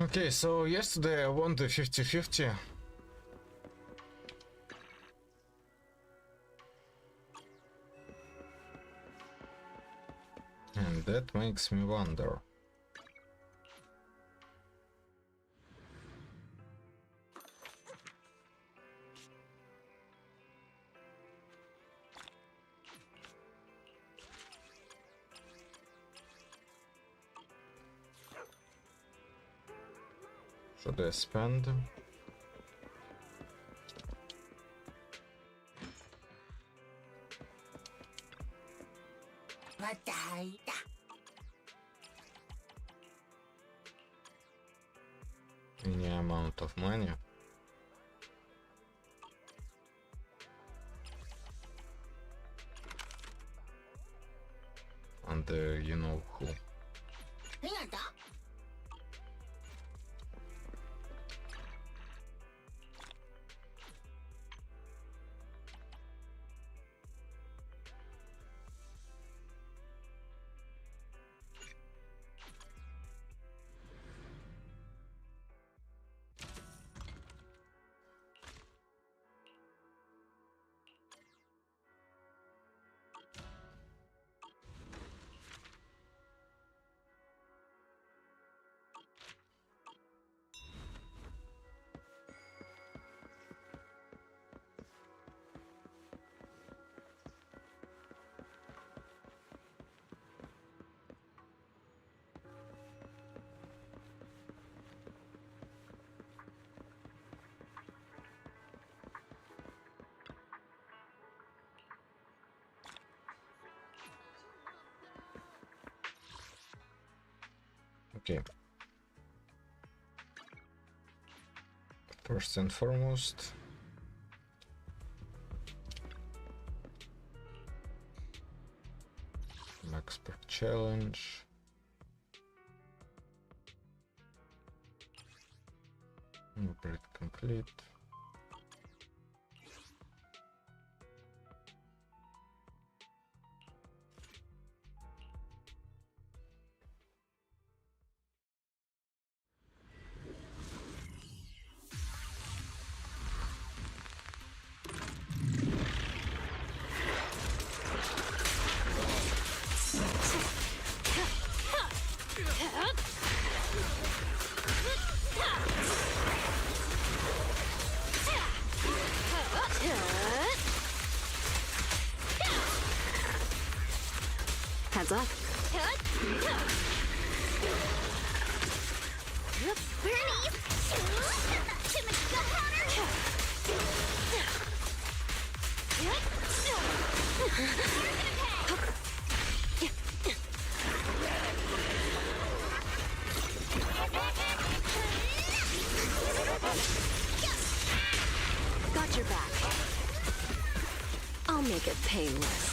Okay, so yesterday I won the 50-50. And that makes me wonder. Should I spend? Any amount of money. And you know who. Okay. First and foremost, max per challenge. Upgrade complete. Heads up. Got your back. I'll make it painless.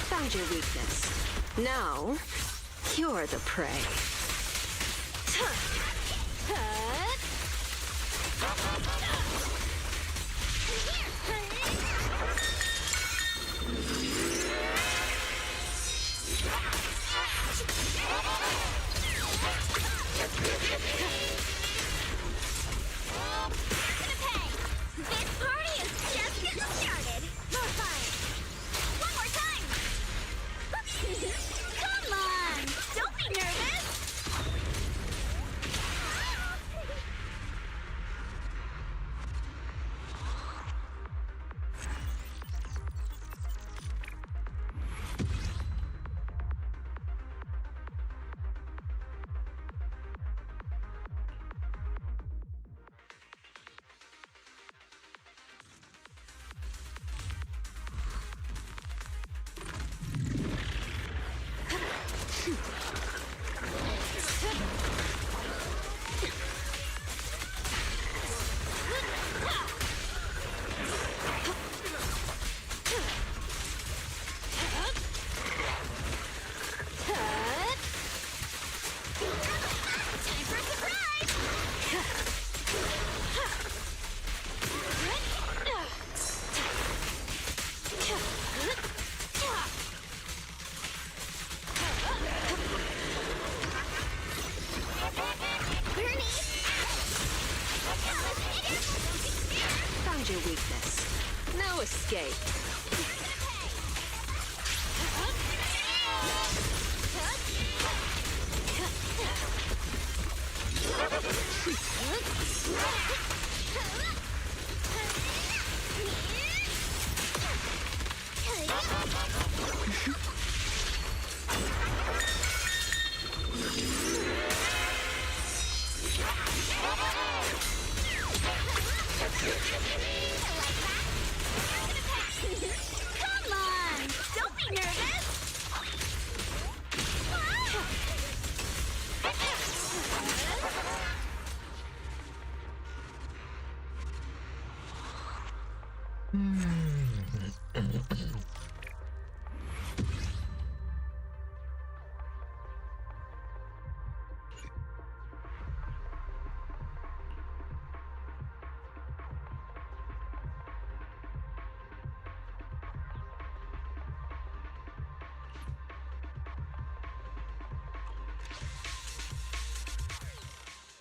Found your weakness. Now, you're the prey. This party is just getting started. More fun. One more time. Come on, don't be nervous. No escape. Come on! Don't be nervous!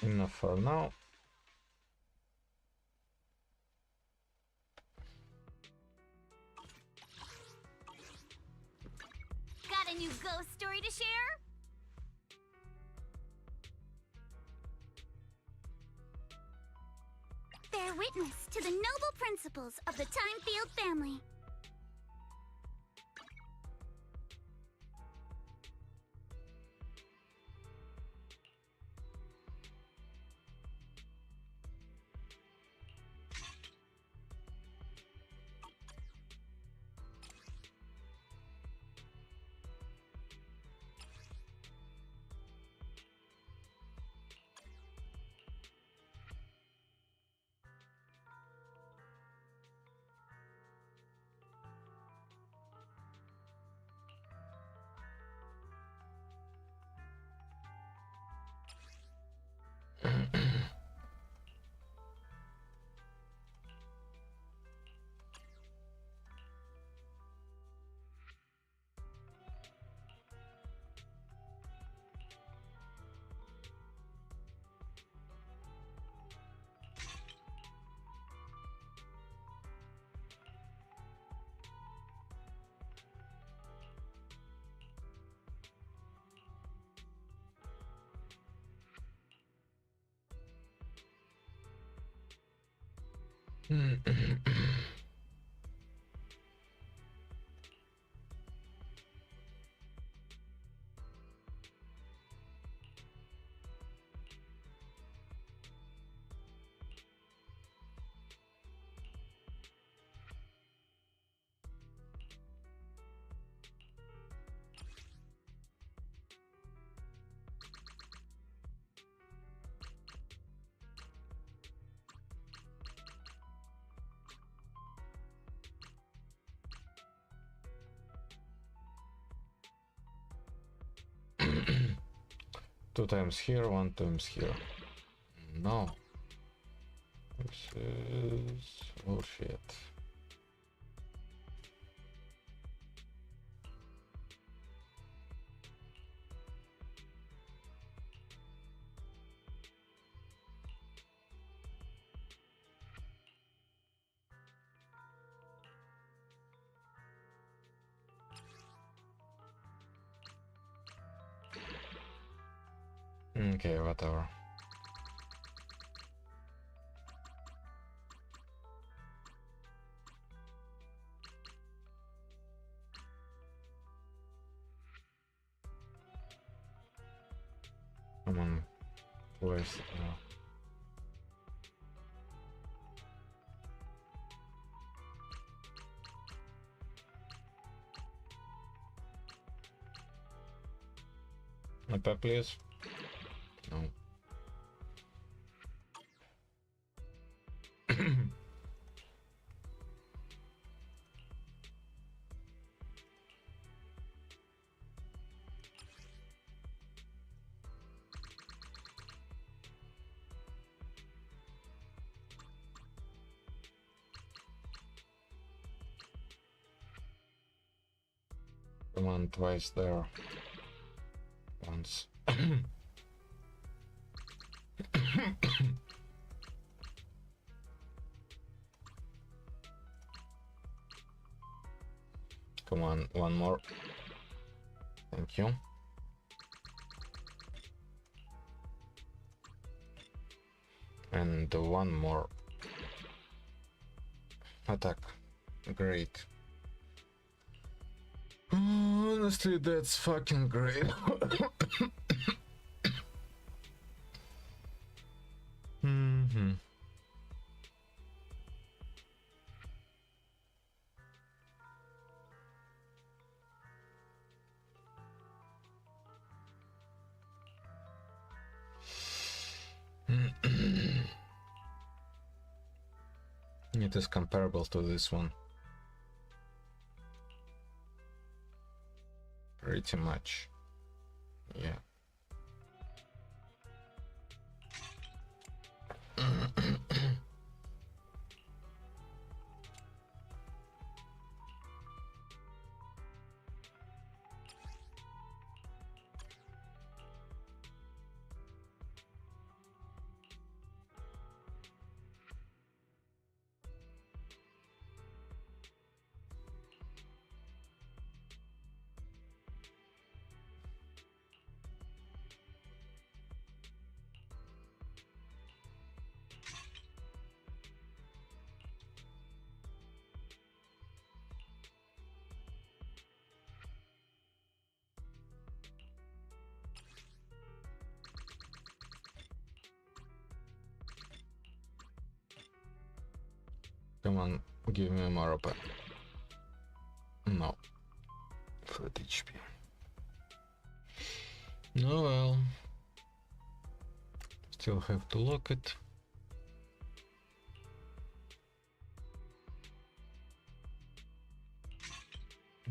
Enough for now. Got a new ghost story to share? Bear witness to the noble principles of the Timefield family. Two times here, one times here. No. This is bullshit. Okay, whatever. Come on, where's my pet, please? No. Come on, twice there. Once. Come on, one more. Thank you. And one more. Attack. Great. Honestly, that's fucking great. Mm-hmm. It is comparable to this one. Pretty much. Yeah. Come on, give me more up. No. Flat HP. No, well. Still have to lock it.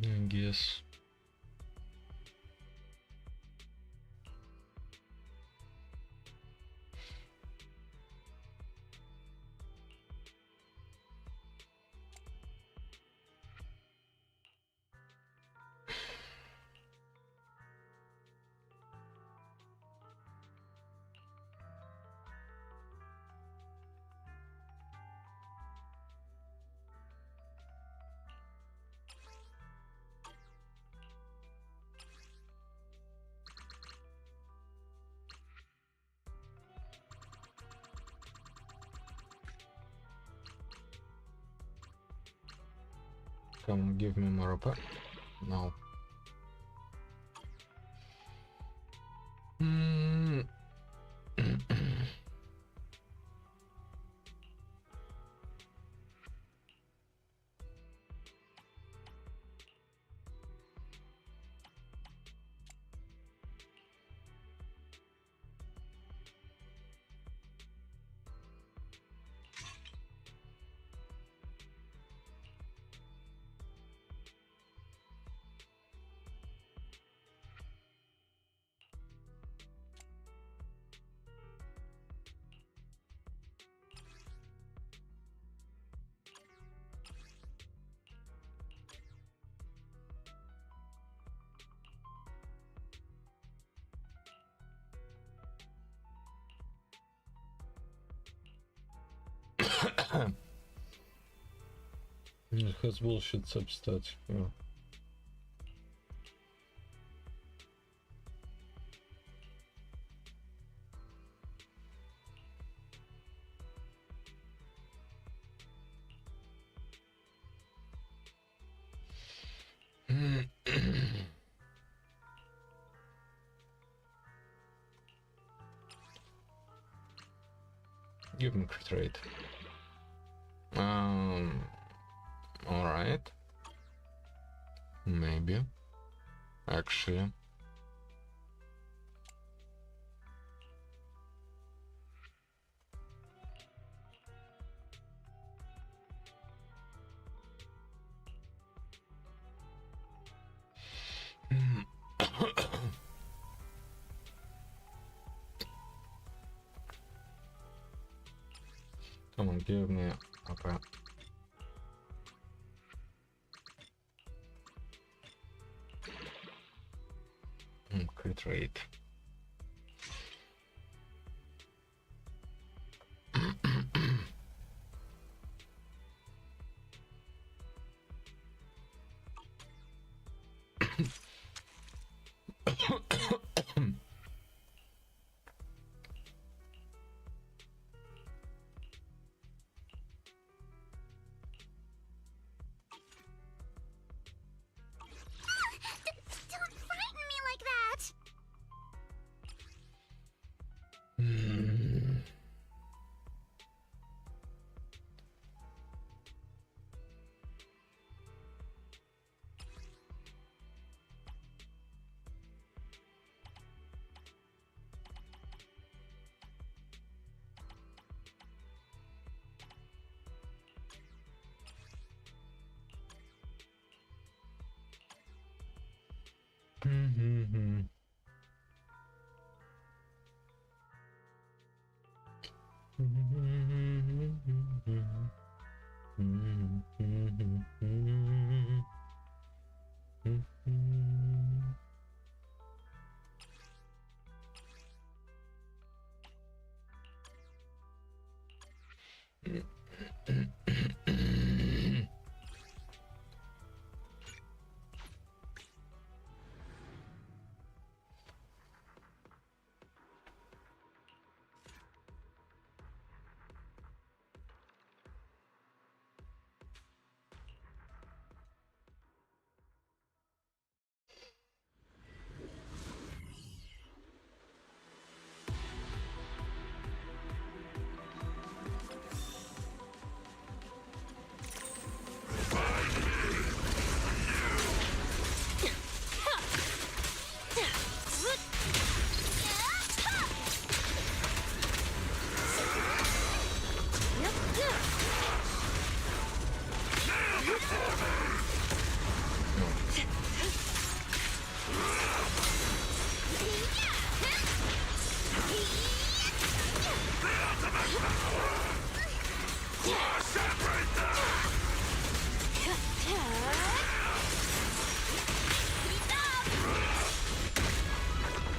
I guess. Come give me more up. No. It has bullshit substats. Yeah. Give me crit rate. Alright. Maybe. Actually. Come on, give me okay. Crit rate. Don't frighten me like that!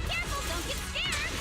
Careful, don't get scared!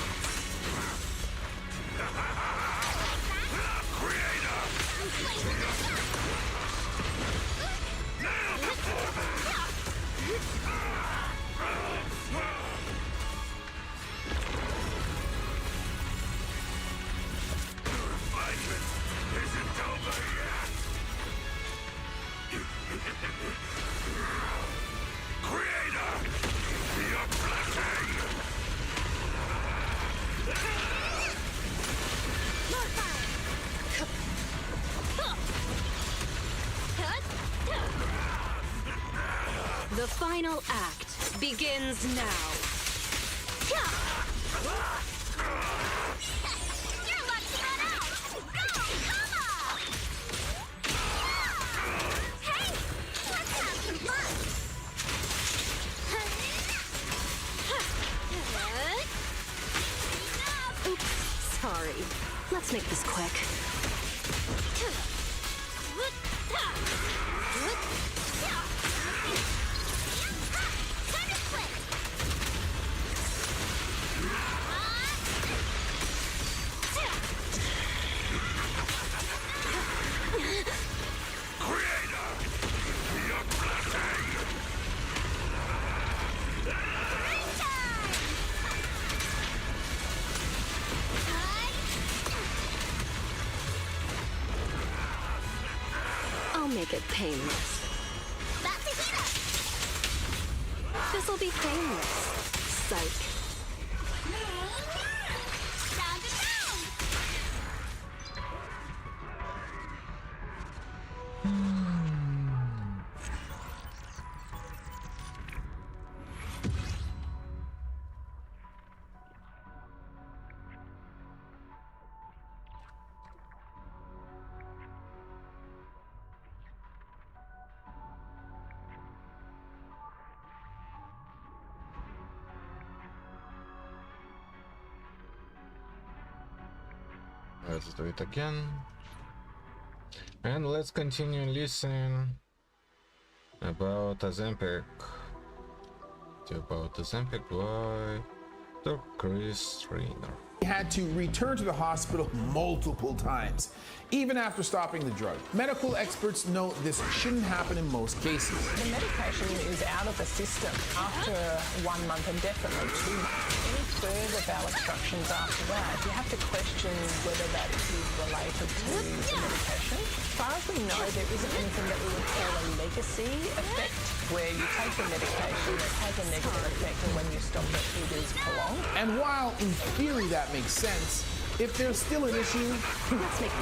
The final act begins now. Your luck's run out! Go, come on! Hey, let's have some fun! Oops, sorry. Let's make this quick. Time to split! I'll make it painless. About to heat up! This'll be painless. Psych. Round and round! Let's do it again. And let's continue listening about Ozempic. About Ozempic by Dr. Chris Trainer. He had to return to the hospital multiple times, even after stopping the drug. Medical experts note this shouldn't happen in most cases. The medication is out of the system after 1 month and definitely 2 months. Any further bowel obstructions after that, you have to question whether that is related to the medication. As far as we know, there isn't anything that we would call a legacy effect, where you take the medication that has a negative effect, and when you stop it is prolonged. And while in theory that makes sense, if there's still an issue,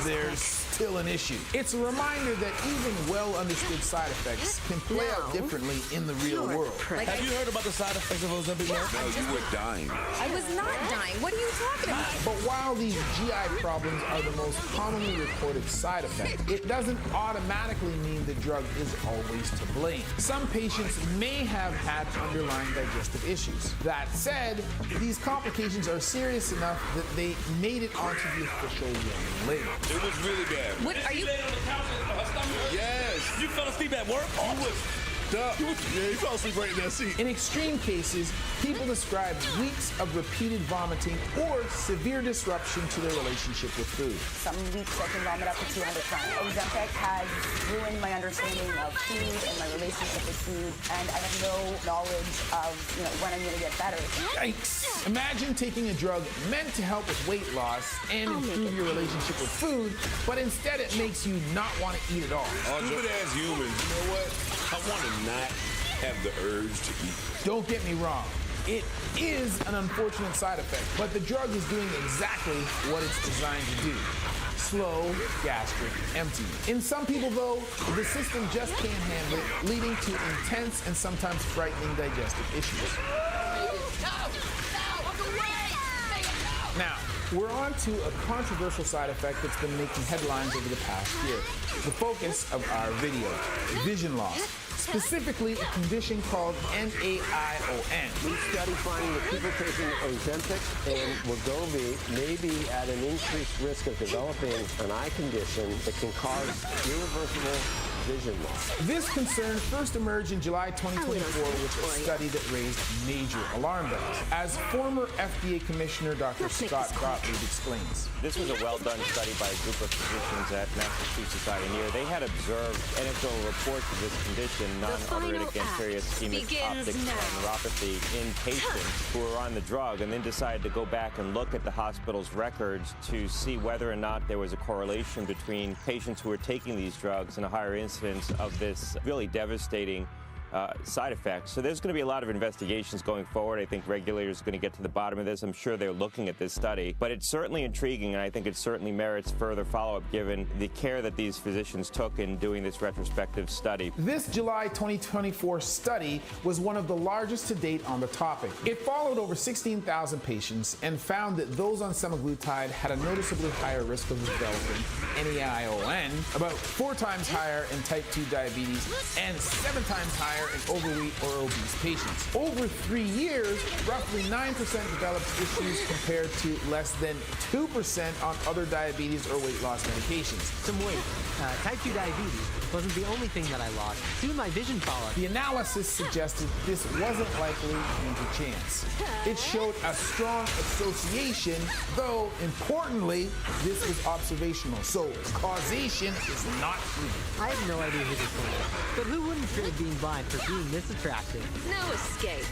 there's still an issue. It's a reminder that even well-understood side effects can play out differently in the real world. Have you heard about the side effects of Ozempic? No, you were dying. I was not dying. What are you talking about? But while these GI problems are the most commonly reported side effect, it doesn't automatically mean the drug is always to blame. Some patients may have had underlying digestive issues. That said, these complications are serious enough that they made it onto the official warning label. It was really bad. What are you? Yes. You fell asleep at work? You was stuck. Yeah, you fell asleep right in that seat. In extreme cases, people describe weeks of repeated vomiting or severe disruption to their relationship with food. Some weeks I can vomit up to 200 times. Ozempic has ruined my understanding of food and my relationship with food, and I have no knowledge of, when I'm going to get better. Yikes! Imagine taking a drug meant to help with weight loss and improve your relationship with food, but instead it makes you not want to eat at all. Stupid ass humans. You know what? I want to not have the urge to eat. Don't get me wrong. It is an unfortunate side effect, but the drug is doing exactly what it's designed to do. Slow gastric emptying. In some people, though, the system just can't handle it, leading to intense and sometimes frightening digestive issues. Now, we're on to a controversial side effect that's been making headlines over the past year. The focus of our video, vision loss. Specifically, a condition called NAION. We study finding that people taking Ozempic and Wegovy may be at an increased risk of developing an eye condition that can cause irreversible vision loss. This concern first emerged in July 2024 with a study that raised major alarm bells. As former FDA Commissioner Dr. Scott Gottlieb explains. This was a well-done study by a group of physicians at Massachusetts Eye and Ear. They had observed anecdotal reports of this condition, non-arteritic anterior ischemic optic neuropathy, in patients who were on the drug, and then decided to go back and look at the hospital's records to see whether or not there was a correlation between patients who were taking these drugs and a higher incidence of this really devastating side effects. So there's going to be a lot of investigations going forward. I think regulators are going to get to the bottom of this. I'm sure they're looking at this study, but it's certainly intriguing, and I think it certainly merits further follow-up given the care that these physicians took in doing this retrospective study. This July 2024 study was one of the largest to date on the topic. It followed over 16,000 patients and found that those on semaglutide had a noticeably higher risk of developing NAION, about 4 times higher in type 2 diabetes and 7 times higher in overweight or obese patients. Over 3 years, roughly 9% developed issues compared to less than 2% on other diabetes or weight loss medications. Some weight. Type 2 diabetes wasn't the only thing that I lost. Soon my vision followed. The analysis suggested this wasn't likely due to chance. It showed a strong association, though importantly, this was observational, so causation is not proven. I have no idea who this one is, but who wouldn't trade being blind for being this attractive? No escape.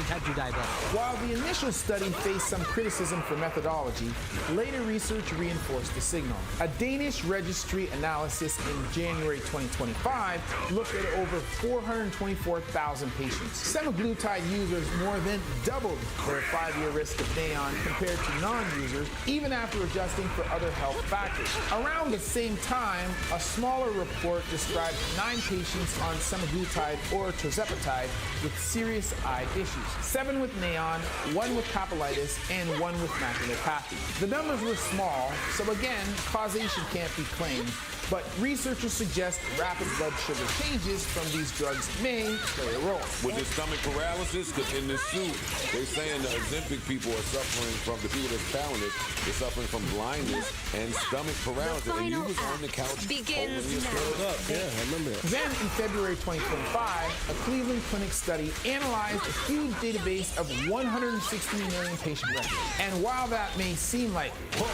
Type 2 diabetic. While the initial study faced some criticism for methodology, later research reinforced the signal. A Danish registry analysis in January 2025 looked at over 424,000 patients. Semaglutide users more than doubled their 5-year risk of NAION compared to non-users, even after adjusting for other health factors. Around the same time, a smaller report described 9 patients on semaglutide or tirzepatide with serious eye issues. 7 with NAION, 1 with capsulitis, and 1 with maculopathy. The numbers were small, so again, causation can't be claimed, but researchers suggest rapid blood sugar changes from these drugs may play a role. With the stomach paralysis, because in this suit, they're saying the Ozempic people are suffering from, the people that's talented, they're suffering from blindness and stomach paralysis. And you was on the couch. Begins now. Yeah, I remember that. Then in February 2025, a Cleveland Clinic study analyzed a huge database of 160 million patient records. And while that may seem like, whoa,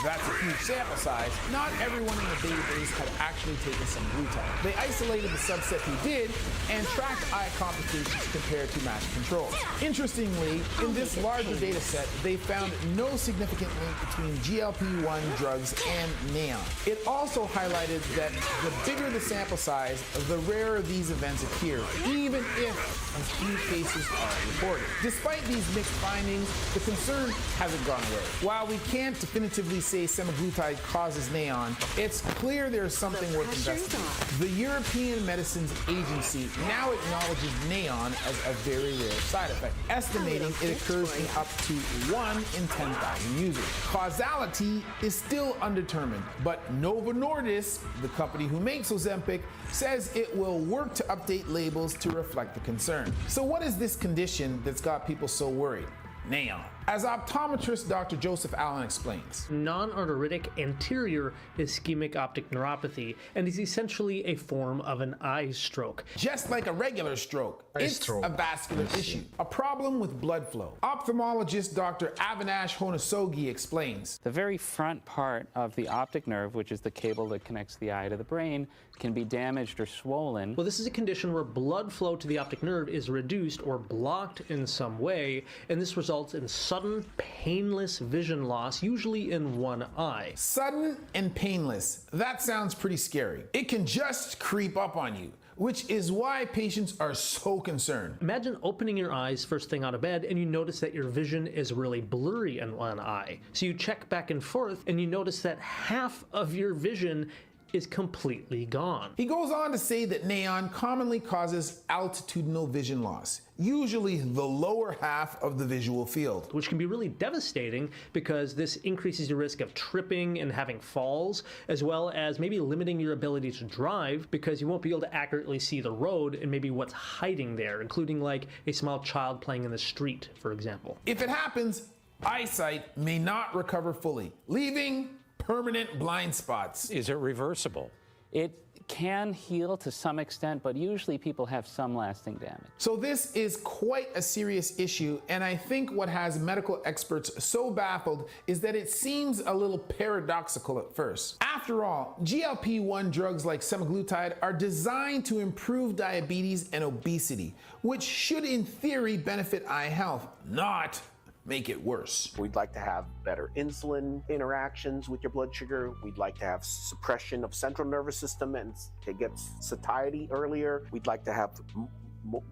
that's a huge sample size, not everyone in the database had actually taken semaglutide. They isolated the subset who did and tracked eye complications compared to matched controls. Interestingly, in this larger data set, they found no significant link between GLP-1 drugs and NAION. It also highlighted that the bigger the sample size, the rarer these events appear, even if a few cases are reported. Despite these mixed findings, the concern hasn't gone away. While we can't definitively say semaglutide causes NAION, it's clear there's something worth investigating. The European Medicines Agency now acknowledges NAION as a very rare side effect, estimating it occurs in up to 1 in 10,000 users. Causality is still undetermined, but Novo Nordisk, the company who makes Ozempic, says it will work to update labels to reflect the concern. So what is this condition that's got people so worried? NAION. As optometrist Dr. Joseph Allen explains, non-arteritic anterior ischemic optic neuropathy, and is essentially a form of an eye stroke. Just like a regular stroke, it's a vascular issue, a problem with blood flow. Ophthalmologist Dr. Avinash Honasogi explains. The very front part of the optic nerve, which is the cable that connects the eye to the brain, can be damaged or swollen. Well, this is a condition where blood flow to the optic nerve is reduced or blocked in some way, and this results in sudden, painless vision loss, usually in one eye. Sudden and painless. That sounds pretty scary. It can just creep up on you, which is why patients are so concerned. Imagine opening your eyes first thing out of bed and you notice that your vision is really blurry in one eye. So you check back and forth and you notice that half of your vision is completely gone. He goes on to say that NAION commonly causes altitudinal vision loss, usually the lower half of the visual field. Which can be really devastating because this increases your risk of tripping and having falls, as well as maybe limiting your ability to drive because you won't be able to accurately see the road and maybe what's hiding there, including like a small child playing in the street, for example. If it happens, eyesight may not recover fully, leaving permanent blind spots. Is it reversible? It can heal to some extent, but usually people have some lasting damage. So this is quite a serious issue, and I think what has medical experts so baffled is that it seems a little paradoxical at first. After all, GLP-1 drugs like semaglutide are designed to improve diabetes and obesity, which should in theory benefit eye health, not make it worse. We'd like to have better insulin interactions with your blood sugar. We'd like to have suppression of central nervous system and to get satiety earlier. We'd like to have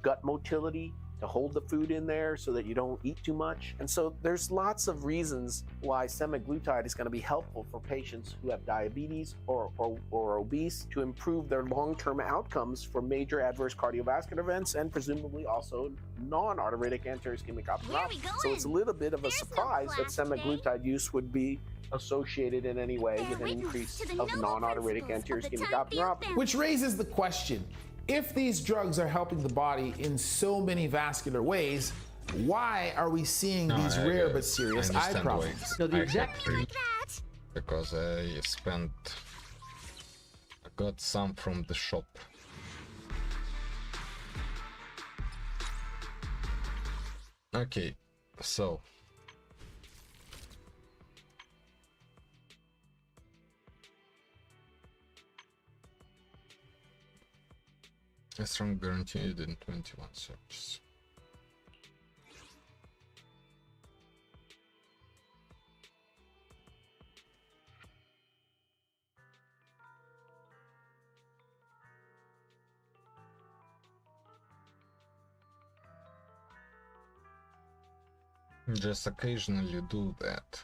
gut motility to hold the food in there so that you don't eat too much. And so there's lots of reasons why semaglutide is going to be helpful for patients who have diabetes or obese to improve their long-term outcomes for major adverse cardiovascular events and presumably also non-arteritic anterior ischemic optic neuropathy. So it's a little bit of a surprise that semaglutide use would be associated in any way with an increase of non-arteritic anterior ischemic optic neuropathy. Which raises the question, if these drugs are helping the body in so many vascular ways, why are we seeing these rare but serious eye problems? So the exact because I got some from the shop. Okay, so a strong guaranteed in 21 searches. Just occasionally do that.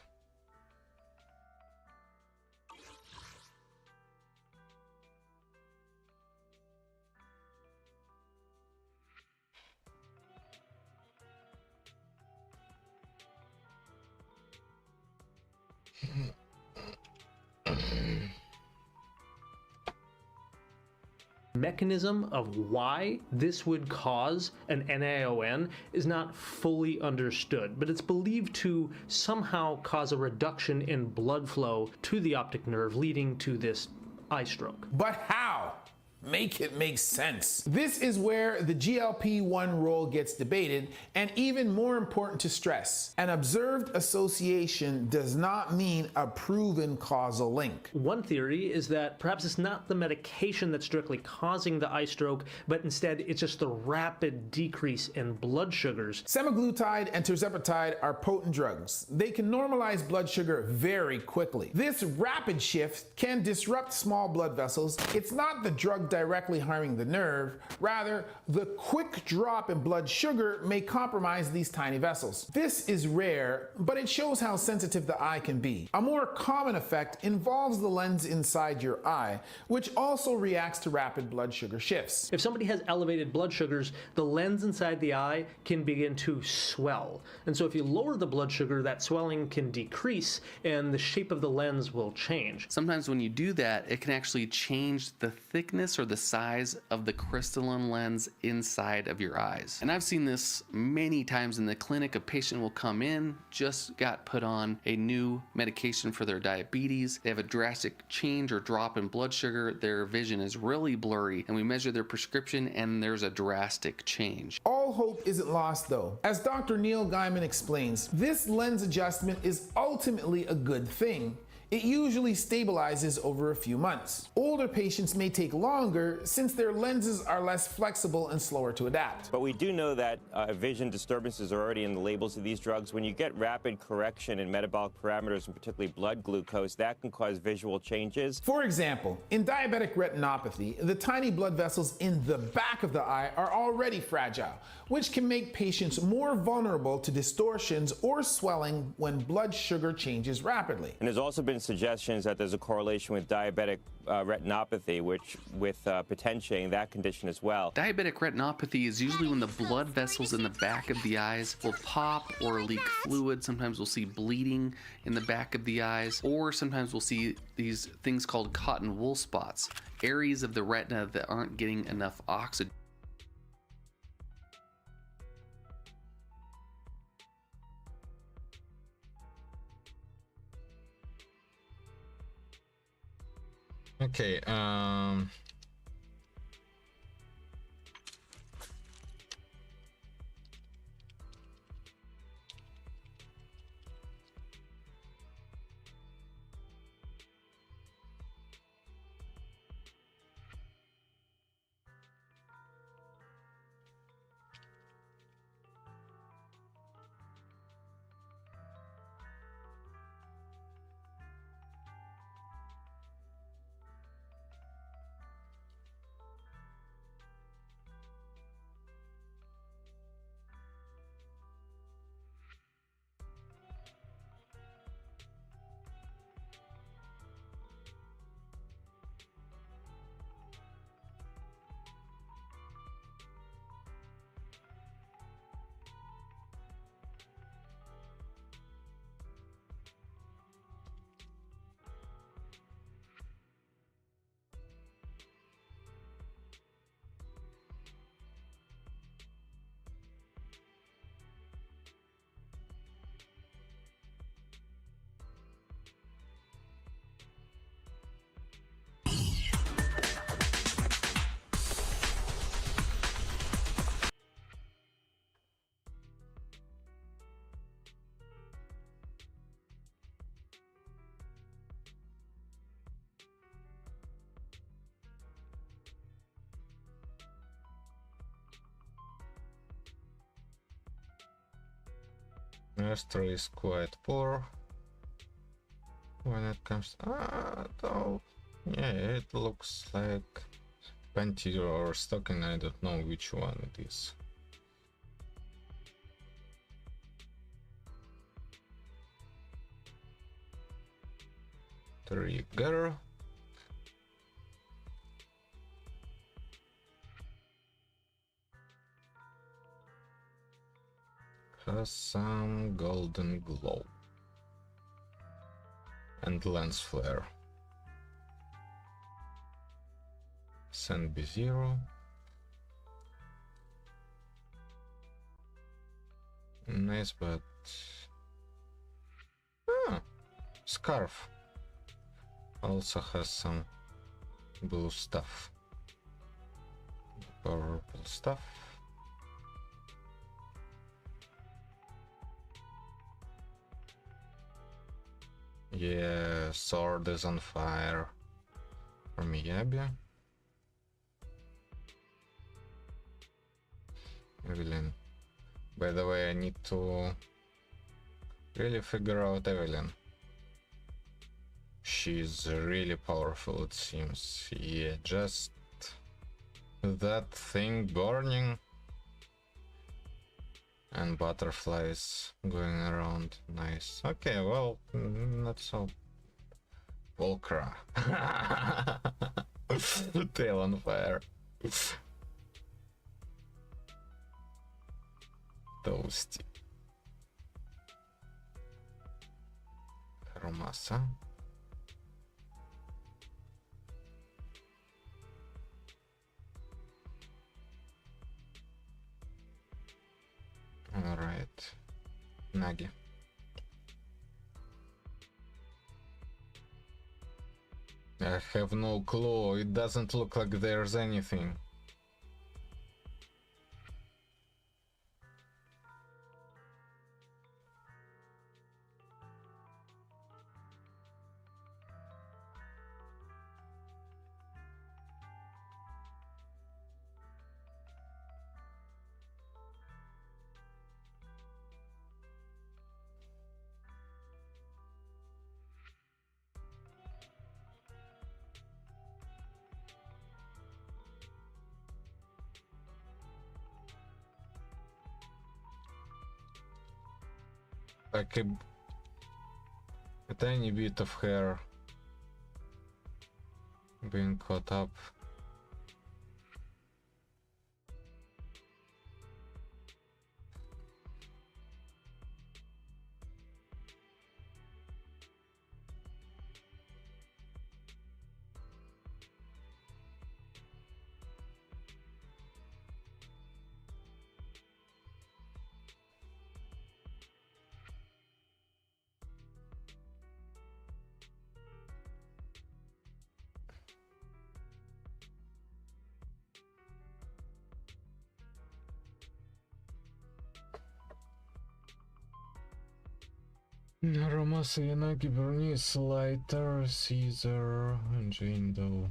mechanism of why this would cause an NaON is not fully understood, but it's believed to somehow cause a reduction in blood flow to the optic nerve, leading to this eye stroke. But how? Make it make sense. This is where the GLP-1 role gets debated, and even more important to stress, an observed association does not mean a proven causal link. One theory is that perhaps it's not the medication that's directly causing the eye stroke, but instead it's just the rapid decrease in blood sugars. Semaglutide and tirzepatide are potent drugs. They can normalize blood sugar very quickly. This rapid shift can disrupt small blood vessels. It's not the drug directly harming the nerve, rather, the quick drop in blood sugar may compromise these tiny vessels. This is rare, but it shows how sensitive the eye can be. A more common effect involves the lens inside your eye, which also reacts to rapid blood sugar shifts. If somebody has elevated blood sugars, the lens inside the eye can begin to swell. And so if you lower the blood sugar, that swelling can decrease and the shape of the lens will change. Sometimes when you do that, it can actually change the thickness or the size of the crystalline lens inside of your eyes. And I've seen this many times in the clinic. A patient will come in, just got put on a new medication for their diabetes. They have a drastic change or drop in blood sugar. Their vision is really blurry, and we measure their prescription and there's a drastic change. All hope isn't lost though. As Dr. Neil Gaiman explains, this lens adjustment is ultimately a good thing. It usually stabilizes over a few months. Older patients may take longer since their lenses are less flexible and slower to adapt. But we do know that vision disturbances are already in the labels of these drugs. When you get rapid correction in metabolic parameters, and particularly blood glucose, that can cause visual changes. For example, in diabetic retinopathy, the tiny blood vessels in the back of the eye are already fragile, which can make patients more vulnerable to distortions or swelling when blood sugar changes rapidly. And there's also been suggestions that there's a correlation with diabetic retinopathy, which with potentiating that condition as well. Diabetic retinopathy is usually when the blood vessels in the back of the eyes will pop or leak fluid. Sometimes we'll see bleeding in the back of the eyes, or sometimes we'll see these things called cotton wool spots, areas of the retina that aren't getting enough oxygen. Okay, Astro is quite poor when it comes though, yeah, it looks like panty or stocking. I don't know which one it is. Trigger. Has some golden glow and lens flare. Send B0. Nice, but Scarf also has some blue stuff. Purple stuff. Yeah, sword is on fire for Miyabi. Evelyn. By the way, I need to really figure out Evelyn. She's really powerful, it seems. Yeah, just that thing burning and butterflies going around. Nice. Okay, well, not so. Volcra. Tail on fire. Toasty. Romasa. All right, Nagi. I have no clue. It doesn't look like there's anything. Like a tiny bit of hair being caught up. Romasa, Yanagi, Bernice, Lighter, Caesar, and Jane Doe.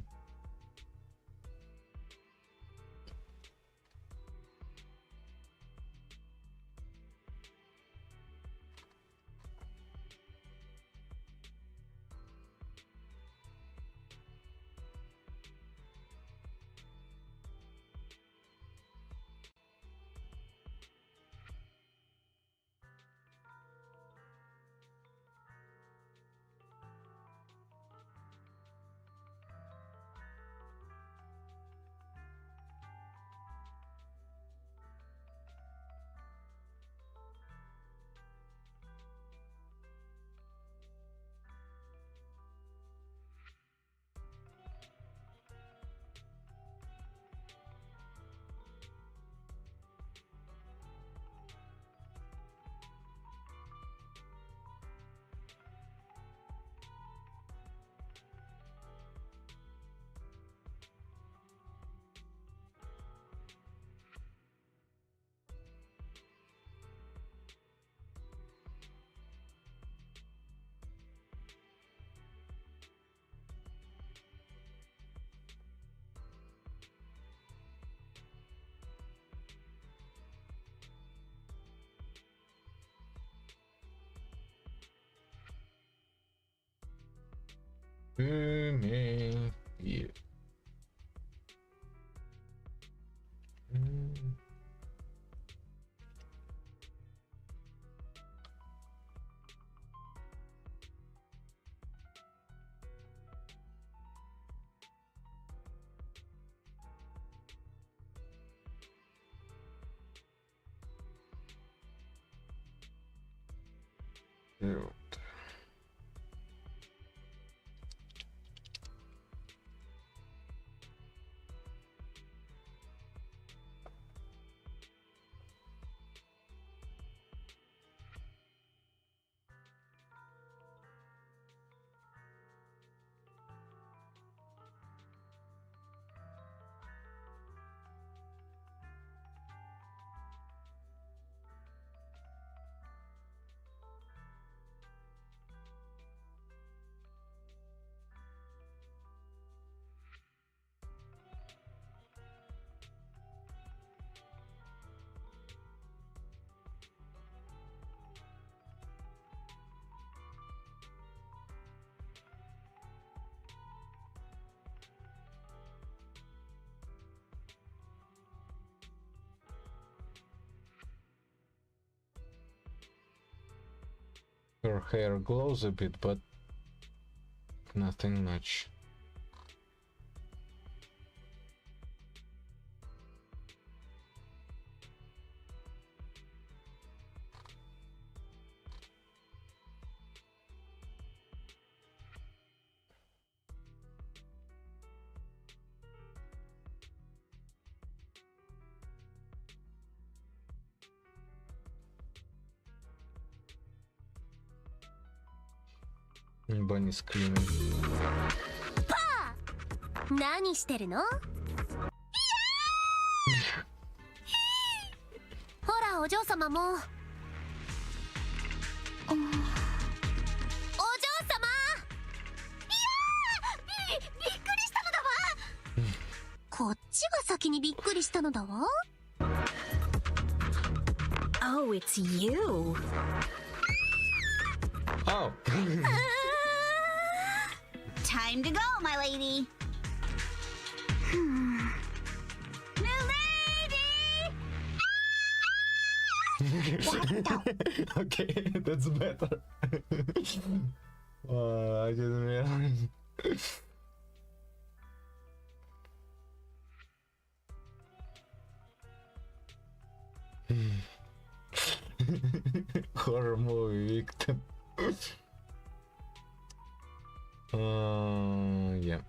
Me. Yeah. Dude. her hair glows a bit, but nothing much. Bunny screaming. 何してるの？ほらお嬢様も。お嬢様。いやー、びっくりしたのだわ。こっちが先にびっくりしたのだわ。Oh, it's you. Oh. Time to go, my lady. Okay, that's better. I didn't realize. Horror movie victim. Yeah.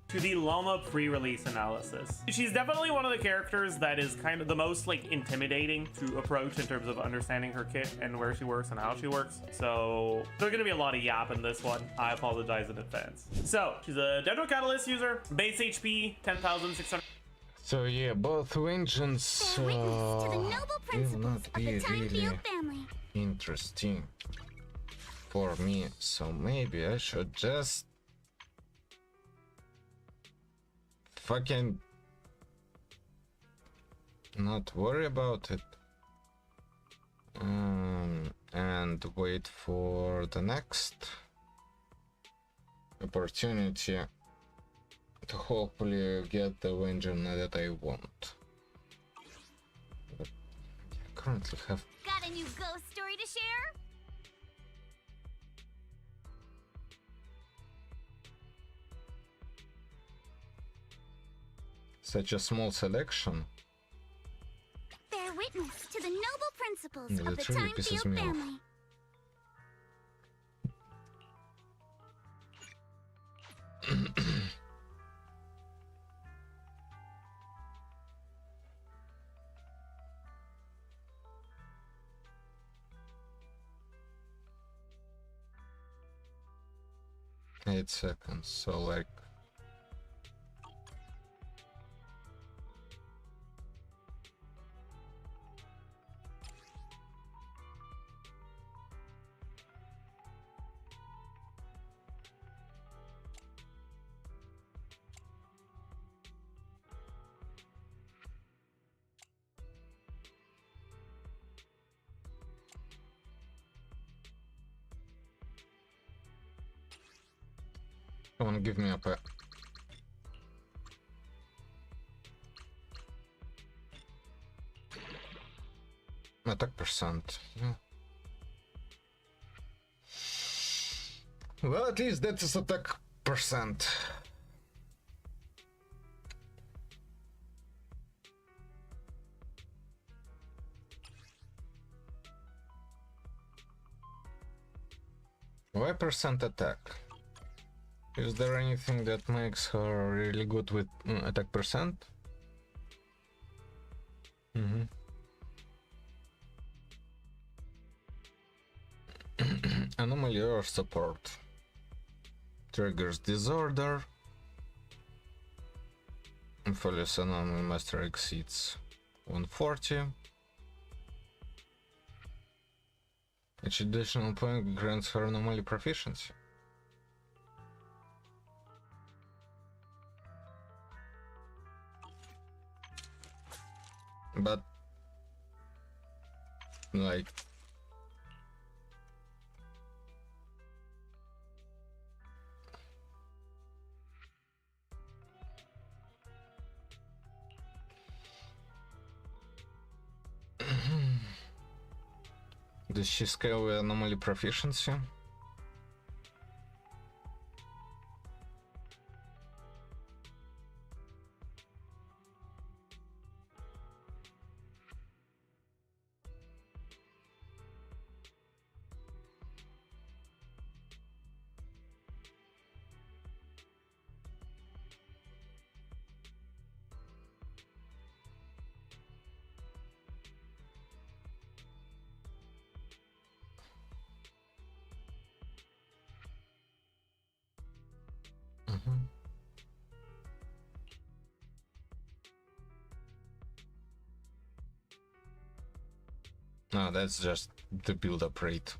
To the Llama pre-release analysis. She's definitely one of the characters that is kind of the most like intimidating to approach in terms of understanding her kit and where she works and how she works. So there's gonna be a lot of yap in this one. I apologize in advance. So she's a Dendro Catalyst user, base HP 10,600. So yeah, both engines will not be really interesting for me. So maybe I should just fucking not worry about it and wait for the next opportunity to hopefully get the engine that I want. But I currently have Got a new ghost story to share? such a small selection. Bear witness to the noble principles Yeah, of the that really pisses Timefield me off. family. Eight seconds, so like come on, give me a pet. Attack percent, yeah. Well, at least that is attack percent. Why percent attack? Is there anything that makes her really good with attack percent? Anomaly or support. Triggers disorder. Follows anomaly master exceeds 140. Each additional point grants her anomaly proficiency. But like Does she scale with anomaly proficiency? No, that's just the build-up rate.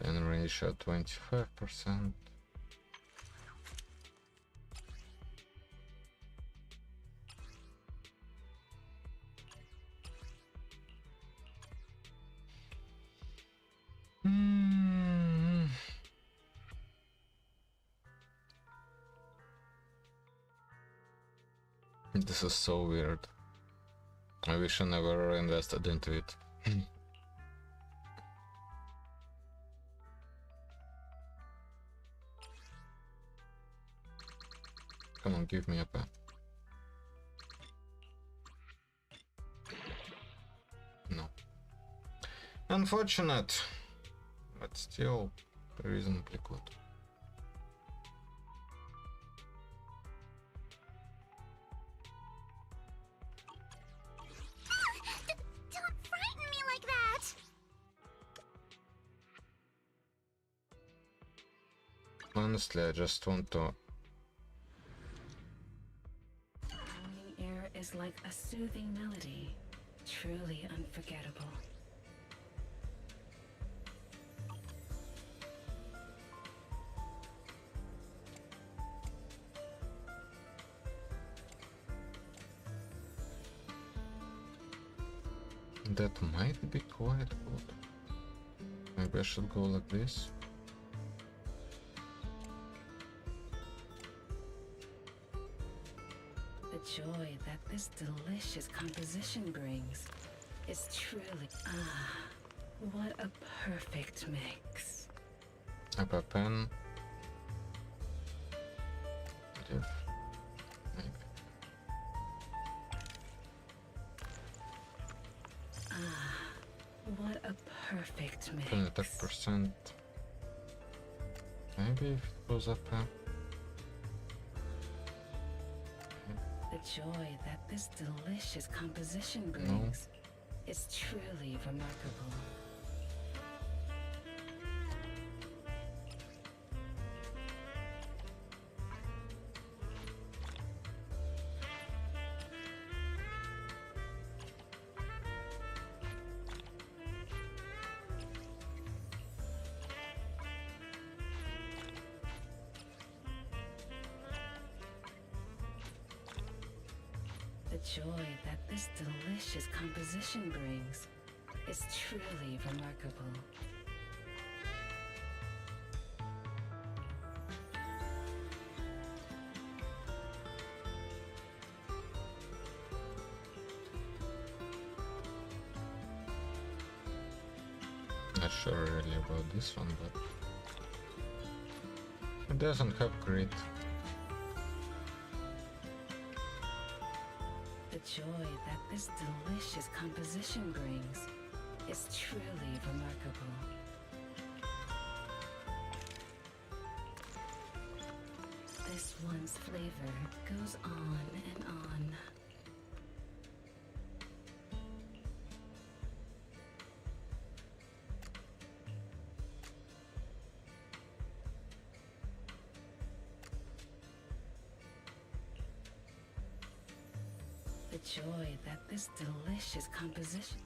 Pen ratio 25%. This is so weird. I wish I never invested into it. Come on, give me a pen. No. Unfortunate, but still reasonably good. Don't frighten me like that! Honestly, I just want to... Morning air is like a soothing melody, truly unforgettable. That might be quite good. Maybe I should go like this. The joy that this delicious composition brings is truly... what a perfect mix. Up a pen. Diff. Maybe. What a perfect mix. Pen attack percent. Maybe if it goes up pen. The joy that this delicious composition brings is truly remarkable. The joy that this delicious composition brings is truly remarkable. Not sure really about this one, but it doesn't have great. The joy that this delicious composition brings is truly remarkable. This one's flavor goes on and on. The joy that this delicious composition...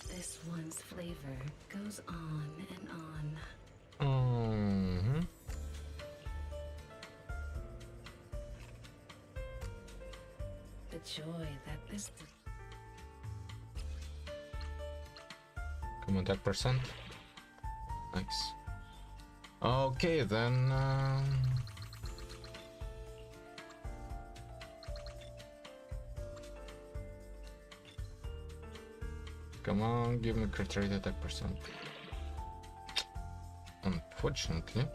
This one's flavor goes on and on. joy that this. Come on, attack percent. Nice. Okay, then. Come on, give me crit rate attack percent. Unfortunately.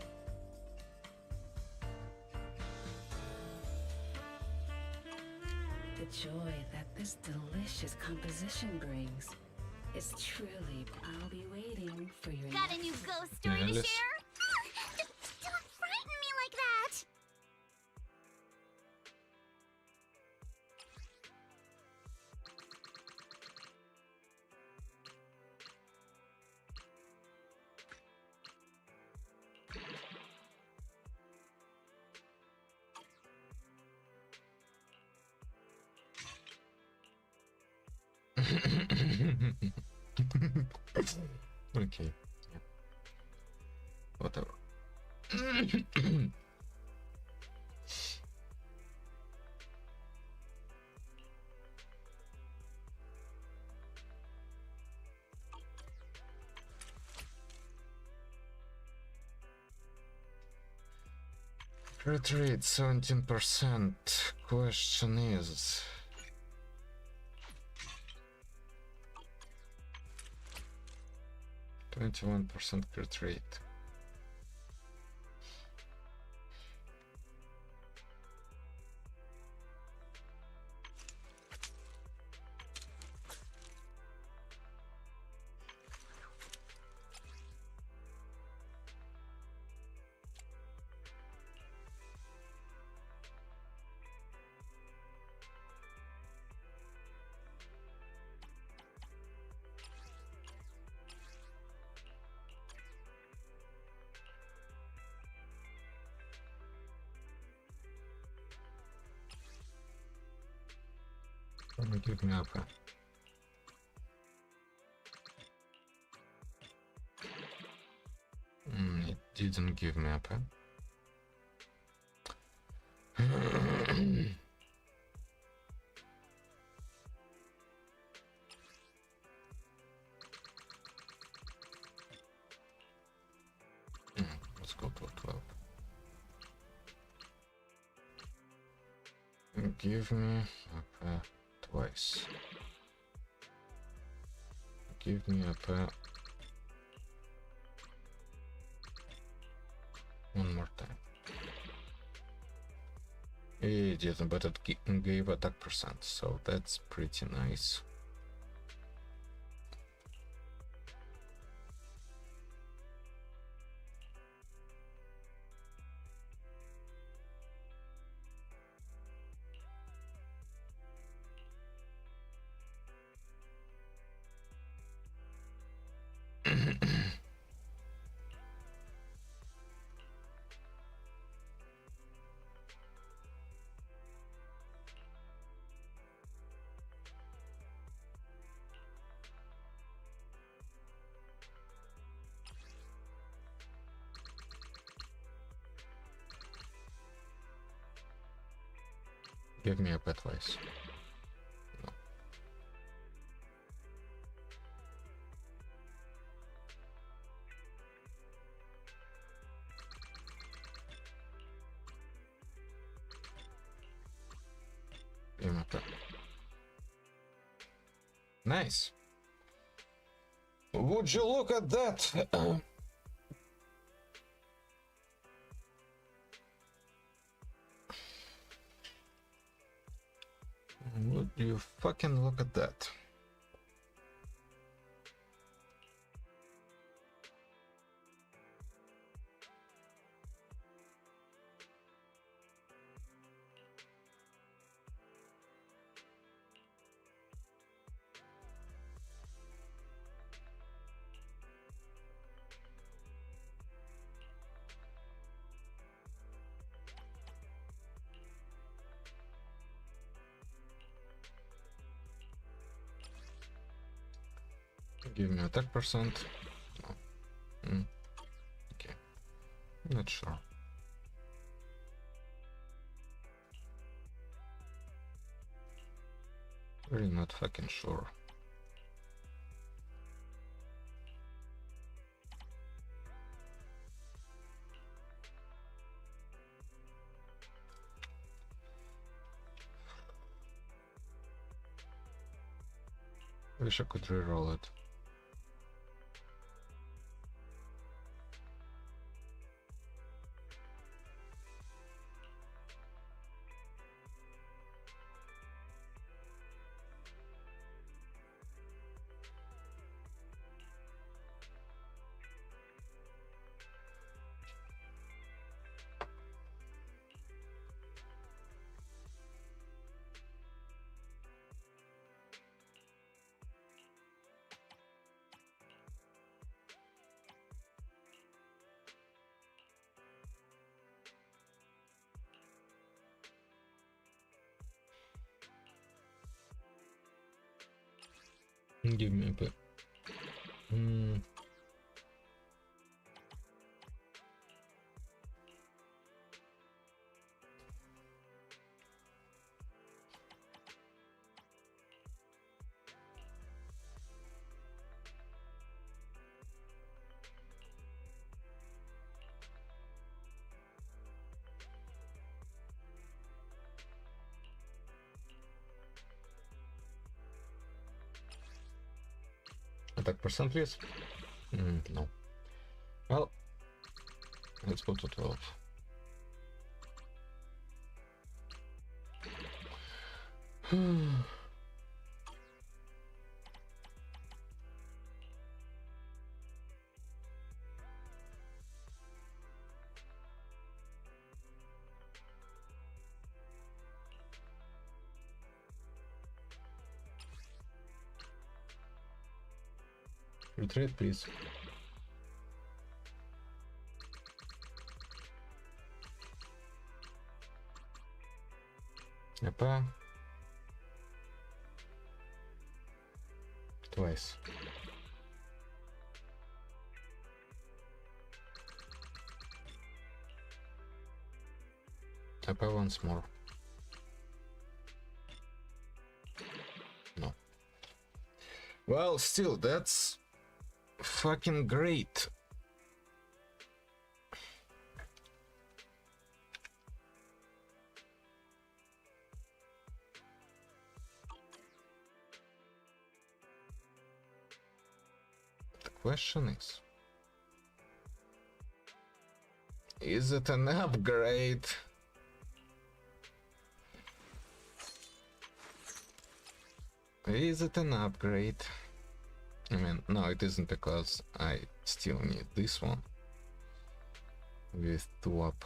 The joy that this delicious composition brings is truly. I'll be waiting for your. Got a new ghost story to share? Don't frighten me like that! Okay. Yeah. Whatever. Crit rate 17%. Question is. 21% crit rate. Give me up. It didn't give me up. Let's go to 12. Give me up twice. Give me up one more time. It didn't, but it gave attack percent, so that's pretty nice. Give me a pet twice. No. Give me a pet. Nice. Would you look at that? Would you fucking look at that? Give me attack percent. No. Okay. Not sure. Really not fucking sure. Wish I could reroll it. Give me a bit. Attack percent, please. No. Well, let's go to 12. Retreat, please. Опа. Twice. Опа once more. No. Well, still, that's fucking great. The question is it an upgrade? Is it an upgrade? I mean, no, it isn't, because I still need this one with 2 up.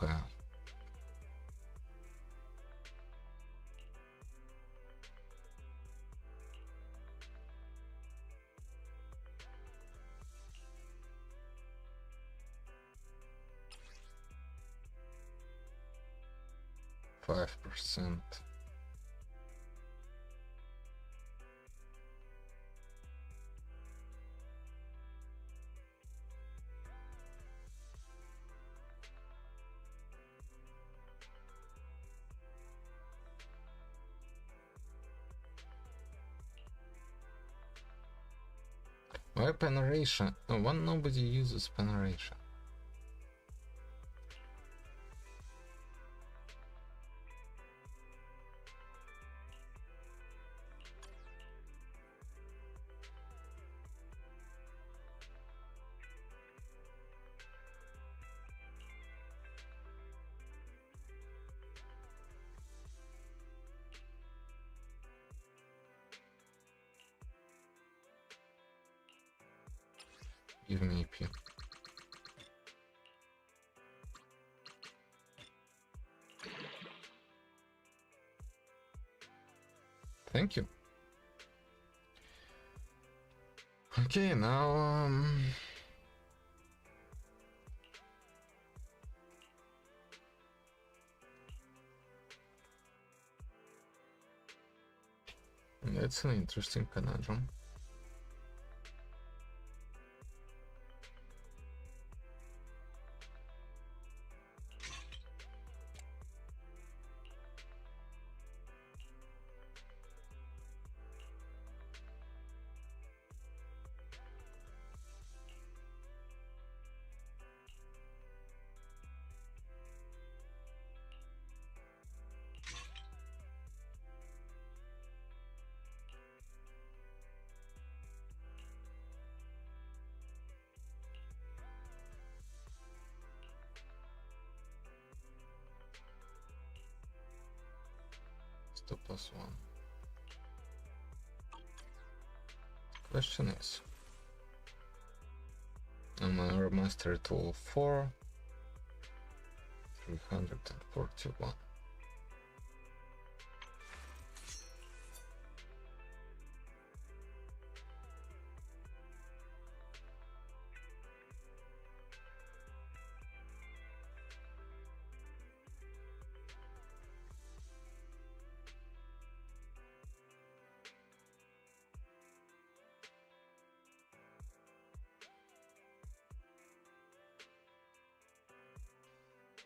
5%. Why Peneration? Why nobody uses Peneration? Give me AP. Thank you. Okay, now that's an interesting conundrum. 2+1. Question is, I'm a master tool 4, 341.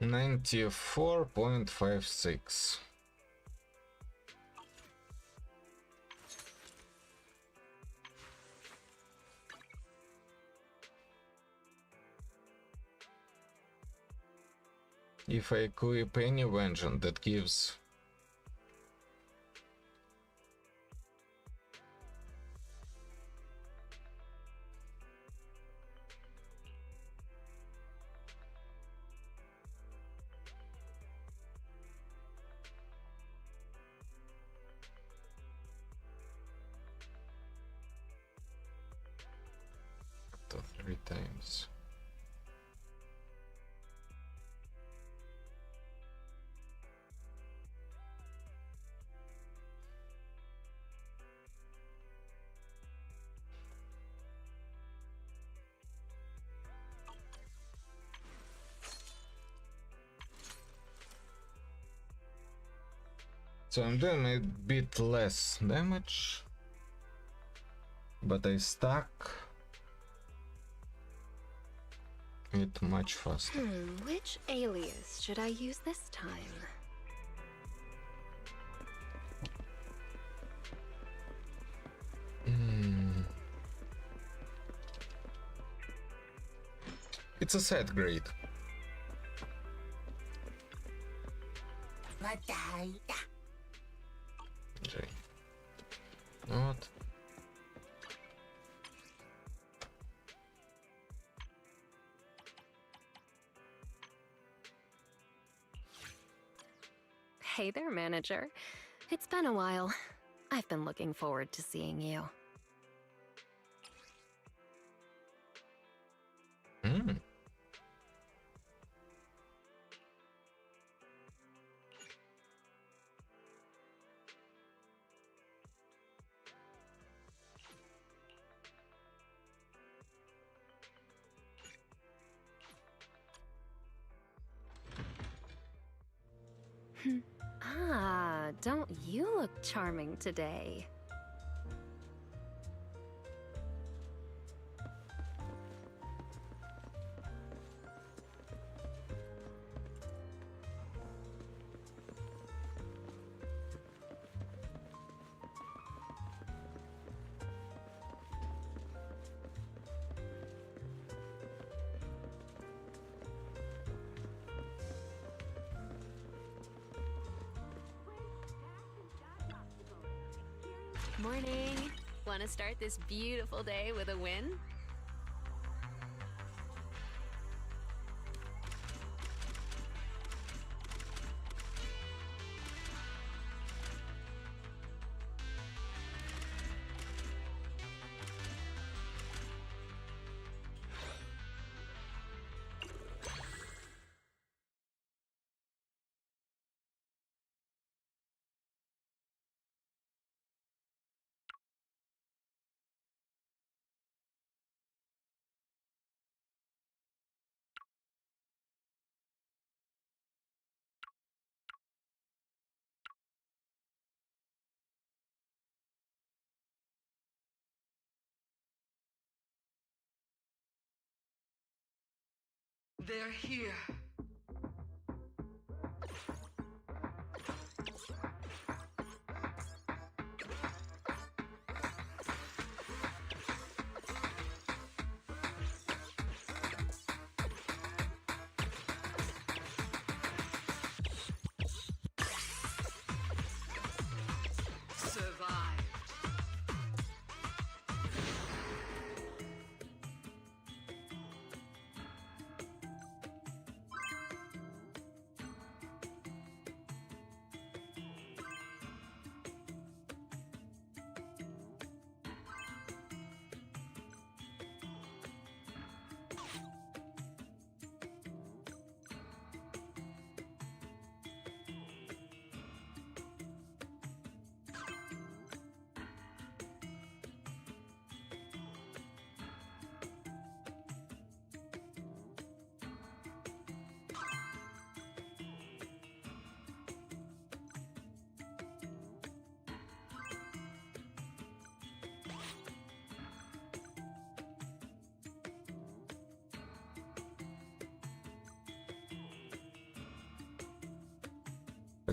$94.56. If I equip any vengeance that gives up to 3 times. So I'm doing a bit less damage, but I stack it much faster. Which alias should I use this time? It's a set grade. J. What? Hey there, manager. It's been a while. I've been looking forward to seeing you. Ah, don't you look charming today? Morning. Want to start this beautiful day with a win? They're here. Survive.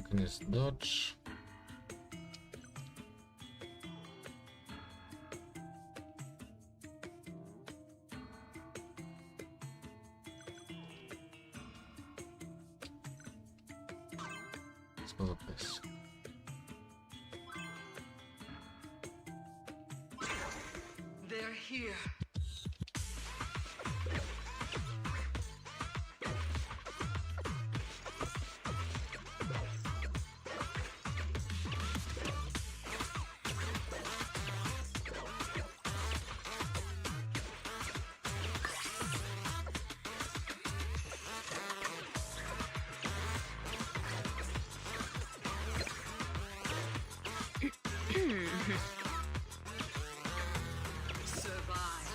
Synchronous dodge. Let's go with this. They're here. Survive.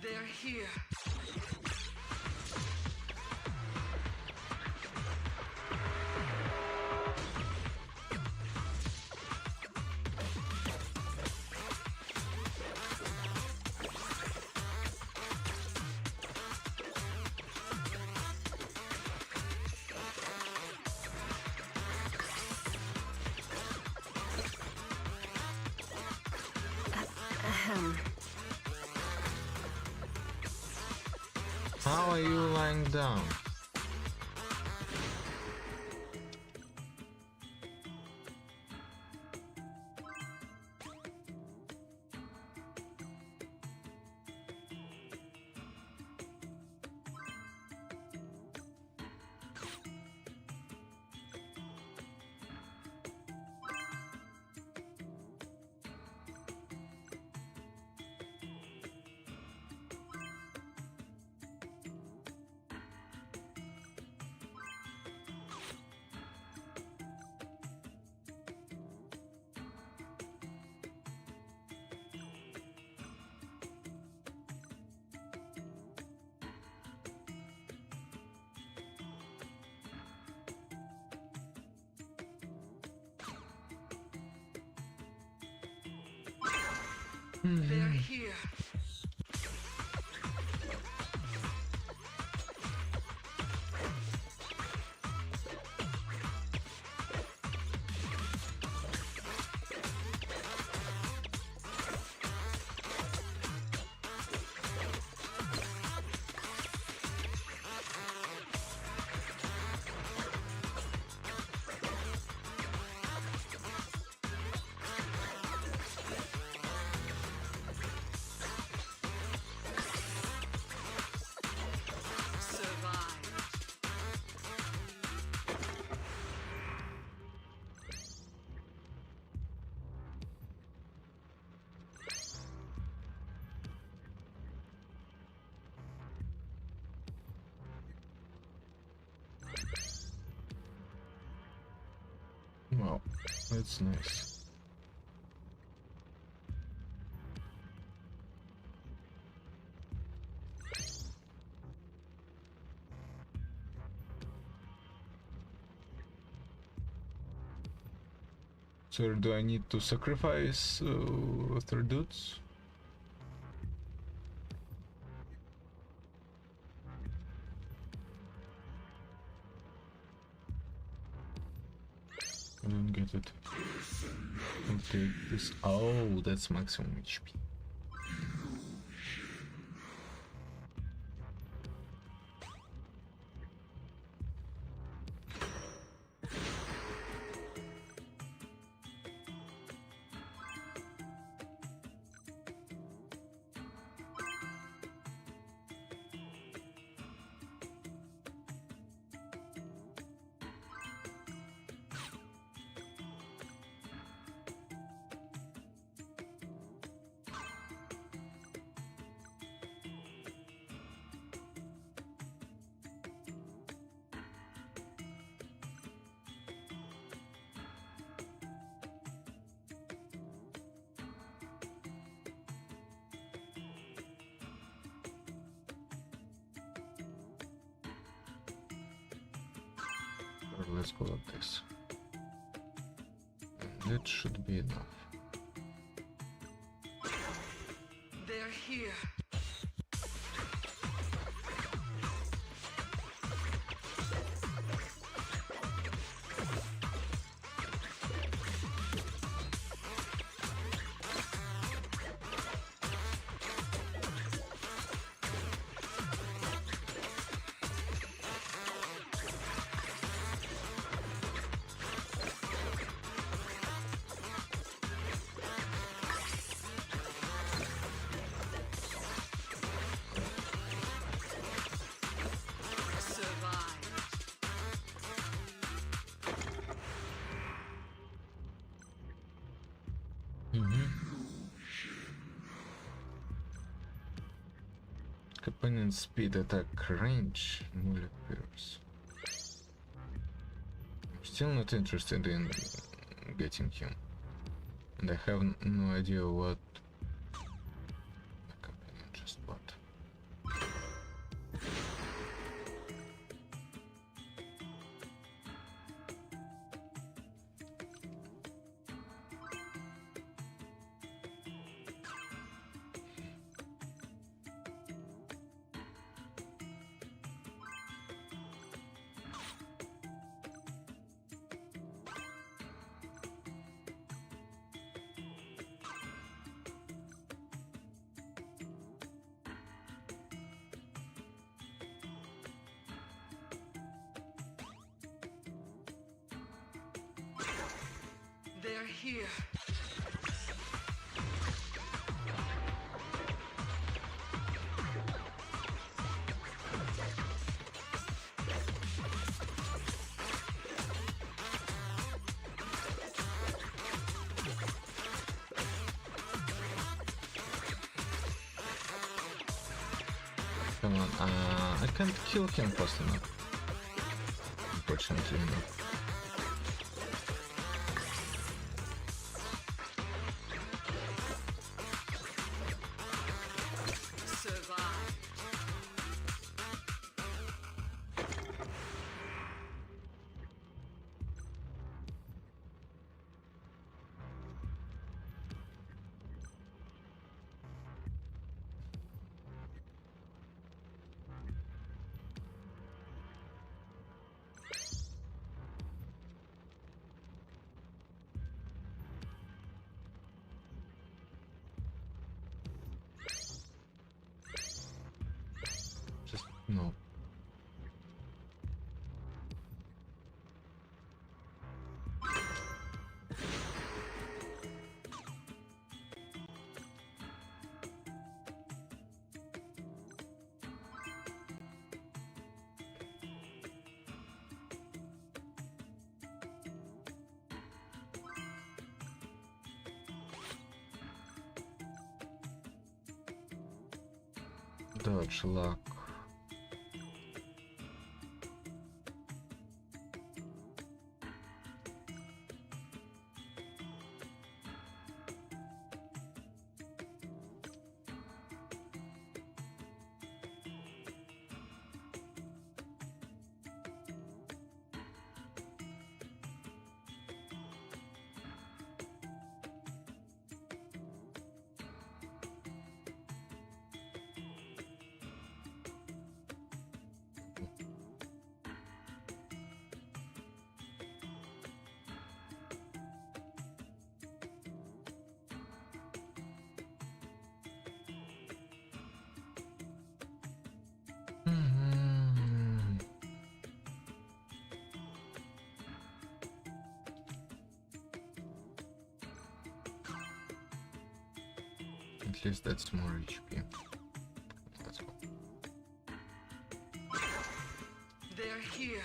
They're here. Ahem. How are you lying down? They're here. Wow, that's nice. So do I need to sacrifice 3 dudes? I don't get it. I'll take this. Oh, that's maximum HP. let's go like this. And that should be enough. They're here. Companion speed, attack range, Muley Pierce. I'm still not interested in getting him, and I have no idea what the companion just bought. They're here. Come on, I can't kill him fast enough. Unfortunately, no. Just no. Dodge luck. At least that's more HP. Let's go. They're here.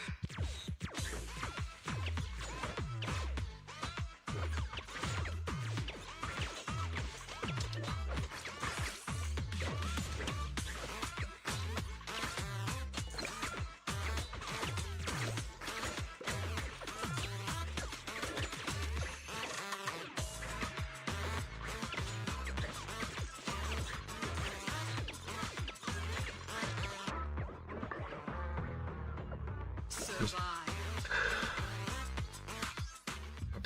Just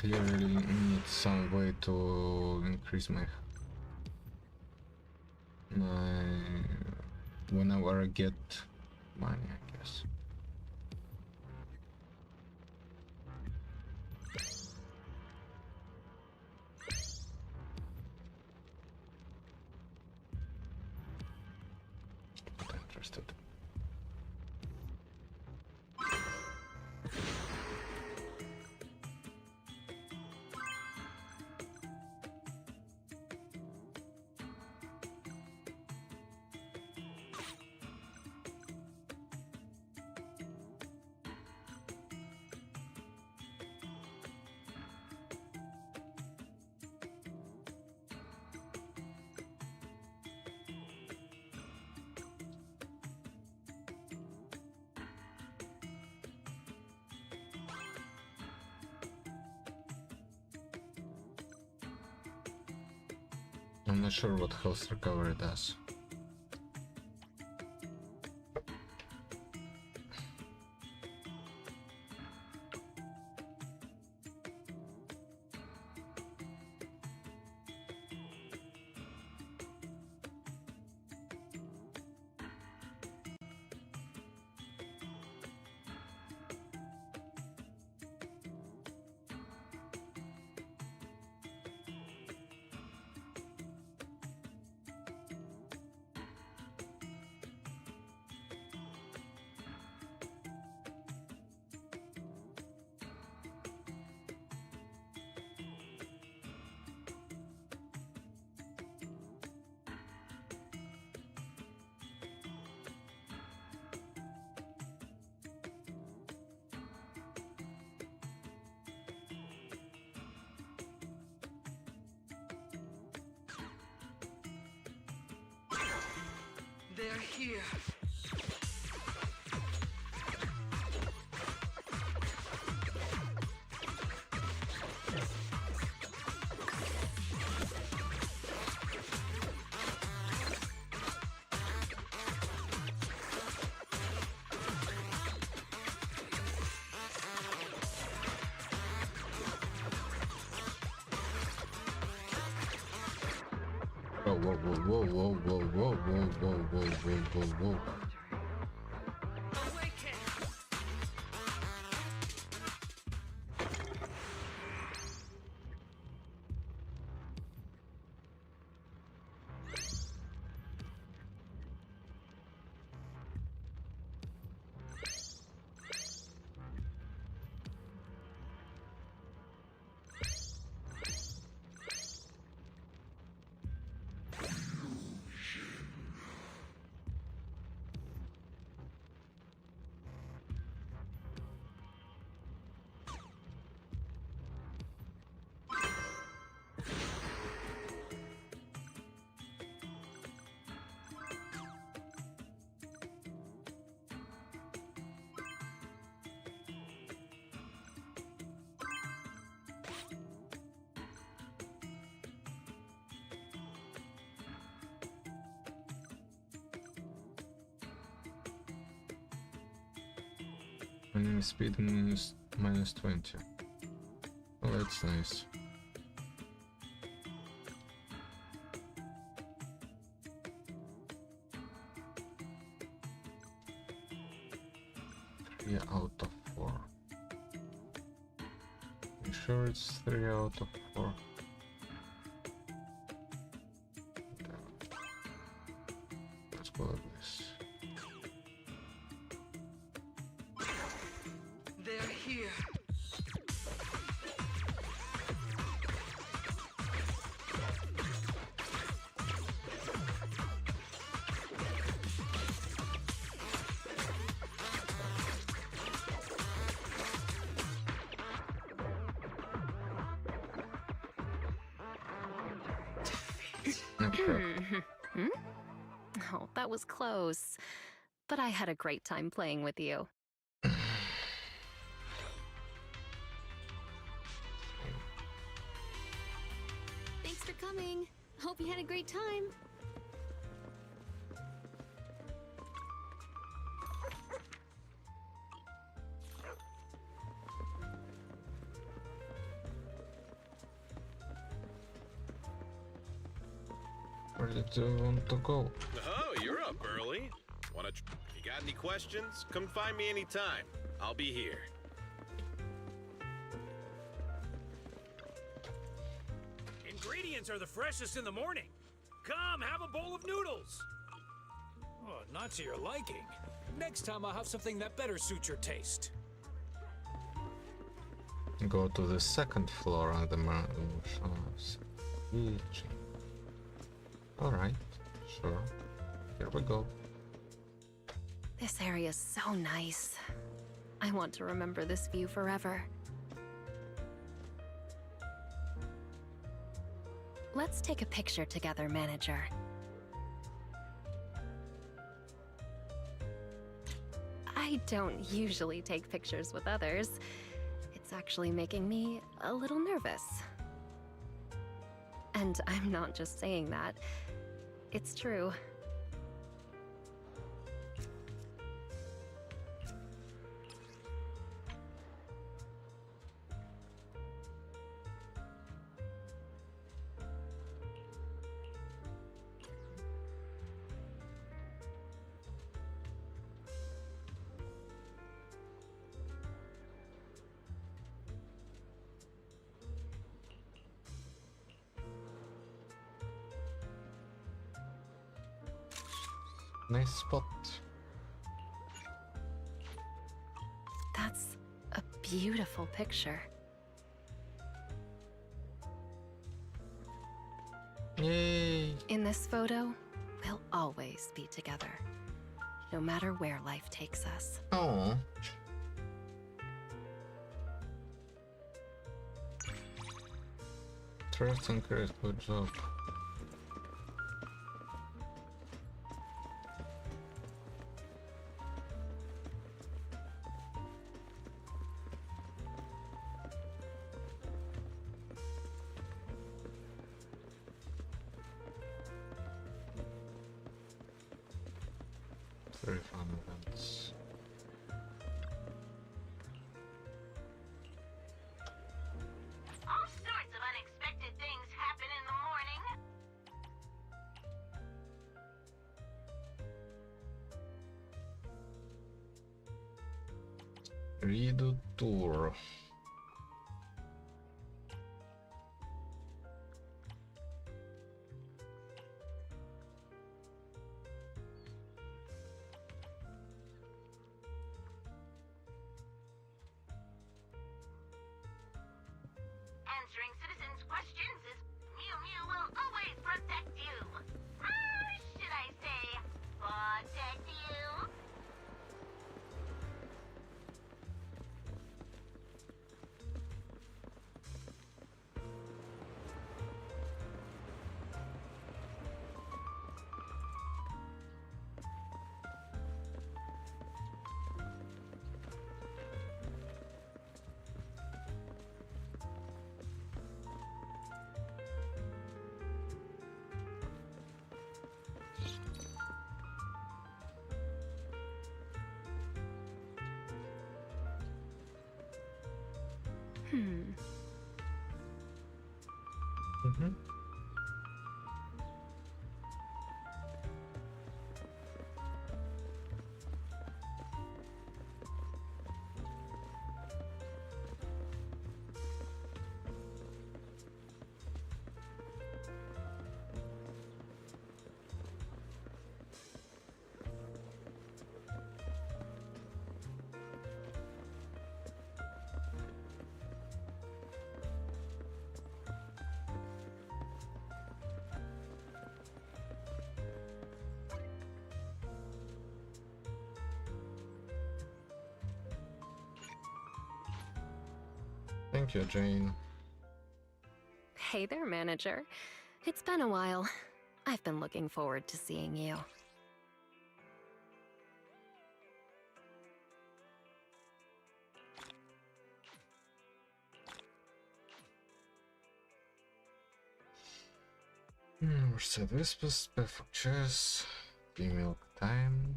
clearly need some way to increase my whenever I get money, I guess. Not interested. I'm not sure what health recovery does. They're here. Whoa, whoa, whoa, whoa, whoa, whoa, whoa, whoa, whoa, whoa, whoa, whoa. Enemy speed minus 20. Oh, that's nice. Three out of 4. You sure it's 3 out of 4? Let's go like this. They're here. Oh, that was close. But I had a great time playing with you. Thanks for coming. Hope you had a great time. did you want to go? Oh, you're up early. If you got any questions, come find me anytime. I'll be here. Ingredients are the freshest in the morning. Come, have a bowl of noodles. Oh, not to your liking. Next time I'll have something that better suits your taste. Go to the second floor on the mountain. Alright, sure. Here we go. This area is so nice. I want to remember this view forever. Let's take a picture together, manager. I don't usually take pictures with others. It's actually making me a little nervous. And I'm not just saying that. It's true. Nice spot. That's a beautiful picture. Yay! In this photo, we'll always be together, no matter where life takes us. Oh. Trust and great, good job. Very fun events. All sorts of unexpected things happen in the morning. Redo tour. Answering citizens' questions is Mew Mew will always protect you. Should I say, protect you? Mm-hmm. Thank you, Jane. Hey there, manager. It's been a while. I've been looking forward to seeing you. Set whispers, perfect chess, milk time.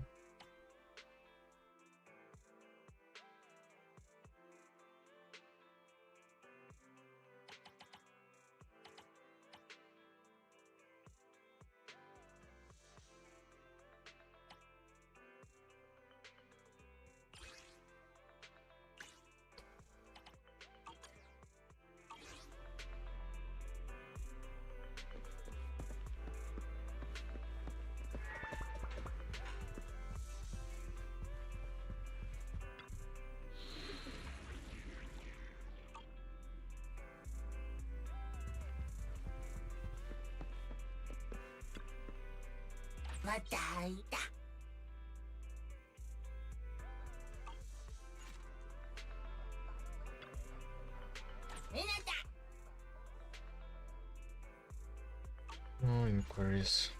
No inquiries.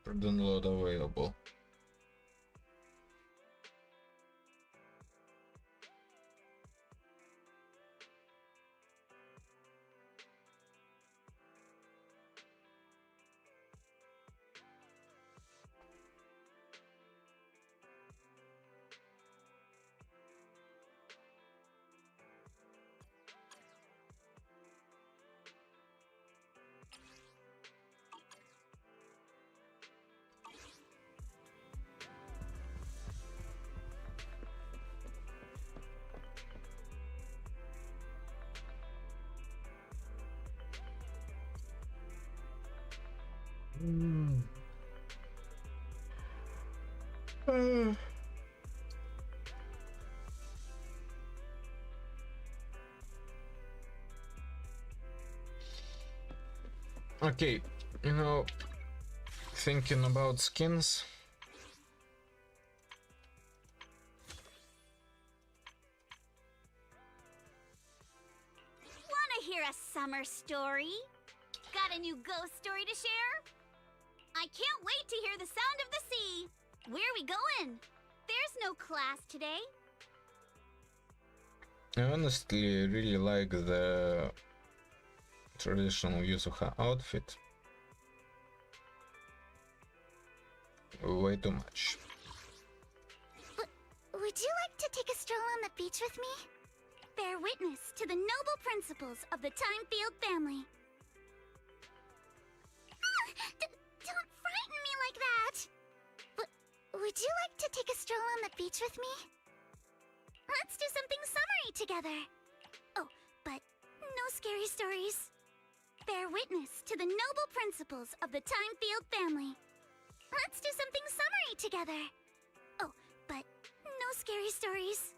For download available. Okay, you know, thinking about skins. Wanna hear a summer story? Got a new ghost story to share? I can't wait to hear the sound of the sea. Where are we going? There's no class today. I honestly really like the traditional Yuzuha outfit. Way too much. Would you like to take a stroll on the beach with me? Bear witness to the noble principles of the Timefield family. Don't frighten me like that! Would you like to take a stroll on the beach with me? Let's do something summery together. Oh, but no scary stories. Bear witness to the noble principles of the Timefield family. Let's do something summery together. Oh, but no scary stories.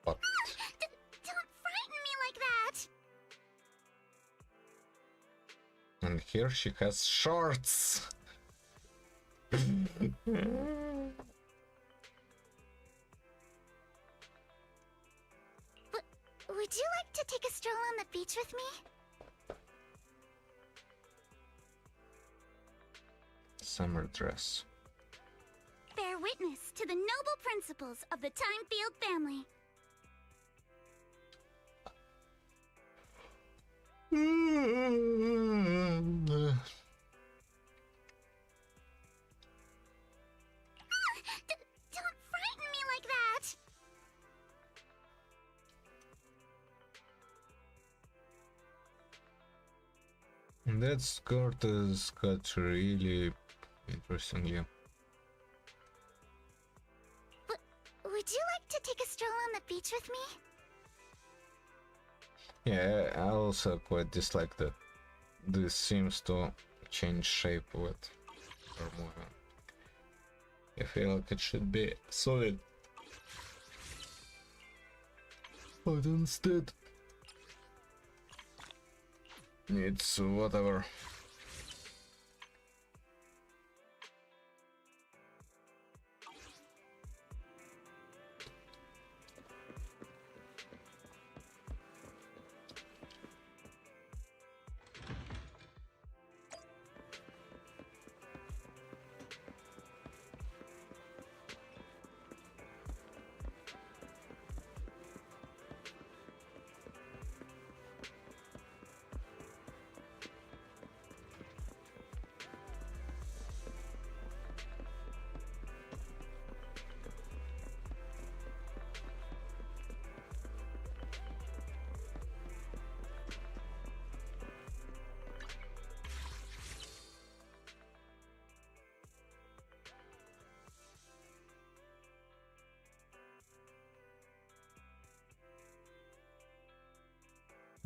What? Don't frighten me like that! And here she has shorts. Would you like to take a stroll on the beach with me? Summer dress. witness to the noble principles of the Timefield family. Don't frighten me like that! That skirt is cut really interestingly. Would you like to take a stroll on the beach with me? Yeah, I also quite dislike that this seems to change shape with her moving. I feel like it should be solid, but instead it's whatever.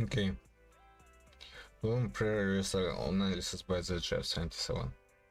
Okay. Boom, pre-release analysis by the Jeff77.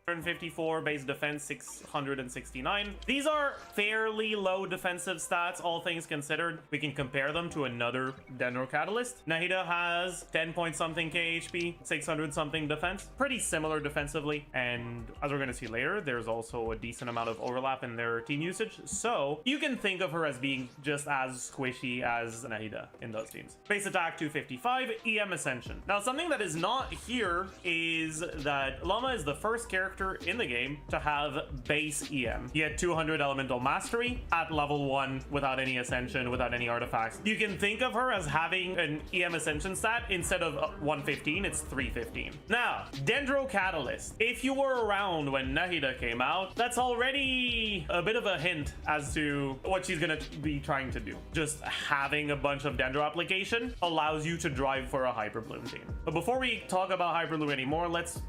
154 base defense, 669. These are fairly low defensive stats, all things considered. We can compare them to another Dendro Catalyst. Nahida has 10 point something KHP, 600 something defense. Pretty similar defensively, and as we're going to see later, there's also a decent amount of overlap in their team usage. So you can think of her as being just as squishy as Nahida in those teams. Base attack 255, EM Ascension. Now something that is not here is that Llama is the first character in the game to have base EM. He had 200 elemental mastery at level 1 without any ascension, without any artifacts. You can think of her as having an EM ascension stat. Instead of 115, it's 315. Now, Dendro Catalyst. If you were around when Nahida came out, that's already a bit of a hint as to what she's gonna be trying to do. Just having a bunch of Dendro application allows you to drive for a Hyperbloom team. But before we talk about Hyperbloom anymore, let's...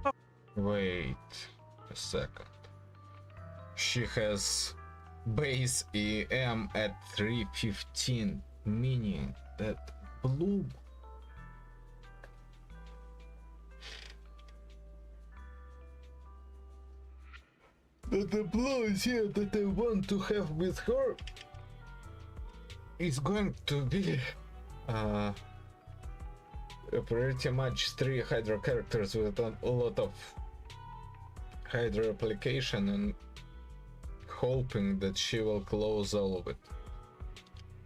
Wait a second. She has base EM at 315, meaning that Bloom that the blows here that I want to have with her is going to be pretty much 3 Hydra characters with a lot of Hydra application and hoping that she will close all of it.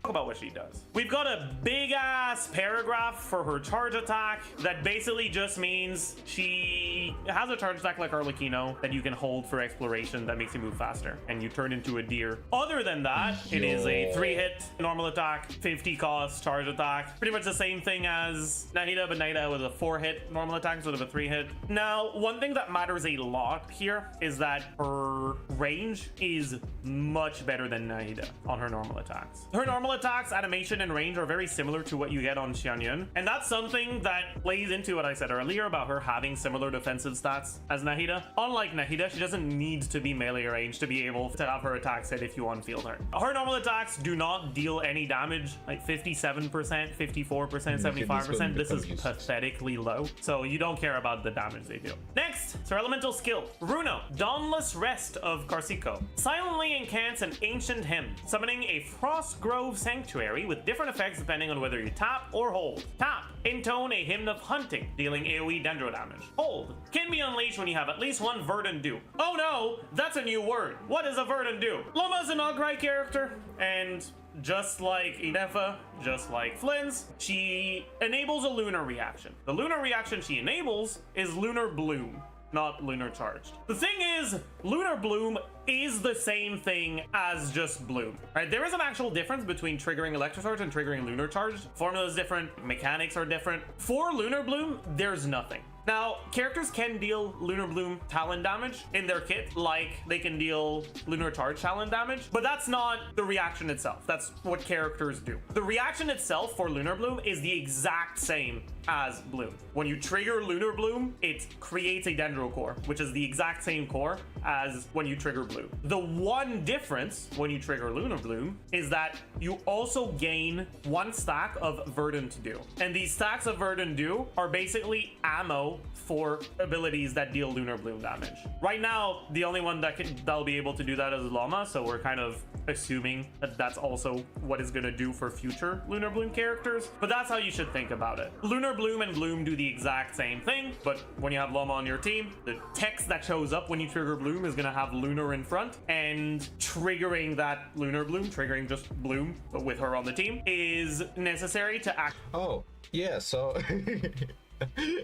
Talk about what she does. We've got a big ass paragraph for her charge attack that basically just means she has a charge attack like Arlecchino that you can hold for exploration that makes you move faster and you turn into a deer. Other than that, it is a 3-hit normal attack, 50 cost charge attack. Pretty much the same thing as Nahida, but Nahida with a 4-hit normal attack instead of a 3-hit. Now, one thing that matters a lot here is that her range is much better than Nahida on her normal attacks. Her normal attacks, animation, and range are very similar to what you get on Xianyun, and that's something that plays into what I said earlier about her having similar defensive stats as Nahida. Unlike Nahida, she doesn't need to be melee range to be able to have her attacks hit if you unfield her. Her normal attacks do not deal any damage, like 57%, 54%, 75%. This is pathetically low, so you don't care about the damage they do. Next, it's her elemental skill. Runo, Dawnless Rest of Karsico. Silently incants an ancient hymn, summoning a Frostgrove Sanctuary with different effects depending on whether you tap or hold. Tap, intone a Hymn of Hunting, dealing AoE dendro damage. Hold, can be unleashed when you have at least one Verdant Dew. Oh no, that's a new word. What is a Verdant Dew? Llama is an Ograi character, and just like Inefa, just like Flynn's, she enables a lunar reaction. The lunar reaction she enables is Lunar Bloom, not Lunar Charged. The thing is, Lunar Bloom is the same thing as just Bloom, right? There is an actual difference between triggering Electrocharge and triggering Lunar Charge. Formula is different, mechanics are different. For Lunar Bloom, there's nothing. Now, characters can deal Lunar Bloom talent damage in their kit, like they can deal Lunar Charge talent damage, but that's not the reaction itself. That's what characters do. The reaction itself for Lunar Bloom is the exact same as Bloom. When you trigger Lunar Bloom, it creates a Dendro core, which is the exact same core as when you trigger Bloom. The one difference when you trigger Lunar Bloom is that you also gain 1 stack of Verdant Dew. And these stacks of Verdant Dew are basically ammo for abilities that deal Lunar Bloom damage. Right now, the only one that'll be able to do that is Llama, so we're kind of assuming that that's also what it's gonna do for future Lunar Bloom characters, but that's how you should think about it. Lunar Bloom and Bloom do the exact same thing, but when you have Llama on your team, the text that shows up when you trigger Bloom is gonna have Lunar in front, and triggering that Lunar Bloom, triggering just Bloom, but with her on the team, is necessary to act. Oh, yeah, so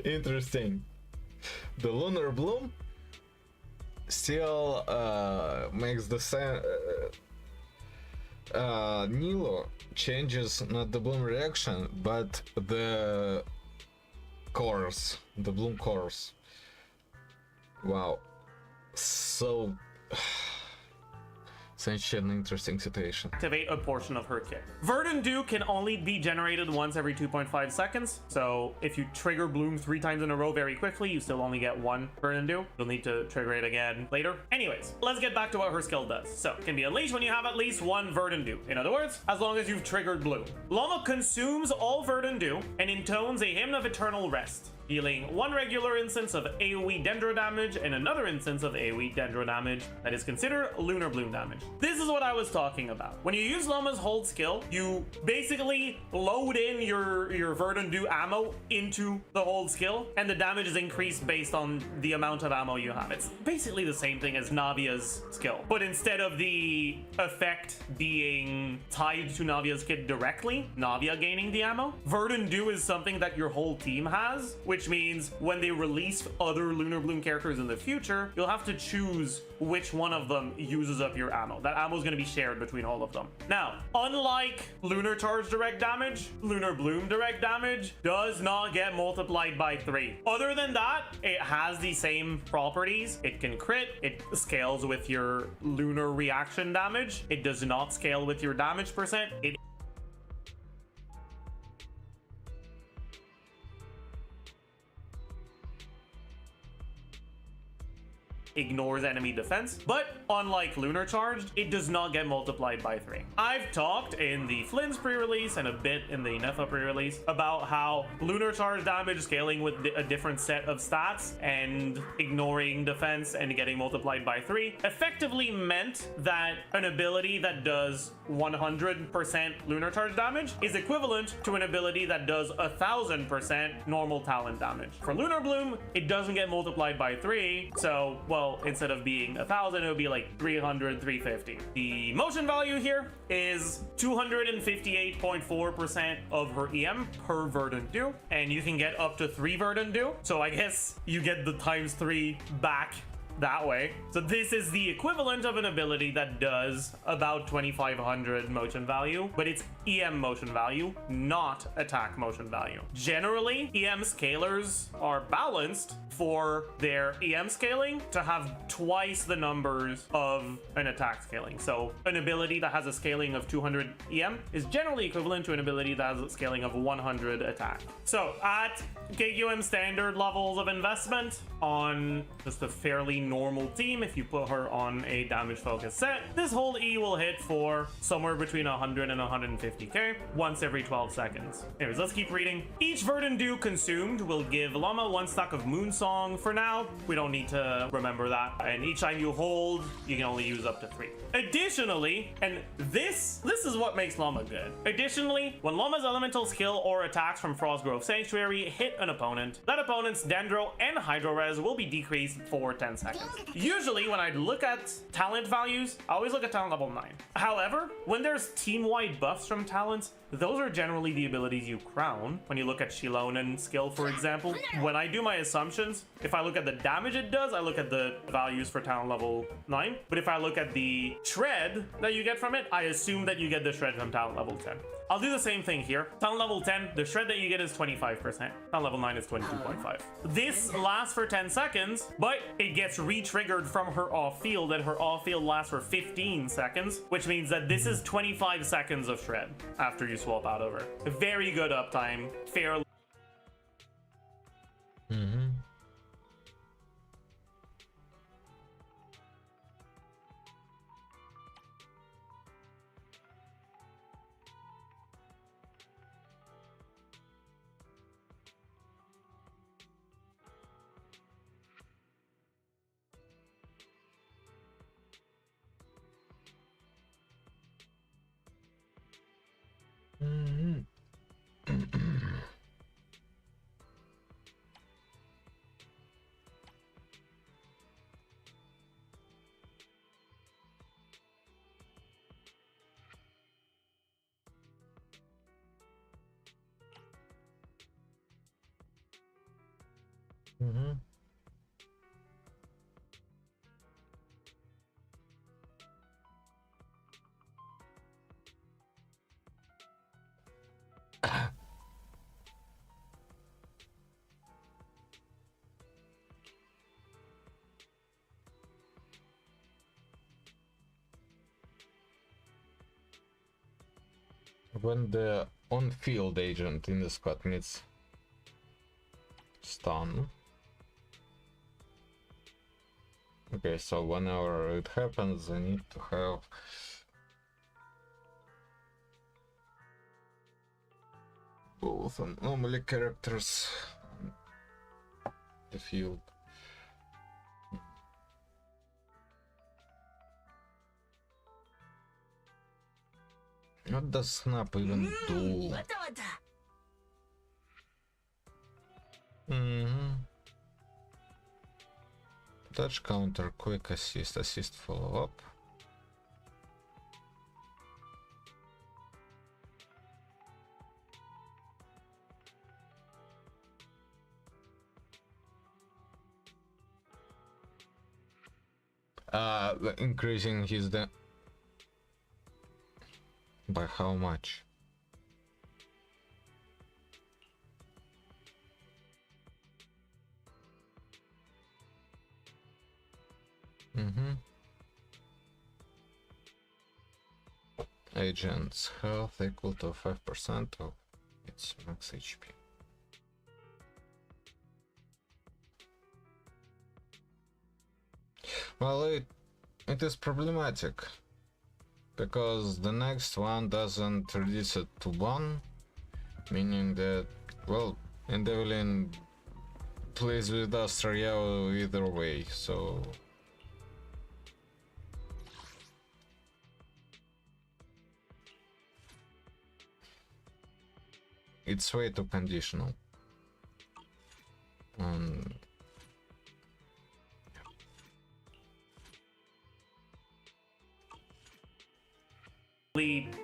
interesting. The Lunar Bloom still makes the same. Nilo changes not the Bloom reaction, but the cores, the Bloom cores. Wow, so such an interesting situation. Activate a portion of her kit. Verdant Dew can only be generated once every 2.5 seconds. So if you trigger Bloom 3 times in a row very quickly, you still only get 1 Verdant Dew. You'll need to trigger it again later. Anyways, let's get back to what her skill does. So it can be unleashed when you have at least 1 Verdant Dew. In other words, as long as you've triggered Bloom. Llama consumes all Verdant Dew and intones a Hymn of Eternal Rest, dealing 1 regular instance of AoE Dendro damage and another instance of AoE Dendro damage that is considered Lunar Bloom damage. This is what I was talking about. When you use Llama's hold skill, you basically load in your Verdant Dew ammo into the hold skill, and the damage is increased based on the amount of ammo you have. It's basically the same thing as Navia's skill, but instead of the effect being tied to Navia's kit directly, Navia gaining the ammo, Verdant Dew is something that your whole team has, which means when they release other Lunar Bloom characters in the future, you'll have to choose which one of them uses up your ammo. That ammo is going to be shared between all of them. Now, unlike Lunar Charge direct damage, Lunar Bloom direct damage does not get multiplied by 3. Other than that, it has the same properties. It can crit, it scales with your lunar reaction damage. It does not scale with your damage percent. It ignores enemy defense, but unlike Lunar Charged, it does not get multiplied by 3. I've talked in the Flynn's pre-release and a bit in the Nefa pre-release about how Lunar Charge damage scaling with a different set of stats and ignoring defense and getting multiplied by 3 effectively meant that an ability that does 100% Lunar Charge damage is equivalent to an ability that does 1000% normal talent damage. For Lunar Bloom, it doesn't get multiplied by 3, so, well, instead of being 1000, it would be like 300, 350. The motion value here is 258.4% of her EM per Verdant Dew, and you can get up to 3 Verdant Dew, so I guess you get the ×3 back that way. So this is the equivalent of an ability that does about 2500 motion value, but it's EM motion value, not attack motion value. Generally, EM scalers are balanced for their EM scaling to have twice the numbers of an attack scaling. So an ability that has a scaling of 200 EM is generally equivalent to an ability that has a scaling of 100 attack. So at KQM standard levels of investment on just a fairly normal team, if you put her on a damage focused set, this whole E will hit for somewhere between 100 and 150k once every 12 seconds. Anyways, let's keep reading. Each Verdant Dew consumed will give Llama 1 stack of Moonsong. For now, we don't need to remember that. And each time you hold, you can only use up to 3. Additionally, and this is what makes Llama good. Additionally, when Llama's elemental skill or attacks from Frostgrove Sanctuary hit an opponent, that opponent's Dendro and Hydro Res res will be decreased for 10 seconds. Usually when I look at talent values, I always look at talent level 9. However, when there's team-wide buffs from talents, those are generally the abilities you crown. When you look at Shilonen skill, for example, when I do my assumptions, if I look at the damage it does, I look at the values for talent level 9. But if I look at the shred that you get from it, I assume that you get the shred from talent level 10. I'll do the same thing here. Talent level 10, the shred that you get is 25%. Talent level 9 is 22.5. This lasts for 10 seconds, but it gets re-triggered from her off field, and her off field lasts for 15 seconds, which means that this is 25 seconds of shred after you swap out of her. Very good uptime, fairly. When the on-field agent in the squad meets stun. Okay, so whenever it happens, I need to have both anomaly characters on the field. What does snap even do? Touch counter, quick assist follow up. Increasing his by how much? Agent's health equal to 5% of its max HP. Well, it is problematic because the next one doesn't reduce it to 1, meaning that, well, Endeavourin plays with Astraria either way, so it's way too conditional.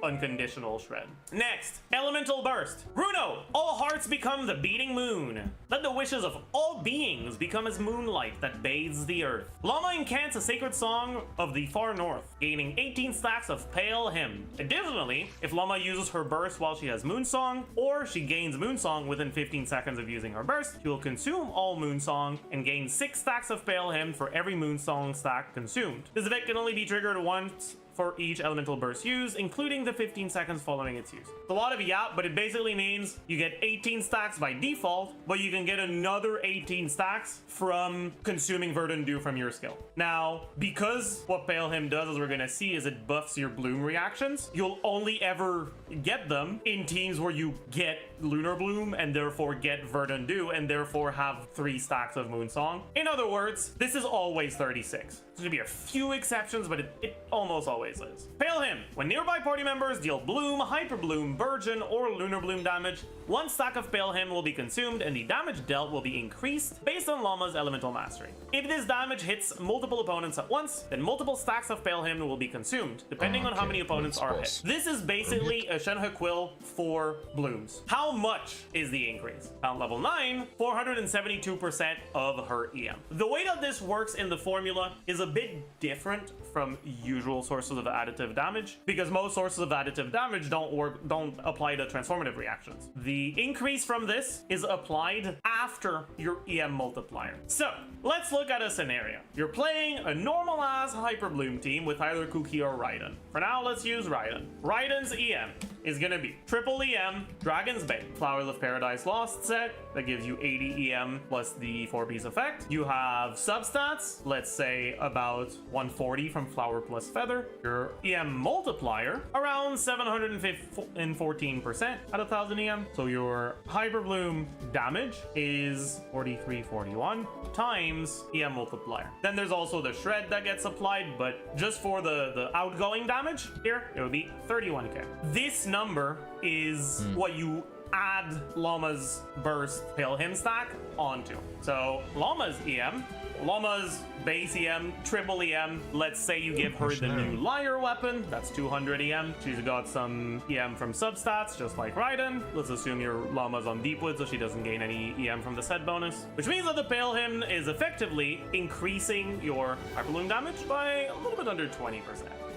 Unconditional shred. Next, Elemental Burst. Runo, all hearts become the beating moon. Let the wishes of all beings become as moonlight that bathes the earth. Llama incants a sacred song of the far north, gaining 18 stacks of Pale Hymn. Additionally, if Llama uses her burst while she has Moonsong, or she gains Moonsong within 15 seconds of using her burst, she will consume all Moonsong and gain 6 stacks of Pale Hymn for every Moonsong stack consumed. This effect can only be triggered once for each elemental burst used, including the 15 seconds following its use. It's a lot of yap, but it basically means you get 18 stacks by default, but you can get another 18 stacks from consuming Verdant Dew from your skill. Now, because what Pale Hymn does, as we're gonna see, is it buffs your bloom reactions, you'll only ever get them in teams where you get Lunar Bloom and therefore get Verdant Dew and therefore have 3 stacks of Moonsong. In other words, this is always 36. There's gonna be a few exceptions, but it almost always is. Pale Hymn. When nearby party members deal Bloom, Hyper Bloom, Burgeon, or Lunar Bloom damage, one stack of Pale Hymn will be consumed and the damage dealt will be increased based on Llama's elemental mastery. If this damage hits multiple opponents at once, then multiple stacks of Pale Hymn will be consumed, depending on how many opponents are hit. This is basically a Shenhe Quill for Blooms. How much is the increase? On level 9, 472% of her EM. The way that this works in the formula is a bit different from usual sources of additive damage, because most sources of additive damage don't apply to transformative reactions. The increase from this is applied after your EM multiplier. So let's look at a scenario. You're playing a normal ass Hyper Bloom team with either Kuki or Raiden. For now, let's use Raiden. Raiden's EM is gonna be triple EM, Dragon's Bane, Flowers of Paradise Lost set that gives you 80 EM plus the 4-piece effect. You have substats, let's say about 140 from Flower plus Feather. Your EM multiplier around 714% at 1000 EM. So your Hyper Bloom damage is 4341 times EM multiplier. Then there's also the shred that gets applied, but just for the outgoing damage here, it would be 31k. This number is what you add Llama's burst Pale Hymn stack onto. So Llama's EM, Llama's base EM, triple EM. Let's say you give her the new Liar weapon. That's 200 EM. She's got some EM from substats, just like Raiden. Let's assume your Llama's on Deepwood, so she doesn't gain any EM from the set bonus. Which means that the Pale Hymn is effectively increasing your Hyper Bloom damage by a little bit under 20%.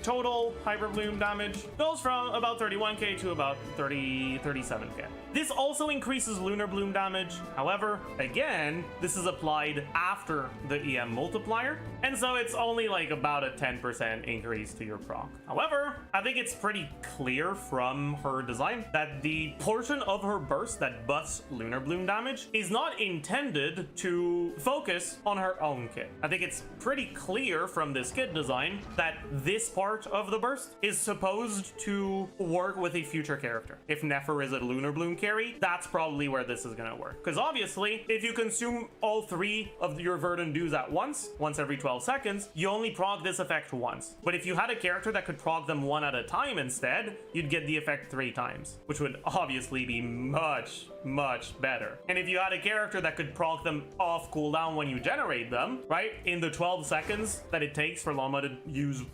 Total Hyper Bloom damage goes from about 31k to about 37k. This also increases Lunar Bloom damage. However, again, this is applied after the EM multiplier, and so it's only like about a 10% increase to your proc. However, I think it's pretty clear from her design that the portion of her burst that buffs Lunar Bloom damage is not intended to focus on her own kit. I think it's pretty clear from this kit design that this part of the burst is supposed to work with a future character. If Nefer is a Lunar Bloom carry, that's probably where this is gonna work. Because obviously, if you consume all 3 of your Verdant Dews at once every 12 seconds, you only proc this effect once. But if you had a character that could proc them 1 at a time instead, you'd get the effect 3 times, which would obviously be much better. And if you had a character that could proc them off cooldown when you generate them, right, in the 12 seconds that it takes for Llama to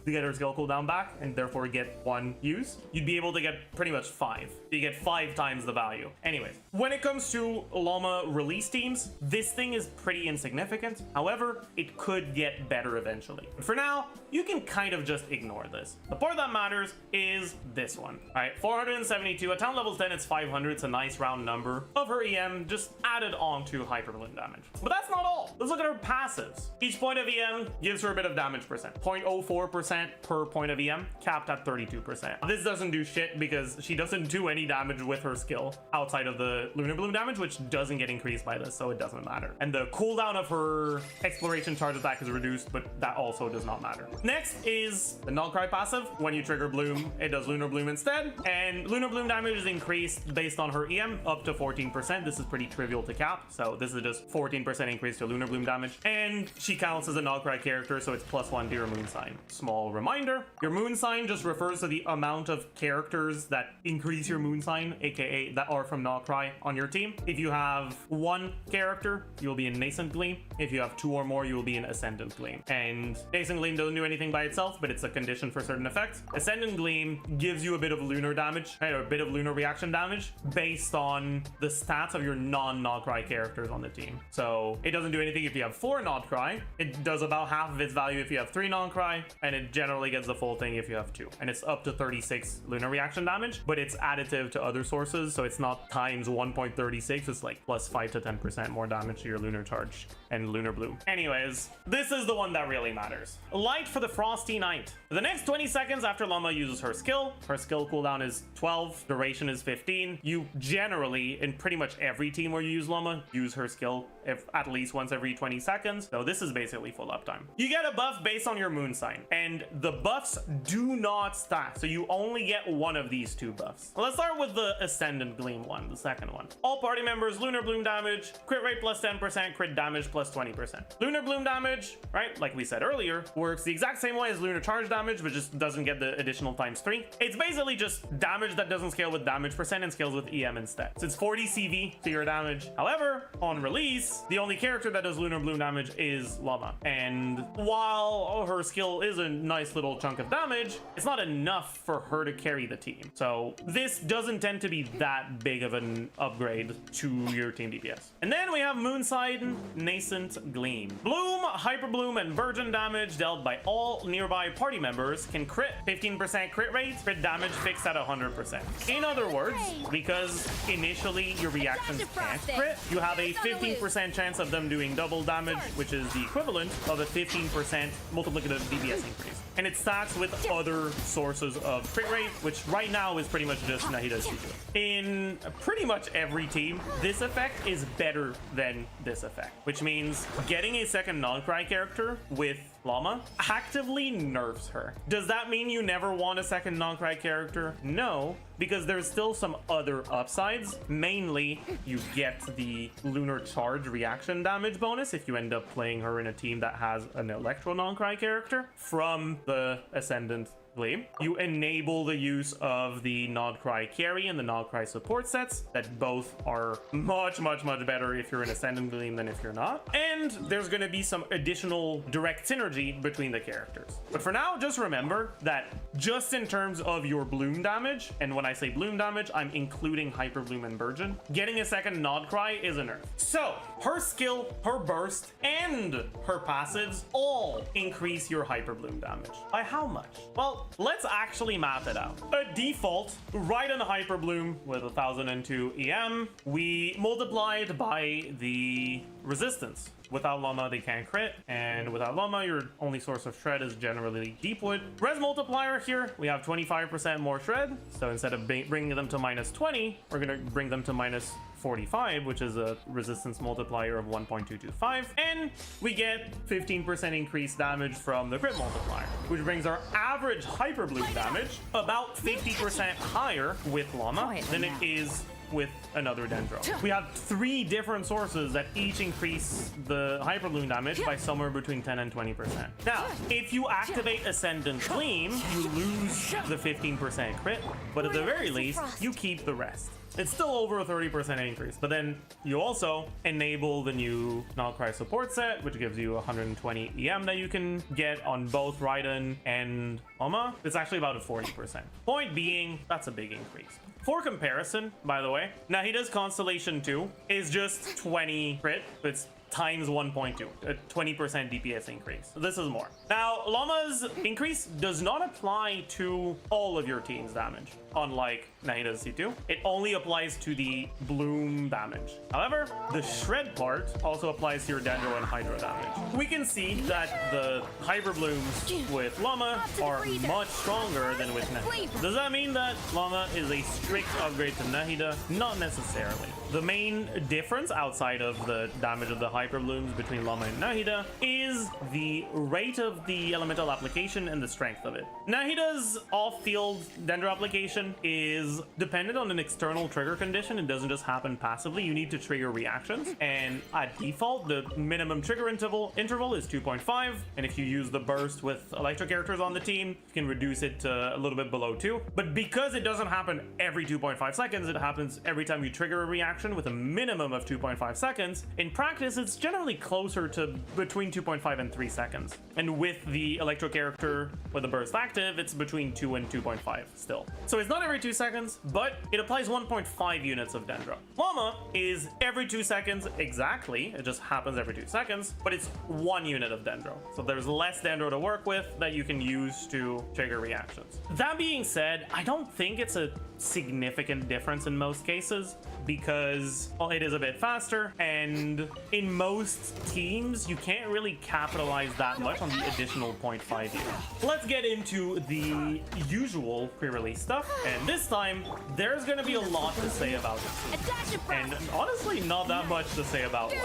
get her skill cooldown back and therefore get 1 use, you'd be able to get pretty much 5. You get 5 times the value. Anyways, when it comes to Llama release teams, this thing is pretty insignificant. However, it could get better eventually. But for now, you can kind of just ignore this. The part that matters is this one. All right, 472 at town level 10, it's 500. It's a nice round number of her EM just added on to Hyper Bloom damage. But that's not all. Let's look at her passives. Each point of EM gives her a bit of damage percent. 0.04% per point of EM, capped at 32%. This doesn't do shit because she doesn't do any damage with her skill outside of the Lunar Bloom damage, which doesn't get increased by this, so it doesn't matter. And the cooldown of her exploration charge attack is reduced, but that also does not matter. Next is the Null Cry passive. When you trigger Bloom, it does Lunar Bloom instead, and Lunar Bloom damage is increased based on her EM up to 14%. This is pretty trivial to cap, so this is just 14% increase to Lunar Bloom damage, and she counts as a Null Cry character, so it's +1 to your moon sign. Small reminder, your moon sign just refers to the amount of characters that increase your moon sign, aka that are from Null Cry on your team. If you have 1 character, you'll be in Nascent Gleam. If you have 2 or more, you will be in Ascendant Gleam. And Nascent Gleam doesn't do anything by itself, but it's a condition for certain effects. Ascendant Gleam gives you a bit of lunar damage, or a bit of lunar reaction damage based on the stats of your non-Null Cry characters on the team. So it doesn't do anything if you have 4 Null Cry. It does about half of its value if you have 3 Null Cry, and it generally gets the full thing if you have 2. And it's up to 36 lunar reaction damage, but it's additive to other sources, so it's not times 1.36, it's like plus 5 to 10% more damage to your lunar charge and Lunar Bloom. Anyways, this is the one that really matters. Light for the Frosty Night. For the next 20 seconds after Llama uses her skill cooldown is 12, duration is 15. You generally, in pretty much every team where you use Llama, use her skill at least once every 20 seconds. So this is basically full uptime. You get a buff based on your moon sign, and the buffs do not stack, so you only get one of these 2 buffs. Let's start with the Ascendant Gleam one, the second one. All party members, Lunar Bloom damage, crit rate plus 10%, crit damage plus 20%. Lunar Bloom damage, right, like we said earlier, works the exact same way as Lunar Charge damage, but just doesn't get the additional ×3. It's basically just damage that doesn't scale with damage percent and scales with EM instead. So it's 40 CV to your damage. However, on release, the only character that does Lunar Bloom damage is Llama. And while her skill is a nice little chunk of damage, it's not enough for her to carry the team. So this doesn't tend to be that big of an upgrade to your team DPS. And then we have Moonside Nascent Gleam. Bloom, Hyper Bloom, and Virgin damage dealt by all nearby party members can crit. 15% crit rate, crit damage fixed at 100%. In other words, because initially your reactions can't crit, you have a 15% chance of them doing double damage, which is the equivalent of a 15% multiplicative DPS increase. And it stacks with other sources of crit rate, which right now is pretty much just Nahida's Suju. In pretty much every team, this effect is better than this effect, which means getting a second non-cry character with Llama actively nerfs her. Does that mean you never want a second non-cry character? No, because there's still some other upsides. Mainly, you get the Lunar Charge reaction damage bonus if you end up playing her in a team that has an Electro non-cry character from the Ascendant Gleam. You enable the use of the Nod Cry carry and the Nod Cry support sets that both are much better if you're an Ascendant Gleam than if you're not. And there's going to be some additional direct synergy between the characters. But for now, just remember that just in terms of your Bloom damage, and when I say Bloom damage, I'm including Hyper Bloom and Virgin, getting a second Nod Cry is a nerf. So her skill, her burst, and her passives all increase your Hyper Bloom damage. By how much? Well, let's actually map it out. A default Raiden Hyper Bloom with 1002 EM, we multiplied by the resistance. Without Llama, they can't crit, and without Llama, your only source of shred is generally Deepwood. Res multiplier here, we have 25% more shred, so instead of bringing them to -20, we're gonna bring them to -45, which is a resistance multiplier of 1.225, and we get 15% increased damage from the crit multiplier, which brings our average Hyper Bloom damage about 50% higher with Llama than it is with another Dendro. We have 3 different sources that each increase the Hyper Bloom damage by somewhere between 10 and 20%. Now, if you activate Ascendant Gleam, you lose the 15% crit, but at the very least, you keep the rest. It's still over a 30% increase, but then you also enable the new Nod Cry support set, which gives you 120 EM that you can get on both Raiden and Llama. It's actually about a 40%. Point being, that's a big increase. For comparison, by the way, Nahida's Constellation 2 is just 20 crit. It's times 1.2, a 20% DPS increase. This is more. Now, Llama's increase does not apply to all of your team's damage, unlike Nahida's C2. It only applies to the Bloom damage. However, the shred part also applies to your Dendro and Hydro damage. We can see that the Hyper Blooms with Llama are much stronger than with Nahida. Does that mean that Llama is a strict upgrade to Nahida? Not necessarily. The main difference outside of the damage of the Hyper Blooms between Llama and Nahida is the rate of the elemental application and the strength of it. Nahida's off-field Dendro application is dependent on an external trigger condition. It doesn't just happen passively. You need to trigger reactions, and at default, the minimum trigger interval is 2.5, and if you use the burst with electric characters on the team, you can reduce it to a little bit below 2. But because it doesn't happen every 2.5 seconds, it happens every time you trigger a reaction with a minimum of 2.5 seconds. In practice, it's generally closer to between 2.5 and 3 seconds. And with the electro character with the burst active, it's between 2 and 2.5 still. So it's not every 2 seconds, but it applies 1.5 units of Dendro. Llama is every 2 seconds exactly. It just happens every 2 seconds, but it's 1 unit of Dendro. So there's less Dendro to work with that you can use to trigger reactions. That being said, I don't think it's a significant difference in most cases because, well, it is a bit faster, and in most teams you can't really capitalize that much on the additional 0.5 unit. Let's get into the usual pre-release stuff, and this time there's gonna be a lot to say about it, and honestly not that much to say about it.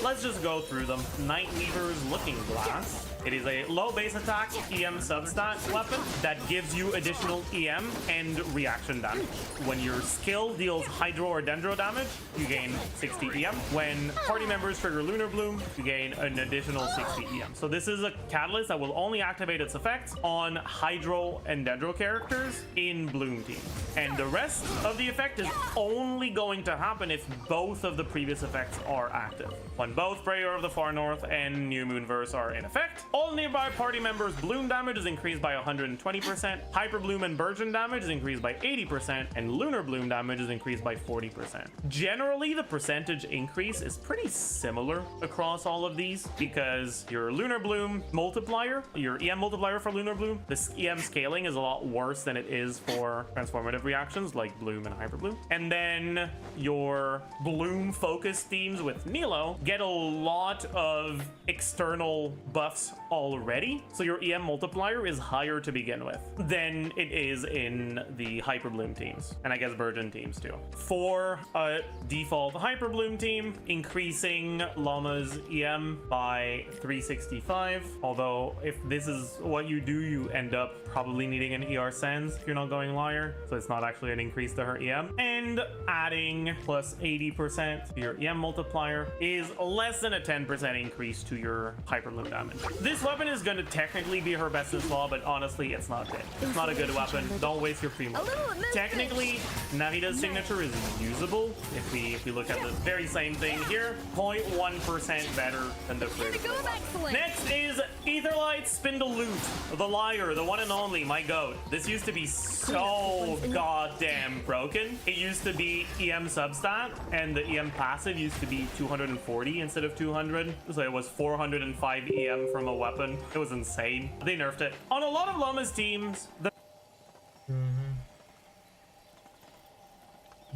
Let's just go through them. Nightweaver's Looking Glass, It is a low base attack EM substat weapon that gives you additional EM and reaction damage. When your skill deals Hydro or Dendro damage, you gain 60 EM. When party members trigger Lunar Bloom, you gain an additional 60 EM. So this is a catalyst that will only activate its effects on Hydro and Dendro characters in Bloom teams. And the rest of the effect is only going to happen if both of the previous effects are active. When both Prayer of the Far North and New Moonverse are in effect, all nearby party members' Bloom damage is increased by 120%, Hyper Bloom and Burgeon damage is increased by 80%, and Lunar Bloom damage is increased by 40%. Generally, the percentage increase is pretty similar across all of these because your Lunar Bloom multiplier, your EM multiplier for Lunar Bloom, this EM scaling is a lot worse than it is for transformative reactions like Bloom and Hyper Bloom. And then your Bloom focused teams with Nilo get a lot of external buffs already, so your EM multiplier is higher to begin with than it is in the Hyper Bloom teams, and I guess Burgeon teams too. For a default Hyper Bloom team, increasing Llama's EM by 365, although if this is what you do, you end up probably needing an ER Sens if you're not going Liar, so it's not actually an increase to her EM. And adding plus 80% to your EM multiplier is less than a 10% increase to your Hyper Bloom damage. This weapon is going to technically be her best in slaw, but honestly, it's not good. It's not a good weapon. Don't waste your free move. Technically, Navida's signature is usable. If we look at the very same thing here, 0.1% better than the first. Next is Aetherlight Spindaloot, the Liar, the one and only, my goat. This used to be so goddamn broken. It used to be EM substat, and the EM passive used to be 240 instead of 200. So it was 405 EM from a weapon. It was insane. They nerfed it. On a lot of Llama's teams, the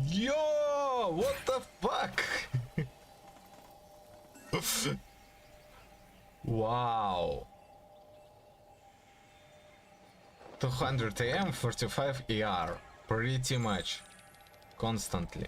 Yo, what the fuck? Wow. 200 AM, 45 ER. Pretty much. Constantly.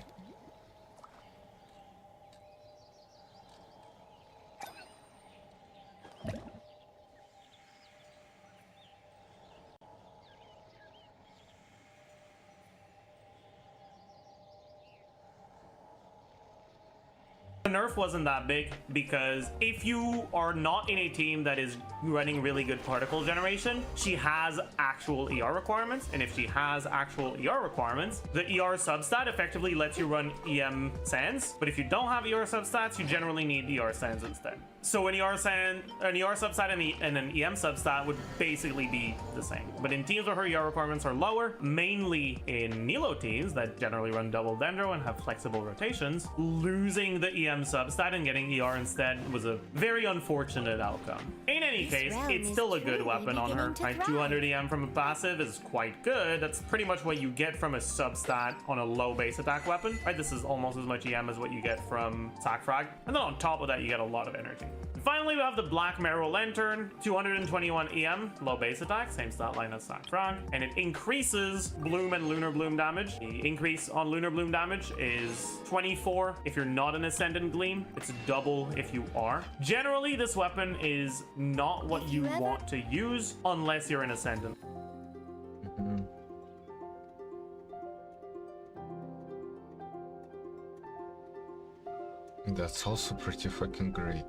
The nerf wasn't that big because if you are not in a team that is running really good particle generation, she has actual ER requirements, and if she has actual ER requirements, the ER substat effectively lets you run EM Sans, but if you don't have ER substats, you generally need ER Sans instead. So an ER substat and an EM substat would basically be the same. But in teams where her ER requirements are lower, mainly in Nilo teams that generally run double Dendro and have flexible rotations, losing the EM substat and getting ER instead was a very unfortunate outcome. In any case, it's still a good weapon on her. Right? 200 EM from a passive is quite good. That's pretty much what you get from a substat on a low base attack weapon. Right? This is almost as much EM as what you get from Sack Frag. And then on top of that, you get a lot of energy. And finally, we have the Black Marrow Lantern, 221 EM, low base attack, same stat line as Sack Frog, and it increases Bloom and Lunar Bloom damage. The increase on Lunar Bloom damage is 24 if you're not an Ascendant Gleam. It's double if you are. Generally, this weapon is not what you want to use unless you're an Ascendant. That's also pretty fucking great.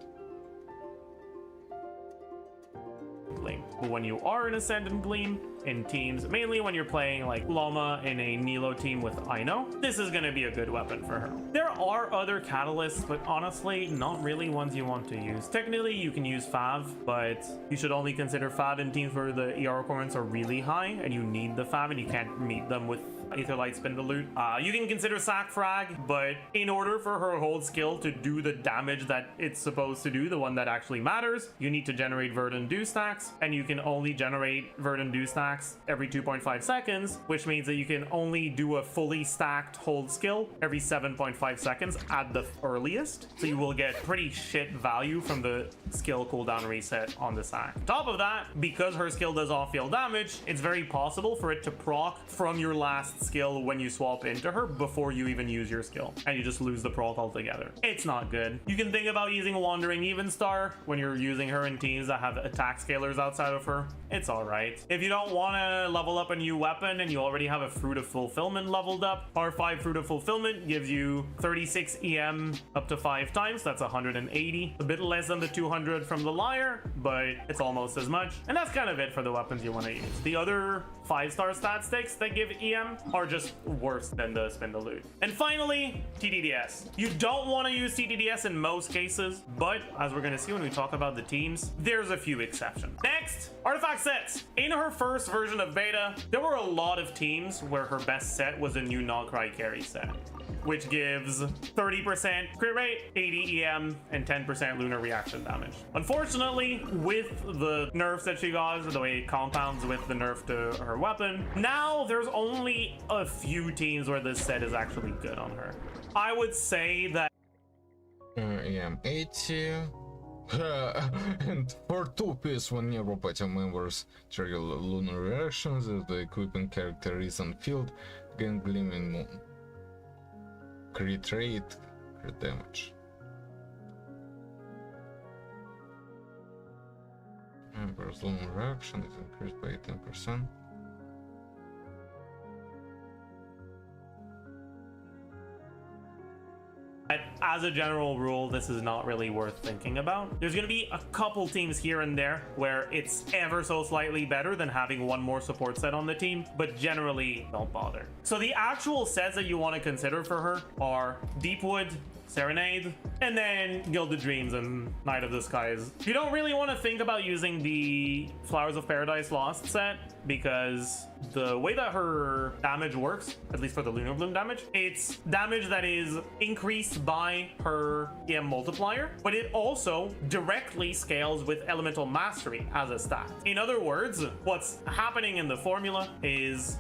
But when you are an Ascendant Gleam in teams, mainly when you're playing like Llama in a Nilo team with Aino, this is going to be a good weapon for her. There are other catalysts, but honestly, not really ones you want to use. Technically, you can use Fav, but you should only consider Fav in teams where the ER requirements are really high and you need the Fav and you can't meet them with Aetherlight Spindaloot. You can consider Sack Frag, but in order for her hold skill to do the damage that it's supposed to do, the one that actually matters, you need to generate Verdant Dew stacks, and you can only generate Verdant Dew stacks every 2.5 seconds, which means that you can only do a fully stacked hold skill every 7.5 seconds at the earliest, so you will get pretty shit value from the skill cooldown reset on the sack. On top of that, because her skill does off-field damage, it's very possible for it to proc from your last frost skill when you swap into her before you even use your skill, and you just lose the proc altogether. It's not good. You can think about using Wandering Evenstar when you're using her in teams that have attack scalers outside of her. It's alright. If you don't want to level up a new weapon and you already have a Fruit of Fulfillment leveled up, R5 Fruit of Fulfillment gives you 36 EM up to 5 times. That's 180. A bit less than the 200 from the Lyre, but it's almost as much. And that's kind of it for the weapons you want to use. The other 5-star stat sticks that give EM are just worse than the Spin the Loot. And finally, TDDS. You don't want to use TDDS in most cases, but as we're going to see when we talk about the teams, there's a few exceptions. Next, artifact sets. In her first version of beta, there were a lot of teams where her best set was a new Nograi carry set, which gives 30% crit rate, 80 EM, and 10% lunar reaction damage. Unfortunately, with the nerfs that she got, the way it compounds with the nerf to her weapon, now there's only a few teams where this set is actually good on her. I would say that EM 80 and for 2-piece when nearby party members trigger lunar reactions, if the equipping character is on field, gain Gleaming Moon. Crit rate, crit damage. Members lunar reaction is increased by 10%. as a general rule, this is not really worth thinking about. There's going to be a couple teams here and there where it's ever so slightly better than having one more support set on the team, but generally don't bother. So the actual sets that you want to consider for her are Deepwood, Serenade, and then Gilded Dreams and Night of the Skies. You don't really want to think about using the Flowers of Paradise Lost set because the way that her damage works, at least for the Lunar Bloom damage, it's damage that is increased by her EM multiplier, but it also directly scales with Elemental Mastery as a stat. In other words, what's happening in the formula is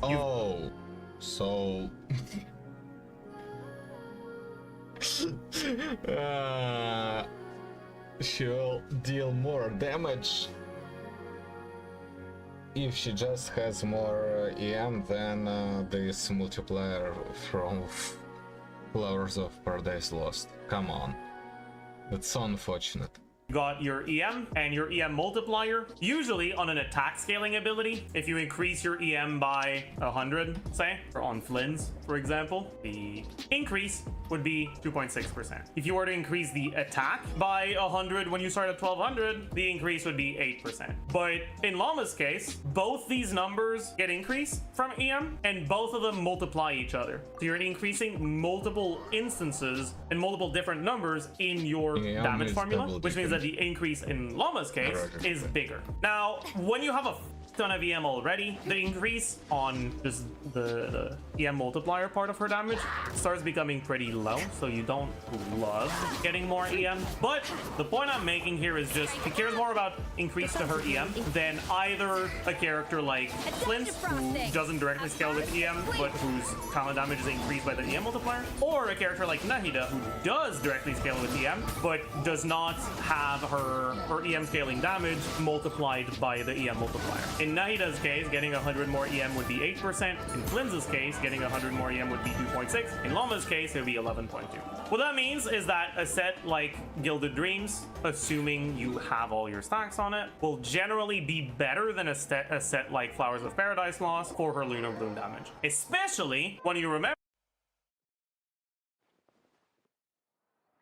she'll deal more damage if she just has more EM than this multiplier from Flowers of Paradise Lost. Come on, that's so unfortunate. Got your EM and your EM multiplier. Usually on an attack scaling ability, if you increase your EM by 100, say, or on Flynn's, for example, the increase would be 2.6%. If you were to increase the attack by 100 when you start at 1200, the increase would be 8%. But in Llama's case, both these numbers get increased from EM and both of them multiply each other. So you're increasing multiple instances and multiple different numbers in your damage formula, which means that the increase in Llama's case is bigger. Now, when you have a ton of EM already, the increase on just the EM multiplier part of her damage starts becoming pretty low, so you don't love getting more EM. But the point I'm making here is just she cares more about increase to her EM than either a character like Flint, who doesn't directly scale with EM, but whose talent damage is increased by the EM multiplier, or a character like Nahida, who does directly scale with EM, but does not have her EM scaling damage multiplied by the EM multiplier. In Nahida's case, getting 100 more EM would be 8%. In Flynn's case, getting 100 more EM would be 2.6. In Llama's case, it would be 11.2. What that means is that a set like Gilded Dreams, assuming you have all your stacks on it, will generally be better than a set like Flowers of Paradise Lost for her Lunar Bloom damage. Especially when you remember,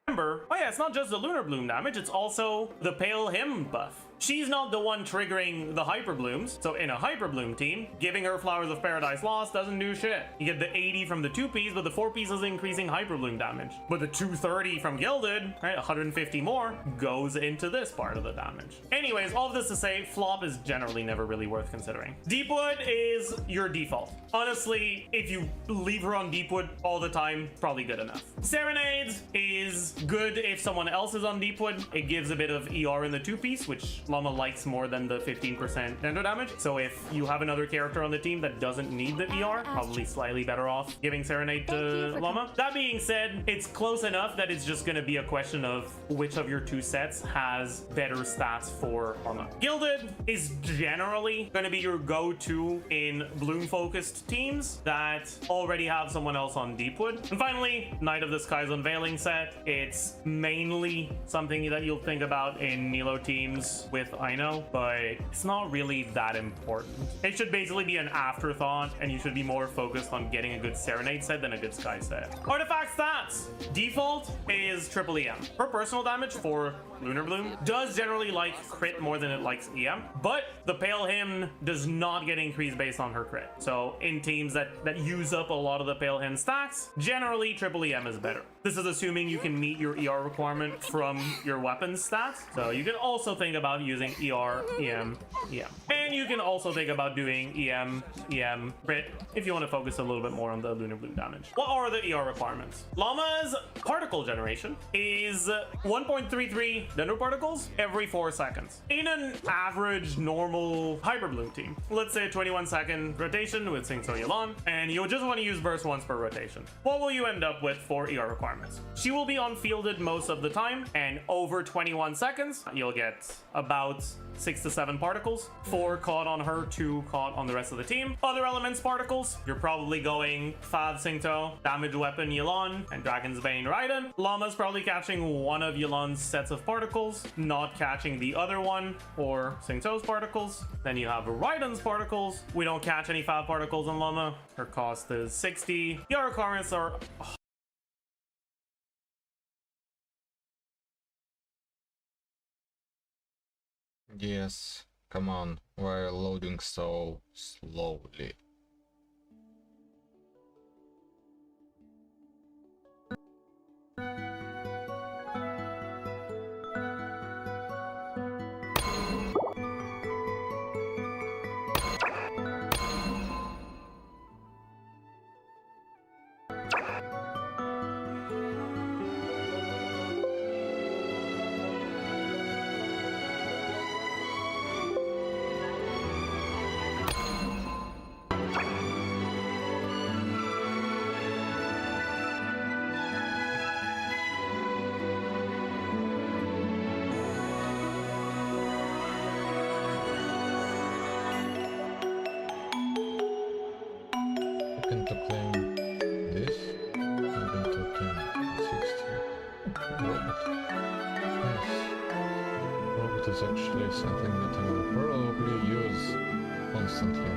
oh yeah, it's not just the Lunar Bloom damage, it's also the Pale Hymn buff. She's not the one triggering the Hyper Blooms, so in a Hyper Bloom team, giving her Flowers of Paradise Lost doesn't do shit. You get the 80 from the 2-piece, but the 4-piece is increasing Hyper Bloom damage. But the 230 from Gilded, right, 150 more, goes into this part of the damage. Anyways, all of this to say, Flop is generally never really worth considering. Deepwood is your default. Honestly, if you leave her on Deepwood all the time, probably good enough. Serenade is Good if someone else is on Deepwood. It gives a bit of ER in the 2-piece, which Llama likes more than the 15% dendro damage. So if you have another character on the team that doesn't need the ER, probably slightly better off giving Serenade to Llama. That being said, it's close enough that it's just going to be a question of which of your two sets has better stats for Llama. Gilded is generally going to be your go-to in Bloom-focused teams that already have someone else on Deepwood. And finally, Night of the Skies Unveiling set. It's mainly something that you'll think about in Nilo teams with Aino, but it's not really that important. It should basically be an afterthought, and you should be more focused on getting a good Serenade set than a good Sky set. Artifact stats. Default is triple EM. Her personal damage for Lunar Bloom does generally like crit more than it likes EM, but the Pale Hymn does not get increased based on her crit. So in teams that use up a lot of the Pale Hymn stacks, generally triple EM is better. This is assuming you can meet your ER requirement from your weapons stats. So you can also think about using ER, EM, EM. And you can also think about doing EM, EM, crit if you want to focus a little bit more on the Lunar Bloom damage. What are the ER requirements? Llama's particle generation is 1.33 dendro particles every 4 seconds. In an average normal Hyper Bloom team, let's say a 21-second rotation with Xingqiu Yelan, and you just want to use burst once per rotation, what will you end up with for ER requirements? She will be unfielded most of the time, and over 21 seconds, you'll get about 6 to 7 particles. 4 caught on her, 2 caught on the rest of the team. Other elements particles, you're probably going Fad Xingqiu, Damage Weapon Yelan, and Dragon's Bane Raiden. Llama's probably catching one of Yelan's sets of particles, not catching the other one, or Xingqiu's particles. Then you have Raiden's particles. We don't catch any Fad particles on Llama. Her cost is 60. The other requirements are... Yes, come on, we're loading so slowly. Is actually something that I will probably use constantly.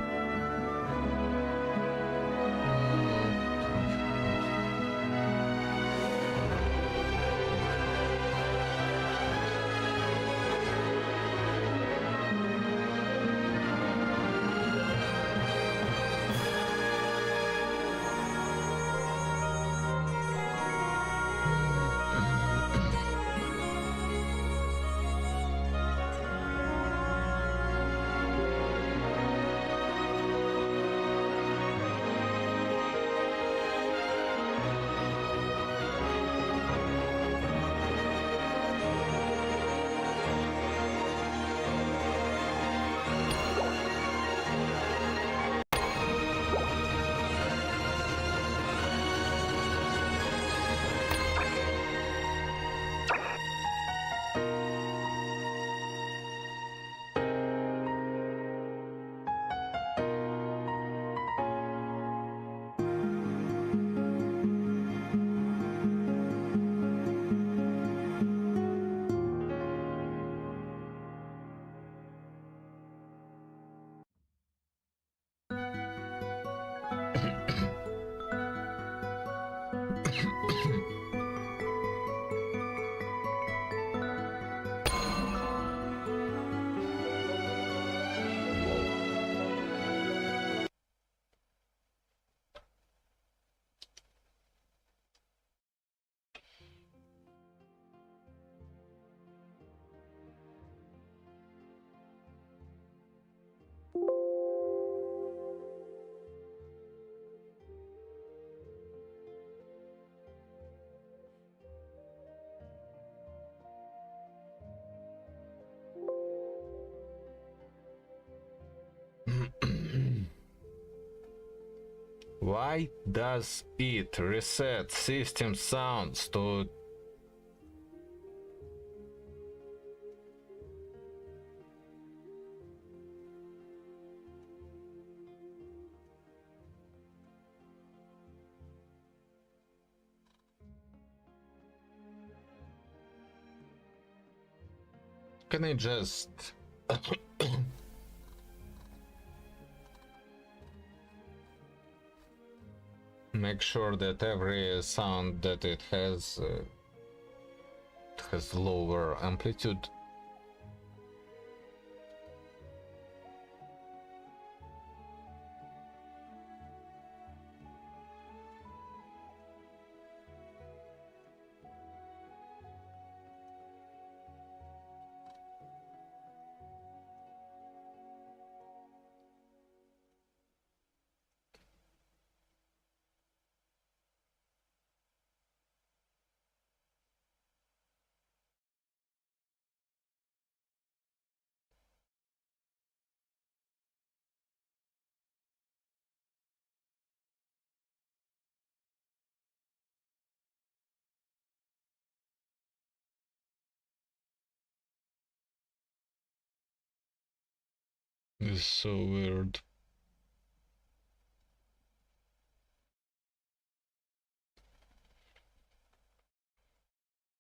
Why does it reset system sounds to... Can I just... make sure that every sound that it has lower amplitude? This is so weird.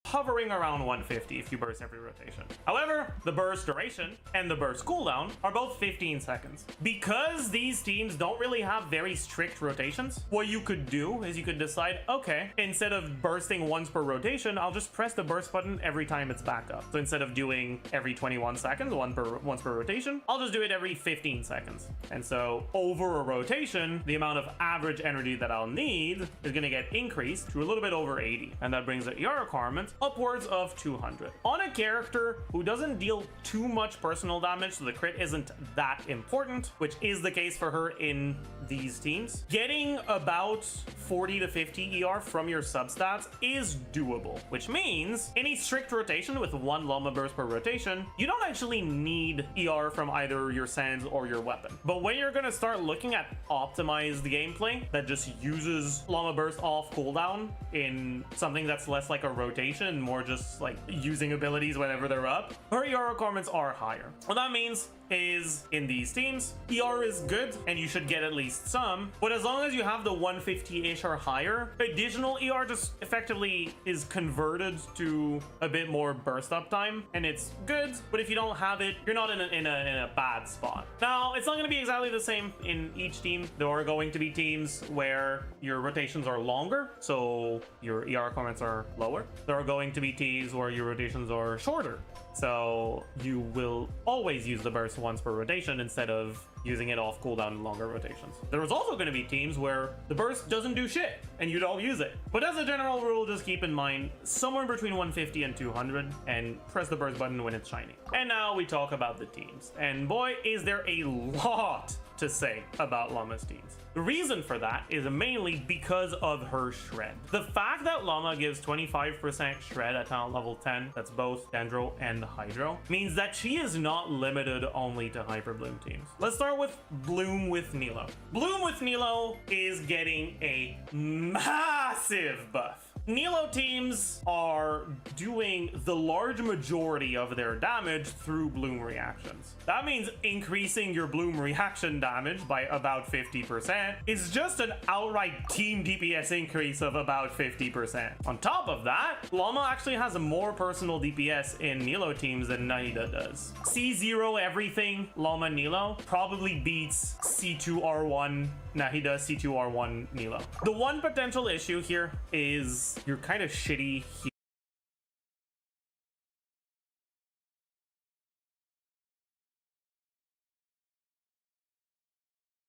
Hovering around 150 if you burst every rotation. However, the burst duration and the burst cooldown are both 15 seconds. Because these teams don't really have very strict rotations, what you could do is you could decide, okay, instead of bursting once per rotation, I'll just press the burst button every time it's back up. So instead of doing every 21 seconds, once per rotation, I'll just do it every 15 seconds. And so over a rotation, the amount of average energy that I'll need is going to get increased to a little bit over 80. And that brings the ER requirement upwards of 200. On a character who doesn't deal too much personal damage, so the crit isn't that important, which is the case for her in these teams, getting about 40 to 50 ER from your substats is doable, which means any strict rotation with one Llama burst per rotation, you don't actually need ER from either your sands or your weapon. But when you're gonna start looking at optimized gameplay that just uses Llama burst off cooldown in something that's less like a rotation and more just like using abilities whenever they're up, her ER requirements are higher. What that means is in these teams, ER is good and you should get at least some, but as long as you have the 150-ish or higher, additional ER just effectively is converted to a bit more burst uptime, and it's good, but if you don't have it, you're not in a bad spot. Now, it's not going to be exactly the same in each team. There are going to be teams where your rotations are longer, so your ER requirements are lower. There are going to be teams where your rotations are shorter, so you will always use the burst once per rotation instead of using it off cooldown in longer rotations. There is also going to be teams where the burst doesn't do shit and you don't use it. But as a general rule, just keep in mind somewhere between 150 and 200 and press the burst button when it's shiny. And now we talk about the teams. And boy, is there a lot to say about Llama's teams. The reason for that is mainly because of her shred. The fact that Llama gives 25% shred at talent level 10, that's both Dendro and Hydro, means that she is not limited only to Hyper Bloom teams. Let's start with Bloom with Nilo. Bloom with Nilo is getting a massive buff. Nilo teams are doing the large majority of their damage through Bloom reactions. That means increasing your Bloom reaction damage by about 50% is just an outright team DPS increase of about 50%. On top of that, Llama actually has a more personal DPS in Nilo teams than Nahida does. C0 everything Llama Nilo probably beats C2R1 Nahida, C2R1 Nilo. The one potential issue here is you're kind of shitty here.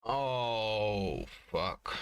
Oh, fuck.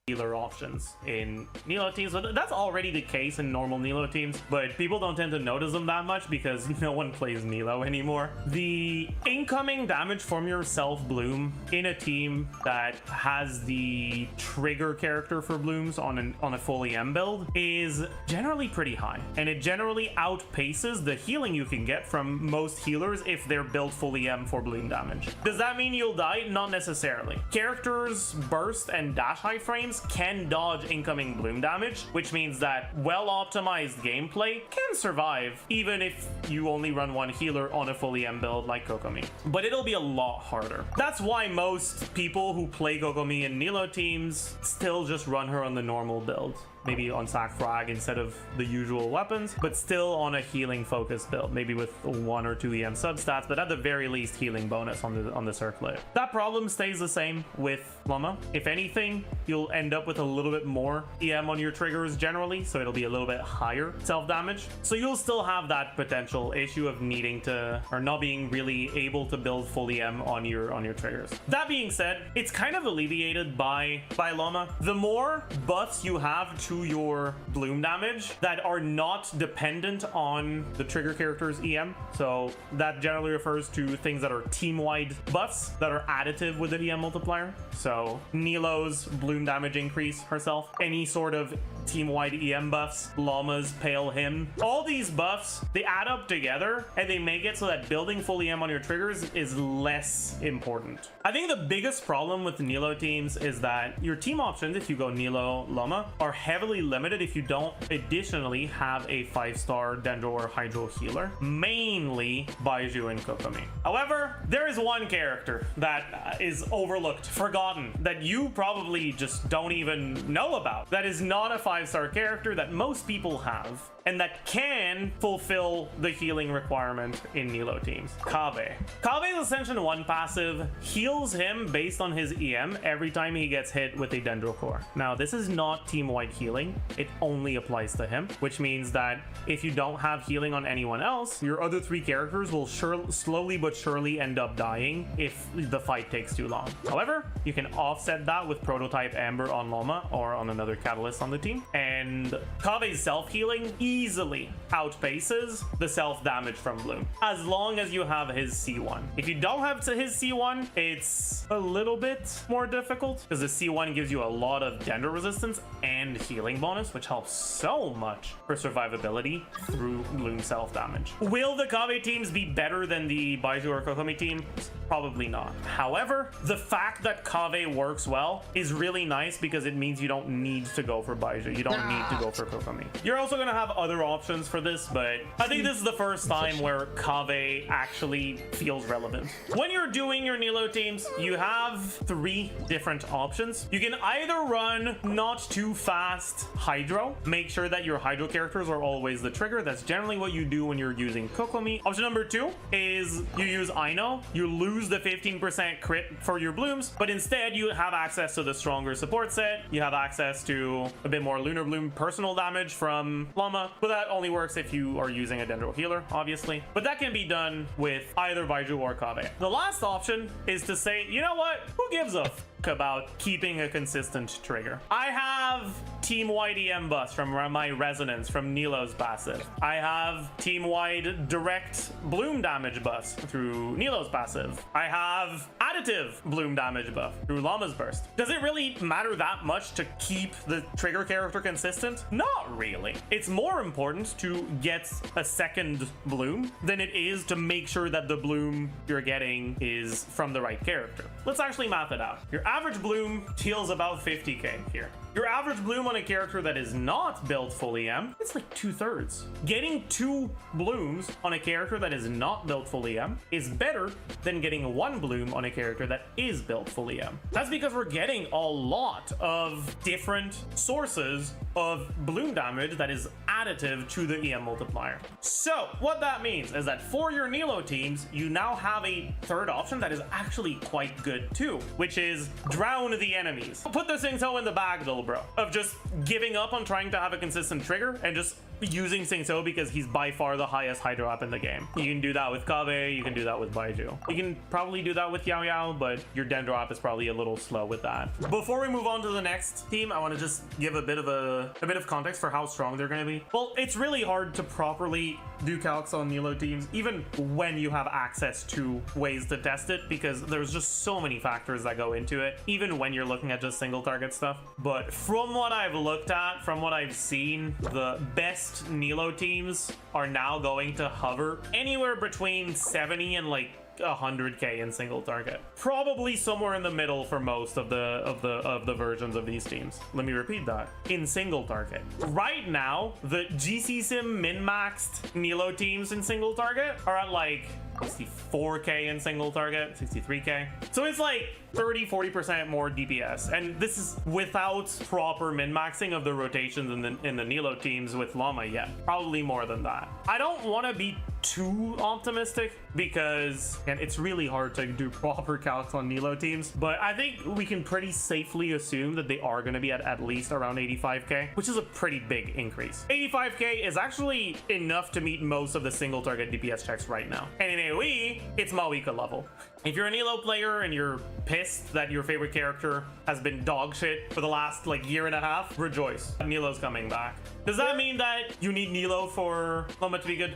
healer options in Nilo teams, but that's already the case in normal Nilo teams, but people don't tend to notice them that much because no one plays Nilo anymore. The incoming damage from your self bloom in a team that has the trigger character for blooms on a full EM build is generally pretty high, and it generally outpaces the healing you can get from most healers if they're built full EM for bloom damage. Does that mean you'll die? Not necessarily. Characters burst and dash high frames can dodge incoming bloom damage, which means that well-optimized gameplay can survive even if you only run one healer on a full EM build like Kokomi. But it'll be a lot harder. That's why most people who play Kokomi in Nilo teams still just run her on the normal build. Maybe on sack frag instead of the usual weapons, but still on a healing focused build, maybe with 1 or 2 EM substats, but at the very least healing bonus on the circlet. That problem stays the same with Loma. If anything, you'll end up with a little bit more EM on your triggers generally, so it'll be a little bit higher self damage. So you'll still have that potential issue of needing to, or not being really able to build full EM on your triggers. That being said, it's kind of alleviated by Loma. The more buffs you have to your bloom damage that are not dependent on the trigger character's EM, so that generally refers to things that are team-wide buffs that are additive with an EM multiplier. So Nilo's bloom damage increase herself, any sort of team-wide EM buffs, Llama's Pale Hymn, all these buffs, they add up together and they make it so that building full EM on your triggers is less important. I think the biggest problem with the Nilo teams is that your team options, if you go Nilo Llama, are heavily limited if you don't additionally have a 5-star Dendro or Hydro healer, mainly Baizhu and Kokomi. However, there is one character that is overlooked, forgotten, that you probably just don't even know about, that is not a 5-star character that most people have, and that can fulfill the healing requirement in Nilo teams. Kaveh. Kaveh's Ascension 1 passive heals him based on his EM every time he gets hit with a Dendro Core. Now, this is not team-wide healing. It only applies to him, which means that if you don't have healing on anyone else, your other 3 characters will slowly but surely end up dying if the fight takes too long. However, you can offset that with Prototype Amber on Loma or on another Catalyst on the team, and Kaveh's self-healing easily outpaces the self-damage from Bloom, as long as you have his C1. If you don't have his C1, it's a little bit more difficult, because the C1 gives you a lot of Dendro resistance and healing bonus, which helps so much for survivability through Bloom self-damage. Will the Kaveh teams be better than the Baizhu or Kokomi team? Probably not. However, the fact that Kaveh works well is really nice because it means you don't need to go for Baizhu. You don't need to go for Kokomi. You're also going to have other options for this, but I think this is the first time where Kaveh actually feels relevant. When you're doing your Nilo teams, you have 3 different options. You can either run not too fast Hydro, make sure that your Hydro characters are always the trigger. That's generally what you do when you're using Kokomi. Option number 2 is you use Aino. You lose the 15% crit for your blooms, but instead you have access to the stronger support set. You have access to a bit more Lunar Bloom personal damage from Llama, but that only works if you are using a Dendro healer, obviously. But that can be done with either Baizhu or Kaveh. The last option is to say, you know what? Who gives a about keeping a consistent trigger? I have team-wide EM buffs from my Resonance from Nilo's passive. I have team-wide direct bloom damage buffs through Nilo's passive. I have additive bloom damage buff through Llama's burst. Does it really matter that much to keep the trigger character consistent? Not really. It's more important to get a second bloom than it is to make sure that the bloom you're getting is from the right character. Let's actually math it out. Your average bloom heals about 50k here. Your average bloom on a character that is not built full EM, it's like 2/3. Getting 2 blooms on a character that is not built full EM is better than getting 1 bloom on a character that is built full EM. That's because we're getting a lot of different sources of bloom damage that is additive to the EM multiplier. So what that means is that for your Nilo teams, you now have a third option that is actually quite good too, which is drown the enemies. Put this info in the bag though, bro, of just giving up on trying to have a consistent trigger and just using Singso because he's by far the highest Hydro Up in the game. You can do that with Kabe, you can do that with Baiju. You can probably do that with Yao Yao, but your Dendro Up is probably a little slow with that. Before we move on to the next team, I want to just give a bit of context for how strong they're going to be. Well, it's really hard to properly do calcs on Nilo teams, even when you have access to ways to test it, because there's just so many factors that go into it, even when you're looking at just single target stuff. But from what I've looked at, from what I've seen, the best Nilo teams are now going to hover anywhere between 70 and like 100k in single target, probably somewhere in the middle for most of the versions of these teams. Let me repeat that: in single target. Right now, the GC Sim min-maxed Nilo teams in single target are at like 64k in single target, 63k. So it's like 30-40% more DPS, and this is without proper min-maxing of the rotations in the Nilo teams with Llama yet. Probably more than that. I don't want to be too optimistic because, and it's really hard to do proper calcs on Nilo teams, but I think we can pretty safely assume that they are going to be at least around 85k, which is a pretty big increase. 85k is actually enough to meet most of the single target DPS checks right now, and in AoE it's Mawika level. If you're an Elo player and you're pissed that your favorite character has been dog shit for the last like year and a half, rejoice. Nilo's coming back. Does that mean that you need Nilo for Llama to be good?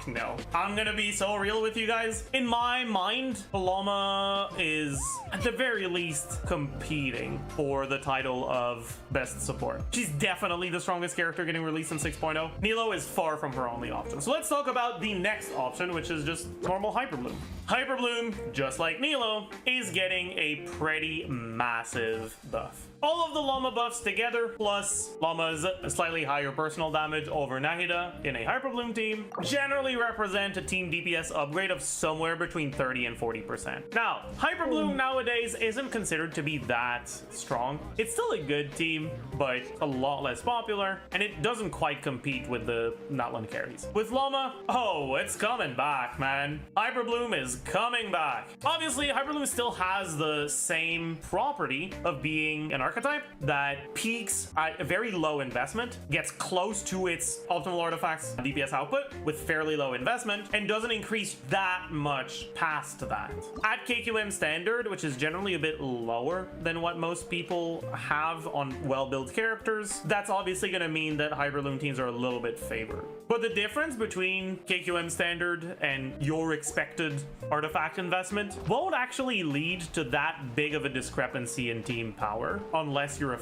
No. I'm gonna be so real with you guys. In my mind, Llama is at the very least competing for the title of best support. She's definitely the strongest character getting released in 6.0. Nilo is far from her only option. So let's talk about the next option, which is just normal Hyperbloom. Hyperbloom, just like Nilo, is getting a pretty massive buff. All of the Llama buffs together, plus Llama's slightly higher personal damage over Nahida in a Hyperbloom team, generally represent a team DPS upgrade of somewhere between 30 and 40%. Now, Hyperbloom nowadays isn't considered to be that strong. It's still a good team, but a lot less popular, and it doesn't quite compete with the Natlan carries. With Llama, oh, it's coming back, man. Hyperbloom is coming back. Obviously, Hyperbloom still has the same property of being an archetype that peaks at a very low investment, gets close to its optimal artifacts DPS output with fairly low investment, and doesn't increase that much past that. At KQM standard, which is generally a bit lower than what most people have on well-built characters, that's obviously going to mean that Hyperbloom teams are a little bit favored. But the difference between KQM standard and your expected artifact investment won't actually lead to that big of a discrepancy in team power unless you're a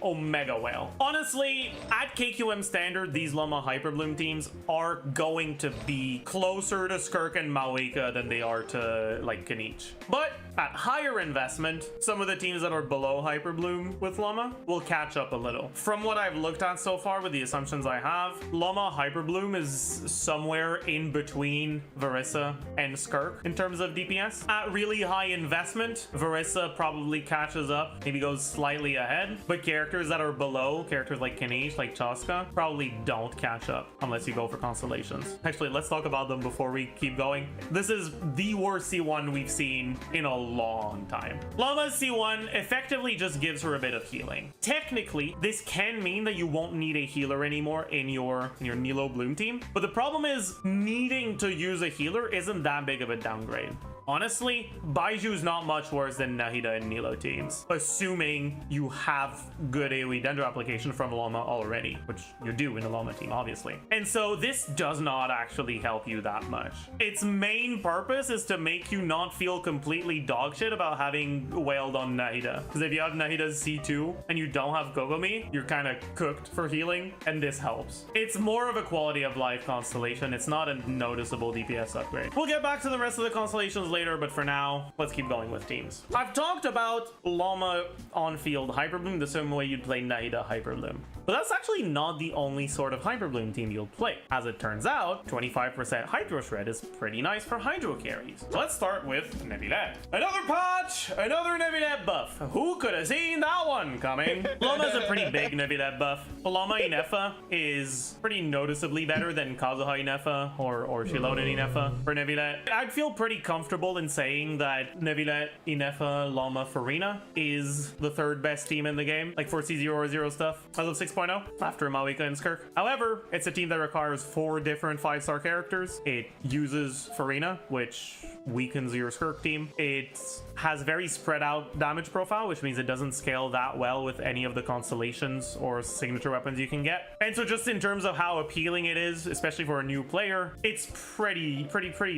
Omega Whale. Honestly, at KQM standard, these Llama Hyperbloom teams are going to be closer to Skirk and Mawika than they are to like Kanich. But at higher investment, some of the teams that are below Hyperbloom with Llama will catch up a little. From what I've looked at so far with the assumptions I have, Llama Hyperbloom is somewhere in between Verissa and Skirk in terms of DPS. At really high investment, Verissa probably catches up, maybe goes slightly ahead, but characters that are below, characters like Kanich, like Chaska, probably don't catch up unless you go for constellations. Actually, let's talk about them before we keep going. This is the worst C1 we've seen in a long time. Llama's C1 effectively just gives her a bit of healing. Technically, this can mean that you won't need a healer anymore in your Nilo Bloom team, but the problem is needing to use a healer isn't that big of a downgrade. Honestly, Baiju's not much worse than Nahida and Nilo teams, assuming you have good AoE Dendro application from Llama already, which you do in the Llama team, obviously. And so this does not actually help you that much. Its main purpose is to make you not feel completely dogshit about having wailed on Nahida. Because if you have Nahida's C2 and you don't have Kokomi, you're kind of cooked for healing, and this helps. It's more of a quality of life constellation. It's not a noticeable DPS upgrade. We'll get back to the rest of the constellations later, but for now, let's keep going with teams. I've talked about Llama on-field Hyperbloom the same way you'd play Nahida Hyperbloom. But that's actually not the only sort of Hyperbloom team you'll play. As it turns out, 25% Hydro Shred is pretty nice for Hydro carries. Let's start with Neuvillette. Another patch, another Neuvillette buff. Who could have seen that one coming? Llama's a pretty big Neuvillette buff. Llama Inefa is pretty noticeably better than Kazuha Inefa or Shilonen Inefa for Neuvillette. I'd feel pretty comfortable in saying that Neuvillette, Inefa, Llama, Furina is the third best team in the game, like for C0 or 0 stuff. As of 6.0, 6.0 after Mawika and Skirk. However, it's a team that requires 4 different 5-star characters. It uses Farina, which weakens your Skirk team. It has very spread out damage profile, which means it doesn't scale that well with any of the constellations or signature weapons you can get. And so just in terms of how appealing it is, especially for a new player, it's pretty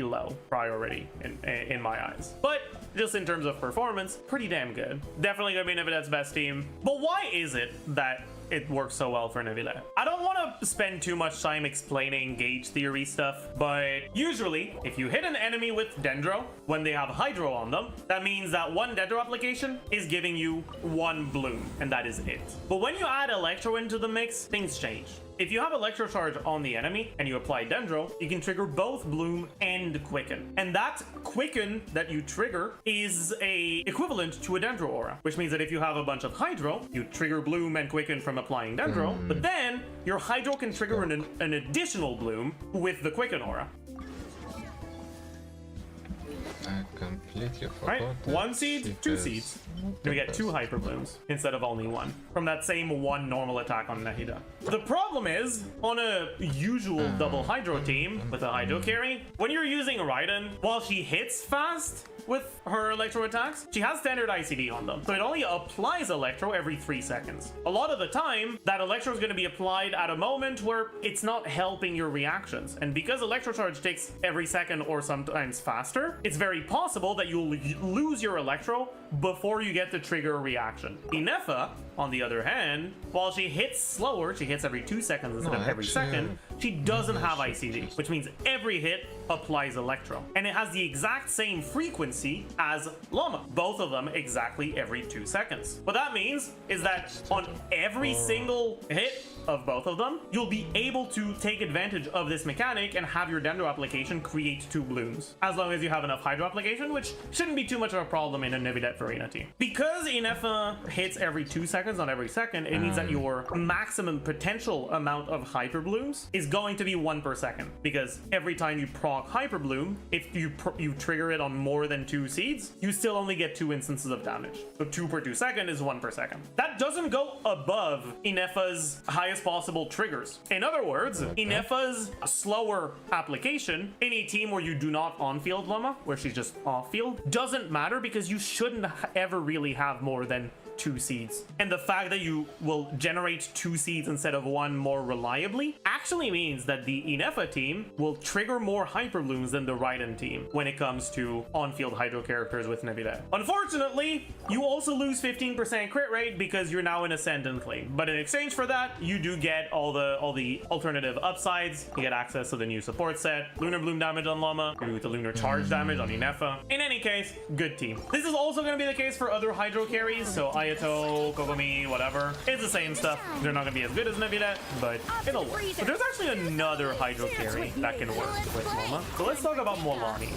low priority in my eyes. But just in terms of performance, pretty damn good. Definitely gonna be Nevidet's best team. But why is it that it works so well for Nevidet? I don't want to spend too much time explaining gauge theory stuff, but usually if you hit an enemy with Dendro when they have Hydro on them, that means that one Dendro application is giving you 1 bloom, and that is it. But when you add Electro into the mix, things change. If you have Electro Charge on the enemy and you apply Dendro, you can trigger both Bloom and Quicken. And that Quicken that you trigger is equivalent to a Dendro aura, which means that if you have a bunch of Hydro, you trigger Bloom and Quicken from applying Dendro, but then your Hydro can trigger an additional Bloom with the Quicken aura. I completely forgot. Right? that 1 seed, 2 because seeds. Then we get 2 Hyper Blooms instead of only 1 from that same 1 normal attack on Nahida. The problem is, on a usual double Hydro team with a Hydro carry, when you're using Raiden, while she hits fast with her Electro attacks, she has standard ICD on them, so it only applies Electro every 3 seconds. A lot of the time, that Electro is going to be applied at a moment where it's not helping your reactions, and because Electro Charge takes every second or sometimes faster, it's very possible that you'll lose your Electro before you get to trigger a reaction. Inefa, on the other hand, while she hits slower, she hits every 2 seconds instead of every second, she doesn't have ICD, which means every hit applies Electro. And it has the exact same frequency as Llama, both of them exactly every 2 seconds. What that means is that on every single hit of both of them, you'll be able to take advantage of this mechanic and have your Dendro application create 2 blooms, as long as you have enough Hydro application, which shouldn't be too much of a problem in a Nevidet Farina team. Because Inefa hits every 2 seconds on every second, it means that your maximum potential amount of Hyper Blooms is going to be 1 per second, because every time you proc Hyper Bloom, if you trigger it on more than 2 seeds, you still only get 2 instances of damage. So 2 per 2 second is 1 per second. That doesn't go above Inefa's highest possible triggers. In other words, Inefa's slower application in a team where you do not on-field Llama, where she's just off-field, doesn't matter because you shouldn't ever really have more than 2 seeds. And the fact that you will generate 2 seeds instead of 1 more reliably actually means that the Inefa team will trigger more Hyper Blooms than the Raiden team when it comes to on-field Hydro characters with Nevidet. Unfortunately, you also lose 15% crit rate because you're now in Ascendant Claim. But in exchange for that, you do get all the alternative upsides. You get access to the new support set, Lunar Bloom damage on Llama, the Lunar Charge damage on Inefa. In any case, good team. This is also going to be the case for other Hydro carries, so Ayato, Kokomi, whatever. It's the same stuff. They're not going to be as good as Nevidet, but it'll work. But there's actually another Hydro carry that can work with Llama. So let's talk about Molani.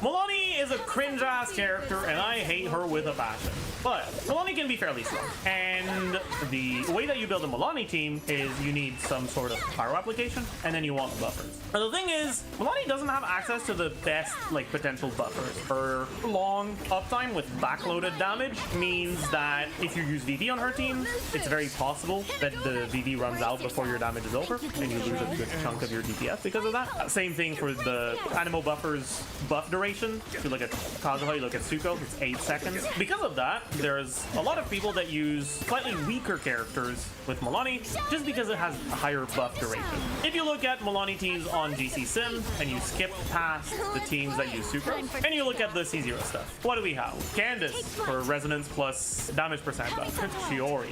Molani is a cringe-ass character, and I hate her with a passion. But Molani can be fairly strong. And the way that you build a Molani team is you need some sort of pyro application, and then you want buffers. Now the thing is, Molani doesn't have access to the best potential buffers. Her long uptime with backloaded damage means that if you use VV on her team, it's very possible that the VV runs out before your damage is over, and you lose a good chunk of your DPS because of that. Same thing for the Animo buffers buff duration. If you look at Kazuha, you look at Tsuko, it's 8 seconds. Because of that, there's a lot of people that use slightly weaker characters with Molani just because it has a higher buff duration. If you look at Molani teams on GC Sim and you skip past the teams that use Tsuko, and you look at the C0 stuff, what do we have? Candace for resonance plus damage percent buff. Shiori,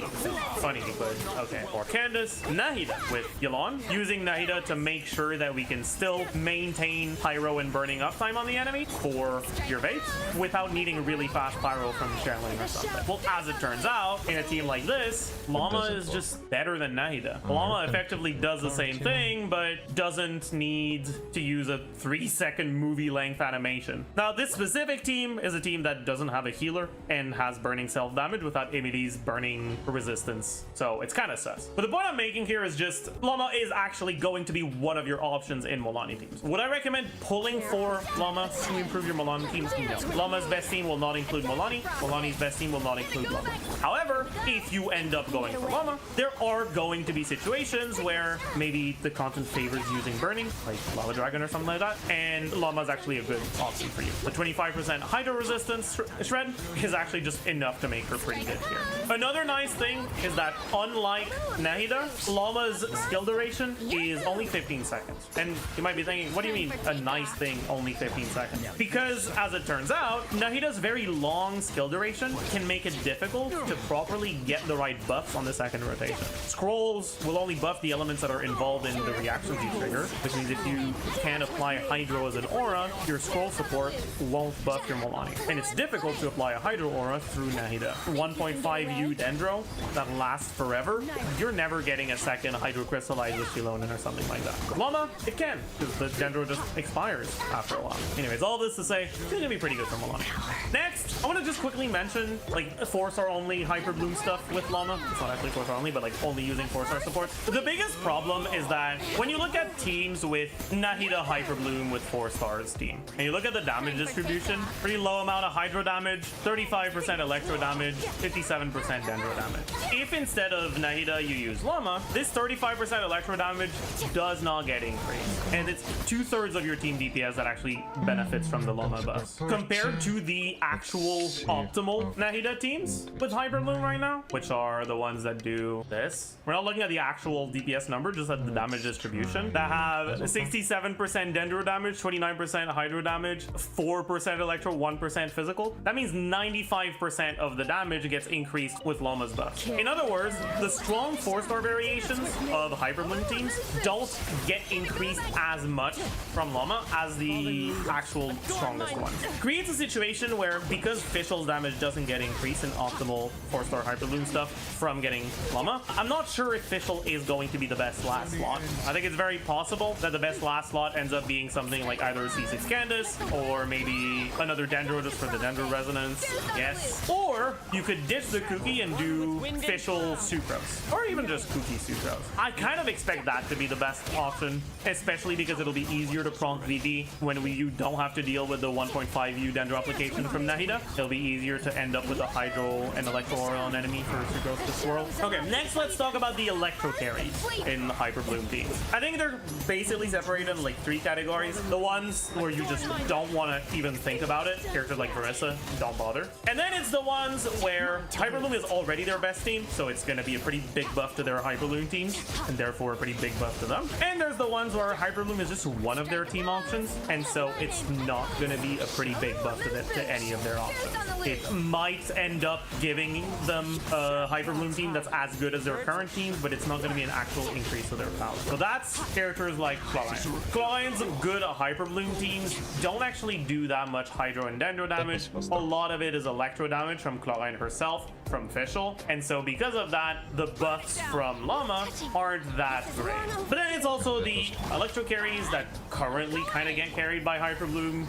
funny, but okay. Or Candace, Nahida with Yelan, using Nahida to make sure that we can still maintain pyro and burning uptime on the enemy for your bait without needing really fast pyro from Sherling or something. Well, as it turns out, in a team like this, Llama is just better than Nahida. Llama effectively does the same thing, but doesn't need to use a 3-second movie length animation. Now, this specific team is a team that doesn't have a healer and has burning self damage without without Imidi's burning resistance. So it's kind of sus. But the point I'm making here is just Llama is actually going to be one of your options in Milani teams. Would I recommend pulling for Llama to improve your Milani teams? No. Llama's best team will not include Milani. Milani's best team will not include Llama. However, if you end up going for Llama, there are going to be situations where maybe the content favors using burning, like Lava Dragon or something like that, and Llama is actually a good option for you. The 25% Hydro resistance shred is actually just enough to make her pretty good here. Another nice thing is that unlike Nahida, Llama's skill duration is only 15 seconds. And you might be thinking, what do you mean a nice thing, only 15 seconds? Because as it turns out, Nahida's very long skill duration can make it difficult to properly get the right buffs on the second rotation. Scrolls will only buff the elements that are involved in the reactions you trigger, which means if you can apply Hydro as an aura, your scroll support won't buff your Milani. And it's difficult to apply a Hydro aura through Nahida. 1.5U Dendro that lasts forever, you're never getting a second Hydro Crystallize with Shilonen or something like that. With Llama, it can, because the Dendro just expires after a while. Anyways, all this to say, it's gonna be pretty good for Milani. Next, I want to just quickly mention like 4-star only Hyper Bloom stuff with Llama. It's not actually 4-star only, but like only using 4-star support. The biggest problem is that when you look at teams with Nahida Hyper Bloom with 4 stars team, and you look at the damage distribution, pretty low amount of Hydro damage, 35% Electro damage, 57% Dendro damage. If instead of Nahida you use Llama, this 35% Electro damage does not get increased. And it's 2/3 of your team DPS that actually benefits from the Llama buff. Compared to the actual optimal Nahida teams with Hyper Bloom right now, which are the ones that do this. We're not looking at the actual DPS number, just at the damage distribution. That have 67% Dendro damage, 29% Hydro damage, 4% Electro, 1% physical. That means 95% of the damage gets increased with Llama's buff. In other words, the strong 4-star variations of Hyper Bloom teams don't get increased as much from Llama as the actual strongest ones. Creates a situation where, because Fischl's damage doesn't get increased in optimal 4-star Hyper Bloom stuff from getting Llama, I'm not sure if Fischl is going to be the best last slot. I think it's very possible that the best last slot ends up being something like either a C6 Candace or maybe another Dendro just for the Dendro resonance, yes. Or you could ditch the Kuki and do Fischl Sucrose, or even just Kuki Sucrose. I kind of expect that to be the best option, especially because it'll be easier to proc VD when you don't have to deal with the 1.5U Dendro application from Nahida. It'll be easier to end up with a Hydro and Electro Aura on enemy for Sucrose to swirl. Okay, next let's talk about the Electro carries in the Hyper Bloom teams. I think they're basically separated in like 3 categories. The ones where you just don't want to even think about it, characters like Marissa, don't bother. And then it's the ones where Hyper Bloom is already their best team, so it's going to be a pretty big buff to their Hyper Bloom teams, and therefore a pretty big buff to them. And there's the ones where Hyper Bloom is just one of their team options, and so it's not going to be a pretty big buff to any of their options. It might end up giving them a Hyper Bloom team that's as good as their current teams, but it's not going to be an actual increase to their power. So that's characters like Clawline. Clawline's good Hyper Bloom teams don't actually do that much Hydro and Dendro damage. A lot of it is Electro damage from Clawline herself, from Fischl, and so because of that, the buffs from Llama aren't that great. But then it's also the Electro carries that currently kind of get carried by Hyper Bloom,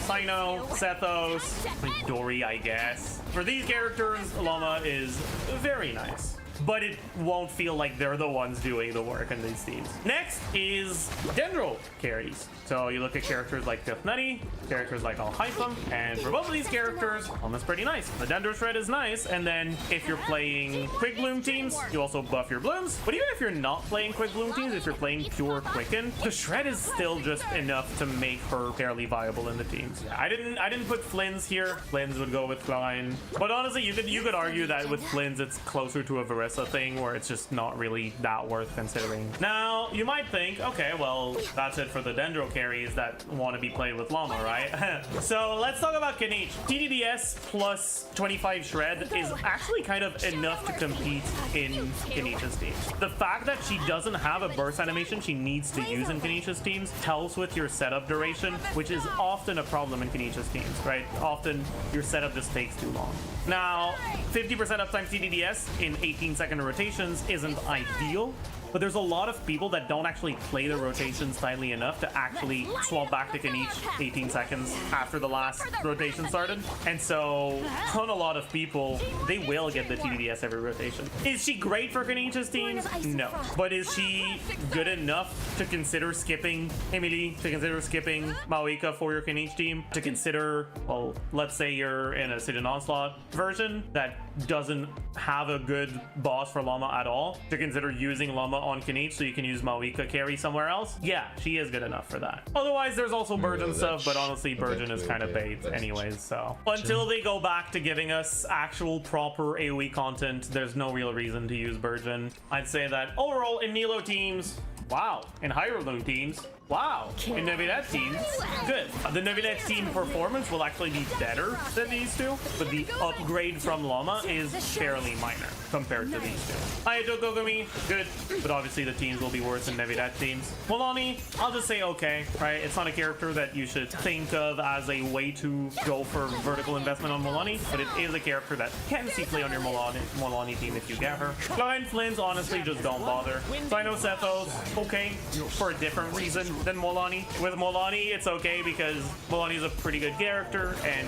Cyno, Sethos, like Dory, I guess. For these characters, Llama is very nice, but it won't feel like they're the ones doing the work in these teams. Next is Dendro carries. So you look at characters like Tiff Nutty, characters like Alhaitham, and for both of these characters, Llama's pretty nice. The Dendro Shred is nice, and then if you're playing Quick Bloom teams, you also buff your blooms. But even if you're not playing Quick Bloom teams, if you're playing pure Quicken, the Shred is still just enough to make her fairly viable in the teams. I didn't put Flynn's here. Flynn's would go with Klein. But honestly, you could argue that with Flynn's, it's closer to a Verissa thing where it's just not really that worth considering. Now, you might think, okay, well, that's it for the Dendro carries that want to be played with Llama, right? So let's talk about Kinich. TDDS plus 25 Shred is actually kind of enough to compete in Kinich's teams. The fact that she doesn't have a burst animation she needs to use in Kinich's teams helps with your setup duration, which is often a problem in Kinich's teams, right? Often your setup just takes too long. Now, 50% uptime TDDS in 18-second rotations isn't ideal, but there's a lot of people that don't actually play the rotations tightly enough to actually swap back to Kenichi 18 seconds after the last rotation started. And so on a lot of people, they will get the TDDS every rotation. Is she great for Kenichi's teams? No. But is she good enough to consider skipping Emily, to consider skipping Maoika for your Kenichi team, to consider, well, let's say you're in a Sidon Onslaught version that doesn't have a good boss for Llama at all, to consider using Llama on Kenichi so you can use Maoika carry somewhere else? Yeah, she is good enough for that. Otherwise, there's also Burgeon stuff, but honestly, Burgeon is kind of bait anyways, so. Until they go back to giving us actual proper AoE content, there's no real reason to use Burgeon. I'd say that overall in Nilo teams, wow. In Hyrule teams, wow. In Neuvillette teams, good. The Neuvillette team performance will actually be better than these two, but the upgrade from Llama is fairly minor compared to these two. Ayato Kogami, good, but obviously the teams will be worse than Neuvillette teams. Mulanni, I'll just say okay, right? It's not a character that you should think of as a way to go for vertical investment on Mulanni, but it is a character that can see play on your Mulanni team if you get her. Lion Flins, honestly, just don't bother. Cyno Sethos, okay, for a different reason than Mulanni. With Mulanni, it's okay because Mulanni is a pretty good character, and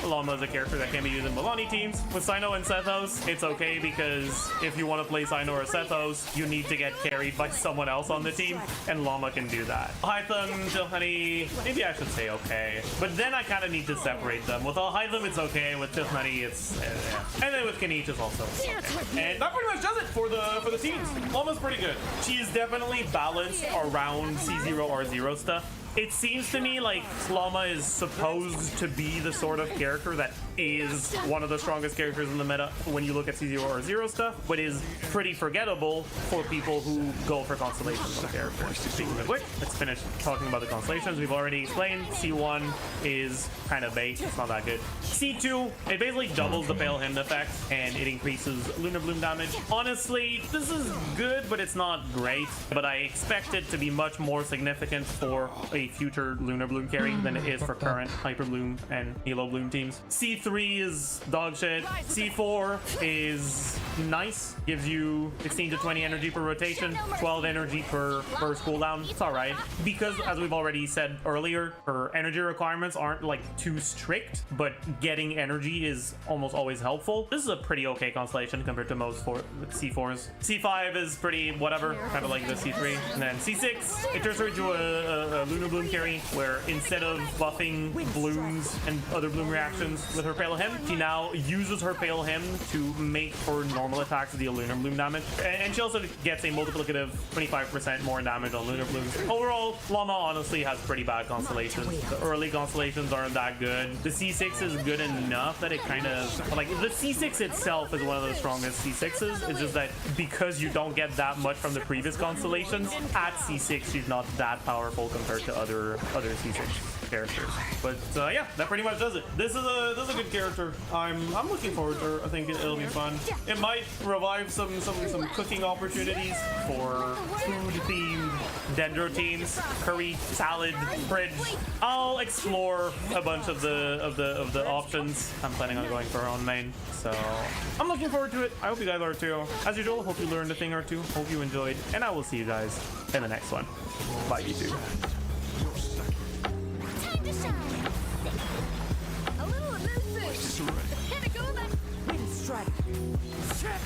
Llama is a character that can be used in Mulanni teams. With Cyno and Sethos, it's okay because if you want to play Cyno or Sethos, you need to get carried by someone else on the team, and Llama can do that. Hytham, Tilhani, maybe I should say okay, but then I kind of need to separate them. With Hytham, it's okay. With Tilhani, it's and then with Kenichi, it's also okay. And that pretty much does it for the teams. Llama's pretty good. She's definitely balanced around C0 R0 stuff. It seems to me like Llama is supposed to be the sort of character that is one of the strongest characters in the meta when you look at C0 or 0 stuff, but is pretty forgettable for people who go for constellations of characters. Speaking of which, let's finish talking about the constellations. We've already explained C1 is kind of bait, it's not that good. C2, it basically doubles the Pale Hymn effect and it increases Lunar Bloom damage. Honestly, this is good, but it's not great, but I expect it to be much more significant for a future Lunar Bloom carry than it is for current Hyper Bloom and Nilo Bloom teams. C3 is dog shit. C4 is nice. Gives you 16 to 20 energy per rotation, 12 energy per burst cooldown. It's alright. Because, as we've already said earlier, her energy requirements aren't like too strict, but getting energy is almost always helpful. This is a pretty okay constellation compared to most C4s. C5 is pretty whatever, kind of like the C3. And then C6, it turns her into a Lunar Bloom carry, where instead of buffing blooms and other bloom reactions with her Pale Hymn, she now uses her Pale Hymn to make her normal attacks deal Lunar Bloom damage. And she also gets a multiplicative 25% more damage on Lunar Blooms. Overall, Llama honestly has pretty bad constellations. The early constellations aren't that good. The C6 is good enough that it kind of, like, the C6 itself is one of the strongest C6s. It's just that because you don't get that much from the previous constellations, at C6 she's not that powerful compared to other C6 characters. But yeah, that pretty much does it. This is a good character. I'm looking forward to her. I think it'll be fun. It might revive some cooking opportunities for food-themed Dendro teams, curry, salad, fridge. I'll explore a bunch of the options. I'm planning on going for her own main, so I'm looking forward to it. I hope you guys are too. As usual, hope you learned a thing or two. Hope you enjoyed, and I will see you guys in the next one. Bye, YouTube. Time to shine. A little elusive. Here we go then. Wind strike.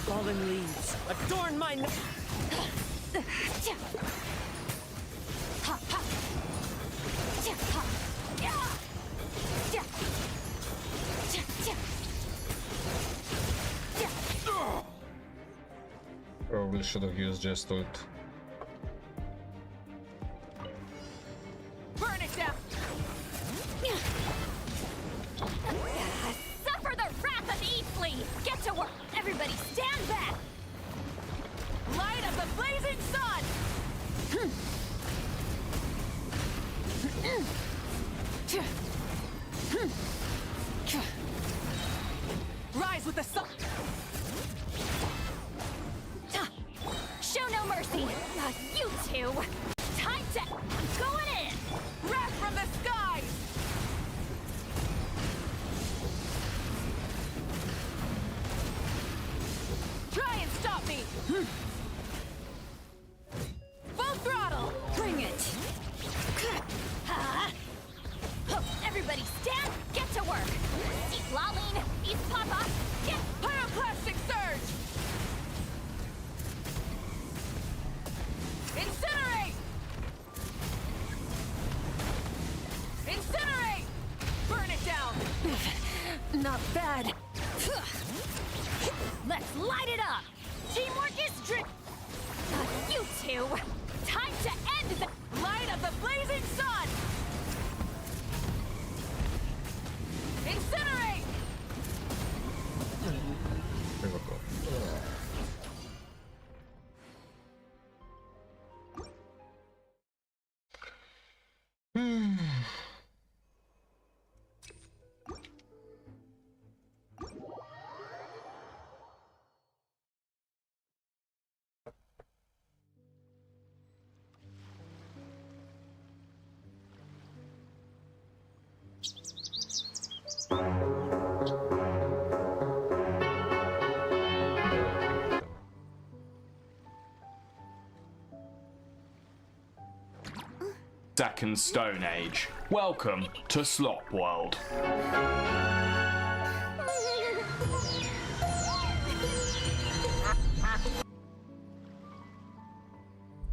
Fallen leaves adorn my. Probably should have used just ult. Burn it down. Suffer the wrath of Eastleigh. Get to work. Everybody stand back. Light of the blazing sun. Rise with the sun. Show no mercy. You two. Time to. I'm going in. Wrath from the skies. Try and stop me. bad. Let's light it up. Teamwork is you two. Time to end the light of the blazing sun. Incinerate. Second Stone Age. Welcome to Slop World.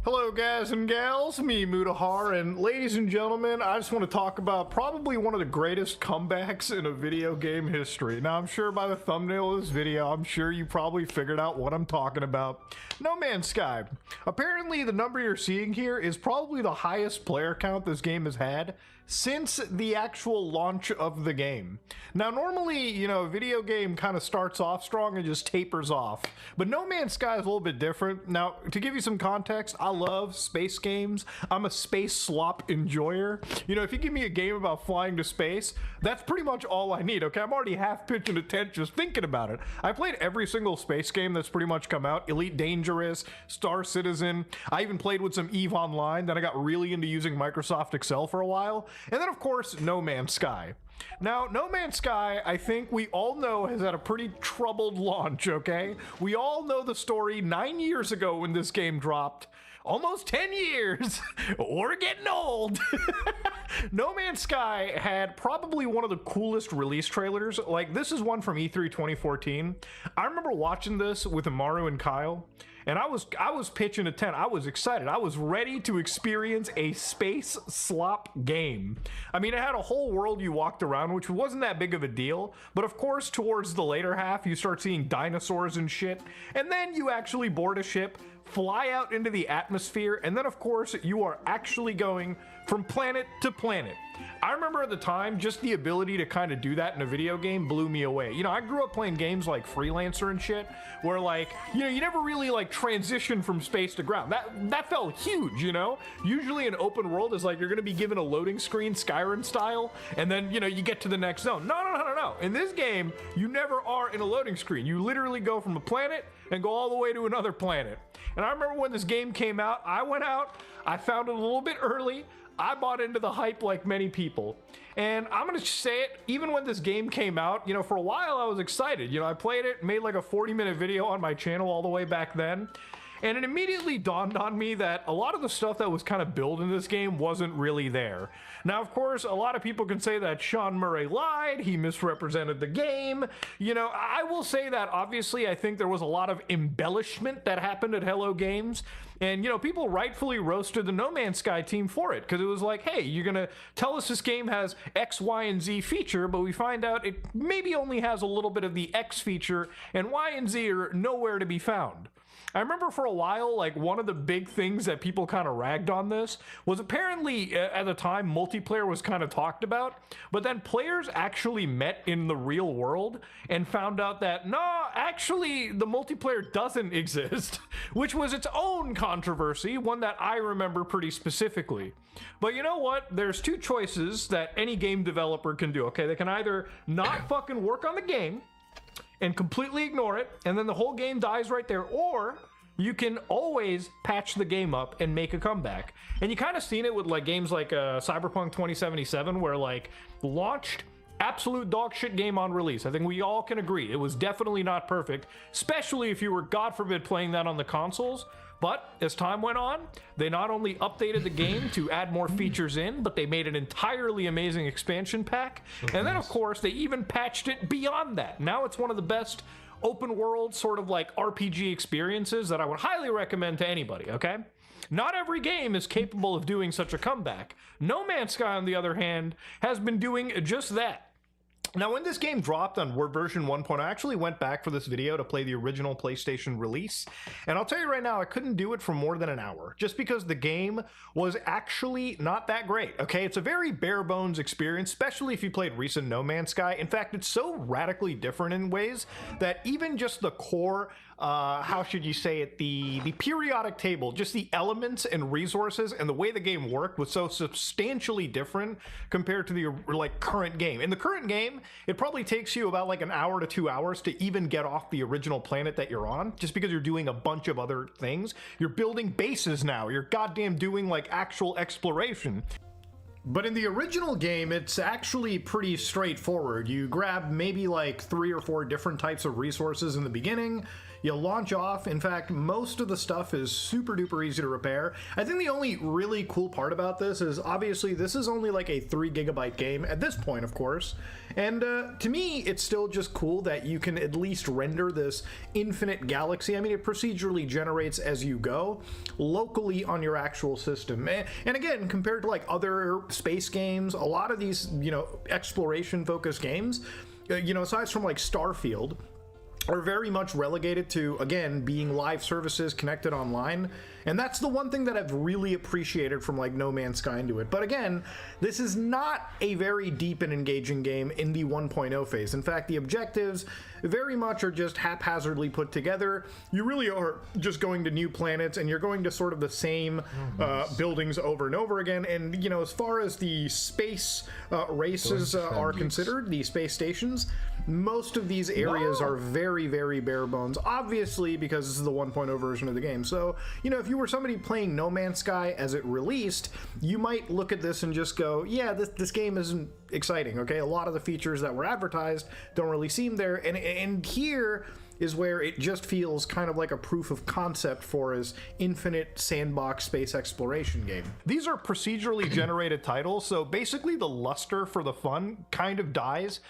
Hello guys and gals, me Mutahar, and ladies and gentlemen, I just want to talk about probably one of the greatest comebacks in a video game history. Now I'm sure by the thumbnail of this video, I'm sure you probably figured out what I'm talking about. No Man's Sky. Apparently the number you're seeing here is probably the highest player count this game has had since the actual launch of the game. Now normally, you know, a video game kind of starts off strong and just tapers off, but No Man's Sky is a little bit different. Now, to give you some context, I love space games. I'm a space slop enjoyer. You know, if you give me a game about flying to space, that's pretty much all I need, okay? I'm already half pitching a tent just thinking about it. I played every single space game that's pretty much come out. Elite Dangerous, Star Citizen. I even played with some EVE Online, then I got really into using Microsoft Excel for a while. And then, of course, No Man's Sky. Now, No Man's Sky, I think we all know, has had a pretty troubled launch, okay? We all know the story 9 years ago when this game dropped. Almost 10 years. We're getting old. No Man's Sky had probably one of the coolest release trailers. Like, this is one from E3 2014. I remember watching this with Amaru and Kyle, and I was pitching a tent. I was excited. I was ready to experience a space slop game. I mean, it had a whole world you walked around, which wasn't that big of a deal. But of course, towards the later half, you start seeing dinosaurs and shit. And then you actually board a ship, fly out into the atmosphere, and then of course you are actually going from planet to planet. I remember at the time, just the ability to kind of do that in a video game blew me away. You know, I grew up playing games like Freelancer and shit, where like, you know, you never really like transition from space to ground. That felt huge, you know? Usually an open world is like, you're gonna be given a loading screen, Skyrim style, and then, you know, you get to the next zone. No. In this game, you never are in a loading screen. You literally go from a planet and go all the way to another planet. And I remember when this game came out, I went out, I found it a little bit early, I bought into the hype like many people. And I'm gonna say it, even when this game came out, you know, for a while I was excited. You know, I played it, made like a 40-minute video on my channel all the way back then. And it immediately dawned on me that a lot of the stuff that was kind of built in this game wasn't really there. Now, of course, a lot of people can say that Sean Murray lied, he misrepresented the game. You know, I will say that obviously I think there was a lot of embellishment that happened at Hello Games. And, you know, people rightfully roasted the No Man's Sky team for it, because it was like, hey, you're gonna tell us this game has X, Y, and Z feature, but we find out it maybe only has a little bit of the X feature, and Y and Z are nowhere to be found. I remember for a while, like, one of the big things that people kind of ragged on this was apparently, at the time, multiplayer was kind of talked about, but then players actually met in the real world and found out that, no, actually, the multiplayer doesn't exist, which was its own controversy, one that I remember pretty specifically. But you know what? There's two choices that any game developer can do, okay? They can either not fucking work on the game and completely ignore it, and then the whole game dies right there, or you can always patch the game up and make a comeback. And you kind of seen it with like games like Cyberpunk 2077, where like launched absolute dog shit game on release. I think we all can agree it was definitely not perfect, especially if you were, God forbid, playing that on the consoles. But as time went on, they not only updated the game to add more features in, but they made an entirely amazing expansion pack. And then, of course, they even patched it beyond that. Now it's one of the best open world sort of like RPG experiences that I would highly recommend to anybody, okay? Not every game is capable of doing such a comeback. No Man's Sky, on the other hand, has been doing just that. Now, when this game dropped on version 1.0, I actually went back for this video to play the original PlayStation release, and I'll tell you right now, I couldn't do it for more than an hour, just because the game was actually not that great, okay? It's a very bare bones experience, especially if you played recent No Man's Sky. In fact, it's so radically different in ways that even just the core, how should you say it, the periodic table, just the elements and resources and the way the game worked was so substantially different compared to the like current game. In the current game, it probably takes you about like an hour to 2 hours to even get off the original planet that you're on, just because you're doing a bunch of other things. You're building bases now. You're goddamn doing like actual exploration. But in the original game, it's actually pretty straightforward. You grab maybe like 3 or 4 different types of resources in the beginning. You launch off. In fact, most of the stuff is super duper easy to repair. I think the only really cool part about this is obviously this is only like a 3 gigabyte game at this point, of course. And to me, it's still just cool that you can at least render this infinite galaxy. I mean, it procedurally generates as you go locally on your actual system. And again, compared to like other space games, a lot of these, you know, exploration focused games, you know, aside from like Starfield, are very much relegated to, again, being live services connected online. And that's the one thing that I've really appreciated from like No Man's Sky into it. But again, this is not a very deep and engaging game in the 1.0 phase. In fact, the objectives very much are just haphazardly put together. You really are just going to new planets and you're going to sort of the same buildings over and over again. And, you know, as far as the space races are considered, the space stations, most of these areas are very, very bare bones, obviously because this is the 1.0 version of the game. So, you know, if you were somebody playing No Man's Sky as it released, you might look at this and just go, yeah, this game isn't exciting, okay? A lot of the features that were advertised don't really seem there, and here is where it just feels kind of like a proof of concept for his infinite sandbox space exploration game. These are procedurally generated titles, so basically the luster for the fun kind of dies,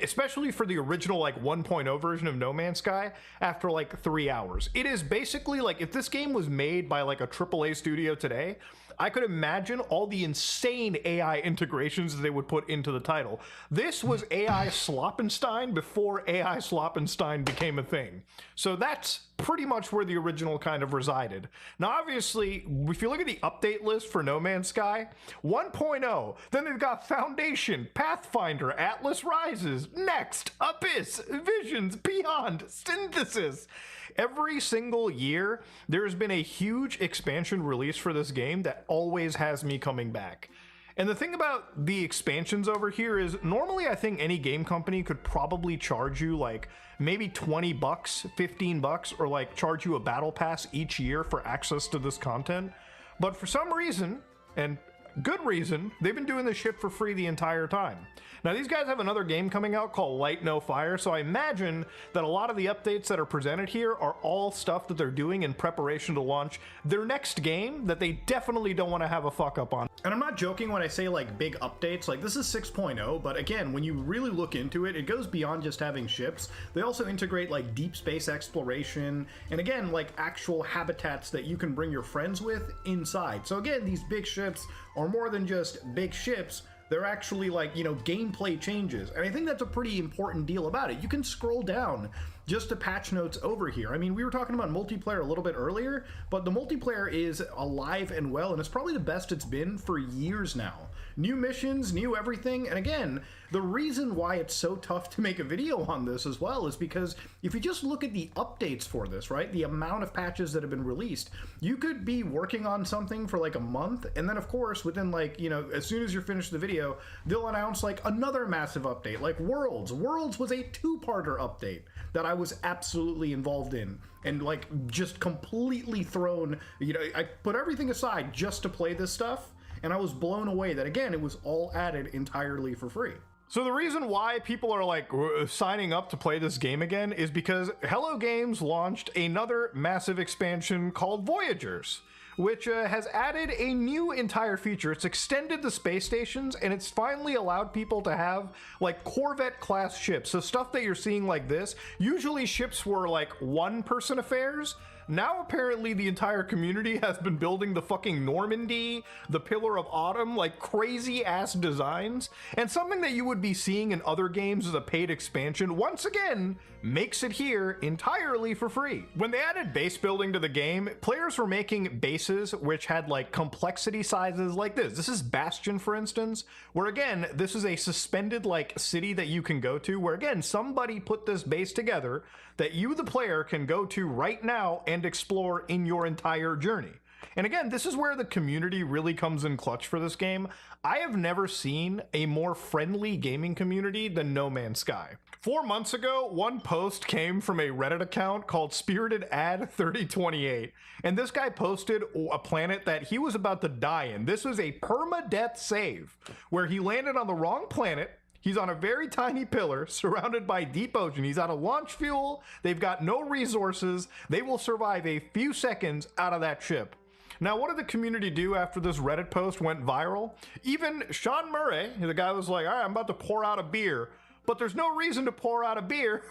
especially for the original like 1.0 version of No Man's Sky after like 3 hours. It is basically like if this game was made by like a AAA studio today, I could imagine all the insane AI integrations that they would put into the title. This was AI Sloppenstein before AI Sloppenstein became a thing. So that's pretty much where the original kind of resided. Now, obviously, if you look at the update list for No Man's Sky, 1.0, then they've got Foundation, Pathfinder, Atlas Rises, Next, Abyss, Visions, Beyond, Synthesis. Every single year, there's been a huge expansion release for this game that always has me coming back. And the thing about the expansions over here is normally I think any game company could probably charge you like maybe 20 bucks, 15 bucks, or like charge you a battle pass each year for access to this content. But for some reason, and good reason, they've been doing this shit for free the entire time. Now, these guys have another game coming out called Light No Fire, so I imagine that a lot of the updates that are presented here are all stuff that they're doing in preparation to launch their next game that they definitely don't want to have a fuck up on. And I'm not joking when I say like big updates, like this is 6.0, but again, when you really look into it, it goes beyond just having ships. They also integrate like deep space exploration, and again, like actual habitats that you can bring your friends with inside. So again, these big ships are more than just big ships. They're actually like, you know, gameplay changes. And I think that's a pretty important deal about it. You can scroll down just to patch notes over here. I mean, we were talking about multiplayer a little bit earlier, but the multiplayer is alive and well, and it's probably the best it's been for years now. New missions, new everything, and again, the reason why it's so tough to make a video on this as well is because if you just look at the updates for this, right, the amount of patches that have been released, you could be working on something for like a month, and then of course, within like, you know, as soon as you're finished the video, they'll announce like another massive update, like Worlds. Worlds was a 2-parter update that I was absolutely involved in, and like just completely thrown, you know, I put everything aside just to play this stuff, and I was blown away that, again, it was all added entirely for free. So the reason why people are like signing up to play this game again is because Hello Games launched another massive expansion called Voyagers, which has added a new entire feature. It's extended the space stations, and it's finally allowed people to have like Corvette class ships. So stuff that you're seeing like this, usually ships were like one-person affairs. Now apparently the entire community has been building the fucking Normandy, the Pillar of Autumn, like crazy ass designs, and something that you would be seeing in other games as a paid expansion once again makes it here entirely for free. When they added base building to the game, players were making bases which had like complexity sizes like this. This is Bastion, for instance, where again, this is a suspended like city that you can go to, where again, somebody put this base together that you, the player, can go to right now and explore in your entire journey. And again, this is where the community really comes in clutch for this game. I have never seen a more friendly gaming community than No Man's Sky. 4 months ago, one post came from a Reddit account called SpiritedAd3028, and this guy posted a planet that he was about to die in. This was a permadeath save, where he landed on the wrong planet. He's on a very tiny pillar surrounded by deep ocean. He's out of launch fuel. They've got no resources. They will survive a few seconds out of that ship. Now, what did the community do after this Reddit post went viral? Even Sean Murray, the guy was like, all right, I'm about to pour out a beer. But there's no reason to pour out a beer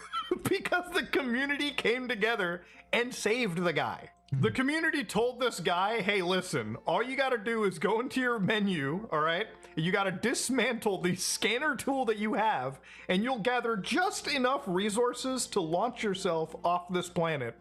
because the community came together and saved the guy. The community told this guy, hey, listen, all you gotta do is go into your menu, all right? You gotta dismantle the scanner tool that you have, and you'll gather just enough resources to launch yourself off this planet.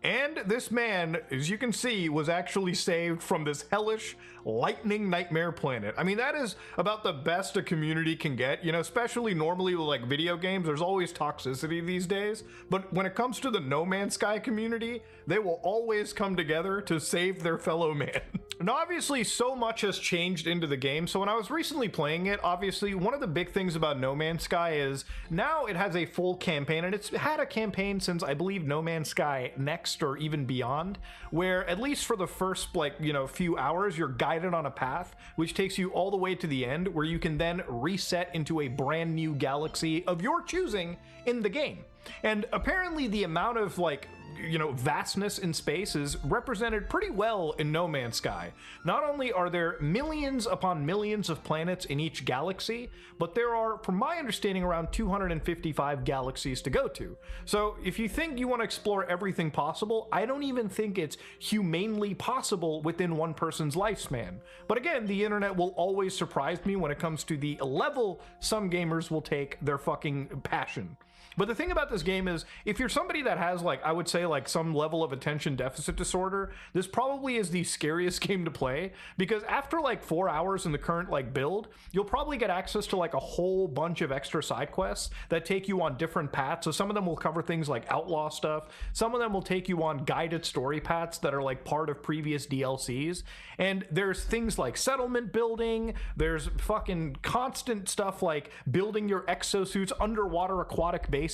And this man, as you can see, was actually saved from this hellish lightning nightmare planet. I mean, that is about the best a community can get, you know, especially normally with like video games, there's always toxicity these days. But when it comes to the No Man's Sky community, they will always come together to save their fellow man. Now, obviously, so much has changed into the game. So when I was recently playing it, obviously, one of the big things about No Man's Sky is now it has a full campaign, and it's had a campaign since I believe No Man's Sky Next or even beyond, where at least for the first like, you know, few hours, you're guided on a path which takes you all the way to the end, where you can then reset into a brand new galaxy of your choosing in the game. And apparently the amount of like, you know, vastness in space is represented pretty well in No Man's Sky. Not only are there millions upon millions of planets in each galaxy, but there are, from my understanding, around 255 galaxies to go to. So if you think you want to explore everything possible, I don't even think it's humanely possible within one person's lifespan. But again, the internet will always surprise me when it comes to the level some gamers will take their fucking passion. But the thing about this game is, if you're somebody that has, like, I would say, like, some level of attention deficit disorder, this probably is the scariest game to play, because after, like, 4 hours in the current, like, build, you'll probably get access to, like, a whole bunch of extra side quests that take you on different paths. So some of them will cover things like outlaw stuff. Some of them will take you on guided story paths that are, like, part of previous DLCs. And there's things like settlement building. There's fucking constant stuff like building your exosuits, underwater aquatic bases.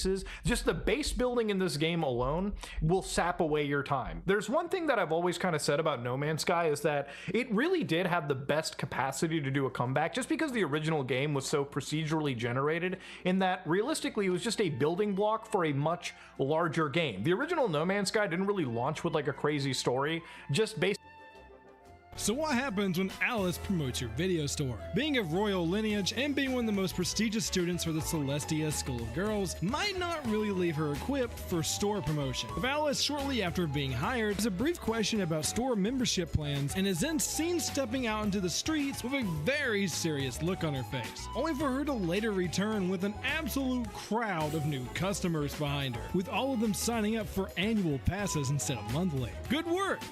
Just the base building in this game alone will sap away your time. There's one thing that I've always kind of said about No Man's Sky is that it really did have the best capacity to do a comeback, just because the original game was so procedurally generated, in that realistically it was just a building block for a much larger game. The original No Man's Sky didn't really launch with like a crazy story, just based. So what happens when Alice promotes your video store? Being of royal lineage and being one of the most prestigious students for the Celestia School of Girls might not really leave her equipped for store promotion. With Alice, shortly after being hired, has a brief question about store membership plans and is then seen stepping out into the streets with a very serious look on her face, only for her to later return with an absolute crowd of new customers behind her, with all of them signing up for annual passes instead of monthly. Good work!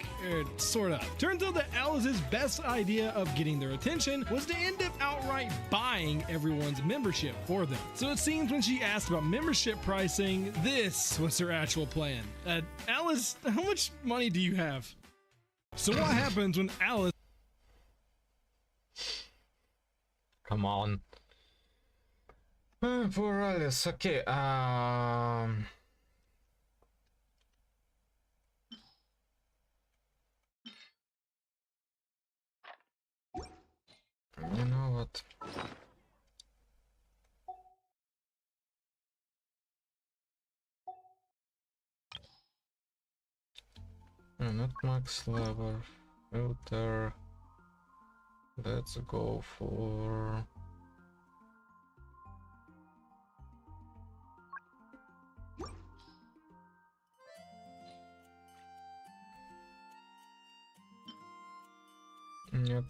Sort of. Turns out that Alice's best idea of getting their attention was to end up outright buying everyone's membership for them. So it seems when she asked about membership pricing, this was her actual plan. Alice, how much money do you have? So what happens when Alice... Come on. Poor Alice. Okay, you know what? Not max level filter. Let's go for Yep.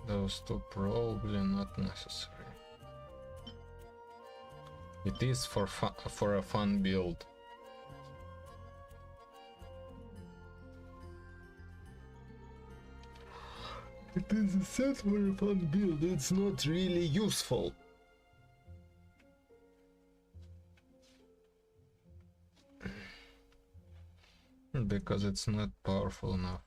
Those two probably not necessary. It is for a fun build. It is a set for a fun build. It's not really useful. Because it's not powerful enough.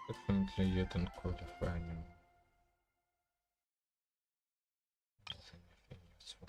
Definitely you don't qualify anymore. Anything useful.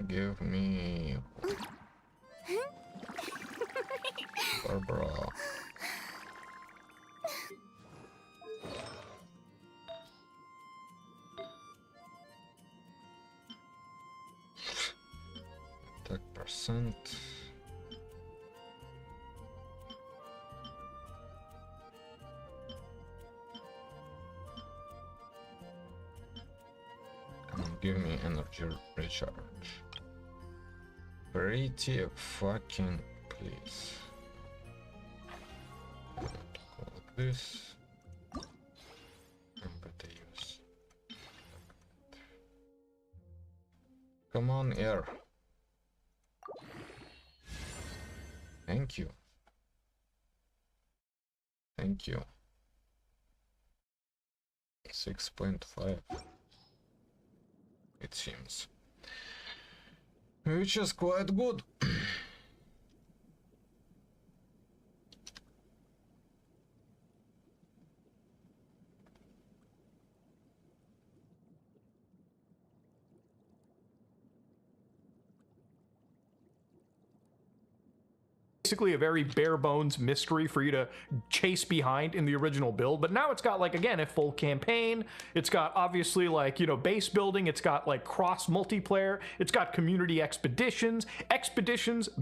Give me Barbara. Attack percent. Come on, give me energy recharge. Pretty fucking please. Go like this. And better use. Come on, air. Thank you. Thank you. 6.5. It seems. Which is quite good. Basically a very bare bones mystery for you to chase behind in the original build, but now it's got, like, again, a full campaign. It's got obviously, like, you know, base building. It's got like cross multiplayer. It's got community expeditions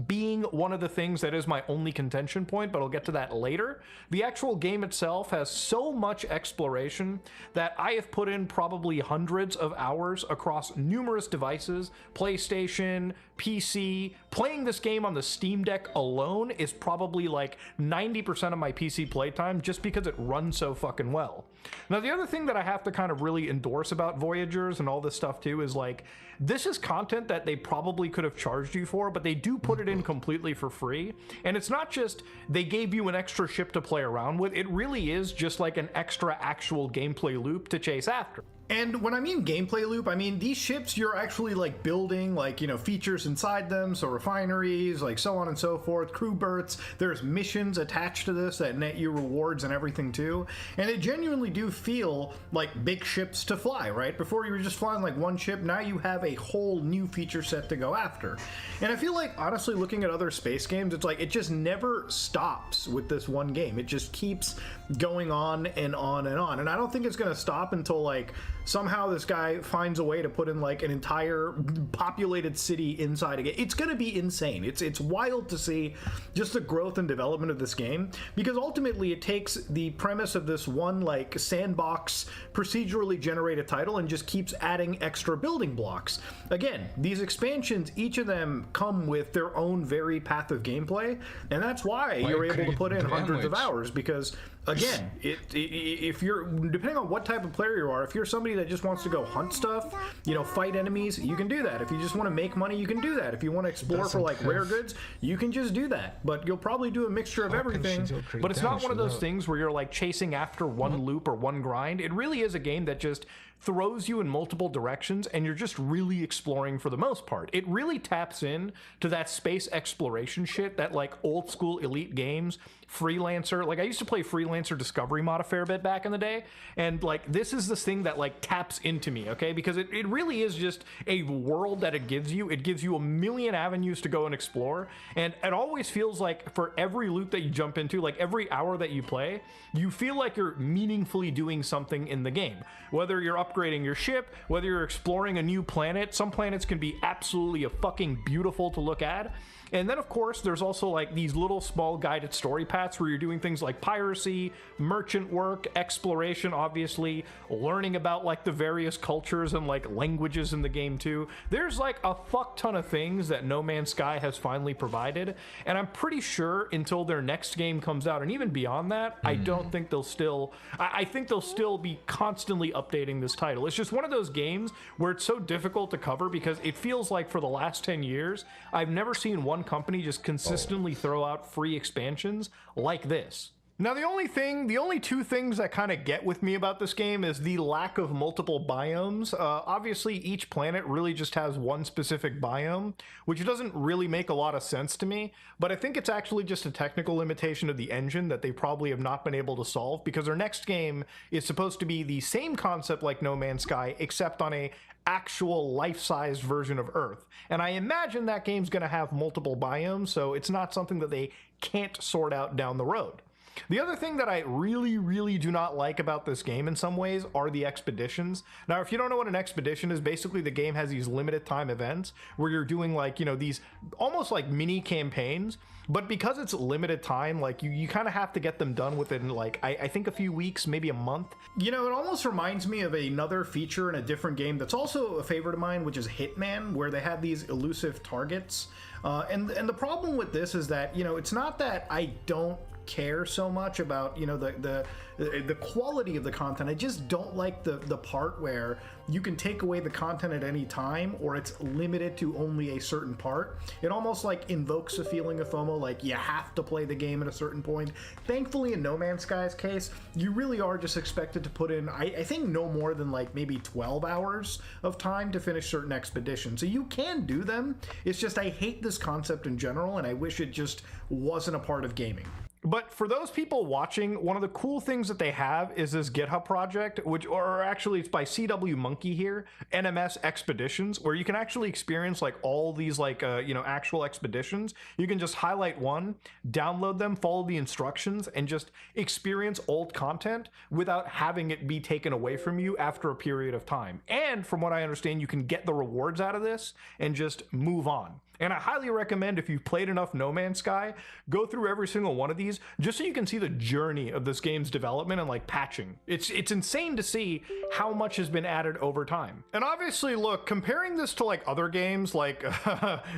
being one of the things that is my only contention point, but I'll get to that later. The actual game itself has so much exploration that I have put in probably hundreds of hours across numerous devices, PlayStation, PC. Playing this game on the Steam Deck alone is probably like 90% of my PC playtime, just because it runs so fucking well. Now, the other thing that I have to kind of really endorse about Voyagers and all this stuff too is, like, this is content that they probably could have charged you for, but they do put it in completely for free. And it's not just they gave you an extra ship to play around with, it really is just like an extra actual gameplay loop to chase after. And when I mean gameplay loop, I mean these ships you're actually like building, like, you know, features inside them, so refineries, like so on and so forth, crew berths. There's missions attached to this that net you rewards and everything too. And they genuinely do feel like big ships to fly, right? Before you were just flying like one ship, now you have a whole new feature set to go after. And I feel like, honestly, looking at other space games, it's like it just never stops with this one game. It just keeps going on and on and on. And I don't think it's going to stop until, like, somehow this guy finds a way to put in like an entire populated city inside a game. It's going to be insane. It's wild to see just the growth and development of this game, because ultimately it takes the premise of this one like sandbox procedurally generated title and just keeps adding extra building blocks. Again, these expansions, each of them come with their own varied path of gameplay, and that's why you're able to put in hundreds of hours, because again, if you're, depending on what type of player you are, if you're somebody that just wants to go hunt stuff, you know, fight enemies, you can do that. If you just want to make money, you can do that. If you want to explore for like rare goods, you can just do that. But you'll probably do a mixture of everything. But it's not one of those things where you're like chasing after one loop or one grind. It really is a game that just throws you in multiple directions, and you're just really exploring for the most part. It really taps in to that space exploration shit that like old school Elite games, Freelancer, like I used to play Freelancer Discovery mod a fair bit back in the day, and like this is this thing that like taps into me, okay? Because it really is just a world that it gives you. It gives you a million avenues to go and explore, and it always feels like for every loop that you jump into, like every hour that you play, you feel like you're meaningfully doing something in the game. Whether you're upgrading your ship, whether you're exploring a new planet, some planets can be absolutely fucking beautiful to look at. And then, of course, there's also like these little small guided story paths where you're doing things like piracy, merchant work, exploration, obviously, learning about like the various cultures and like languages in the game too. There's like a fuck ton of things that No Man's Sky has finally provided. And I'm pretty sure until their next game comes out, and even beyond that, I don't think they'll still, I think they'll still be constantly updating this title. It's just one of those games where it's so difficult to cover because it feels like for the last 10 years, I've never seen one company just consistently throw out free expansions like this. Now, the only two things that kind of get with me about this game is the lack of multiple biomes. Obviously, each planet really just has one specific biome, which doesn't really make a lot of sense to me, but I think it's actually just a technical limitation of the engine that they probably have not been able to solve, because their next game is supposed to be the same concept like No Man's Sky, except on a actual life-sized version of Earth. And I imagine that game's going to have multiple biomes, so it's not something that they can't sort out down the road. The other thing that I really do not like about this game in some ways are the expeditions. Now, if you don't know what an expedition is, basically the game has these limited time events where you're doing like, you know, these almost like mini campaigns, but because it's limited time, like you kind of have to get them done within like, I think a few weeks, maybe a month. You know, it almost reminds me of another feature in a different game that's also a favorite of mine, which is Hitman, where they had these elusive targets. And the problem with this is that, you know, it's not that I don't care so much about, you know, the quality of the content. I just don't like the part where you can take away the content at any time, or it's limited to only a certain part. It almost like invokes a feeling of FOMO, like you have to play the game at a certain point. Thankfully, in No Man's Sky's case, you really are just expected to put in, I think, no more than like maybe 12 hours of time to finish certain expeditions. So you can do them. It's just I hate this concept in general, and I wish it just wasn't a part of gaming. But for those people watching, one of the cool things that they have is this GitHub project, or actually it's by CW Monkey here, NMS Expeditions, where you can actually experience like all these like, you know, actual expeditions. You can just highlight one, download them, follow the instructions, and just experience old content without having it be taken away from you after a period of time. And from what I understand, you can get the rewards out of this and just move on. And I highly recommend, if you've played enough No Man's Sky, go through every single one of these just so you can see the journey of this game's development and like patching. It's insane to see how much has been added over time. And obviously, look, comparing this to like other games like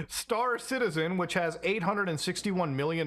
Star Citizen, which has $861 million,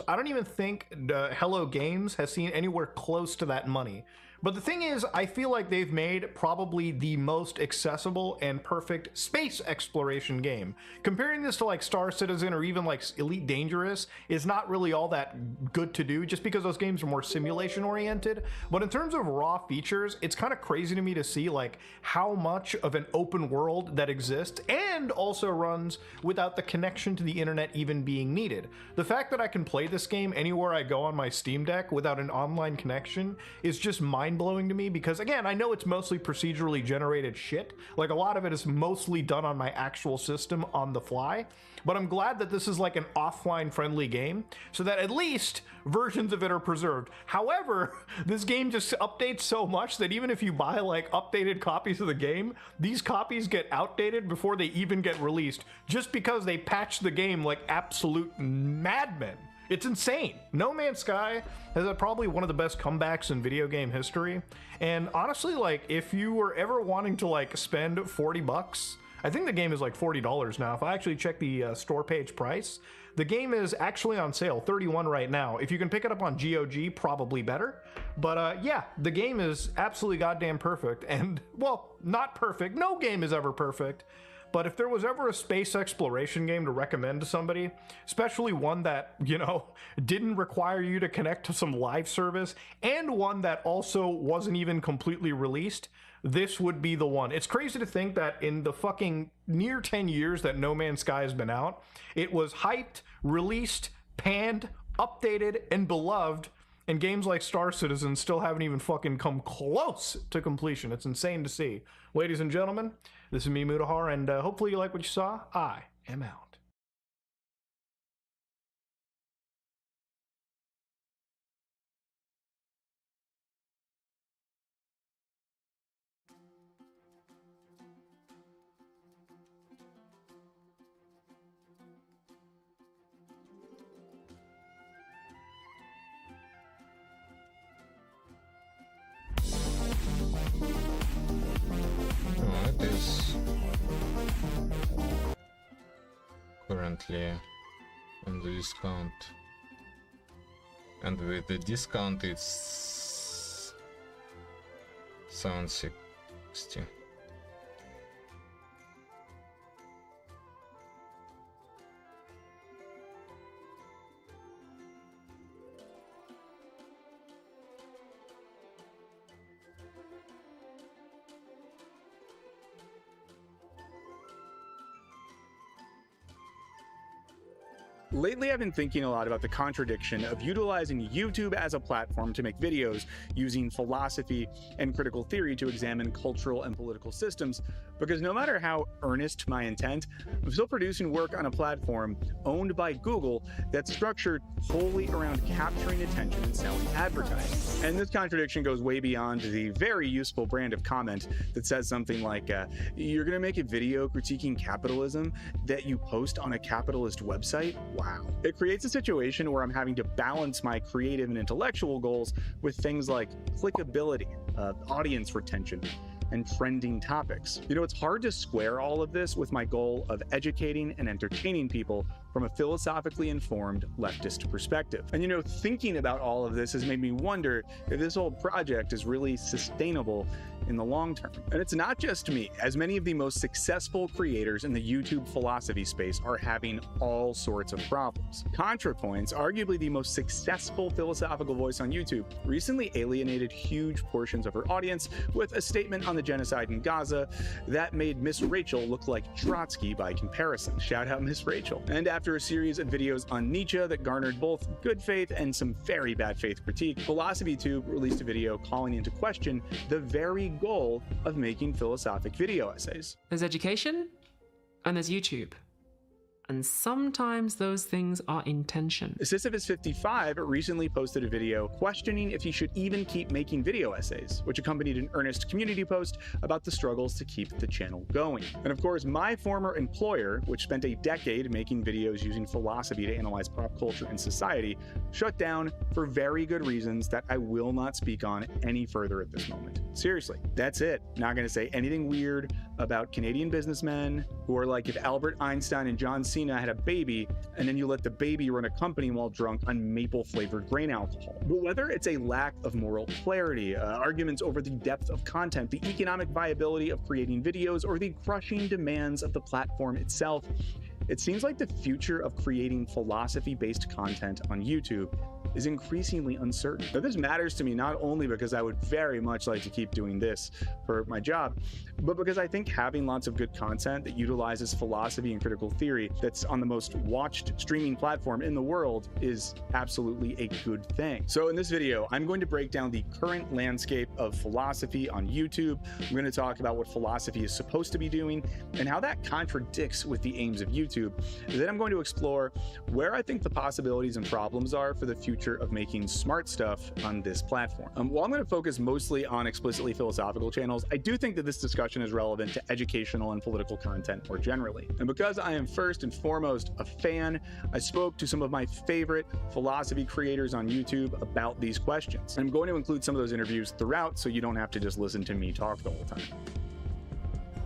I don't even think Hello Games has seen anywhere close to that money. But the thing is, I feel like they've made probably the most accessible and perfect space exploration game. Comparing this to like Star Citizen or even like Elite Dangerous is not really all that good to do, just because those games are more simulation oriented. But in terms of raw features, it's kind of crazy to me to see like how much of an open world that exists and also runs without the connection to the internet even being needed. The fact that I can play this game anywhere I go on my Steam Deck without an online connection is just mind-blowing to me, because again, I know it's mostly procedurally generated shit. Like a lot of it is mostly done on my actual system on the fly, but I'm glad that this is like an offline friendly game so that at least versions of it are preserved. However, this game just updates so much that even if you buy like updated copies of the game, these copies get outdated before they even get released, just because they patch the game like absolute madmen. It's insane. No Man's Sky has had probably one of the best comebacks in video game history. And honestly, like if you were ever wanting to like spend 40 bucks, I think the game is like $40 now. If I actually check the store page price, the game is actually on sale, $31 right now. If you can pick it up on GOG, probably better. But yeah, the game is absolutely goddamn perfect. And well, not perfect. No game is ever perfect. But if there was ever a space exploration game to recommend to somebody, especially one that, you know, didn't require you to connect to some live service, and one that also wasn't even completely released, this would be the one. It's crazy to think that in the fucking near 10 years that No Man's Sky has been out, it was hyped, released, panned, updated, and beloved, and games like Star Citizen still haven't even fucking come close to completion. It's insane to see. Ladies and gentlemen, this is me, Mutahar, and hopefully you like what you saw. I am out. It is currently on the discount, and with the discount it's $760. Lately, I've been thinking a lot about the contradiction of utilizing YouTube as a platform to make videos using philosophy and critical theory to examine cultural and political systems, because no matter how earnest my intent, I'm still producing work on a platform owned by Google that's structured wholly around capturing attention and selling advertising. And this contradiction goes way beyond the very useful brand of comment that says something like, you're gonna make a video critiquing capitalism that you post on a capitalist website? Wow. It creates a situation where I'm having to balance my creative and intellectual goals with things like clickability, audience retention, and trending topics. You know, it's hard to square all of this with my goal of educating and entertaining people from a philosophically informed leftist perspective. And you know, thinking about all of this has made me wonder if this whole project is really sustainable in the long term. And it's not just me, as many of the most successful creators in the YouTube philosophy space are having all sorts of problems. ContraPoints, arguably the most successful philosophical voice on YouTube, recently alienated huge portions of her audience with a statement on the genocide in Gaza that made Miss Rachel look like Trotsky by comparison. Shout out Miss Rachel. And after a series of videos on Nietzsche that garnered both good faith and some very bad faith critique, PhilosophyTube released a video calling into question the very goal of making philosophic video essays. There's education and there's YouTube. And sometimes those things are in tension. Sisyphus55 recently posted a video questioning if he should even keep making video essays, which accompanied an earnest community post about the struggles to keep the channel going. And of course, my former employer, which spent a decade making videos using philosophy to analyze pop culture and society, shut down for very good reasons that I will not speak on any further at this moment. Seriously, that's it. Not gonna say anything weird about Canadian businessmen who are like if Albert Einstein and John Cena had a baby and then you let the baby run a company while drunk on maple flavored grain alcohol. But whether it's a lack of moral clarity, arguments over the depth of content, the economic viability of creating videos, or the crushing demands of the platform itself, it seems like the future of creating philosophy-based content on YouTube is increasingly uncertain. Now, this matters to me not only because I would very much like to keep doing this for my job, but because I think having lots of good content that utilizes philosophy and critical theory that's on the most watched streaming platform in the world is absolutely a good thing. So in this video, I'm going to break down the current landscape of philosophy on YouTube. I'm going to talk about what philosophy is supposed to be doing and how that contradicts with the aims of YouTube. And then I'm going to explore where I think the possibilities and problems are for the future of making smart stuff on this platform. While I'm going to focus mostly on explicitly philosophical channels, I do think that this discussion is relevant to educational and political content more generally. And because I am first and foremost a fan, I spoke to some of my favorite philosophy creators on YouTube about these questions. And I'm going to include some of those interviews throughout so you don't have to just listen to me talk the whole time.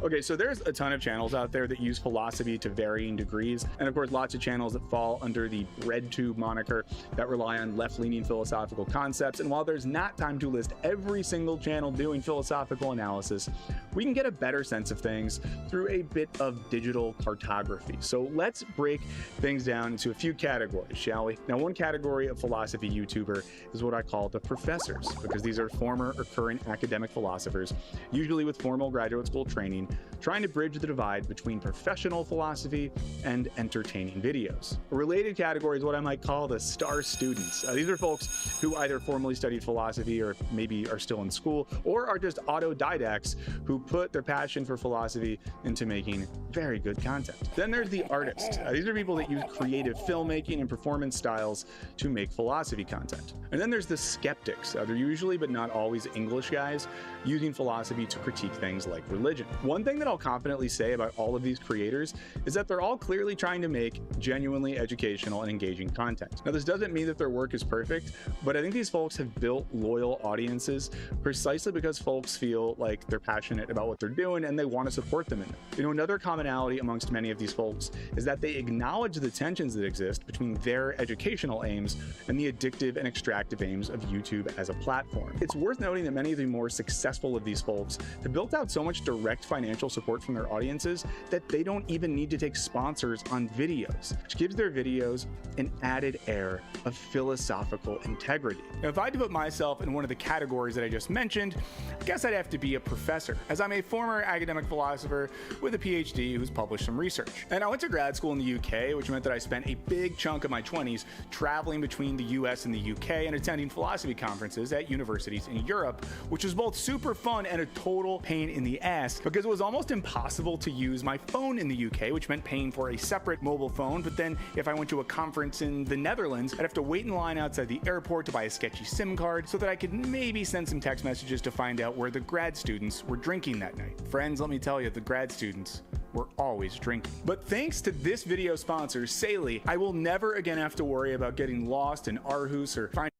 Okay, so there's a ton of channels out there that use philosophy to varying degrees, and of course lots of channels that fall under the RedTube moniker that rely on left-leaning philosophical concepts. And while there's not time to list every single channel doing philosophical analysis, we can get a better sense of things through a bit of digital cartography. So let's break things down into a few categories, shall we? Now, one category of philosophy YouTuber is what I call the professors, because these are former or current academic philosophers, usually with formal graduate school training, trying to bridge the divide between professional philosophy and entertaining videos. A related category is what I might call the star students. These are folks who either formally studied philosophy or maybe are still in school, or are just autodidacts who put their passion for philosophy into making very good content. Then there's the artists. These are people that use creative filmmaking and performance styles to make philosophy content. And then there's the skeptics. They're usually, but not always, English guys using philosophy to critique things like religion. One thing that I'll confidently say about all of these creators is that they're all clearly trying to make genuinely educational and engaging content. Now, this doesn't mean that their work is perfect, but I think these folks have built loyal audiences precisely because folks feel like they're passionate about what they're doing and they want to support them in it. You know, another commonality amongst many of these folks is that they acknowledge the tensions that exist between their educational aims and the addictive and extractive aims of YouTube as a platform. It's worth noting that many of the more successful of these folks have built out so much direct financial financial support from their audiences that they don't even need to take sponsors on videos, which gives their videos an added air of philosophical integrity. Now, if I had to put myself in one of the categories that I just mentioned, I guess I'd have to be a professor, as I'm a former academic philosopher with a PhD who's published some research. And I went to grad school in the UK, which meant that I spent a big chunk of my 20s traveling between the US and the UK and attending philosophy conferences at universities in Europe, which was both super fun and a total pain in the ass because it was almost impossible to use my phone in the UK, which meant paying for a separate mobile phone. But then if I went to a conference in the Netherlands, I'd have to wait in line outside the airport to buy a sketchy SIM card so that I could maybe send some text messages to find out where the grad students were drinking that night. Friends, let me tell you, the grad students were always drinking. But thanks to this video sponsor, Saley, I will never again have to worry about getting lost in Aarhus or finding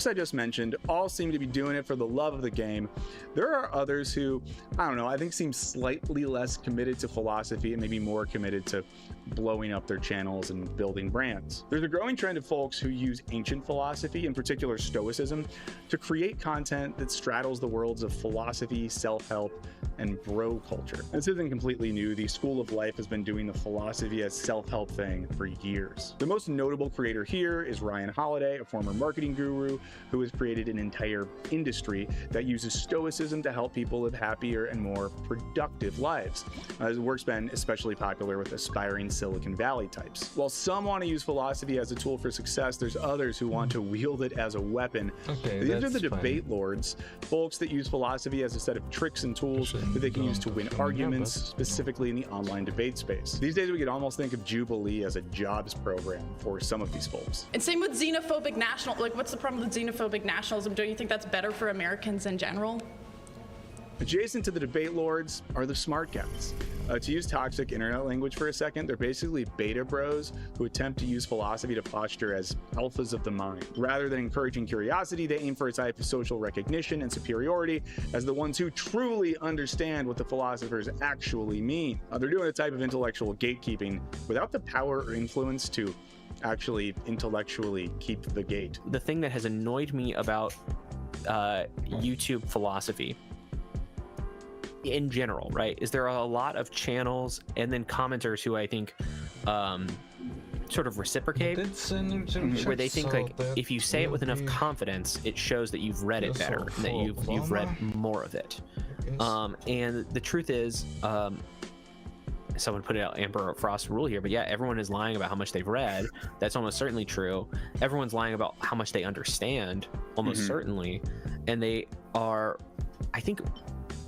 I just mentioned all seem to be doing it for the love of the game. There are others who, I don't know, I think seem slightly less committed to philosophy and maybe more committed to blowing up their channels and building brands. There's a growing trend of folks who use ancient philosophy, in particular Stoicism, to create content that straddles the worlds of philosophy, self-help, and bro culture. This isn't completely new. The School of Life has been doing the philosophy as self-help thing for years. The most notable creator here is Ryan Holiday, a former marketing guru who has created an entire industry that uses Stoicism to help people live happier and more productive lives. His work's been especially popular with aspiring Silicon Valley types. While some want to use philosophy as a tool for success, there's others who want to wield it as a weapon. These are the debate lords, folks that use philosophy as a set of tricks and tools that they can use to win arguments, specifically in the online debate space. These days we could almost think of Jubilee as a jobs program for some of these folks. And same with xenophobic national, like what's the problem with xenophobic nationalism? Don't you think that's better for Americans in general? Adjacent to the debate lords are the smart guys. To use toxic internet language for a second, they're basically beta bros who attempt to use philosophy to posture as alphas of the mind. Rather than encouraging curiosity, they aim for a type of social recognition and superiority as the ones who truly understand what the philosophers actually mean. They're doing a type of intellectual gatekeeping without the power or influence to actually intellectually keep the gate. The thing that has annoyed me about YouTube philosophy in general, right, is there are a lot of channels and then commenters who I think sort of reciprocate, where they think like if you say it with enough confidence, it shows that you've read it better and that you've read more of it. And the truth is, someone put out Amber Frost rule here, but yeah, everyone is lying about how much they've read. That's almost certainly true. Everyone's lying about how much they understand, almost certainly, and they are, I think,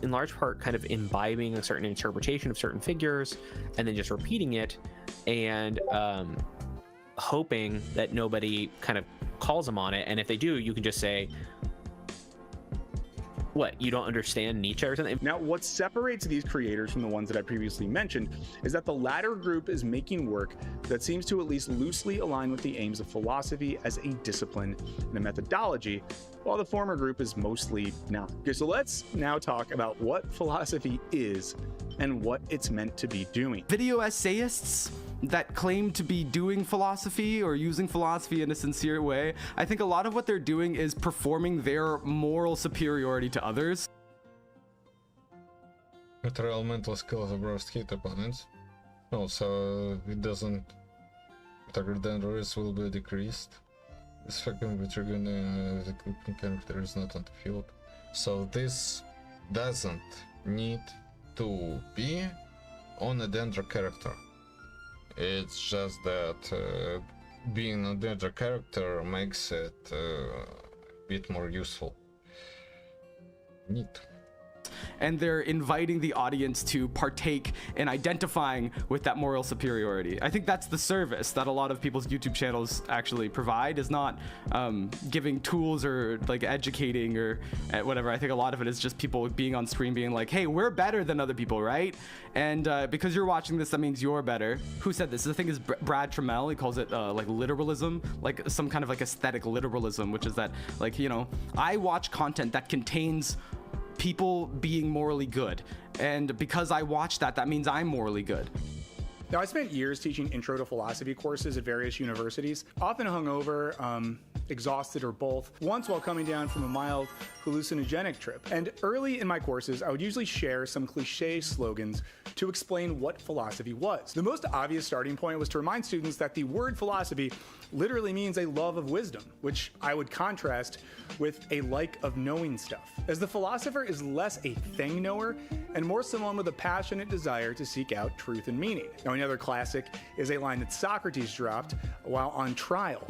in large part kind of imbibing a certain interpretation of certain figures and then just repeating it and hoping that nobody kind of calls them on it. And if they do, you can just say, what, you don't understand Nietzsche or something? Now, what separates these creators from the ones that I previously mentioned is that the latter group is making work that seems to at least loosely align with the aims of philosophy as a discipline and a methodology, while the former group is mostly not. Okay, so let's now talk about what philosophy is and what it's meant to be doing. Video essayists that claim to be doing philosophy or using philosophy in a sincere way, I think a lot of what they're doing is performing their moral superiority to others. Material mental skills above hit opponents. Also, it doesn't. Target dangerous will be decreased. This faction will trigger the character is not on the field. So this doesn't need to be on a danger character. It's just that being a danger character makes it a bit more useful. Neat. And they're inviting the audience to partake in identifying with that moral superiority. I think that's the service that a lot of people's YouTube channels actually provide, is not giving tools or like educating or whatever. I think a lot of it is just people being on screen being like, hey, we're better than other people, right? And because you're watching this, that means you're better. Who said this? The thing is Brad Trammell. He calls it like literalism, like some kind of like aesthetic literalism, which is that, like, you know, I watch content that contains people being morally good, and because I watch that, that means I'm morally good. Now, I spent years teaching intro to philosophy courses at various universities, often hungover, exhausted, or both, once while coming down from a mild hallucinogenic trip. And early in my courses, I would usually share some cliche slogans to explain what philosophy was. The most obvious starting point was to remind students that the word philosophy literally means a love of wisdom, which I would contrast with a like of knowing stuff, as the philosopher is less a thing knower and more someone with a passionate desire to seek out truth and meaning. Now, another classic is a line that Socrates dropped while on trial.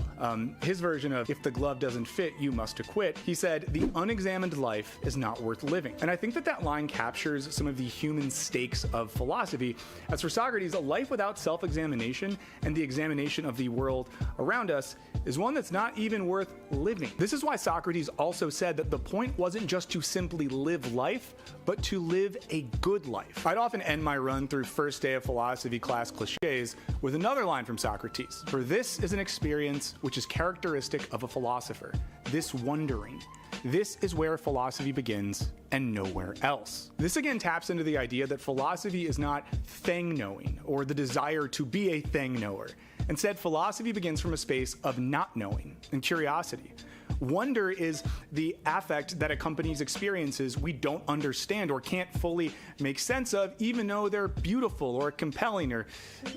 His version of, "If the glove doesn't fit, you must acquit." He said, "The unexamined life is not worth living." And I think that that line captures some of the human stakes of philosophy, as for Socrates, a life without self-examination and the examination of the world around us is one that's not even worth living. This is why Socrates also said that the point wasn't just to simply live life, but to live a good life. I'd often end my run through first day of philosophy class cliches with another line from Socrates: "For this is an experience which is characteristic of a philosopher, this wondering. This is where philosophy begins and nowhere else." This again taps into the idea that philosophy is not thing knowing or the desire to be a thing knower. Instead, philosophy begins from a space of not knowing and curiosity. Wonder is the affect that accompanies experiences we don't understand or can't fully make sense of, even though they're beautiful or compelling or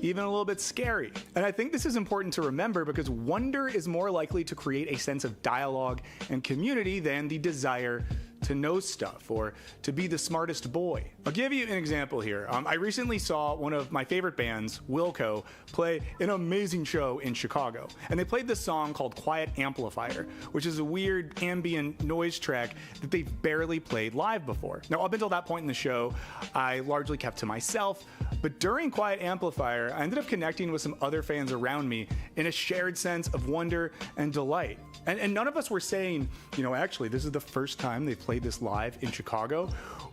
even a little bit scary. And I think this is important to remember because wonder is more likely to create a sense of dialogue and community than the desire to know stuff or to be the smartest boy. I'll give you an example here. I recently saw one of my favorite bands, Wilco, play an amazing show in Chicago. And they played this song called Quiet Amplifier, which is a weird ambient noise track that they've barely played live before. Now, up until that point in the show, I largely kept to myself, but during Quiet Amplifier, I ended up connecting with some other fans around me in a shared sense of wonder and delight. And none of us were saying, actually, this is the first time they've played this live in Chicago.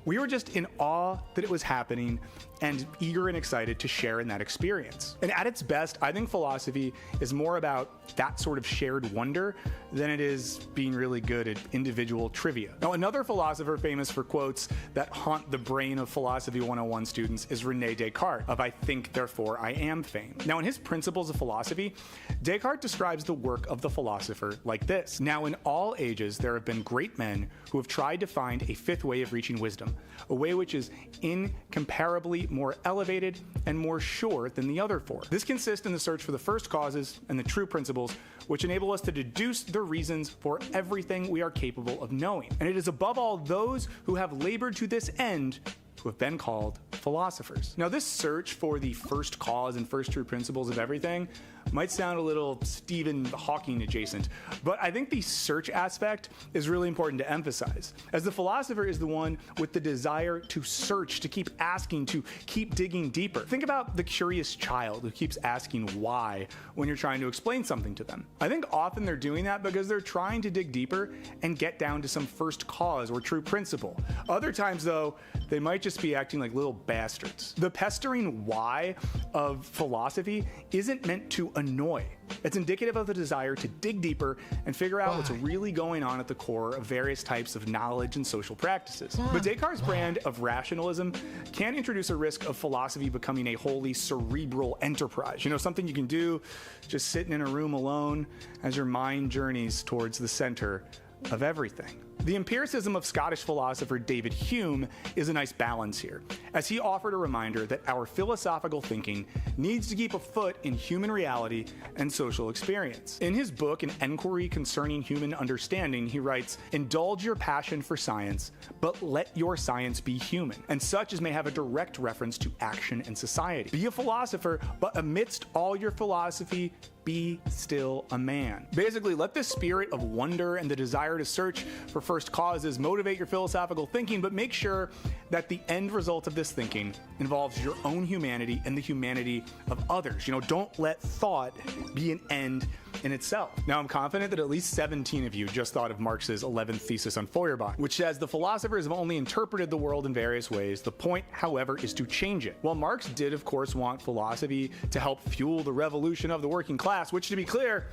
We were just in awe that it was happening and eager and excited to share in that experience. And at its best, I think philosophy is more about that sort of shared wonder than it is being really good at individual trivia. Now, another philosopher famous for quotes that haunt the brain of Philosophy 101 students is René Descartes of "I think, therefore I am" fame. Now, in his Principles of Philosophy, Descartes describes the work of the philosopher like this: "Now, in all ages, there have been great men who have tried to find a fifth way of reaching wisdom, a way which is incomparably more elevated and more sure than the other four. This consists in the search for the first causes and the true principles, which enable us to deduce the reasons for everything we are capable of knowing. And it is above all those who have labored to this end who have been called philosophers." Now, this search for the first cause and first true principles of everything might sound a little Stephen Hawking adjacent, but I think the search aspect is really important to emphasize, as the philosopher is the one with the desire to search, to keep asking, to keep digging deeper. Think about the curious child who keeps asking why when you're trying to explain something to them. I think often they're doing that because they're trying to dig deeper and get down to some first cause or true principle. Other times, though, they might just be acting like little bastards. The pestering why of philosophy isn't meant to annoy. It's indicative of the desire to dig deeper and figure out what's really going on at the core of various types of knowledge and social practices. But Descartes' brand of rationalism can introduce a risk of philosophy becoming a wholly cerebral enterprise. Something you can do just sitting in a room alone as your mind journeys towards the center of everything. The empiricism of Scottish philosopher David Hume is a nice balance here, as he offered a reminder that our philosophical thinking needs to keep a foot in human reality and social experience. In his book, An Enquiry Concerning Human Understanding, he writes, "Indulge your passion for science, but let your science be human, and such as may have a direct reference to action and society. Be a philosopher, but amidst all your philosophy, be still a man." Basically, let the spirit of wonder and the desire to search for first causes motivate your philosophical thinking, but make sure that the end result of this thinking involves your own humanity and the humanity of others. Don't let thought be an end in itself. Now, I'm confident that at least 17 of you just thought of Marx's 11th thesis on Feuerbach, which says the philosophers have only interpreted the world in various ways. The point, however, is to change it. While Marx did, of course, want philosophy to help fuel the revolution of the working class, which, to be clear,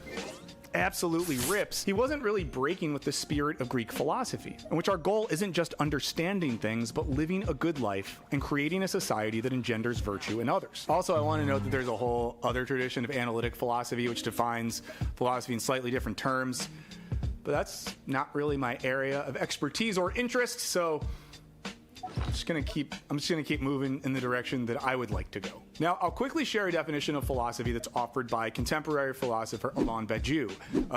absolutely rips, he wasn't really breaking with the spirit of Greek philosophy, in which our goal isn't just understanding things, but living a good life and creating a society that engenders virtue in others. Also, I want to note that there's a whole other tradition of analytic philosophy, which defines philosophy in slightly different terms, but that's not really my area of expertise or interest, so I'm just gonna keep moving in the direction that I would like to go. Now, I'll quickly share a definition of philosophy that's offered by contemporary philosopher Alain Badiou,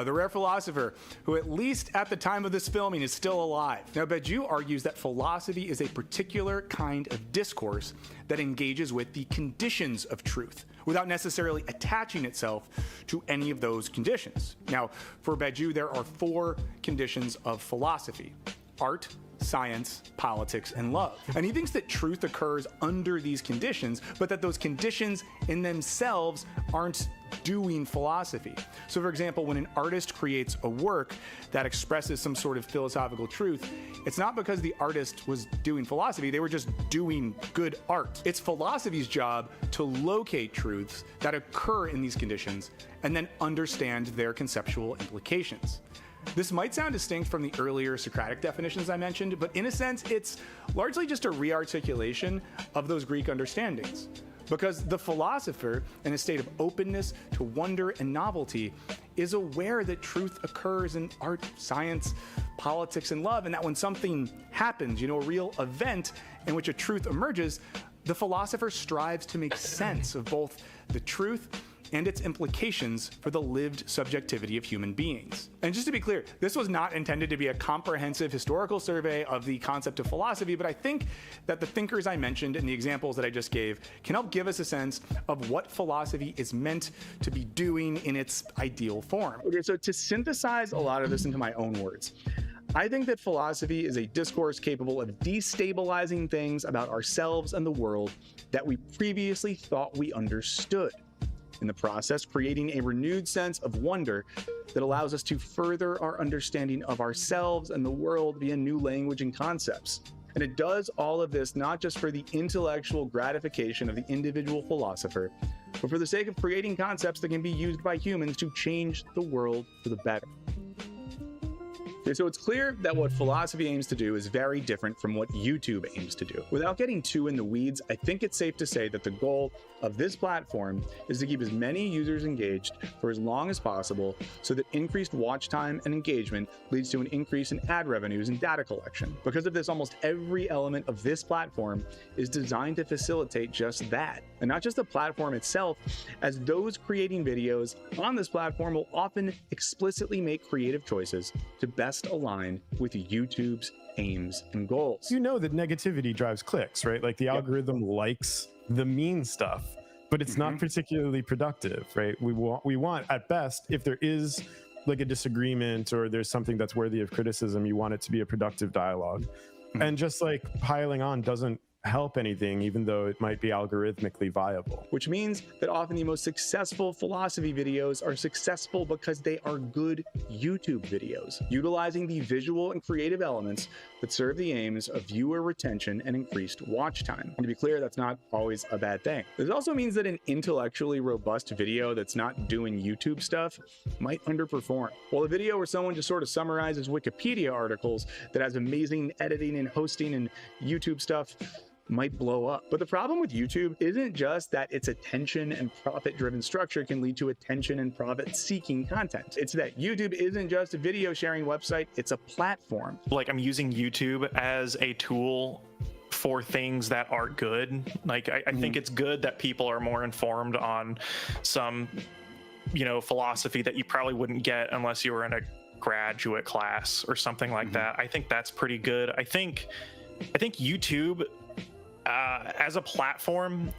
the rare philosopher who, at least at the time of this filming, is still alive. Now, Badiou argues that philosophy is a particular kind of discourse that engages with the conditions of truth, without necessarily attaching itself to any of those conditions. Now, for Badiou, there are 4 conditions of philosophy: art, science, politics, and love. And he thinks that truth occurs under these conditions, but that those conditions in themselves aren't doing philosophy. So for example, when an artist creates a work that expresses some sort of philosophical truth, it's not because the artist was doing philosophy, they were just doing good art. It's philosophy's job to locate truths that occur in these conditions and then understand their conceptual implications. This might sound distinct from the earlier Socratic definitions I mentioned, but in a sense, it's largely just a re-articulation of those Greek understandings. Because the philosopher, in a state of openness to wonder and novelty, is aware that truth occurs in art, science, politics, and love, and that when something happens, a real event in which a truth emerges, the philosopher strives to make sense of both the truth and its implications for the lived subjectivity of human beings. And just to be clear, this was not intended to be a comprehensive historical survey of the concept of philosophy, but I think that the thinkers I mentioned and the examples that I just gave can help give us a sense of what philosophy is meant to be doing in its ideal form. Okay, so to synthesize a lot of this into my own words, I think that philosophy is a discourse capable of destabilizing things about ourselves and the world that we previously thought we understood. In the process, creating a renewed sense of wonder that allows us to further our understanding of ourselves and the world via new language and concepts. And it does all of this not just for the intellectual gratification of the individual philosopher, but for the sake of creating concepts that can be used by humans to change the world for the better. Okay, so it's clear that what philosophy aims to do is very different from what YouTube aims to do. Without getting too in the weeds, I think it's safe to say that the goal of this platform is to keep as many users engaged for as long as possible so that increased watch time and engagement leads to an increase in ad revenues and data collection. Because of this, almost every element of this platform is designed to facilitate just that. And not just the platform itself, as those creating videos on this platform will often explicitly make creative choices to best align with YouTube's aims and goals. You know that negativity drives clicks, right? Like the algorithm likes the mean stuff, but it's not particularly productive, right? We want at best, if there is like a disagreement or there's something that's worthy of criticism, you want it to be a productive dialogue. And just like piling on doesn't help anything, even though it might be algorithmically viable. Which means that often the most successful philosophy videos are successful because they are good YouTube videos, utilizing the visual and creative elements that serve the aims of viewer retention and increased watch time. And to be clear, that's not always a bad thing. This also means that an intellectually robust video that's not doing YouTube stuff might underperform. While a video where someone just sort of summarizes Wikipedia articles that has amazing editing and hosting and YouTube stuff might blow up. But the problem with YouTube isn't just that its attention and profit-driven structure can lead to attention and profit-seeking content. It's that YouTube isn't just a video sharing website, it's a platform. Like, I'm using YouTube as a tool for things that are good. Like, I think it's good that people are more informed on some, philosophy that you probably wouldn't get unless you were in a graduate class or something like that. I think that's pretty good. I think YouTube as a platform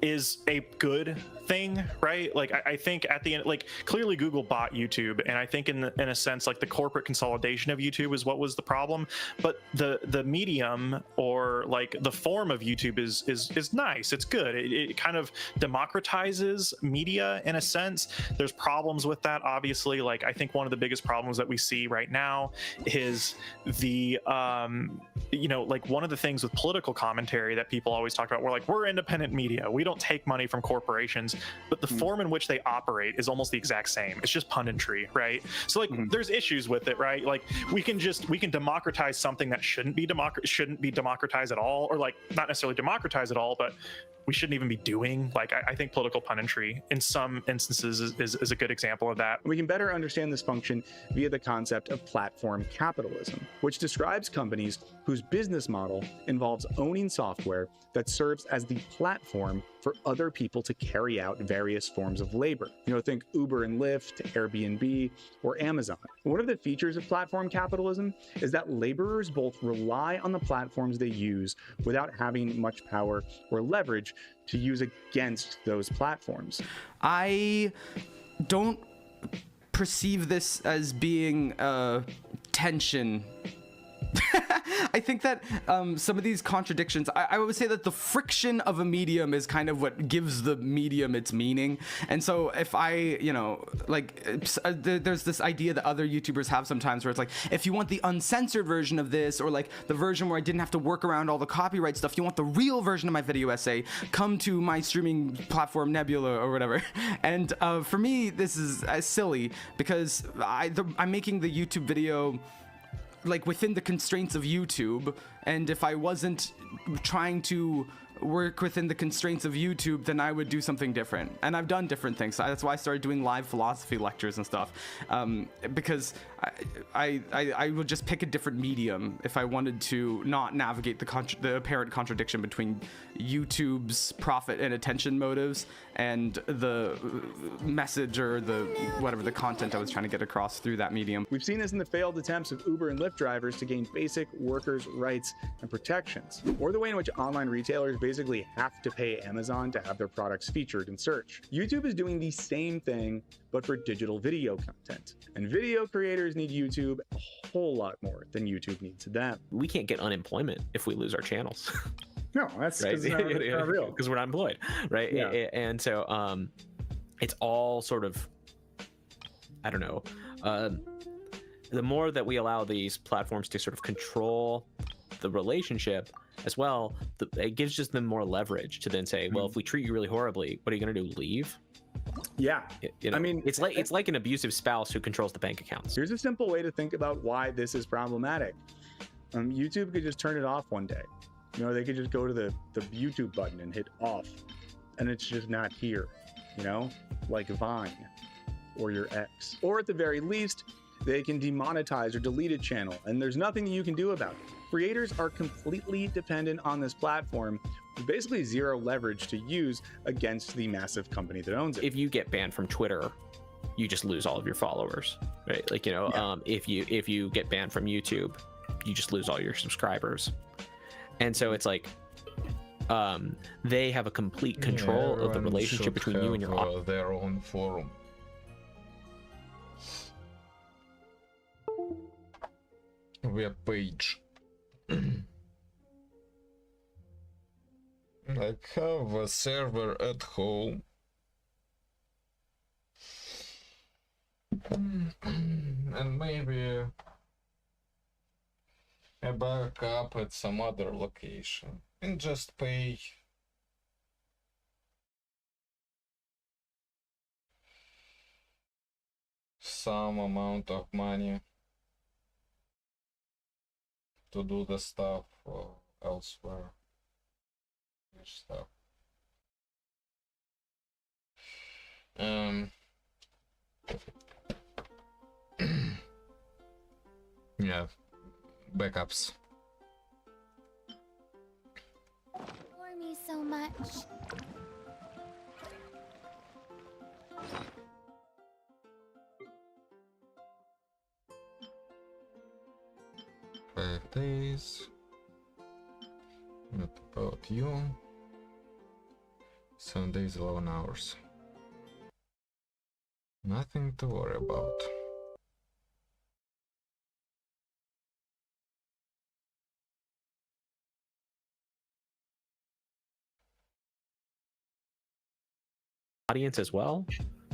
is a good thing, right? I think at the end, clearly Google bought YouTube, and I think in a sense, the corporate consolidation of YouTube is what was the problem. But the medium or the form of YouTube is nice. It's good. It kind of democratizes media in a sense. There's problems with that, obviously. I think one of the biggest problems that we see right now is the one of the things with political commentary that people always talk about. We're independent media. We don't take money from corporations, but the form in which they operate is almost the exact same. It's just punditry, right? So like there's issues with it, right? Like we can democratize something that shouldn't be democratized at all, or like not necessarily democratized at all, but we shouldn't even be doing. Like I think political punditry in some instances is a good example of that. We can better understand this function via the concept of platform capitalism, which describes companies whose business model involves owning software that serves as the platform for other people to carry out various forms of labor. You know, think Uber and Lyft, Airbnb, or Amazon. One of the features of platform capitalism is that laborers both rely on the platforms they use without having much power or leverage to use against those platforms. I don't perceive this as being tension. I think that some of these contradictions, I would say that the friction of a medium is kind of what gives the medium its meaning. And so if I, you know, like there's this idea that other YouTubers have sometimes where it's like, if you want the uncensored version of this, or like the version where I didn't have to work around all the copyright stuff, you want the real version of my video essay, come to my streaming platform Nebula or whatever. And for me, this is silly because I'm making the YouTube video like within the constraints of YouTube, and if I wasn't trying to work within the constraints of YouTube, then I would do something different. And I've done different things. That's why I started doing live philosophy lectures and stuff, because I would just pick a different medium if I wanted to not navigate the apparent contradiction between YouTube's profit and attention motives and the message or the whatever the content I was trying to get across through that medium. We've seen this in the failed attempts of Uber and Lyft drivers to gain basic workers' rights and protections, or the way in which online retailers basically have to pay Amazon to have their products featured in search. YouTube is doing the same thing, but for digital video content. And video creators need YouTube a whole lot more than YouTube needs them. We can't get unemployment if we lose our channels. No, that's right? not real. Because we're not employed, right? Yeah. And so it's all sort of, I don't know, the more that we allow these platforms to sort of control the relationship as well, it gives just them more leverage to then say, well, if we treat you really horribly, what are you going to do, leave? Yeah. You know, I mean, it's like an abusive spouse who controls the bank accounts. Here's a simple way to think about why this is problematic. YouTube could just turn it off one day. You know, they could just go to the YouTube button and hit off, and it's just not here, you know, like Vine or your ex. Or at the very least, they can demonetize or delete a channel, and there's nothing you can do about it. Creators are completely dependent on this platform with basically zero leverage to use against the massive company that owns it. If you get banned from Twitter, you just lose all of your followers, right? Like, you know, if you get banned from YouTube, you just lose all your subscribers. And so it's like they have a complete control of the relationship between you and your audience. Their own forum. Web page. I have a server at home. And maybe a backup at some other location and just pay some amount of money to do the stuff elsewhere. Which stuff? Yeah, backups. For me so much. Five days. What about you? 7 days, 11 hours. Nothing to worry about. Audience as well.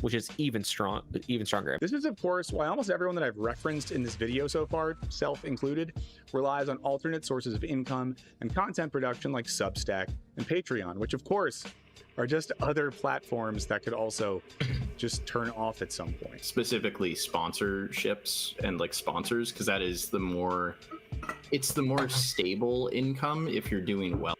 which is even stronger. This is, of course, why almost everyone that I've referenced in this video so far, self included, relies on alternate sources of income and content production like Substack and Patreon, which, of course, are just other platforms that could also just turn off at some point. Specifically sponsorships and like sponsors, because that is the more stable income if you're doing well.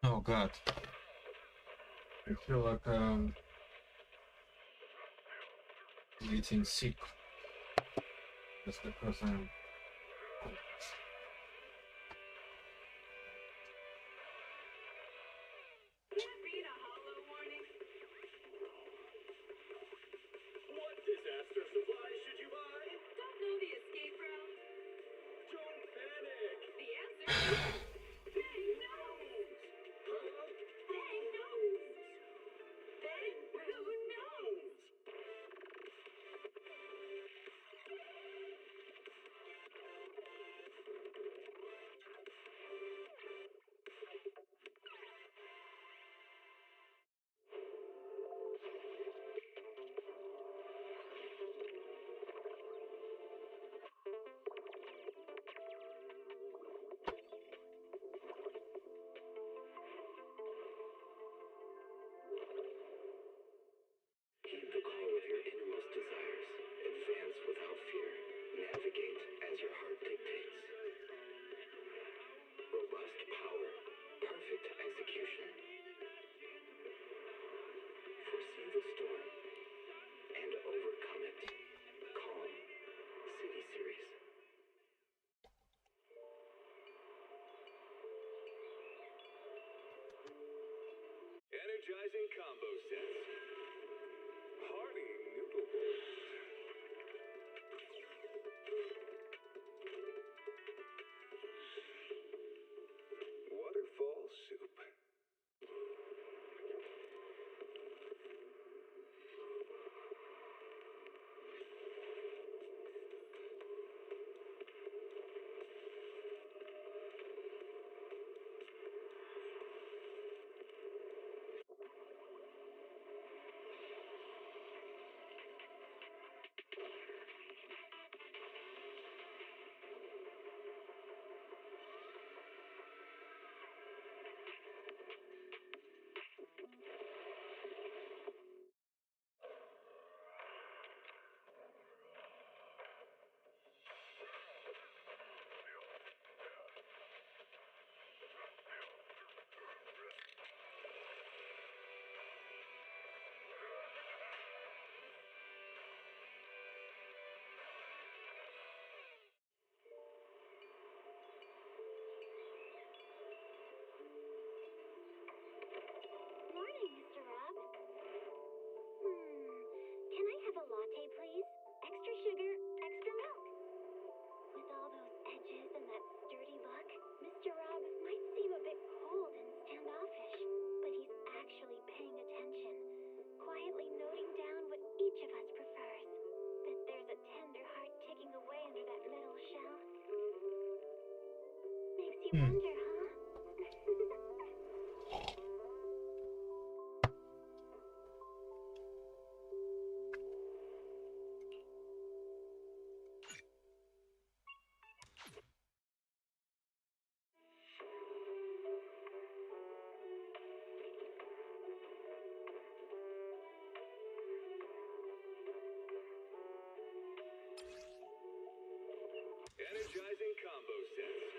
Oh god. I feel like getting sick. Just because I'm What disaster supplies should you buy? Don't know the escape route. Don't panic. The answer is Bang knows. Bang knows. Bang who knows? Heed the call of your innermost desires. Advance without fear. Navigate as your heart dictates. Robust power. Perfect execution. Foresee the storm and overcome it. Calm. City Series. Energizing combo sets. Hearty noodle bowls. Waterfall soup. Morning, Mr. Rob. Can I have a latte, please? Extra sugar, extra milk. With all those edges and that sturdy look, Mr. Rob might seem a bit cold and standoffish, but he's actually paying attention, quietly noting down what each of us prefers. That there's a tender heart ticking away under that metal shell. Makes you wonder, huh? Energizing combo sets.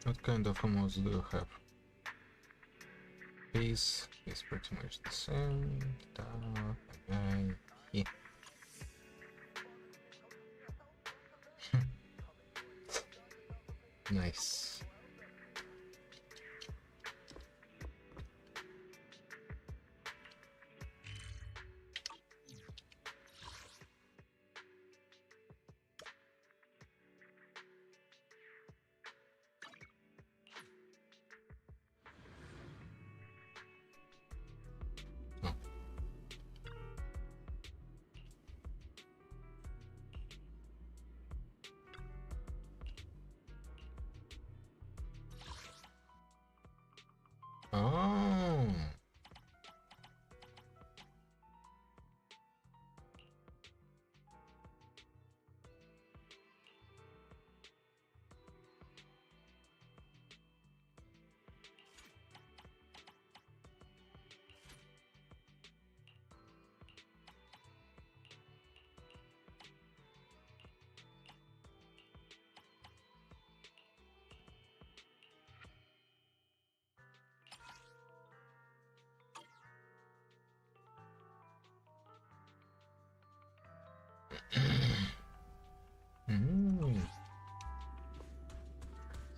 What kind of emotes do you have? Peace is pretty much the same. And yeah. Nice. Oh.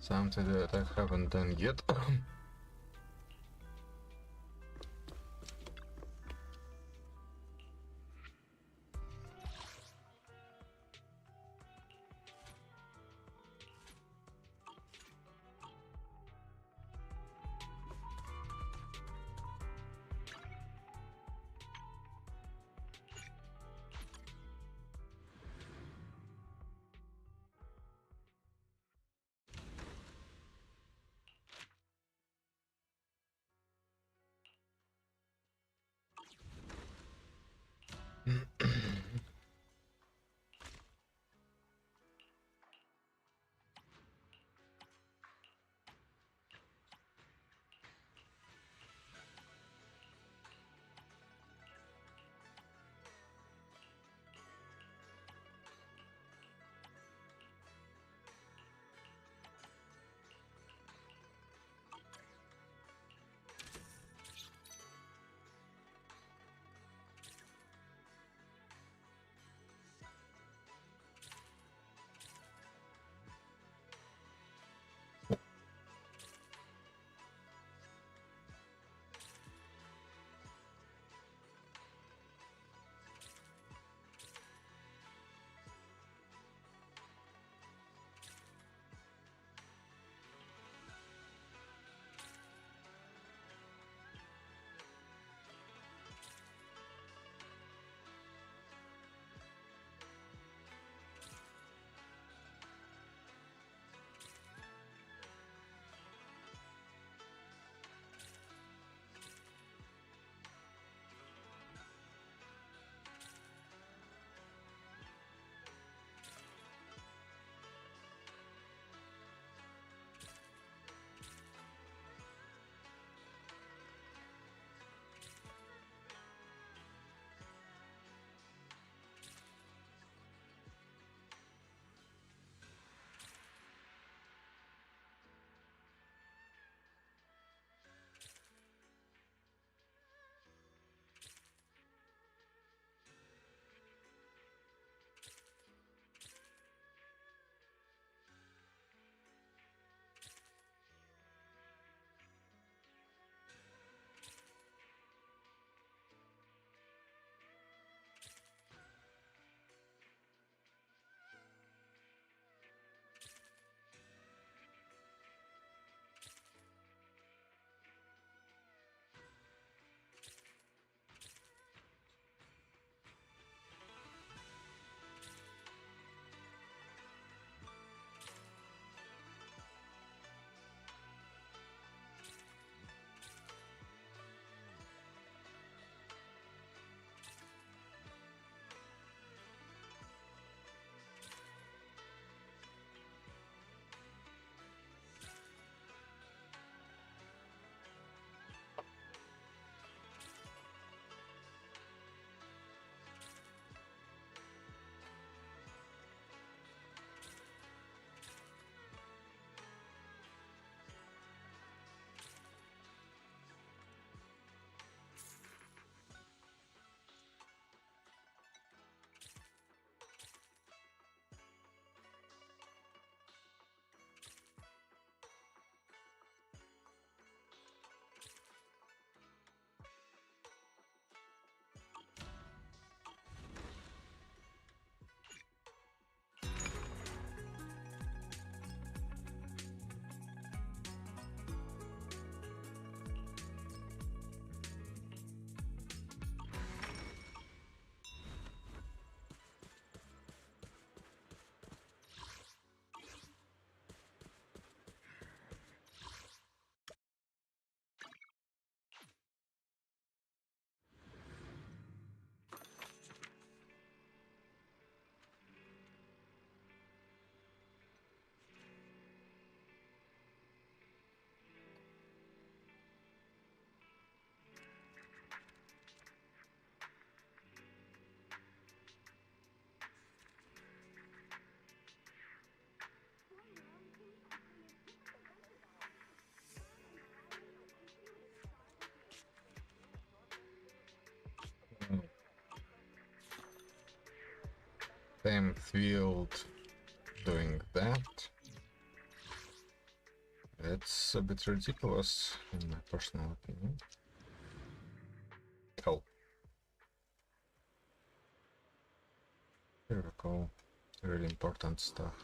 Something that I haven't done yet. same field doing that. It's a bit ridiculous, in my personal opinion. Oh. Here we go. Really important stuff.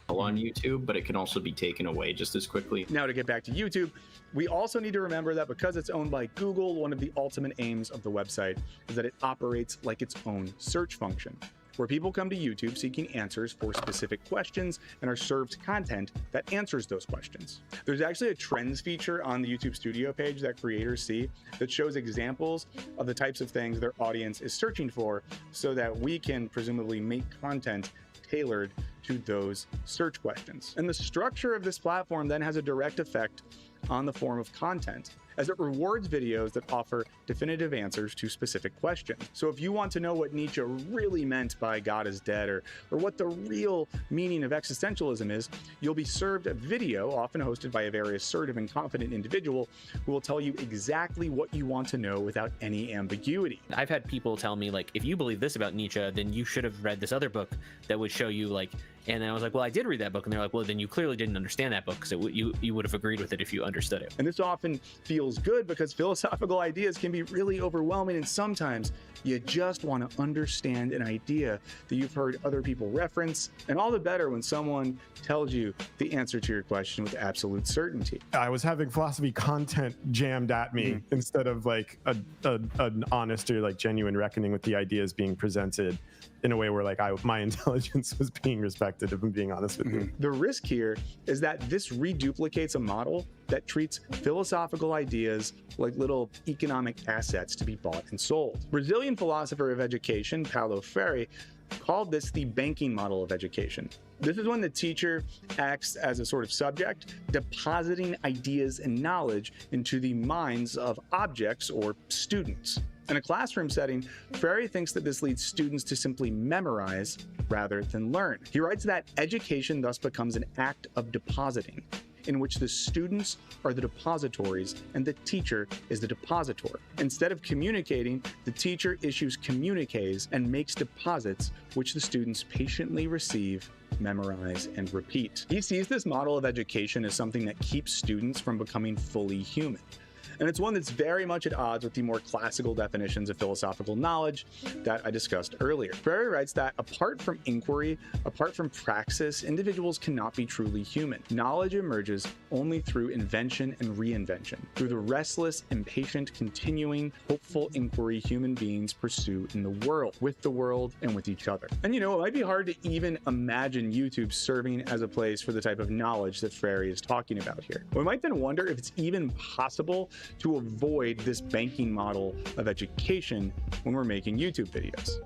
On YouTube, but it can also be taken away just as quickly. Now, to get back to YouTube, we also need to remember that because it's owned by Google, one of the ultimate aims of the website is that it operates like its own search function, where people come to YouTube seeking answers for specific questions and are served content that answers those questions. There's actually a trends feature on the YouTube Studio page that creators see that shows examples of the types of things their audience is searching for so that we can presumably make content tailored to those search questions. And the structure of this platform then has a direct effect on the form of content, as it rewards videos that offer definitive answers to specific questions. So if you want to know what Nietzsche really meant by God is dead, or what the real meaning of existentialism is, you'll be served a video, often hosted by a very assertive and confident individual, who will tell you exactly what you want to know without any ambiguity. I've had people tell me, like, if you believe this about Nietzsche, then you should have read this other book that would show you, like, and then I was like, well, I did read that book. And they're like, well, then you clearly didn't understand that book, because you would have agreed with it if you understood it. And this often feels good because philosophical ideas can be really overwhelming, and sometimes you just want to understand an idea that you've heard other people reference, and all the better when someone tells you the answer to your question with absolute certainty. I was having philosophy content jammed at me instead of like an honest or like genuine reckoning with the ideas being presented in a way where like my intelligence was being respected, if I'm being honest with you. The risk here is that this reduplicates a model that treats philosophical ideas like little economic assets to be bought and sold. Brazilian philosopher of education, Paulo Freire, called this the banking model of education. This is when the teacher acts as a sort of subject, depositing ideas and knowledge into the minds of objects or students. In a classroom setting, Freire thinks that this leads students to simply memorize rather than learn. He writes that education thus becomes an act of depositing, in which the students are the depositories and the teacher is the depositor. Instead of communicating, the teacher issues communiques and makes deposits, which the students patiently receive, memorize, and repeat. He sees this model of education as something that keeps students from becoming fully human. And it's one that's very much at odds with the more classical definitions of philosophical knowledge that I discussed earlier. Freire writes that apart from inquiry, apart from praxis, individuals cannot be truly human. Knowledge emerges only through invention and reinvention, through the restless, impatient, continuing, hopeful inquiry human beings pursue in the world, with the world, and with each other. And you know, it might be hard to even imagine YouTube serving as a place for the type of knowledge that Freire is talking about here. We might then wonder if it's even possible to avoid this banking model of education when we're making YouTube videos.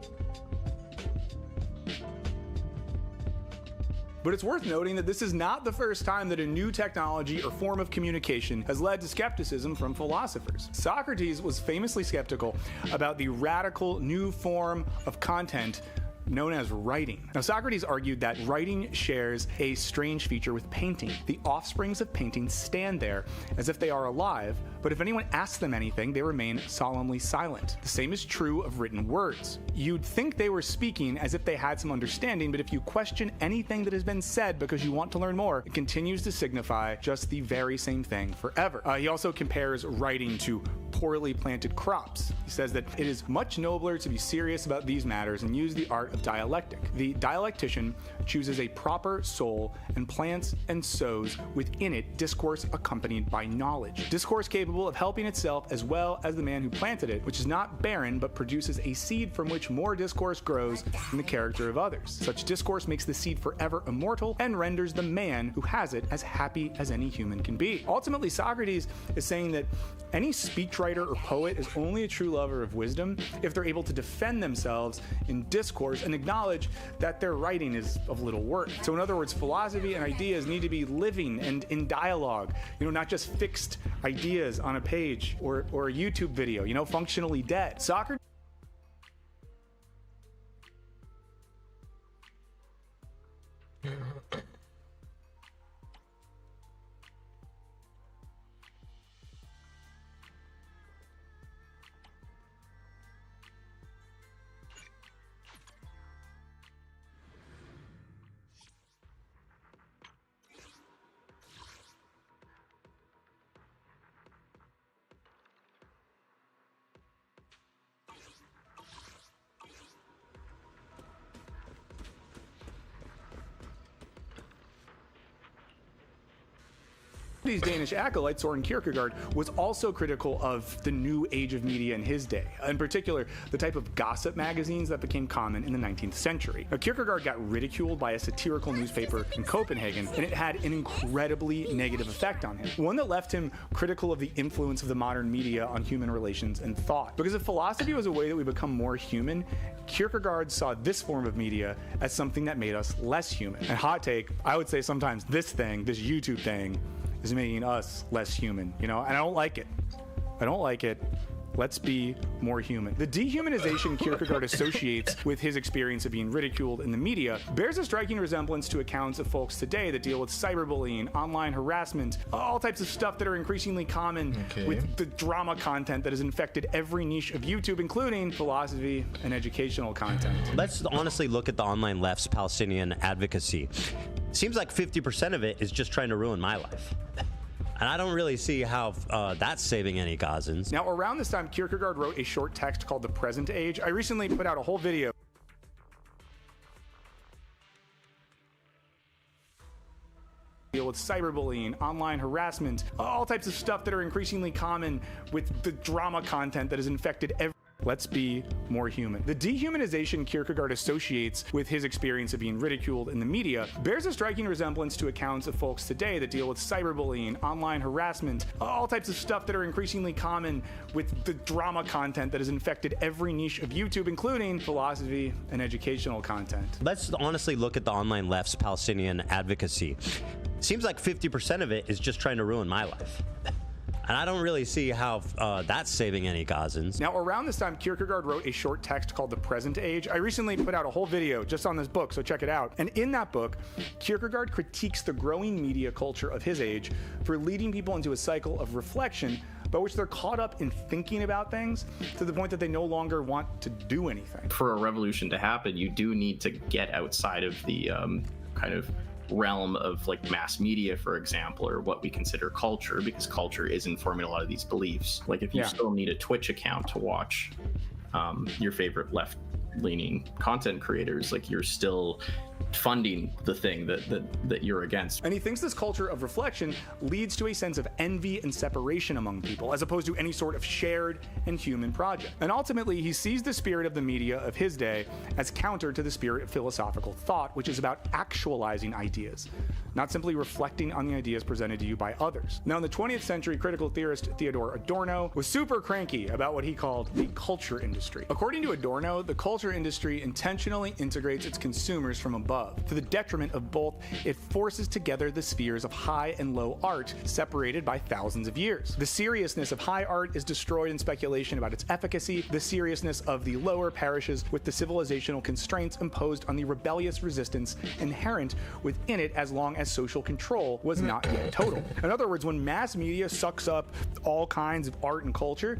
But it's worth noting that this is not the first time that a new technology or form of communication has led to skepticism from philosophers. Socrates was famously skeptical about the radical new form of content known as writing. Now, Socrates argued that writing shares a strange feature with painting. The offsprings of painting stand there as if they are alive, but if anyone asks them anything, they remain solemnly silent. The same is true of written words. You'd think they were speaking as if they had some understanding, but if you question anything that has been said because you want to learn more, it continues to signify just the very same thing forever. He also compares writing to poorly planted crops. He says that it is much nobler to be serious about these matters and use the art of dialectic. The dialectician chooses a proper soul and plants and sows within it discourse accompanied by knowledge. Discourse capable of helping itself as well as the man who planted it, which is not barren but produces a seed from which more discourse grows in the character of others. Such discourse makes the seed forever immortal and renders the man who has it as happy as any human can be. Ultimately, Socrates is saying that any speechwriter or poet is only a true lover of wisdom if they're able to defend themselves in discourse and acknowledge that their writing is of little worth. So in other words, philosophy and ideas need to be living and in dialogue, not just fixed ideas on a page or a YouTube video, functionally dead. Socrates Philosophy's Danish acolyte, Soren Kierkegaard, was also critical of the new age of media in his day, in particular, the type of gossip magazines that became common in the 19th century. Now, Kierkegaard got ridiculed by a satirical newspaper in Copenhagen, and it had an incredibly negative effect on him, one that left him critical of the influence of the modern media on human relations and thought. Because if philosophy was a way that we become more human, Kierkegaard saw this form of media as something that made us less human. And hot take, I would say sometimes this YouTube thing, is making us less human, you know? And I don't like it. I don't like it. Let's be more human. The dehumanization Kierkegaard associates with his experience of being ridiculed in the media bears a striking resemblance to accounts of folks today that deal with cyberbullying, online harassment, all types of stuff that are increasingly common with the drama content that has infected every niche of YouTube, including philosophy and educational content. Let's honestly look at the online left's Palestinian advocacy. Seems like 50% of it is just trying to ruin my life. And I don't really see how that's saving any Gazans. Now, around this time, Kierkegaard wrote a short text called The Present Age. I recently put out a whole video deal with cyberbullying, online harassment, all types of stuff that are increasingly common with the drama content that has infected every... Let's be more human. The dehumanization Kierkegaard associates with his experience of being ridiculed in the media bears a striking resemblance to accounts of folks today that deal with cyberbullying, online harassment, all types of stuff that are increasingly common with the drama content that has infected every niche of YouTube, including philosophy and educational content. Let's honestly look at the online left's Palestinian advocacy. Seems like 50% of it is just trying to ruin my life. And I don't really see how that's saving any Gazans. Now, around this time, Kierkegaard wrote a short text called The Present Age. I recently put out a whole video just on this book, so check it out. And in that book, Kierkegaard critiques the growing media culture of his age for leading people into a cycle of reflection by which they're caught up in thinking about things to the point that they no longer want to do anything. For a revolution to happen, you do need to get outside of the kind of realm of like mass media, for example, or what we consider culture, because culture is informing a lot of these beliefs. Like if you still need a Twitch account to watch your favorite left-leaning content creators, like you're still funding the thing that you're against. And he thinks this culture of reflection leads to a sense of envy and separation among people, as opposed to any sort of shared and human project. And ultimately, he sees the spirit of the media of his day as counter to the spirit of philosophical thought, which is about actualizing ideas, not simply reflecting on the ideas presented to you by others. Now, in the 20th century, critical theorist Theodor Adorno was super cranky about what he called the culture industry. According to Adorno, the culture industry intentionally integrates its consumers from above, to the detriment of both. It forces together the spheres of high and low art, separated by thousands of years. The seriousness of high art is destroyed in speculation about its efficacy. The seriousness of the lower perishes with the civilizational constraints imposed on the rebellious resistance inherent within it, as long as social control was not yet total. In other words, when mass media sucks up all kinds of art and culture,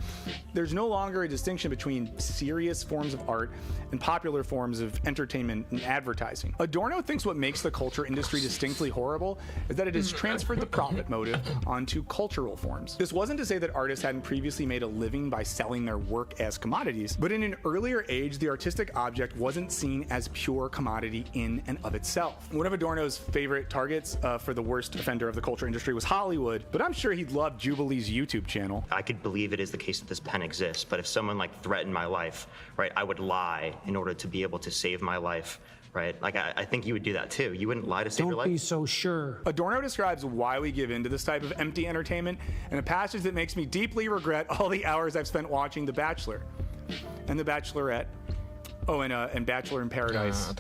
there's no longer a distinction between serious forms of art and popular forms of entertainment and advertising. Adorno thinks what makes the culture industry distinctly horrible is that it has transferred the profit motive onto cultural forms. This wasn't to say that artists hadn't previously made a living by selling their work as commodities, but in an earlier age, the artistic object wasn't seen as pure commodity in and of itself. One of Adorno's favorite targets for the worst offender of the culture industry was Hollywood, but I'm sure he'd love Jubilee's YouTube channel. I could believe it is the case that this pen exists, but if someone like threatened my life, right, I would lie in order to be able to save my life. Right? Like, I think you would do that too. You wouldn't lie to save your life. Don't be so sure. Adorno describes why we give in to this type of empty entertainment in a passage that makes me deeply regret all the hours I've spent watching The Bachelor and The Bachelorette. Oh, and Bachelor in Paradise.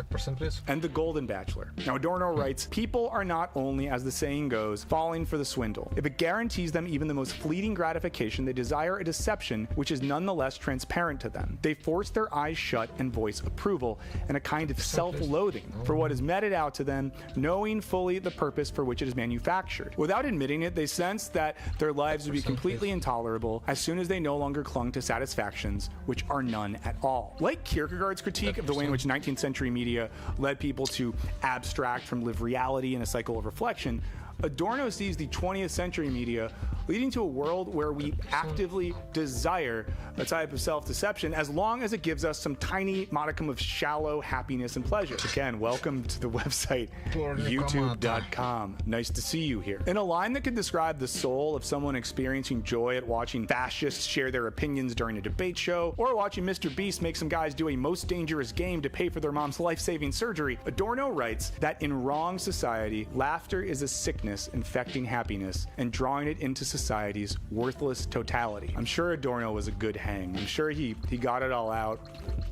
And The Golden Bachelor. Now, Adorno writes, people are not only, as the saying goes, falling for the swindle. If it guarantees them even the most fleeting gratification, they desire a deception which is nonetheless transparent to them. They force their eyes shut and voice approval and a kind of self-loathing for what is meted out to them, knowing fully the purpose for which it is manufactured. Without admitting it, they sense that their lives would be completely intolerable as soon as they no longer clung to satisfactions which are none at all. Like Kierkegaard's critique of the way in which 19th century media led people to abstract from lived reality in a cycle of reflection, Adorno sees the 20th century media leading to a world where we actively desire a type of self-deception as long as it gives us some tiny modicum of shallow happiness and pleasure. Again, welcome to the website youtube.com. Nice to see you here. In a line that could describe the soul of someone experiencing joy at watching fascists share their opinions during a debate show, or watching Mr. Beast make some guys do a most dangerous game to pay for their mom's life-saving surgery, Adorno writes that in wrong society, laughter is a sickness infecting happiness and drawing it into society's worthless totality. I'm sure Adorno was a good hang. I'm sure he got it all out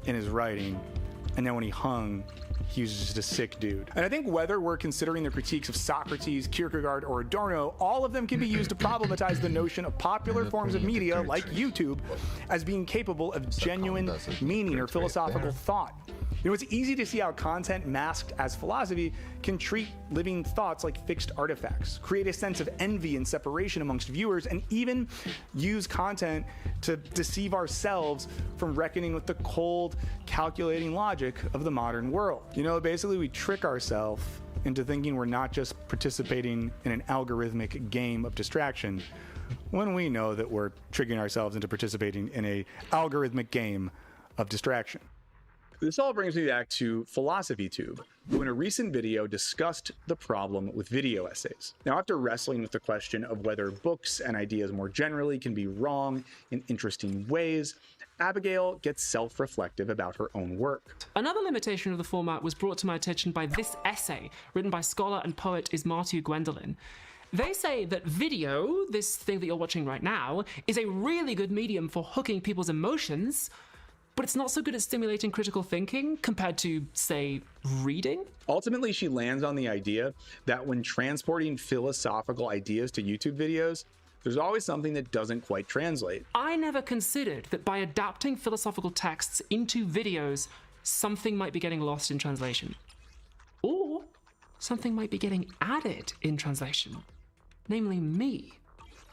in his writing, and then when he hung, he was just a sick dude. And I think whether we're considering the critiques of Socrates, Kierkegaard, or Adorno, all of them can be used to problematize the notion of popular forms of media like YouTube as being capable of genuine meaning or philosophical thought. You know, it's easy to see how content masked as philosophy can treat living thoughts like fixed artifacts, create a sense of envy and separation amongst viewers, and even use content to deceive ourselves from reckoning with the cold, calculating logic of the modern world. You know, basically we trick ourselves into thinking we're not just participating in an algorithmic game of distraction, when we know that we're tricking ourselves into participating in an algorithmic game of distraction. This all brings me back to PhilosophyTube, who in a recent video discussed the problem with video essays. Now, after wrestling with the question of whether books and ideas more generally can be wrong in interesting ways, Abigail gets self-reflective about her own work. Another limitation of the format was brought to my attention by this essay, written by scholar and poet Ismartu Gwendolyn. They say that video, this thing that you're watching right now, is a really good medium for hooking people's emotions, but it's not so good at stimulating critical thinking compared to, say, reading? Ultimately, she lands on the idea that when transporting philosophical ideas to YouTube videos, there's always something that doesn't quite translate. I never considered that by adapting philosophical texts into videos, something might be getting lost in translation. Or something might be getting added in translation. Namely me.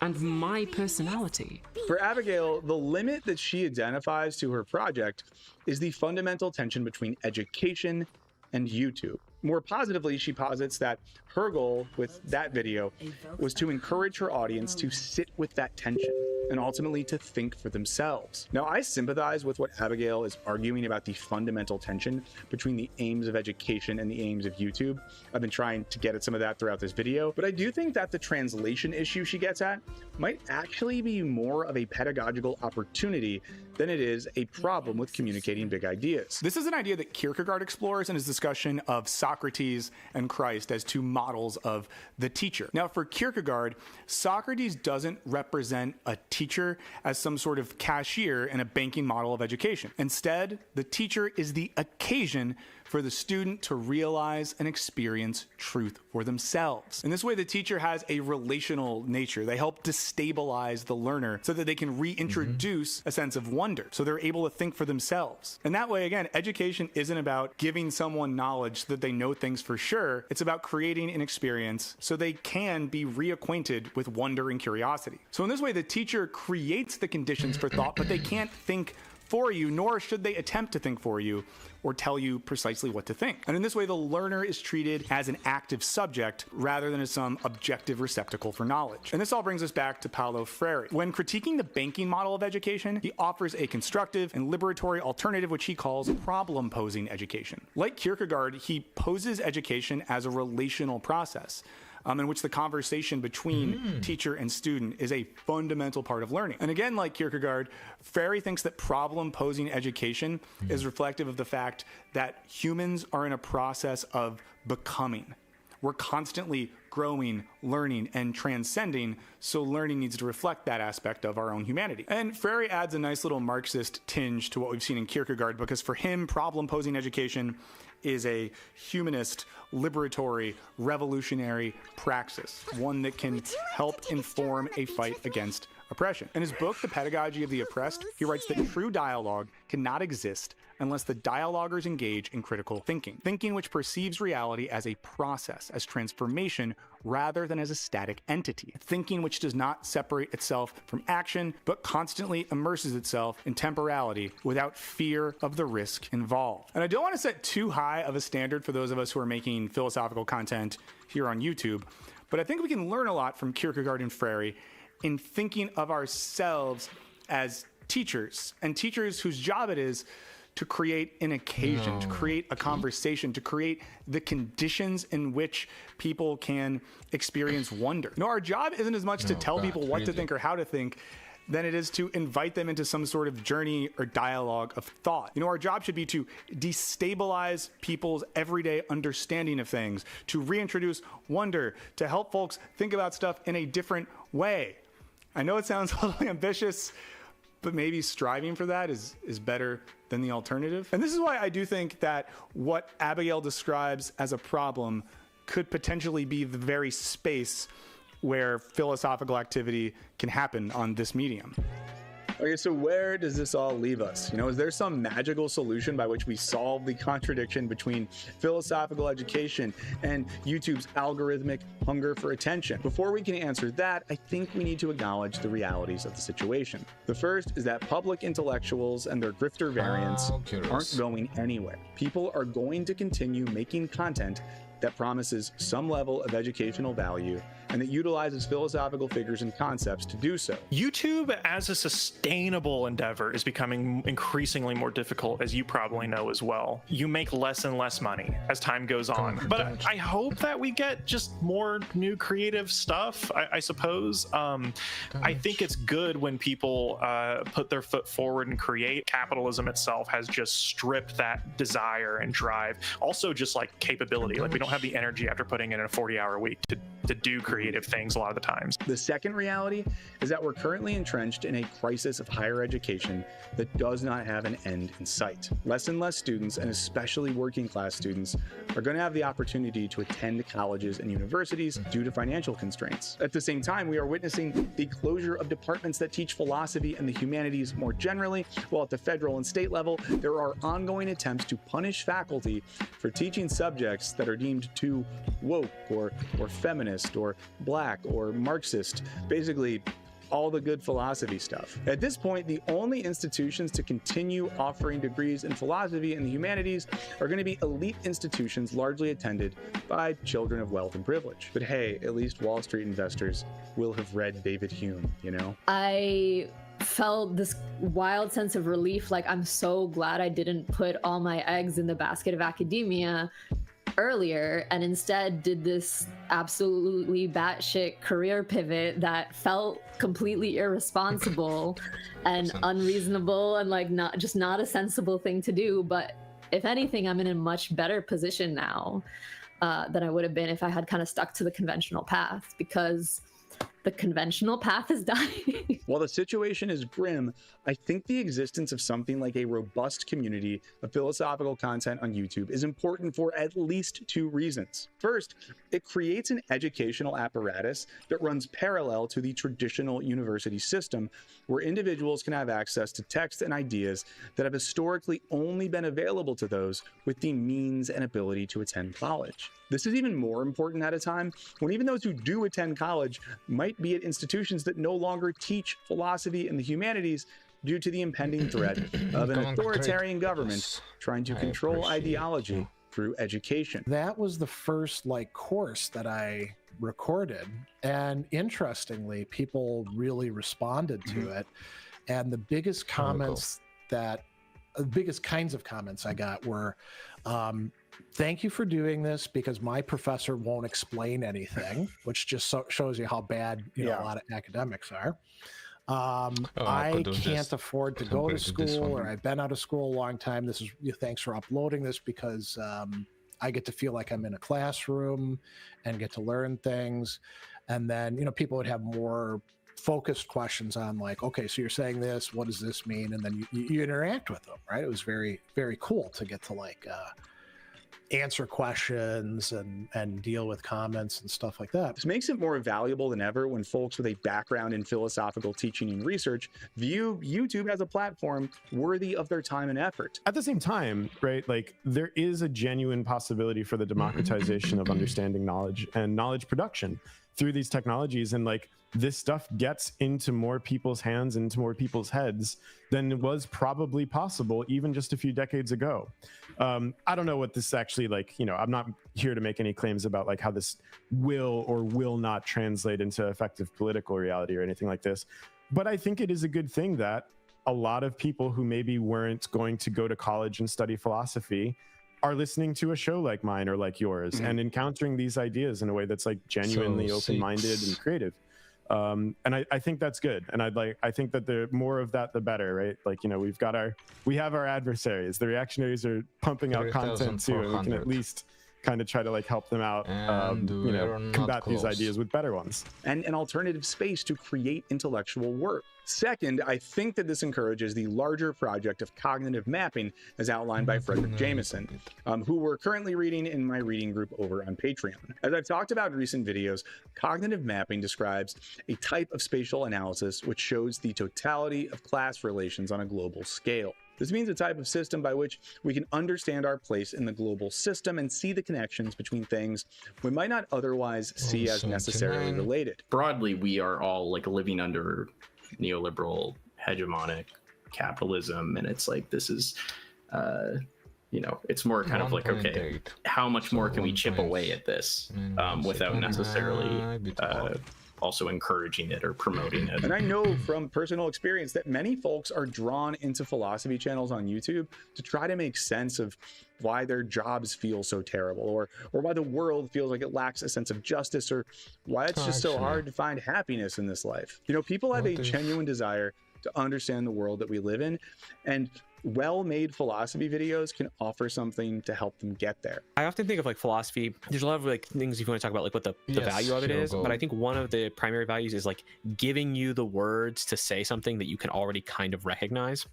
And my personality. For Abigail, the limit that she identifies to her project is the fundamental tension between education and YouTube. More positively, she posits that her goal with that video was to encourage her audience to sit with that tension and ultimately to think for themselves. Now, I sympathize with what Abigail is arguing about the fundamental tension between the aims of education and the aims of YouTube. I've been trying to get at some of that throughout this video, but I do think that the translation issue she gets at might actually be more of a pedagogical opportunity than it is a problem with communicating big ideas. This is an idea that Kierkegaard explores in his discussion of Socrates and Christ as two models of the teacher. Now, for Kierkegaard, Socrates doesn't represent a teacher as some sort of cashier in a banking model of education. Instead, the teacher is the occasion for the student to realize and experience truth for themselves. In this way, the teacher has a relational nature. They help destabilize the learner so that they can reintroduce a sense of wonder, so they're able to think for themselves. And that way, again, education isn't about giving someone knowledge so that they know things for sure. It's about creating an experience so they can be reacquainted with wonder and curiosity. So in this way, the teacher creates the conditions for thought, but they can't think for you, nor should they attempt to think for you or tell you precisely what to think. And in this way, the learner is treated as an active subject rather than as some objective receptacle for knowledge. And this all brings us back to Paulo Freire. When critiquing the banking model of education, he offers a constructive and liberatory alternative, which he calls problem-posing education. Like Kierkegaard, he poses education as a relational process, in which the conversation between teacher and student is a fundamental part of learning. And again, like Kierkegaard, Freire thinks that problem-posing education is reflective of the fact that humans are in a process of becoming. We're constantly growing, learning, and transcending, so learning needs to reflect that aspect of our own humanity. And Freire adds a nice little Marxist tinge to what we've seen in Kierkegaard, because for him, problem-posing education is a humanist, liberatory, revolutionary praxis, one that can help inform a fight against oppression. In his book, The Pedagogy of the Oppressed, he writes that true dialogue cannot exist unless the dialoguers engage in critical thinking which perceives reality as a process, as transformation, rather than as a static entity. Thinking which does not separate itself from action, but constantly immerses itself in temporality without fear of the risk involved. And I don't want to set too high of a standard for those of us who are making philosophical content here on YouTube, but I think we can learn a lot from Kierkegaard and Freire in thinking of ourselves as teachers, and teachers whose job it is to create an occasion, to create a conversation, to create the conditions in which people can experience wonder. No, our job isn't as much to tell people what to think or how to think than it is to invite them into some sort of journey or dialogue of thought. You know, our job should be to destabilize people's everyday understanding of things, to reintroduce wonder, to help folks think about stuff in a different way. I know it sounds a little ambitious, but maybe striving for that is better than the alternative. And this is why I do think that what Abigail describes as a problem could potentially be the very space where philosophical activity can happen on this medium. Okay, so where does this all leave us? You know, is there some magical solution by which we solve the contradiction between philosophical education and YouTube's algorithmic hunger for attention? Before we can answer that, I think we need to acknowledge the realities of the situation. The first is that public intellectuals and their grifter variants aren't going anywhere. People are going to continue making content that promises some level of educational value and that utilizes philosophical figures and concepts to do so. YouTube as a sustainable endeavor is becoming increasingly more difficult, as you probably know as well. You make less and less money as time goes on. But I hope that we get just more new creative stuff, I suppose. I think it's good when people put their foot forward and create. Capitalism itself has just stripped that desire and drive. Also just like capability. Like we don't have the energy after putting in a 40-hour week to do creative things a lot of the times. The second reality is that we're currently entrenched in a crisis of higher education that does not have an end in sight. Less and less students, and especially working class students, are going to have the opportunity to attend colleges and universities due to financial constraints. At the same time, we are witnessing the closure of departments that teach philosophy and the humanities more generally, while at the federal and state level, there are ongoing attempts to punish faculty for teaching subjects that are deemed too woke or feminist or black or Marxist, basically all the good philosophy stuff. At this point, the only institutions to continue offering degrees in philosophy and the humanities are going to be elite institutions largely attended by children of wealth and privilege. But hey, at least Wall Street investors will have read David Hume, you know? I felt this wild sense of relief, like I'm so glad I didn't put all my eggs in the basket of academia earlier and instead did this absolutely batshit career pivot that felt completely irresponsible and unreasonable and like not a sensible thing to do. But if anything, I'm in a much better position now than I would have been if I had kind of stuck to the conventional path, because the conventional path is dying. While the situation is grim, I think the existence of something like a robust community of philosophical content on YouTube is important for at least two reasons. First, it creates an educational apparatus that runs parallel to the traditional university system, where individuals can have access to texts and ideas that have historically only been available to those with the means and ability to attend college. This is even more important at a time when even those who do attend college might be at institutions that no longer teach philosophy and the humanities due to the impending threat of an authoritarian government trying to control ideology through education. That was the first course that I recorded, and interestingly, people really responded to it. And the biggest comments the biggest kinds of comments I got were, thank you for doing this because my professor won't explain anything, which just shows you how bad a lot of academics are. I can't afford to go to school, or I've been out of school a long time. This is thanks for uploading this because I get to feel like I'm in a classroom and get to learn things. And then, people would have more focused questions on like, okay, so you're saying this, what does this mean? And then you interact with them, right? It was very, very cool to get to answer questions and deal with comments and stuff like that. This makes it more valuable than ever when folks with a background in philosophical teaching and research view YouTube as a platform worthy of their time and effort. At the same time, right, there is a genuine possibility for the democratization of understanding knowledge and knowledge production through these technologies. And this stuff gets into more people's hands, into more people's heads than was probably possible even just a few decades ago. I don't know what this actually, like, you know, I'm not here to make any claims about like how this will or will not translate into effective political reality or anything like this. But I think it is a good thing that a lot of people who maybe weren't going to go to college and study philosophy are listening to a show like mine or like yours and encountering these ideas in a way that's like genuinely open-minded and creative. And I think that's good. And I think that the more of that, the better, right? Like, you know, we have our adversaries. The reactionaries are pumping out content too. We can at least kind of try to like help them out, you know, combat these ideas with better ones. And an alternative space to create intellectual work. Second, I think that this encourages the larger project of cognitive mapping as outlined by Frederick Jameson, who we're currently reading in my reading group over on Patreon. As I've talked about in recent videos, cognitive mapping describes a type of spatial analysis which shows the totality of class relations on a global scale. This means a type of system by which we can understand our place in the global system and see the connections between things we might not otherwise see as necessarily related. Broadly, we are all like living under neoliberal hegemonic capitalism, and it's like this is you know, it's more kind of like, okay, how much more can we chip away at this without necessarily also encouraging it or promoting it. And I know from personal experience that many folks are drawn into philosophy channels on YouTube to try to make sense of why their jobs feel so terrible, or why the world feels like it lacks a sense of justice, or why it's just so hard to find happiness in this life. You know, people have a genuine desire to understand the world that we live in, and well-made philosophy videos can offer something to help them get there. I often think of like philosophy, there's a lot of like things you want to talk about, like what the value of it is, but I think one of the primary values is like giving you the words to say something that you can already kind of recognize.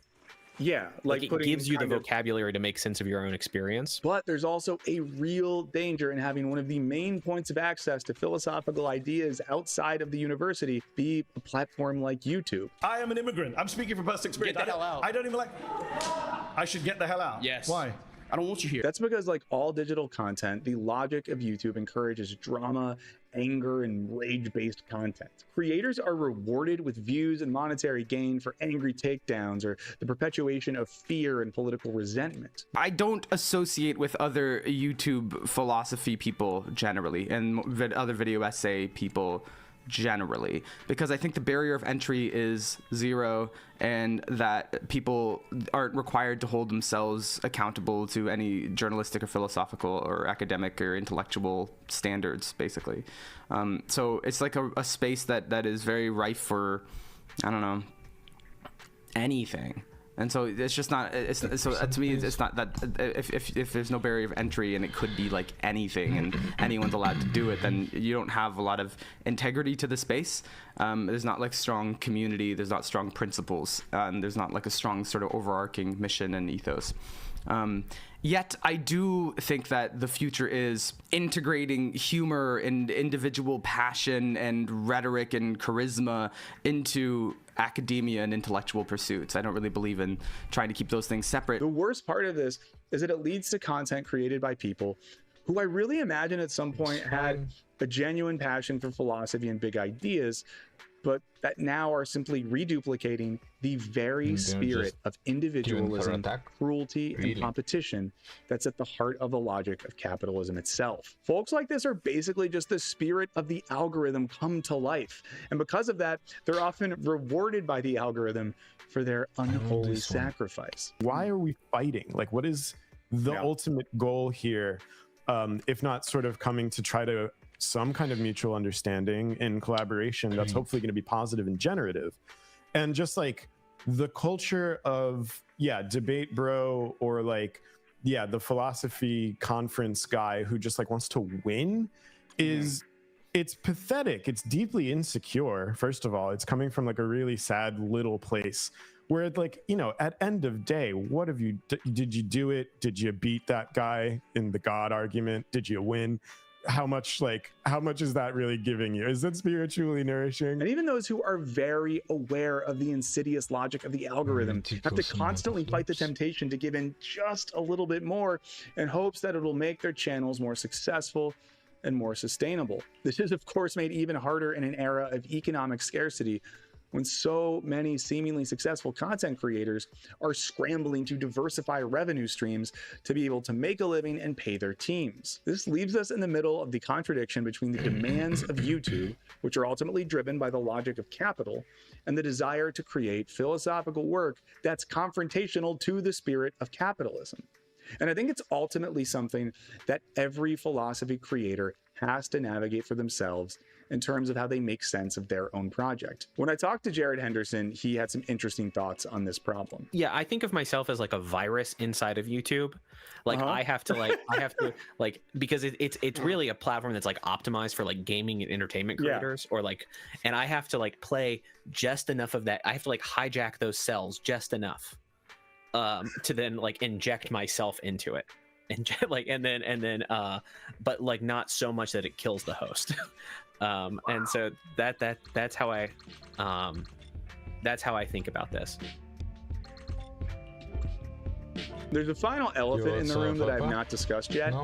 Yeah, like it gives you the vocabulary to make sense of your own experience. But there's also a real danger in having one of the main points of access to philosophical ideas outside of the university be a platform like YouTube. I am an immigrant. I'm speaking from personal experience. Get the hell out. I don't even like. I should get the hell out. Yes. Why? I don't want you here. That's because, like all digital content, the logic of YouTube encourages drama, anger, and rage-based content. Creators are rewarded with views and monetary gain for angry takedowns or the perpetuation of fear and political resentment. I don't associate with other YouTube philosophy people generally, and other video essay people generally, because I think the barrier of entry is zero, and that people aren't required to hold themselves accountable to any journalistic or philosophical or academic or intellectual standards, basically. So it's like a space that is very rife for, I don't know, anything. And so it's just not, so to me, it's not that if there's no barrier of entry and it could be like anything and anyone's allowed to do it, then you don't have a lot of integrity to the space. There's not like strong community, there's not strong principles, and there's not like a strong sort of overarching mission and ethos. Yet I do think that the future is integrating humor and individual passion and rhetoric and charisma into academia and intellectual pursuits. I don't really believe in trying to keep those things separate. The worst part of this is that it leads to content created by people who I really imagine at some point had a genuine passion for philosophy and big ideas, but that now are simply reduplicating the very spirit of individualism, cruelty, and competition that's at the heart of the logic of capitalism itself. Folks like this are basically just the spirit of the algorithm come to life. And because of that, they're often rewarded by the algorithm for their unholy sacrifice. Why are we fighting? Like, what is the ultimate goal here, if not sort of coming to try to some kind of mutual understanding and collaboration that's hopefully going to be positive and generative? And just like the culture of debate bro, or like the philosophy conference guy who just like wants to win is it's pathetic. It's deeply insecure. First of all, it's coming from like a really sad little place where it's like, you know, at end of day, what have you did you do it? Did you beat that guy in the God argument? Did you win? How much is that really giving you? Is it spiritually nourishing? And even those who are very aware of the insidious logic of the algorithm have to constantly fight the temptation to give in just a little bit more in hopes that it'll make their channels more successful and more sustainable. This is, of course, made even harder in an era of economic scarcity, when so many seemingly successful content creators are scrambling to diversify revenue streams to be able to make a living and pay their teams. This leaves us in the middle of the contradiction between the demands of YouTube, which are ultimately driven by the logic of capital, and the desire to create philosophical work that's confrontational to the spirit of capitalism. And I think it's ultimately something that every philosophy creator has to navigate for themselves in terms of how they make sense of their own project. When I talked to Jared Henderson, he had some interesting thoughts on this problem. Yeah, I think of myself as like a virus inside of YouTube. Like I have to because it's really a platform that's like optimized for like gaming and entertainment creators, or like, and I have to like play just enough of that. I have to like hijack those cells just enough to then like inject myself into it. And then but like not so much that it kills the host. And so that's how I think about this. There's a final elephant in the room that I've not discussed yet.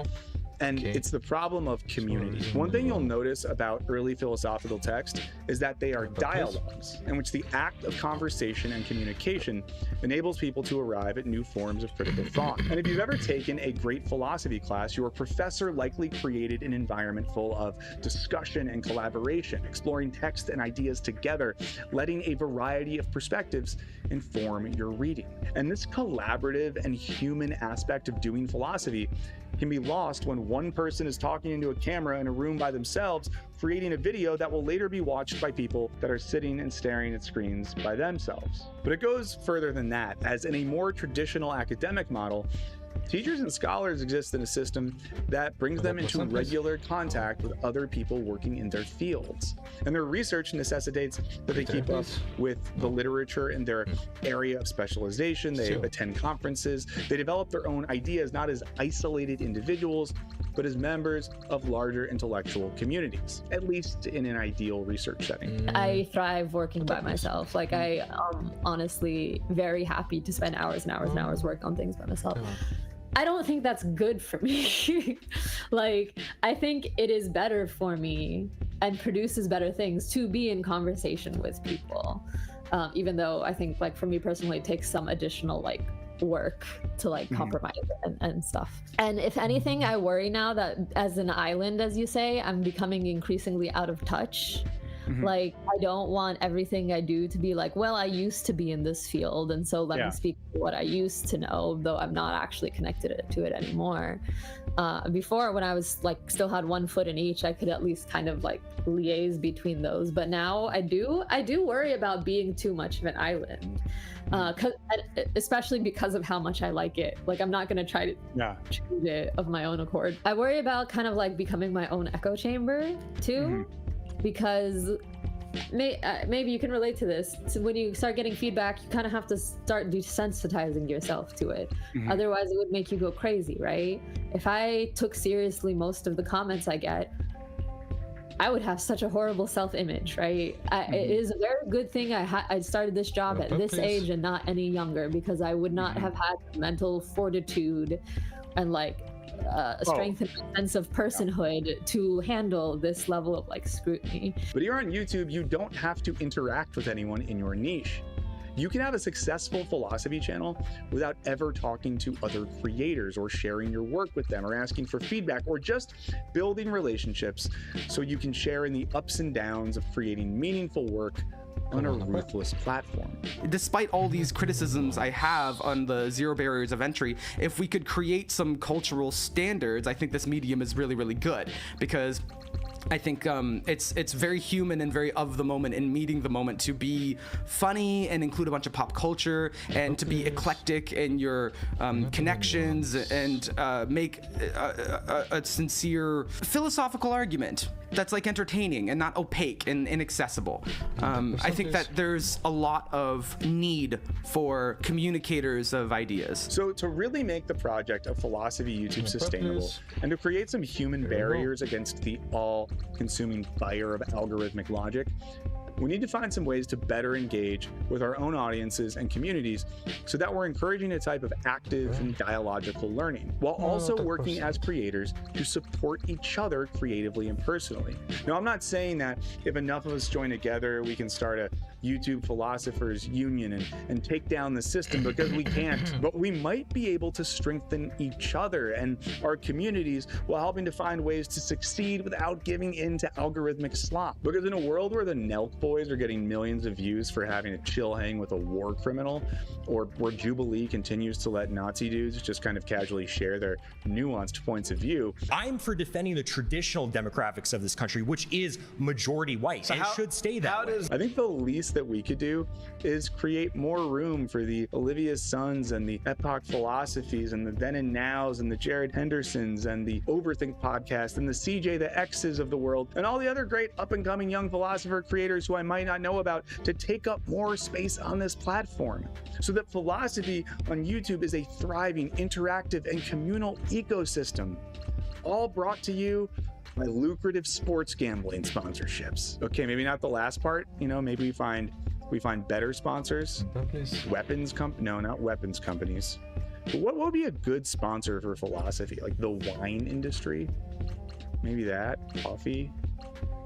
And it's the problem of community. One thing you'll notice about early philosophical text is that they are dialogues in which the act of conversation and communication enables people to arrive at new forms of critical thought. And if you've ever taken a great philosophy class, your professor likely created an environment full of discussion and collaboration, exploring text and ideas together, letting a variety of perspectives inform your reading. And this collaborative and human aspect of doing philosophy can be lost when one person is talking into a camera in a room by themselves, creating a video that will later be watched by people that are sitting and staring at screens by themselves. But it goes further than that, as in a more traditional academic model, teachers and scholars exist in a system that brings them into regular contact with other people working in their fields. And their research necessitates that they keep up with the literature in their area of specialization. They attend conferences. They develop their own ideas, not as isolated individuals, but as members of larger intellectual communities, at least in an ideal research setting. I thrive working by myself. Like, I am honestly very happy to spend hours and hours and hours working on things by myself. I don't think that's good for me. Like, I think it is better for me and produces better things to be in conversation with people. Even though I think, like, for me personally, it takes some additional, like, work to like compromise and stuff. And if anything, I worry now that as an island, as you say, I'm becoming increasingly out of touch. Like, I don't want everything I do to be like, well, I used to be in this field, and so let me speak to what I used to know, though I'm not actually connected to it anymore. Before, when I was like still had one foot in each, I could at least kind of like liaise between those. But now I do worry about being too much of an island. Especially because of how much I like it. Like, I'm not gonna try to change it of my own accord. I worry about kind of like becoming my own echo chamber too, because maybe you can relate to this. So when you start getting feedback, you kind of have to start desensitizing yourself to it. Otherwise, it would make you go crazy, right? If I took seriously most of the comments I get, I would have such a horrible self-image, right? It is a very good thing I started this job at this age and not any younger, because I would not have had the mental fortitude and like strength and sense of personhood to handle this level of like scrutiny. But here on YouTube, you don't have to interact with anyone in your niche. You can have a successful philosophy channel without ever talking to other creators or sharing your work with them or asking for feedback or just building relationships so you can share in the ups and downs of creating meaningful work on a ruthless platform. Despite all these criticisms I have on the zero barriers of entry, if we could create some cultural standards, I think this medium is really, really good, because I think it's very human and very of the moment and meeting the moment to be funny and include a bunch of pop culture and to be eclectic in your connections and make a sincere philosophical argument that's like entertaining and not opaque and inaccessible. I think that there's a lot of need for communicators of ideas. So to really make the project of Philosophy YouTube sustainable and to create some human barriers against the all-consuming fire of algorithmic logic, we need to find some ways to better engage with our own audiences and communities so that we're encouraging a type of active and dialogical learning, while also working as creators to support each other creatively and personally. Now, I'm not saying that if enough of us join together, we can start a YouTube Philosophers Union and take down the system, because we can't. But we might be able to strengthen each other and our communities while helping to find ways to succeed without giving in to algorithmic slop. Because in a world where the Nelk boys are getting millions of views for having a chill hang with a war criminal, or where Jubilee continues to let Nazi dudes just kind of casually share their nuanced points of view, I'm for defending the traditional demographics of this country, which is majority white, and should stay that way. I think the least that we could do is create more room for the Olivia Suns and the Epoch Philosophies and the Then and Nows and the Jared Hendersons and the Overthink podcast and the CJ the X's of the world and all the other great up-and-coming young philosopher creators who I might not know about, to take up more space on this platform, so that philosophy on YouTube is a thriving, interactive, and communal ecosystem, all brought to you by lucrative sports gambling sponsorships. Okay, maybe not the last part, maybe we find better sponsors. Not weapons companies. But what would be a good sponsor for philosophy? Like the wine industry? Maybe that. Coffee?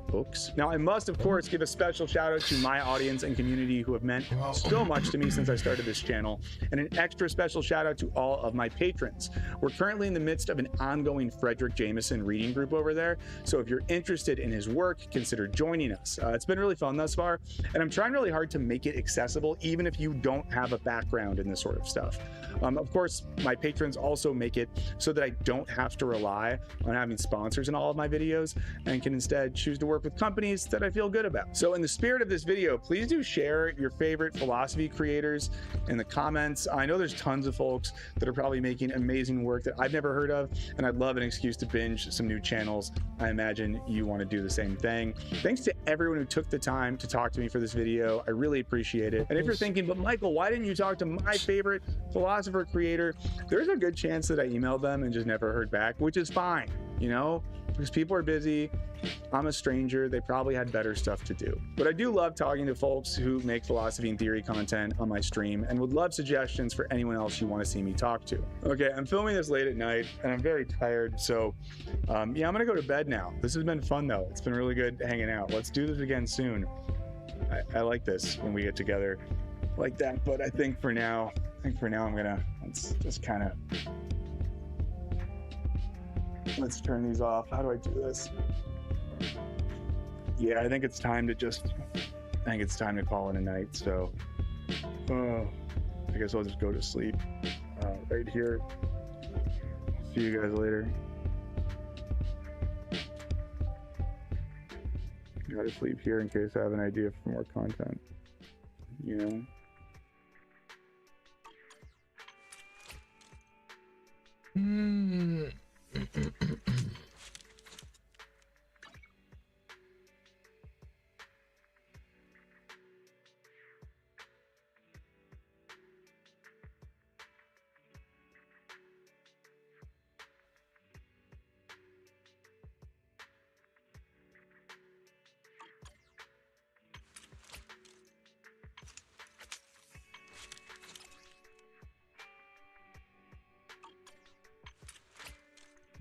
Books. Now, I must, of course, give a special shout out to my audience and community who have meant so much to me since I started this channel, and an extra special shout out to all of my patrons. We're currently in the midst of an ongoing Frederick Jameson reading group over there, so if you're interested in his work, consider joining us. It's been really fun thus far, and I'm trying really hard to make it accessible, even if you don't have a background in this sort of stuff. Of course, my patrons also make it so that I don't have to rely on having sponsors in all of my videos, and can instead choose to work with companies that I feel good about. So in the spirit of this video, please do share your favorite philosophy creators in the comments. I know there's tons of folks that are probably making amazing work that I've never heard of, and I'd love an excuse to binge some new channels. I imagine you want to do the same thing. Thanks to everyone who took the time to talk to me for this video. I really appreciate it. And if you're thinking, but Michael, why didn't you talk to my favorite philosopher creator? There's a good chance that I emailed them and just never heard back, which is fine, because people are busy. I'm a stranger. They probably had better stuff to do. But I do love talking to folks who make philosophy and theory content on my stream, and would love suggestions for anyone else you want to see me talk to. Okay, I'm filming this late at night and I'm very tired, so yeah, I'm gonna go to bed now. This has been fun though. It's been really good hanging out. Let's do this again soon. I like this when we get together like that, but I think for now let's just kind of, let's turn these off. How do I do this? Yeah, I think it's time to call it a night. So I guess I'll just go to sleep right here. See you guys later. Gotta sleep here in case I have an idea for more content,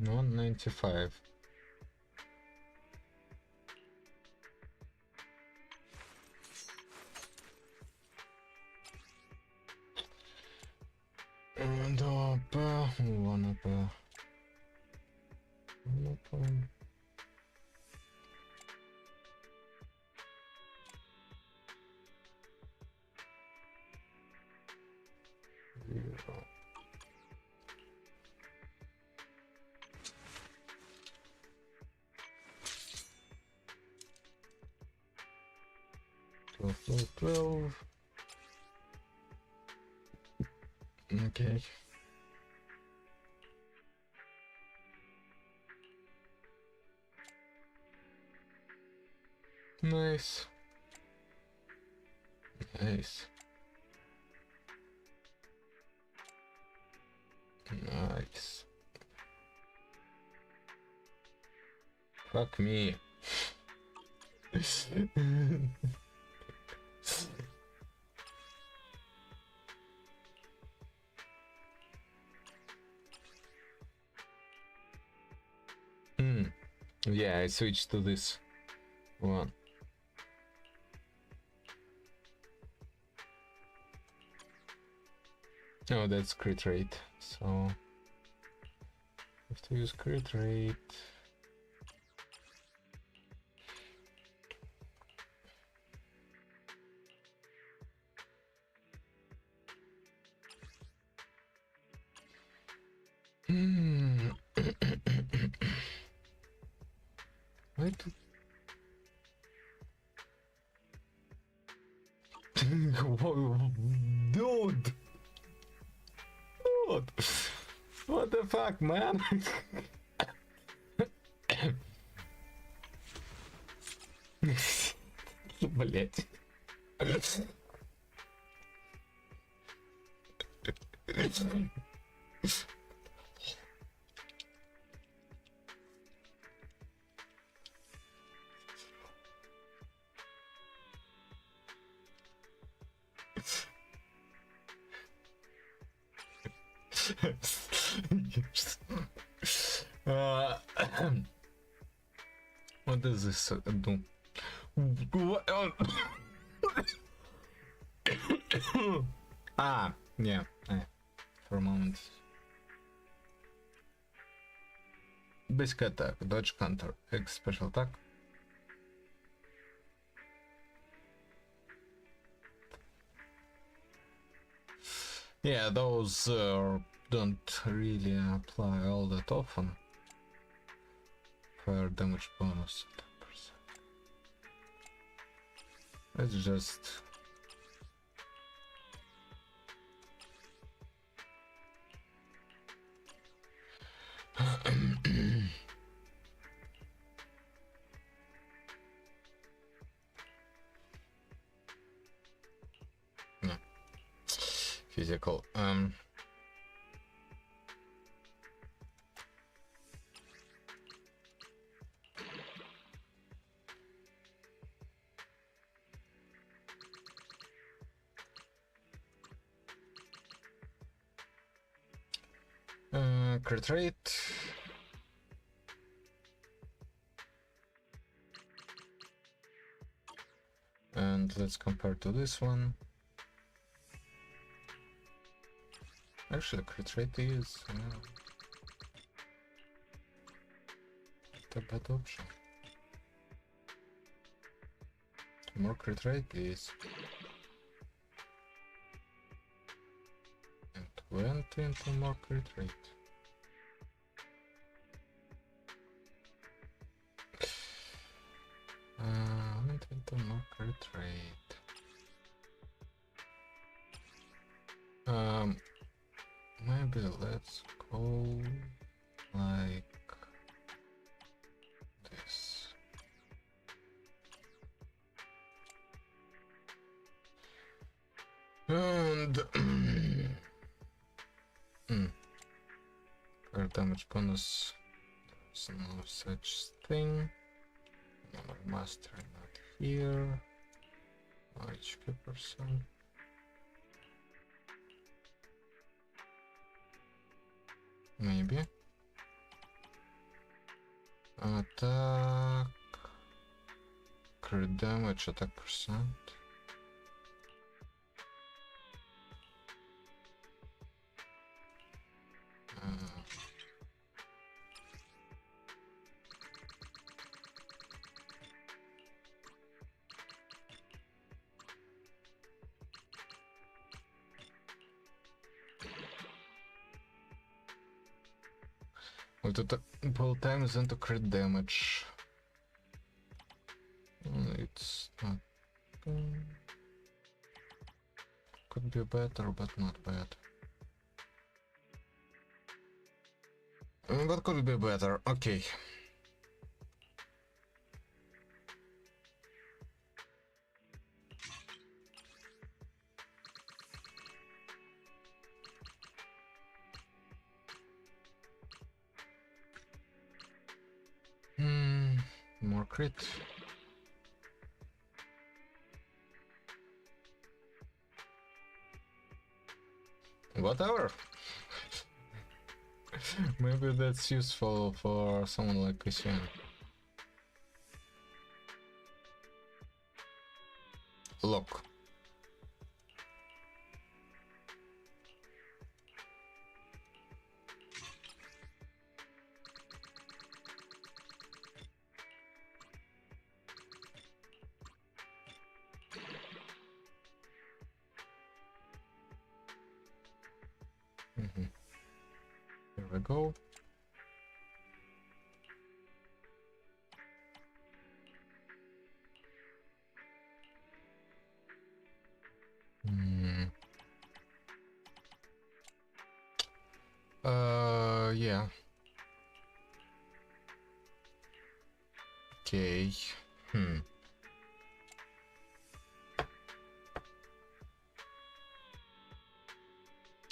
$195. And one up. Twelve. Okay. Nice. Nice. Nice. Fuck me. Yeah, I switched to this one. Oh, that's crit rate, so have to use crit rate. Wait. Dude! What the fuck, man? Блять. What does this do? Yeah, for a moment. Basic attack, dodge, counter, X special attack. Yeah, those don't really apply all that often. Fire damage bonus 10%. Let's just no. Physical. Crit rate. And let's compare to this one. Actually, crit rate is not a bad option. More crit rate, please. And went into more crit rate. Went into more crit rate. Maybe let's go like this. And for damage bonus, there's no such thing. Number master not here. HP percent. Maybe. Attack. Crit damage, attack percent. Multiple times into crit damage. It's not. Could be better, but not bad. But could be better. Okay. More crit. Whatever. Maybe that's useful for someone like Christian. look. Here we go. Yeah. Okay.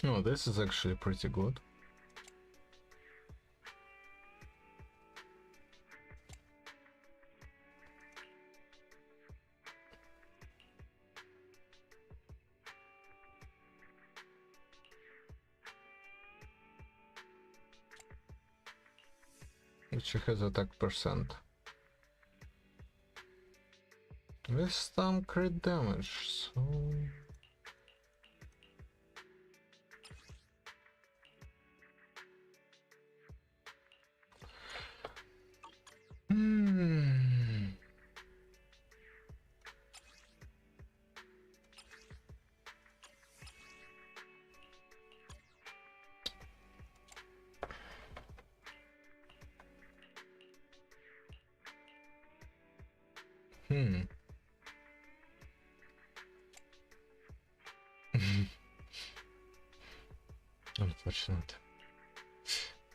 Oh, this is actually pretty good. Which has attack percent. With some crit damage, so... Unfortunate.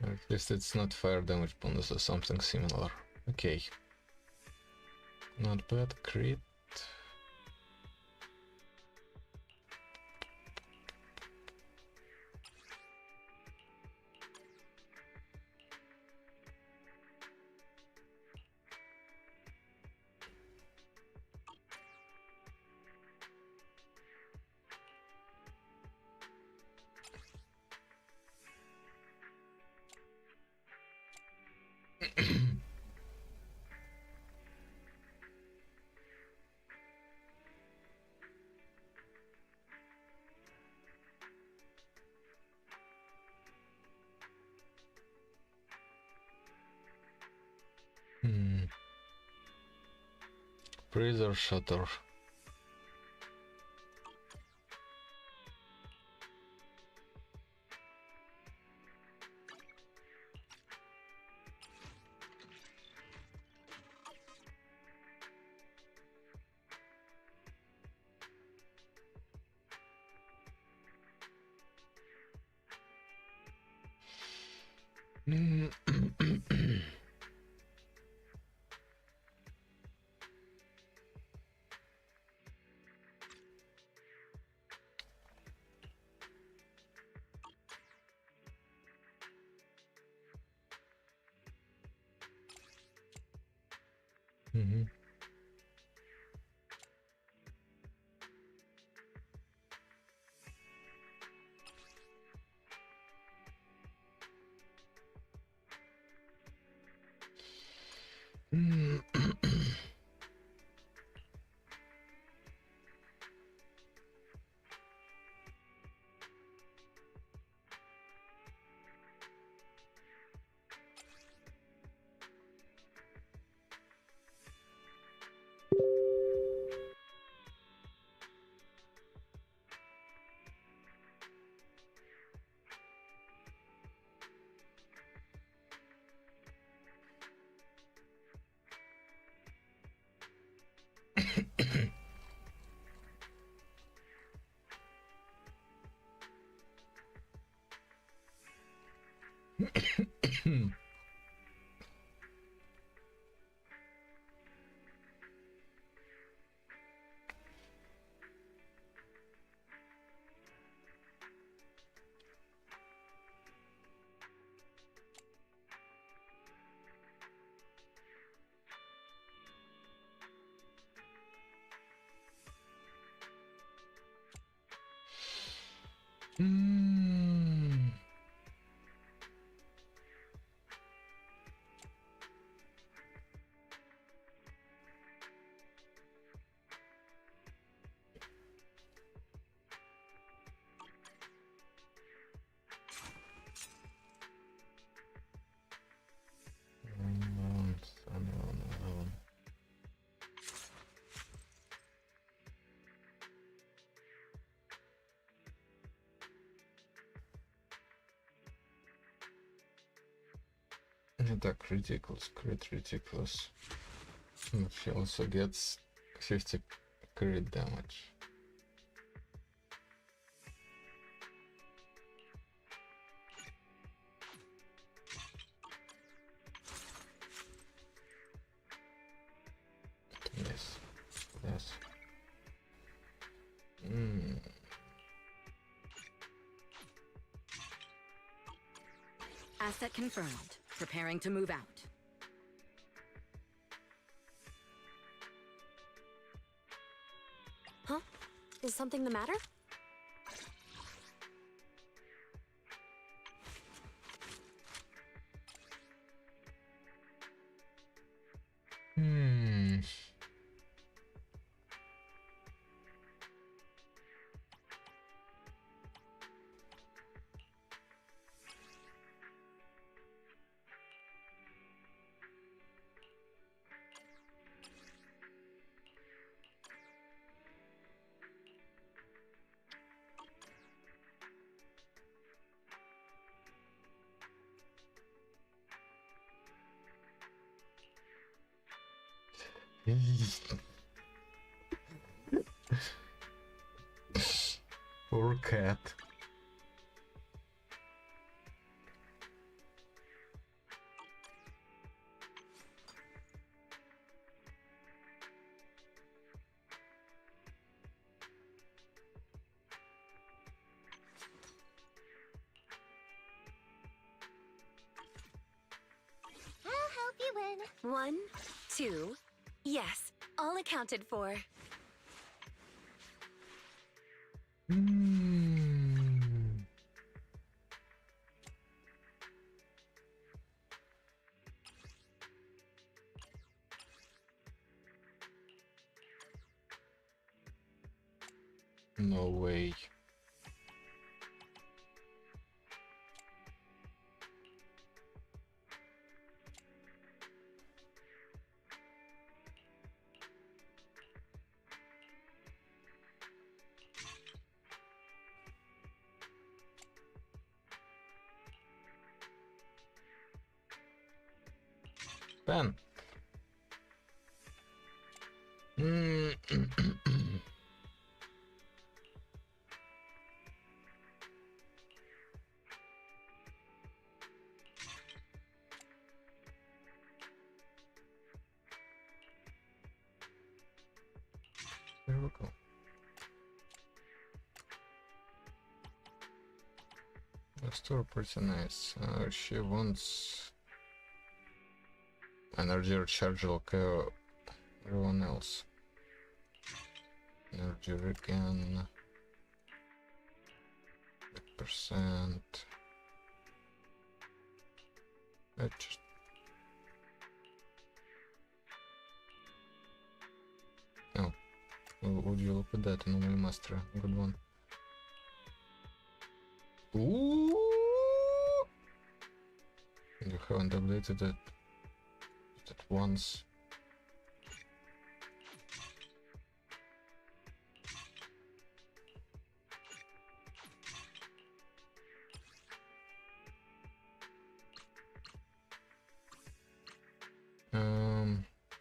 At least it's not fire damage bonus or something similar. Okay. Not bad. Crit. Freezer shutter. Attack ridiculous, crit ridiculous. He also gets 50 crit damage. Yes, yes. Asset confirmed. Preparing to move out. Huh? Is something the matter? Poor cat. I'll help you win. 1, 2. Yes, all accounted for. No way. Ben. There we go. The store pretty nice. She wants energy recharge like everyone else. Energy regain 8%. I just oh, would you look at that? Anomaly Master, good one. Ooh! You haven't updated it once.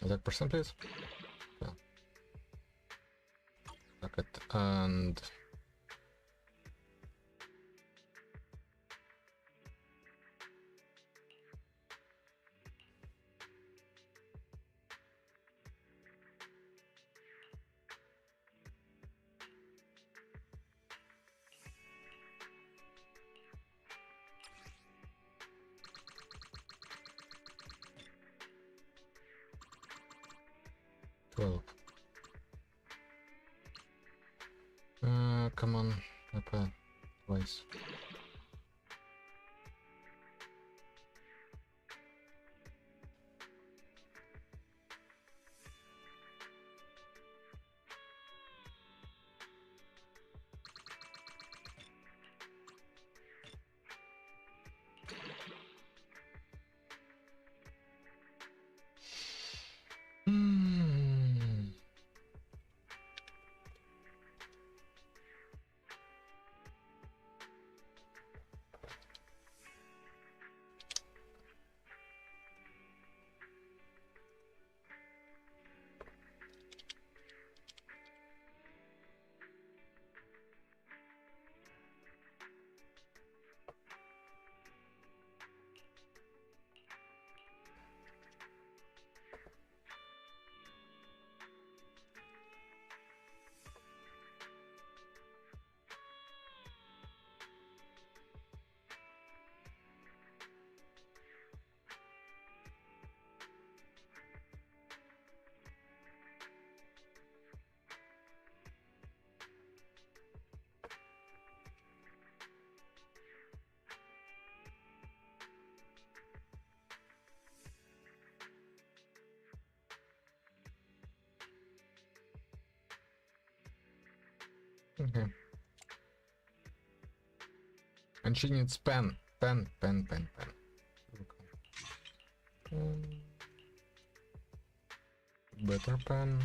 Attack percent, please. Yeah. Attack it and come on, up twice. Okay. And she needs pen. Pen. Better pen.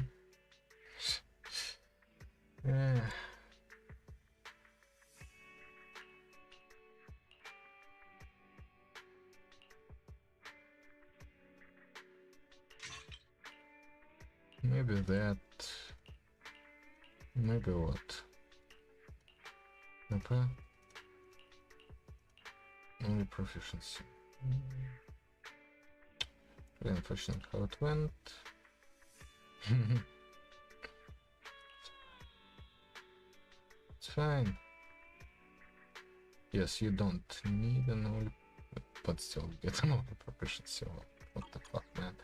Yeah. Maybe that. Maybe what? Okay. Only proficiency. Really unfortunate how it went. It's fine. Yes, you don't need an only, but still get an only proficiency. What the fuck, man?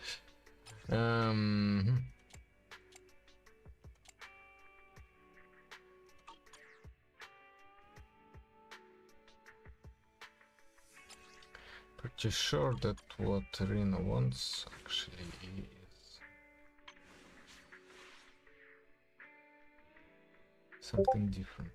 Pretty sure that what Rina wants actually is something different.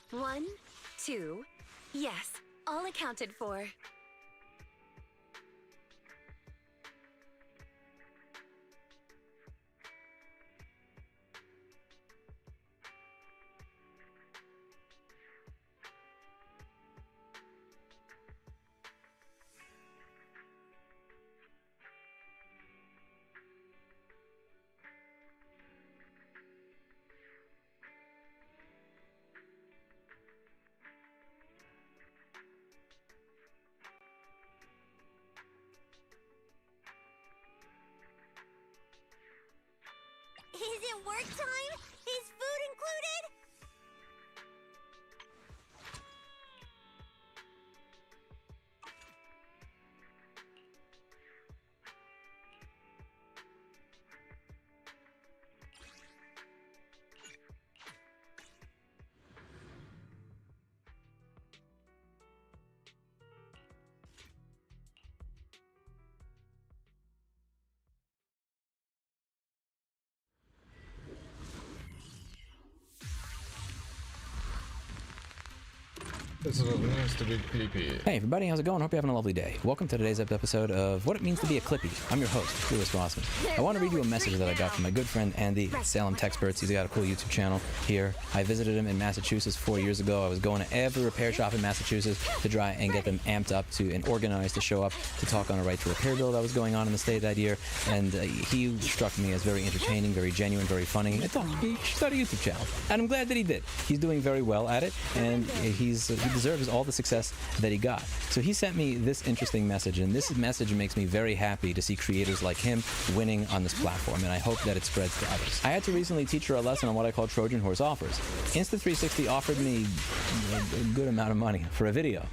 One, two, yes, all accounted for. Is it work time? Is food included? This is what means to be Clippy. Hey everybody, how's it going? Hope you're having a lovely day. Welcome to today's episode of What It Means to Be a Clippy. I'm your host, Lewis Rossman. I want to read you a message that I got from my good friend Andy at Salem Techsperts. He's got a cool YouTube channel here. I visited him in Massachusetts 4 years ago. I was going to every repair shop in Massachusetts to try and get them amped up to and organized to show up to talk on a right to repair bill that was going on in the state that year. And he struck me as very entertaining, very genuine, very funny. I thought he should start a YouTube channel. And I'm glad that he did. He's doing very well at it, and he deserves all the success that he got. So he sent me this interesting message, and this message makes me very happy to see creators like him winning on this platform, and I hope that it spreads to others. I had to recently teach her a lesson on what I call Trojan Horse offers. Insta360 offered me a good amount of money for a video.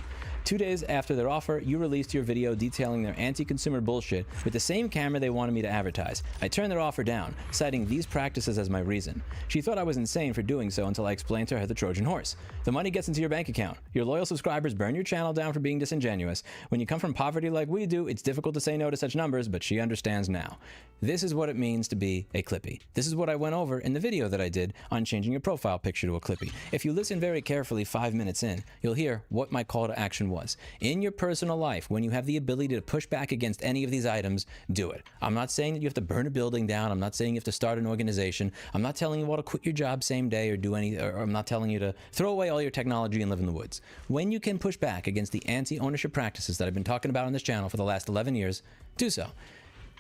2 days after their offer, you released your video detailing their anti-consumer bullshit with the same camera they wanted me to advertise. I turned their offer down, citing these practices as my reason. She thought I was insane for doing so until I explained to her the Trojan horse. The money gets into your bank account. Your loyal subscribers burn your channel down for being disingenuous. When you come from poverty like we do, it's difficult to say no to such numbers, but she understands now. This is what it means to be a Clippy. This is what I went over in the video that I did on changing your profile picture to a Clippy. If you listen very carefully 5 minutes in, you'll hear what my call to action was. In your personal life, when you have the ability to push back against any of these items, do it. I'm not saying that you have to burn a building down. I'm not saying you have to start an organization. I'm not telling you all to quit your job same day or do any, or I'm not telling you to throw away all your technology and live in the woods. When you can push back against the anti-ownership practices that I've been talking about on this channel for the last 11 years, do so.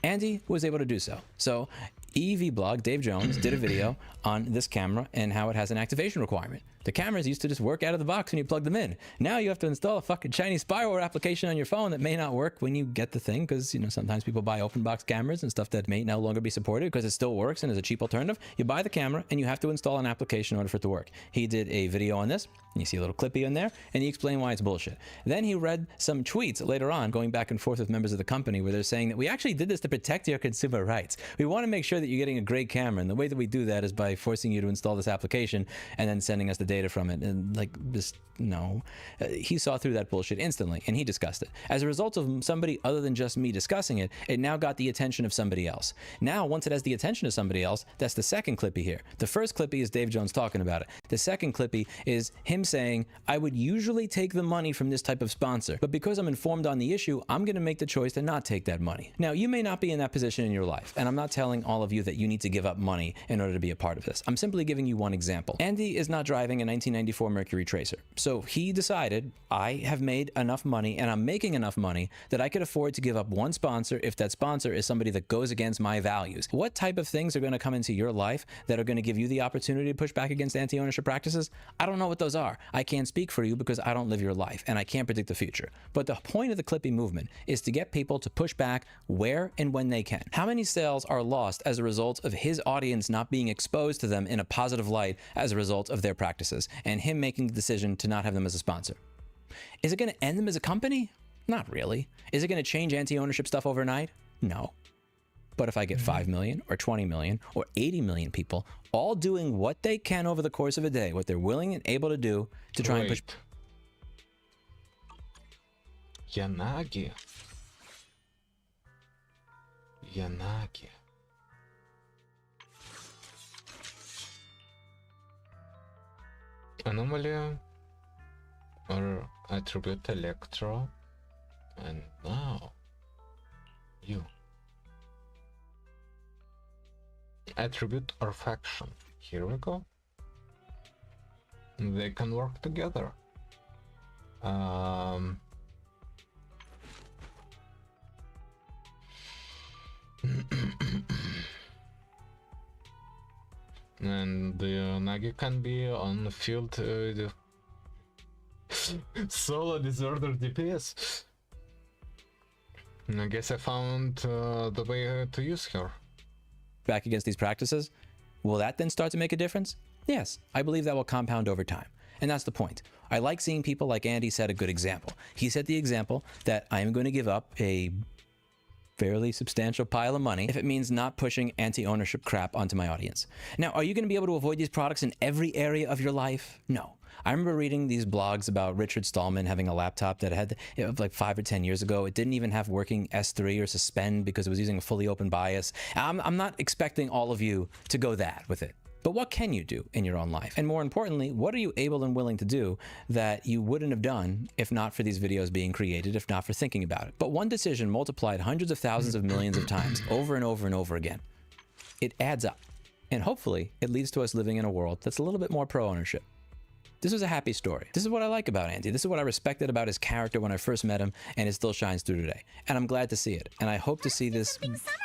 Andy was able to do so. So EVblog, Dave Jones, did a video on this camera and how it has an activation requirement. The cameras used to just work out of the box when you plug them in. Now you have to install a fucking Chinese spyware application on your phone that may not work when you get the thing, because, you know, sometimes people buy open box cameras and stuff that may no longer be supported because it still works and is a cheap alternative. You buy the camera and you have to install an application in order for it to work. He did a video on this. And you see a little clippy in there, and he explained why it's bullshit. Then he read some tweets later on, going back and forth with members of the company, where they're saying that we actually did this to protect your consumer rights. We want to make sure that you're getting a great camera, and the way that we do that is by forcing you to install this application and then sending us the data from it. And like, just no. He saw through that bullshit instantly, and he discussed it. As a result of somebody other than just me discussing it, it now got the attention of somebody else. Now, once it has the attention of somebody else, that's the second clippy here. The first clippy is Dave Jones talking about it. The second clippy is him saying, I would usually take the money from this type of sponsor, but because I'm informed on the issue, I'm going to make the choice to not take that money. Now, you may not be in that position in your life, and I'm not telling all of you that you need to give up money in order to be a part of this. I'm simply giving you one example. Andy is not driving a 1994 Mercury Tracer, so he decided, I have made enough money and I'm making enough money that I could afford to give up one sponsor if that sponsor is somebody that goes against my values. What type of things are going to come into your life that are going to give you the opportunity to push back against anti-ownership practices? I don't know what those are. I can't speak for you because I don't live your life and I can't predict the future. But the point of the Clippy movement is to get people to push back where and when they can. How many sales are lost as a result of his audience not being exposed to them in a positive light as a result of their practices and him making the decision to not have them as a sponsor? Is it going to end them as a company? Not really. Is it going to change anti-ownership stuff overnight? No. But if I get 5 million or 20 million or 80 million people all doing what they can over the course of a day, what they're willing and able to do to try and push... Yanagi. Anomaly or attribute Electro, and now you. Attribute or faction. Here we go. They can work together. And the Nagi can be on the field solo disorder DPS. I guess I found the way to use her. Back against these practices, will that then start to make a difference? Yes, I believe that will compound over time. And that's the point. I like seeing people like Andy set a good example. He set the example that I am going to give up a fairly substantial pile of money if it means not pushing anti-ownership crap onto my audience. Now, are you going to be able to avoid these products in every area of your life? No. I remember reading these blogs about Richard Stallman having a laptop that had, like 5 or 10 years ago, it didn't even have working S3 or suspend because it was using a fully open BIOS. I'm not expecting all of you to go that with it. But what can you do in your own life? And more importantly, what are you able and willing to do that you wouldn't have done if not for these videos being created, if not for thinking about it? But one decision multiplied hundreds of thousands of millions of times over and over and over again. It adds up. And hopefully, it leads to us living in a world that's a little bit more pro-ownership. This was a happy story. This is what I like about Andy. This is what I respected about his character when I first met him, and it still shines through today. And I'm glad to see it. And I hope to see this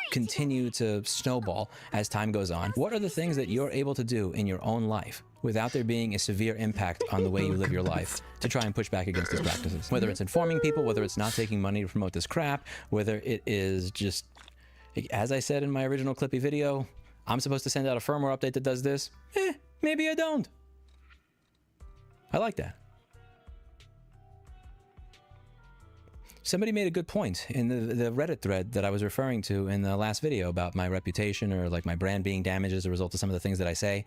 continue to snowball as time goes on. What are the things that you're able to do in your own life without there being a severe impact on the way you live your life to try and push back against these practices? Whether it's informing people, whether it's not taking money to promote this crap, whether it is just, as I said in my original Clippy video, I'm supposed to send out a firmware update that does this. Maybe I don't. I like that. somebody made a good point in the Reddit thread that I was referring to in the last video about my reputation or like my brand being damaged as a result of some of the things that I say.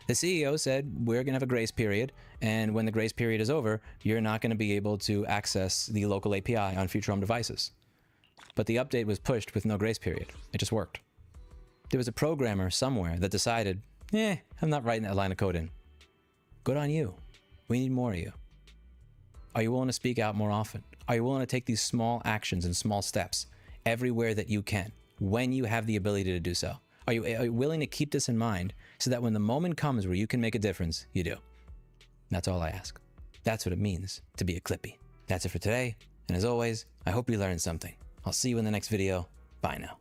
The CEO said, we're going to have a grace period, and when the grace period is over, you're not going to be able to access the local API on Future Home devices. But the update was pushed with no grace period. It just worked. There was a programmer somewhere that decided, I'm not writing that line of code in. Good on you. We need more of you. Are you willing to speak out more often? Are you willing to take these small actions and small steps everywhere that you can, when you have the ability to do so? Are you willing to keep this in mind so that when the moment comes where you can make a difference, you do? That's all I ask. That's what it means to be a Clippy. That's it for today. And as always, I hope you learned something. I'll see you in the next video. Bye now.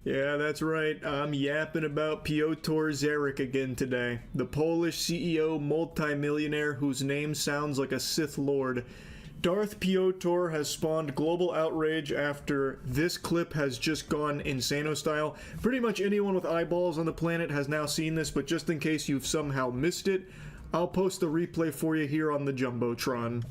Yeah, that's right. I'm yapping about Piotr Zarek again today. The Polish CEO multimillionaire whose name sounds like a Sith Lord. Darth Piotr has spawned global outrage after this clip has just gone insano style. Pretty much anyone with eyeballs on the planet has now seen this, but just in case you've somehow missed it, I'll post the replay for you here on the Jumbotron.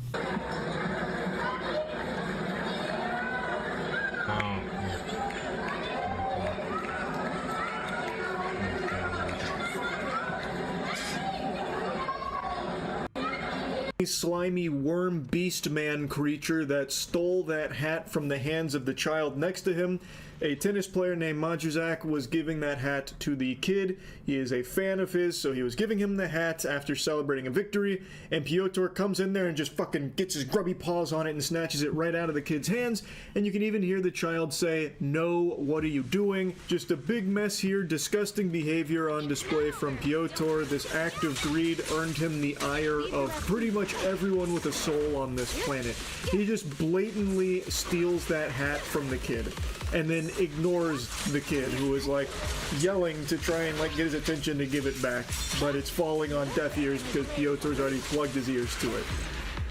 Slimy worm beast man creature that stole that hat from the hands of the child next to him. A tennis player named Majuzak was giving that hat to the kid. He is a fan of his, so he was giving him the hat after celebrating a victory, and Piotr comes in there and just fucking gets his grubby paws on it and snatches it right out of the kid's hands, and you can even hear the child say, "No, what are you doing?" Just a big mess here, disgusting behavior on display from Piotr. This act of greed earned him the ire of pretty much everyone with a soul on this planet. He just blatantly steals that hat from the kid, and then ignores the kid who is like yelling to try and like get his attention to give it back, but it's falling on deaf ears because Piotr's already plugged his ears to it.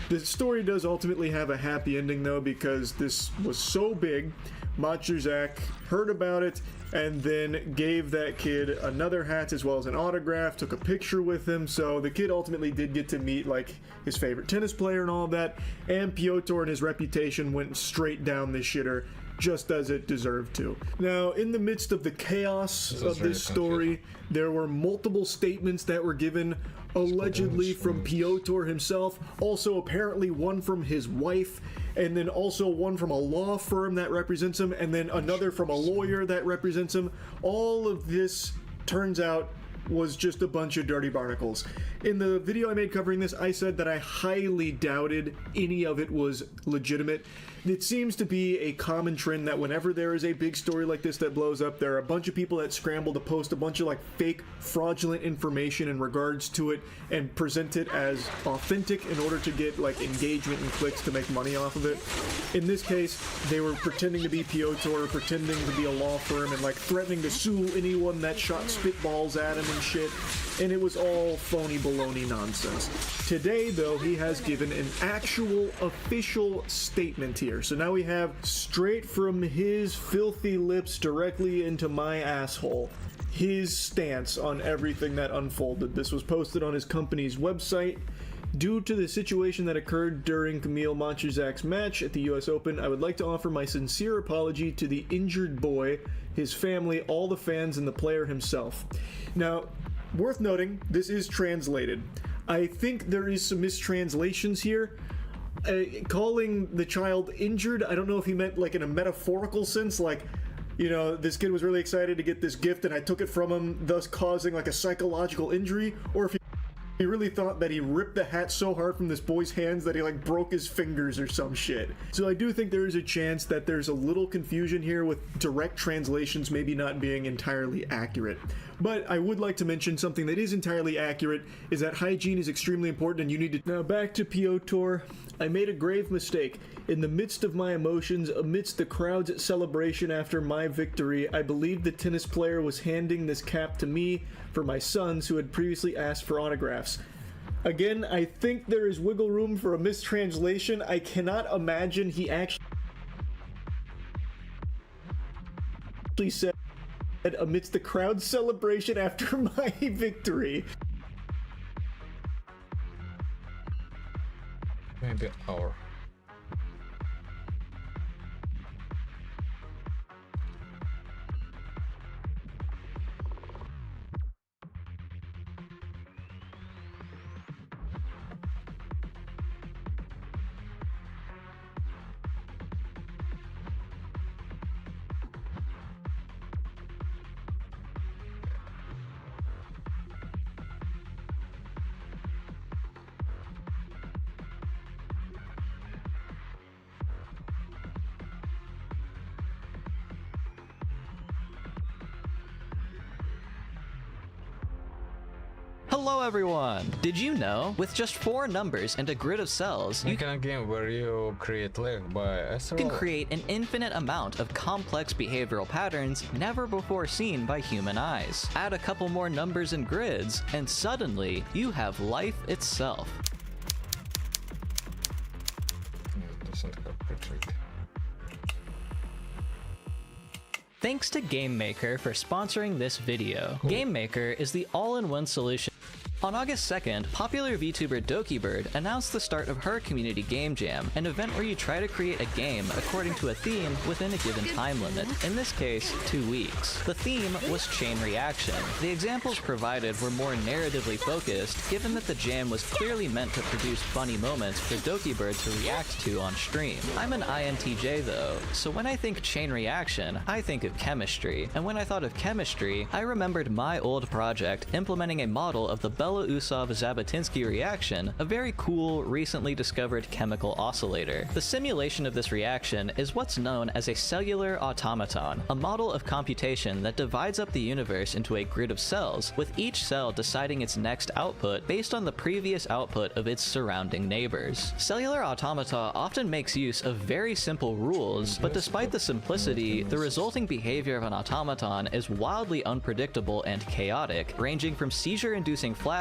The story does ultimately have a happy ending though, because this was so big, Majuzak heard about it and then gave that kid another hat as well as an autograph, took a picture with him, so the kid ultimately did get to meet like his favorite tennis player and all of that, and Piotr and his reputation went straight down the shitter, just as it deserved to. Now, in the midst of the chaos of this story, there were multiple statements that were given, allegedly from Piotr himself, also apparently one from his wife, and then also one from a law firm that represents him, and then another from a lawyer that represents him. All of this turns out was just a bunch of dirty barnacles. In the video I made covering this, I said that I highly doubted any of it was legitimate. It seems to be a common trend that whenever there is a big story like this that blows up, there are a bunch of people that scramble to post a bunch of like fake, fraudulent information in regards to it and present it as authentic in order to get like engagement and clicks to make money off of it. In this case, they were pretending to be Piotr, pretending to be a law firm, and like threatening to sue anyone that shot spitballs at him and shit, and it was all phony baloney nonsense. Today, though, he has given an actual official statement here. So now we have straight from his filthy lips directly into my asshole. his stance on everything that unfolded. This was posted on his company's website. Due to the situation that occurred during Kamil Montezak's match at the US Open, I would like to offer my sincere apology to the injured boy, his family, all the fans, and the player himself. Now, worth noting, this is translated. I think there is some mistranslations here. Calling the child injured, I don't know if he meant like in a metaphorical sense, like, you know, this kid was really excited to get this gift and I took it from him, thus causing like a psychological injury, or if he really thought that he ripped the hat so hard from this boy's hands that he like broke his fingers or some shit. So I do think there is a chance that there's a little confusion here with direct translations maybe not being entirely accurate. But I would like to mention something that is entirely accurate is that hygiene is extremely important and you need to... Now back to Piotr. I made a grave mistake. In the midst of my emotions, amidst the crowd's celebration after my victory, I believed the tennis player was handing this cap to me for my sons who had previously asked for autographs. Again, I think there is wiggle room for a mistranslation. I cannot imagine he actually said amidst the crowd's celebration after my victory. Maybe our. Hello everyone! Did you know, with just 4 numbers and a grid of cells, you can a game where you create leg by can create an infinite amount of complex behavioral patterns never before seen by human eyes. Add a couple more numbers and grids, and suddenly, you have life itself. Thanks to GameMaker for sponsoring this video. GameMaker is the all-in-one solution. On August 2nd, popular VTuber Dokibird announced the start of her community game jam, an event where you try to create a game according to a theme within a given time limit, in this case, 2 weeks. The theme was chain reaction. The examples provided were more narratively focused, given that the jam was clearly meant to produce funny moments for Dokibird to react to on stream. I'm an INTJ though, so when I think chain reaction, I think of chemistry, and when I thought of chemistry, I remembered my old project implementing a model of the Belousov-Zhabotinsky reaction, a very cool, recently discovered chemical oscillator. The simulation of this reaction is what's known as a cellular automaton, a model of computation that divides up the universe into a grid of cells, with each cell deciding its next output based on the previous output of its surrounding neighbors. Cellular automata often makes use of very simple rules, but despite the simplicity, the resulting behavior of an automaton is wildly unpredictable and chaotic, ranging from seizure-inducing flashes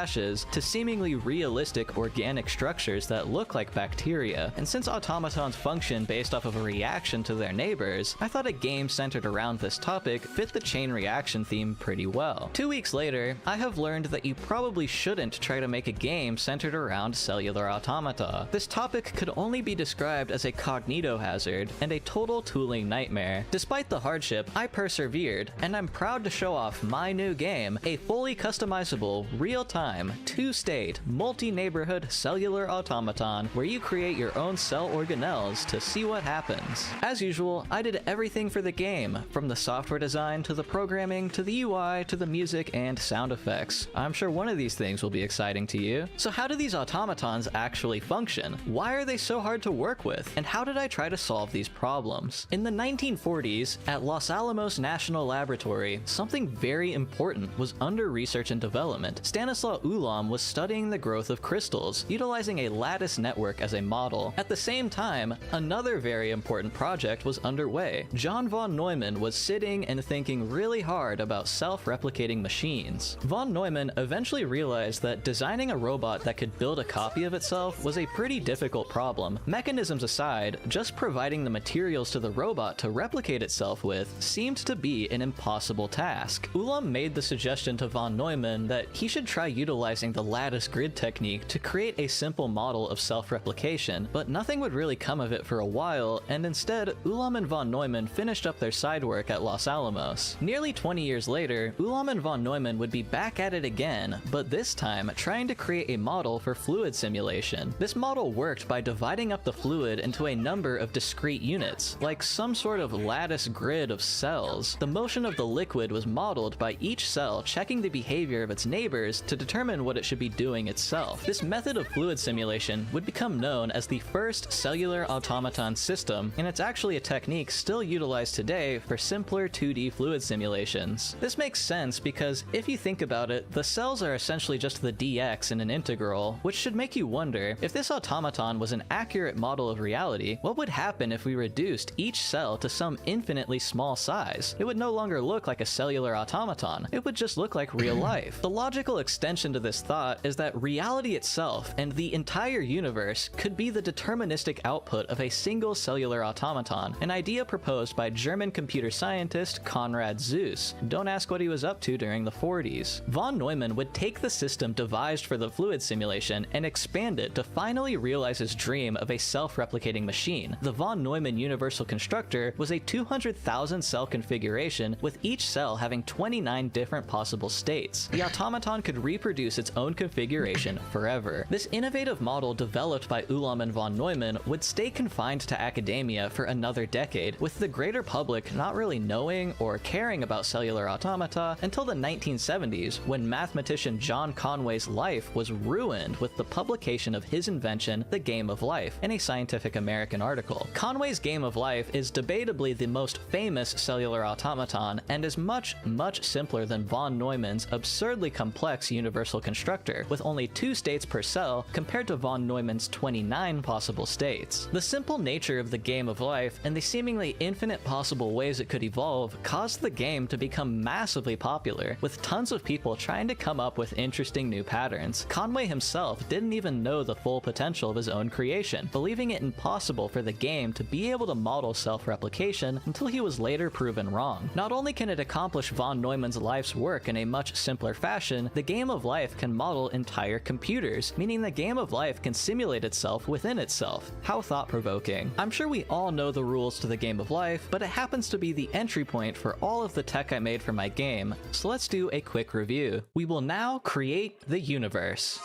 to seemingly realistic organic structures that look like bacteria. And since automatons function based off of a reaction to their neighbors, I thought a game centered around this topic fit the chain reaction theme pretty well. 2 weeks later, I have learned that you probably shouldn't try to make a game centered around cellular automata. This topic could only be described as a cognitohazard and a total tooling nightmare. Despite the hardship, I persevered, and I'm proud to show off my new game, a fully customizable, real-time, 2-state, multi-neighborhood cellular automaton where you create your own cell organelles to see what happens. As usual, I did everything for the game, from the software design to the programming to the UI to the music and sound effects. I'm sure one of these things will be exciting to you. So how do these automatons actually function? Why are they so hard to work with? And how did I try to solve these problems? In the 1940s, at Los Alamos National Laboratory, something very important was under research and development. Stanislaw while Ulam was studying the growth of crystals, utilizing a lattice network as a model. At the same time, another very important project was underway. John von Neumann was sitting and thinking really hard about self-replicating machines. Von Neumann eventually realized that designing a robot that could build a copy of itself was a pretty difficult problem. Mechanisms aside, just providing the materials to the robot to replicate itself with seemed to be an impossible task. Ulam made the suggestion to von Neumann that he should try utilizing the lattice grid technique to create a simple model of self-replication, but nothing would really come of it for a while, and instead, Ulam and von Neumann finished up their side work at Los Alamos. Nearly 20 years later, Ulam and von Neumann would be back at it again, but this time trying to create a model for fluid simulation. This model worked by dividing up the fluid into a number of discrete units, like some sort of lattice grid of cells. The motion of the liquid was modeled by each cell checking the behavior of its neighbors to determine what it should be doing itself. This method of fluid simulation would become known as the first cellular automaton system, and it's actually a technique still utilized today for simpler 2D fluid simulations. This makes sense because if you think about it, the cells are essentially just the dx in an integral, which should make you wonder, if this automaton was an accurate model of reality, what would happen if we reduced each cell to some infinitely small size? It would no longer look like a cellular automaton, it would just look like real life. The logical extension to this thought is that reality itself and the entire universe could be the deterministic output of a single cellular automaton, an idea proposed by German computer scientist Konrad Zuse. Don't ask what he was up to during the 40s. Von Neumann would take the system devised for the fluid simulation and expand it to finally realize his dream of a self-replicating machine. The von Neumann Universal Constructor was a 200,000 cell configuration, with each cell having 29 different possible states. The automaton could reproduce its own configuration forever. This innovative model developed by Ulam and von Neumann would stay confined to academia for another decade, with the greater public not really knowing or caring about cellular automata until the 1970s, when mathematician John Conway's life was ruined with the publication of his invention, The Game of Life, in a Scientific American article. Conway's Game of Life is debatably the most famous cellular automaton and is much simpler than von Neumann's absurdly complex universal constructor, with only 2 states per cell compared to von Neumann's 29 possible states. The simple nature of the Game of Life and the seemingly infinite possible ways it could evolve caused the game to become massively popular, with tons of people trying to come up with interesting new patterns. Conway himself didn't even know the full potential of his own creation, believing it impossible for the game to be able to model self-replication until he was later proven wrong. Not only can it accomplish von Neumann's life's work in a much simpler fashion, the Game of Life can model entire computers, meaning the Game of Life can simulate itself within itself. How thought-provoking. I'm sure we all know the rules to the Game of Life, but it happens to be the entry point for all of the tech I made for my game, so let's do a quick review. We will now create the universe.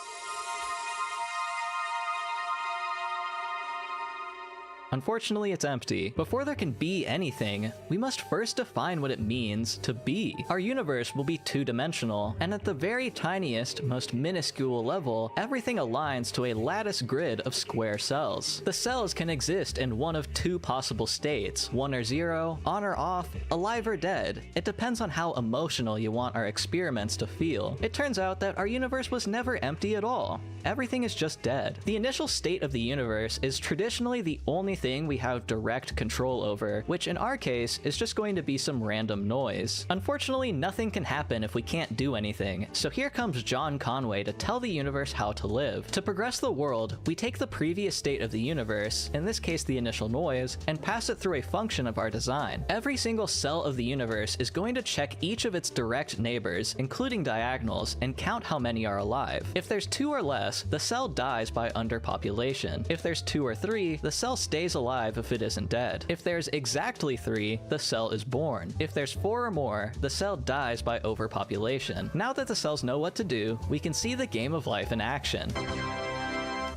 Unfortunately, it's empty. Before there can be anything, we must first define what it means to be. Our universe will be two-dimensional, and at the very tiniest, most minuscule level, everything aligns to a lattice grid of square cells. The cells can exist in one of 2 possible states, 1 or 0, on or off, alive or dead. It depends on how emotional you want our experiments to feel. It turns out that our universe was never empty at all. Everything is just dead. The initial state of the universe is traditionally the only thing we have direct control over, which in our case is just going to be some random noise. Unfortunately, nothing can happen if we can't do anything, so here comes John Conway to tell the universe how to live. To progress the world, we take the previous state of the universe, in this case the initial noise, and pass it through a function of our design. Every single cell of the universe is going to check each of its direct neighbors, including diagonals, and count how many are alive. If there's 2 or less, the cell dies by underpopulation. If there's 2 or 3, the cell stays alive if it isn't dead. If there's exactly 3, the cell is born. If there's 4 or more, the cell dies by overpopulation. Now that the cells know what to do, we can see the Game of Life in action.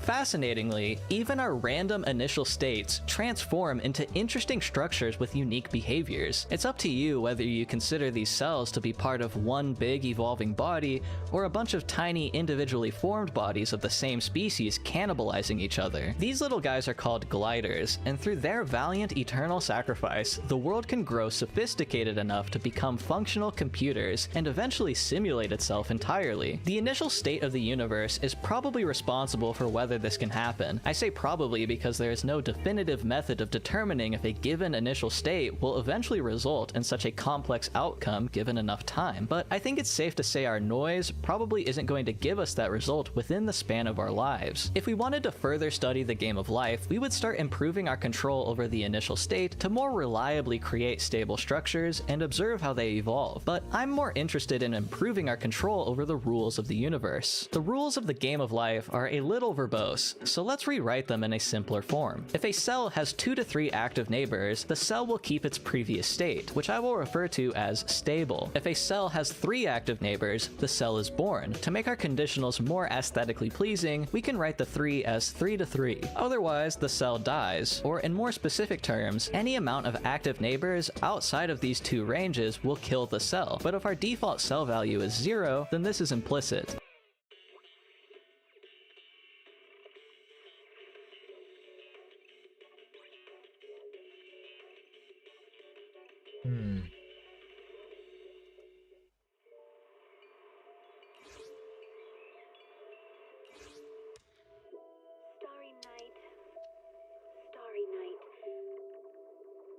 Fascinatingly, even our random initial states transform into interesting structures with unique behaviors. It's up to you whether you consider these cells to be part of one big evolving body, or a bunch of tiny individually formed bodies of the same species cannibalizing each other. These little guys are called gliders, and through their valiant eternal sacrifice, the world can grow sophisticated enough to become functional computers and eventually simulate itself entirely. The initial state of the universe is probably responsible for whether this can happen. I say probably because there is no definitive method of determining if a given initial state will eventually result in such a complex outcome given enough time, but I think it's safe to say our noise probably isn't going to give us that result within the span of our lives. If we wanted to further study the game of life, we would start improving our control over the initial state to more reliably create stable structures and observe how they evolve. But I'm more interested in improving our control over the rules of the universe. The rules of the game of life are a little verbose, so let's rewrite them in a simpler form. If a cell has 2 to 3 active neighbors, the cell will keep its previous state, which I will refer to as stable. If a cell has 3 active neighbors, the cell is born. To make our conditionals more aesthetically pleasing, we can write the 3 as 3 to 3. Otherwise, the cell dies, or in more specific terms, any amount of active neighbors outside of these 2 ranges will kill the cell. But if our default cell value is 0, then this is implicit.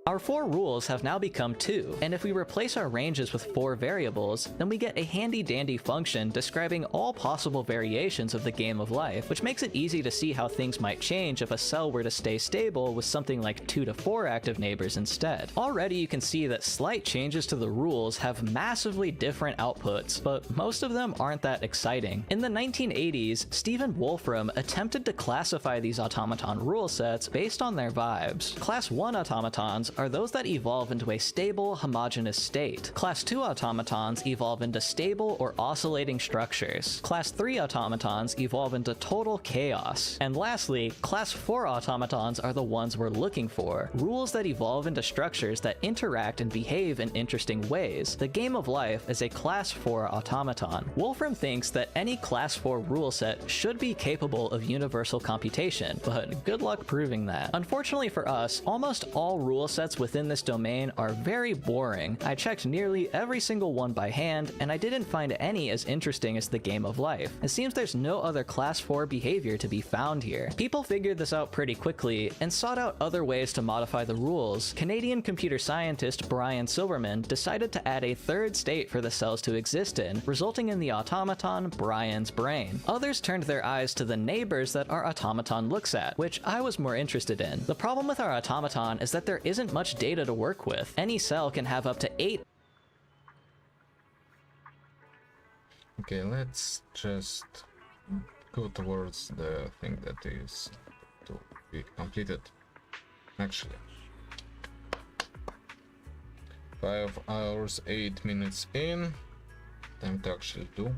Our 4 rules have now become 2, and if we replace our ranges with 4 variables, then we get a handy-dandy function describing all possible variations of the game of life, which makes it easy to see how things might change if a cell were to stay stable with something like 2 to 4 active neighbors instead. Already you can see that slight changes to the rules have massively different outputs, but most of them aren't that exciting. In the 1980s, Stephen Wolfram attempted to classify these automaton rule sets based on their vibes. Class 1 automatons are those that evolve into a stable, homogeneous state. Class 2 automatons evolve into stable or oscillating structures. Class 3 automatons evolve into total chaos. And lastly, Class 4 automatons are the ones we're looking for. Rules that evolve into structures that interact and behave in interesting ways. The game of life is a Class 4 automaton. Wolfram thinks that any Class 4 rule set should be capable of universal computation, but good luck proving that. Unfortunately for us, almost all rule sets within this domain are very boring. I checked nearly every single one by hand, and I didn't find any as interesting as the game of life. It seems there's no other Class 4 behavior to be found here. People figured this out pretty quickly and sought out other ways to modify the rules. Canadian computer scientist Brian Silverman decided to add a 3rd state for the cells to exist in, resulting in the automaton Brian's brain. Others turned their eyes to the neighbors that our automaton looks at, which I was more interested in. The problem with our automaton is that there isn't much data to work with. Any cell can have up to 8. Okay, let's just go towards the thing that is to be completed. Actually, 5 hours 8 minutes in. Time to actually do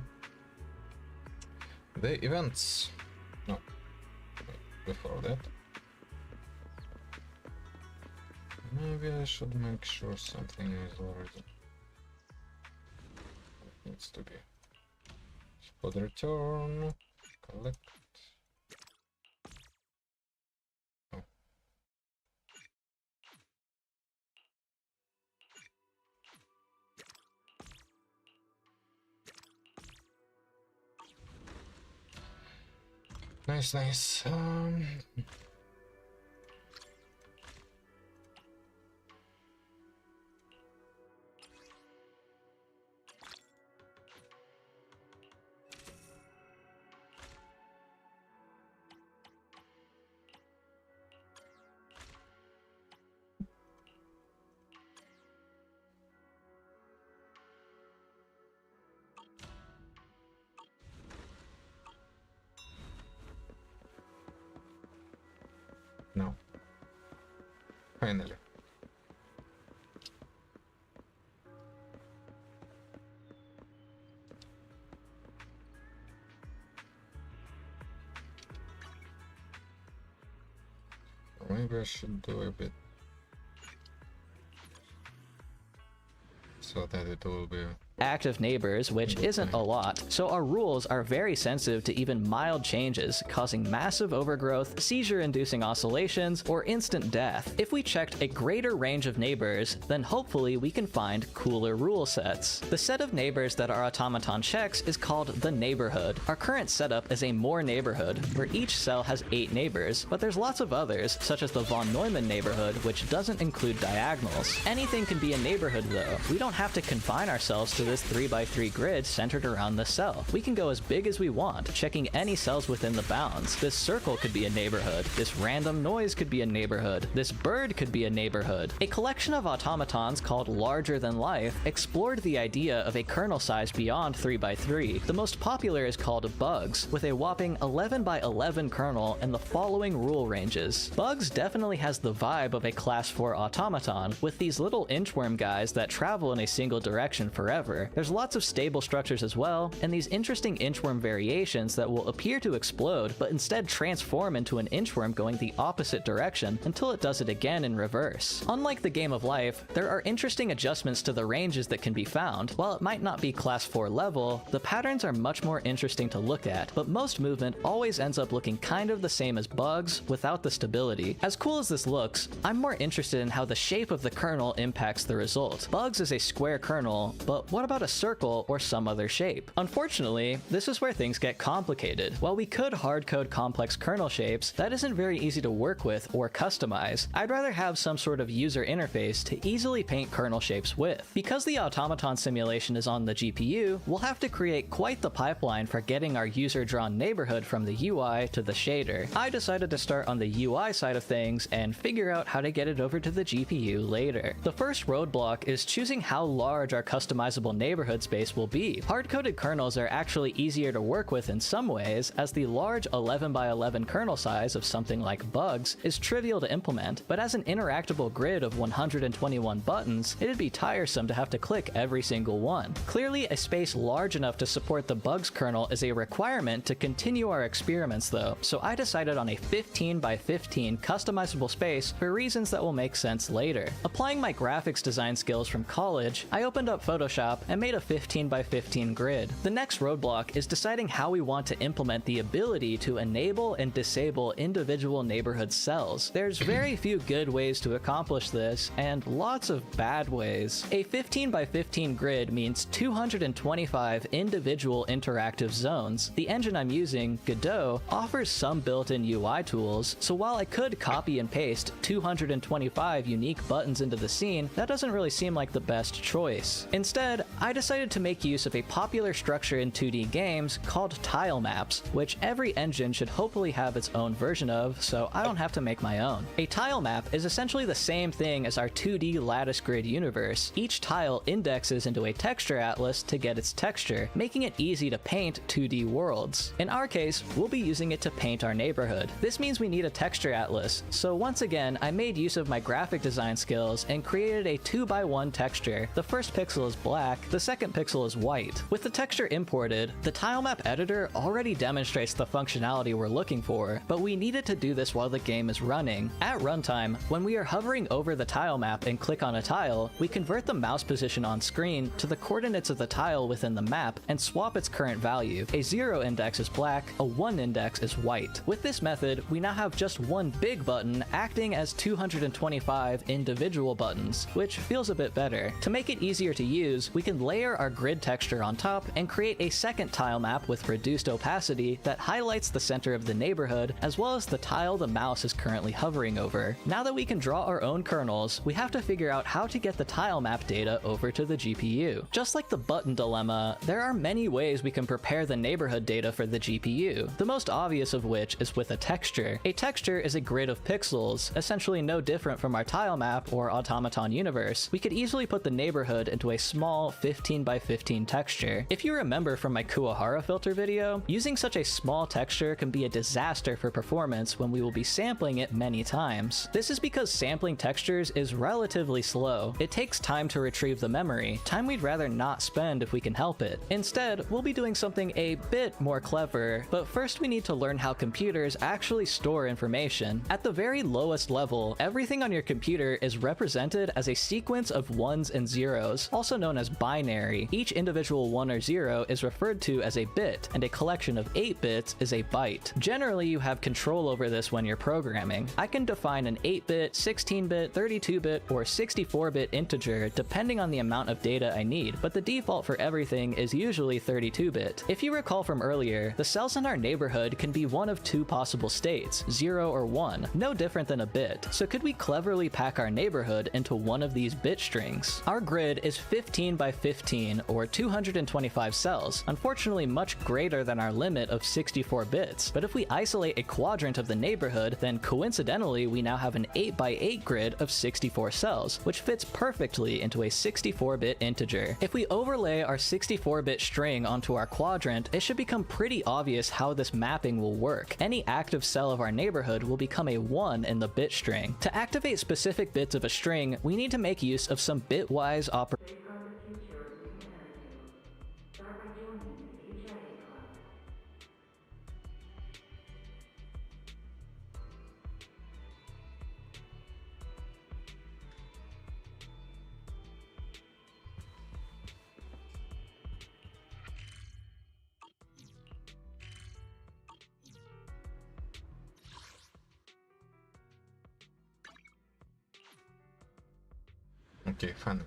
the events. No, before that. Maybe I should make sure something is already. It needs to be. Spot return, collect. Oh. Nice, nice. No. Finally. maybe I should do a bit so that it will be active neighbors, which isn't a lot, so our rules are very sensitive to even mild changes, causing massive overgrowth, seizure-inducing oscillations, or instant death. If we checked a greater range of neighbors, then hopefully we can find cooler rule sets. The set of neighbors that our automaton checks is called the neighborhood. Our current setup is a Moore neighborhood, where each cell has 8 neighbors, but there's lots of others, such as the von Neumann neighborhood, which doesn't include diagonals. Anything can be a neighborhood though. We don't have to confine ourselves to this 3x3 grid centered around the cell. We can go as big as we want, checking any cells within the bounds. This circle could be a neighborhood. This random noise could be a neighborhood. This bird could be a neighborhood. A collection of automatons called Larger Than Life explored the idea of a kernel size beyond 3x3. The most popular is called Bugs, with a whopping 11x11 kernel and the following rule ranges. Bugs definitely has the vibe of a class 4 automaton, with these little inchworm guys that travel in a single direction forever. There's lots of stable structures as well, and these interesting inchworm variations that will appear to explode, but instead transform into an inchworm going the opposite direction until it does it again in reverse. Unlike the Game of Life, there are interesting adjustments to the ranges that can be found. While it might not be class 4 level, the patterns are much more interesting to look at, but most movement always ends up looking kind of the same as Bugs without the stability. As cool as this looks, I'm more interested in how the shape of the kernel impacts the result. Bugs is a square kernel, but what about a circle or some other shape? Unfortunately, this is where things get complicated. While we could hardcode complex kernel shapes, that isn't very easy to work with or customize. I'd rather have some sort of user interface to easily paint kernel shapes with. Because the automaton simulation is on the GPU, we'll have to create quite the pipeline for getting our user-drawn neighborhood from the UI to the shader. I decided to start on the UI side of things and figure out how to get it over to the GPU later. The first roadblock is choosing how large our customizable neighborhood space will be. Hard-coded kernels are actually easier to work with in some ways, as the large 11x11 kernel size of something like Bugs is trivial to implement, but as an interactable grid of 121 buttons, it'd be tiresome to have to click every single one. Clearly, a space large enough to support the Bugs kernel is a requirement to continue our experiments though, so I decided on a 15x15 customizable space for reasons that will make sense later. Applying my graphics design skills from college, I opened up Photoshop and made a 15x15 grid. The next roadblock is deciding how we want to implement the ability to enable and disable individual neighborhood cells. There's very few good ways to accomplish this, and lots of bad ways. A 15x15 grid means 225 individual interactive zones. The engine I'm using, Godot, offers some built-in UI tools, so while I could copy and paste 225 unique buttons into the scene, that doesn't really seem like the best choice. Instead, I decided to make use of a popular structure in 2D games called tile maps, which every engine should hopefully have its own version of, so I don't have to make my own. A tile map is essentially the same thing as our 2D lattice grid universe. Each tile indexes into a texture atlas to get its texture, making it easy to paint 2D worlds. In our case, we'll be using it to paint our neighborhood. This means we need a texture atlas, so once again, I made use of my graphic design skills and created a 2x1 texture. The first pixel is black, the second pixel is white. With the texture imported, the tilemap editor already demonstrates the functionality we're looking for, but we needed to do this while the game is running. At runtime, when we are hovering over the tile map and click on a tile, we convert the mouse position on screen to the coordinates of the tile within the map and swap its current value. A 0 index is black, a 1 index is white. With this method, we now have just one big button acting as 225 individual buttons, which feels a bit better. To make it easier to use, we can layer our grid texture on top and create a second tile map with reduced opacity that highlights the center of the neighborhood as well as the tile the mouse is currently hovering over. Now that we can draw our own kernels, we have to figure out how to get the tile map data over to the GPU. Just like the button dilemma, there are many ways we can prepare the neighborhood data for the GPU, the most obvious of which is with a texture. A texture is a grid of pixels, essentially no different from our tile map or automaton universe. We could easily put the neighborhood into a small 15 by 15 texture. If you remember from my Kuwahara filter video, using such a small texture can be a disaster for performance when we will be sampling it many times. This is because sampling textures is relatively slow. It takes time to retrieve the memory, time we'd rather not spend if we can help it. Instead, we'll be doing something a bit more clever, but first we need to learn how computers actually store information. At the very lowest level, everything on your computer is represented as a sequence of ones and zeros, also known as binary. Each individual 1 or 0 is referred to as a bit, and a collection of 8 bits is a byte. Generally, you have control over this when you're programming. I can define an 8-bit, 16-bit, 32-bit, or 64-bit integer depending on the amount of data I need, but the default for everything is usually 32-bit. If you recall from earlier, the cells in our neighborhood can be one of two possible states, 0 or 1, no different than a bit. So could we cleverly pack our neighborhood into one of these bit strings? Our grid is 15 by 15, or 225 cells, unfortunately much greater than our limit of 64 bits. But if we isolate a quadrant of the neighborhood, then coincidentally we now have an 8 by 8 grid of 64 cells, which fits perfectly into a 64-bit integer. If we overlay our 64-bit string onto our quadrant, it should become pretty obvious how this mapping will work. Any active cell of our neighborhood will become a 1 in the bit string. To activate specific bits of a string, we need to make use of some bitwise operations. Okay, finally.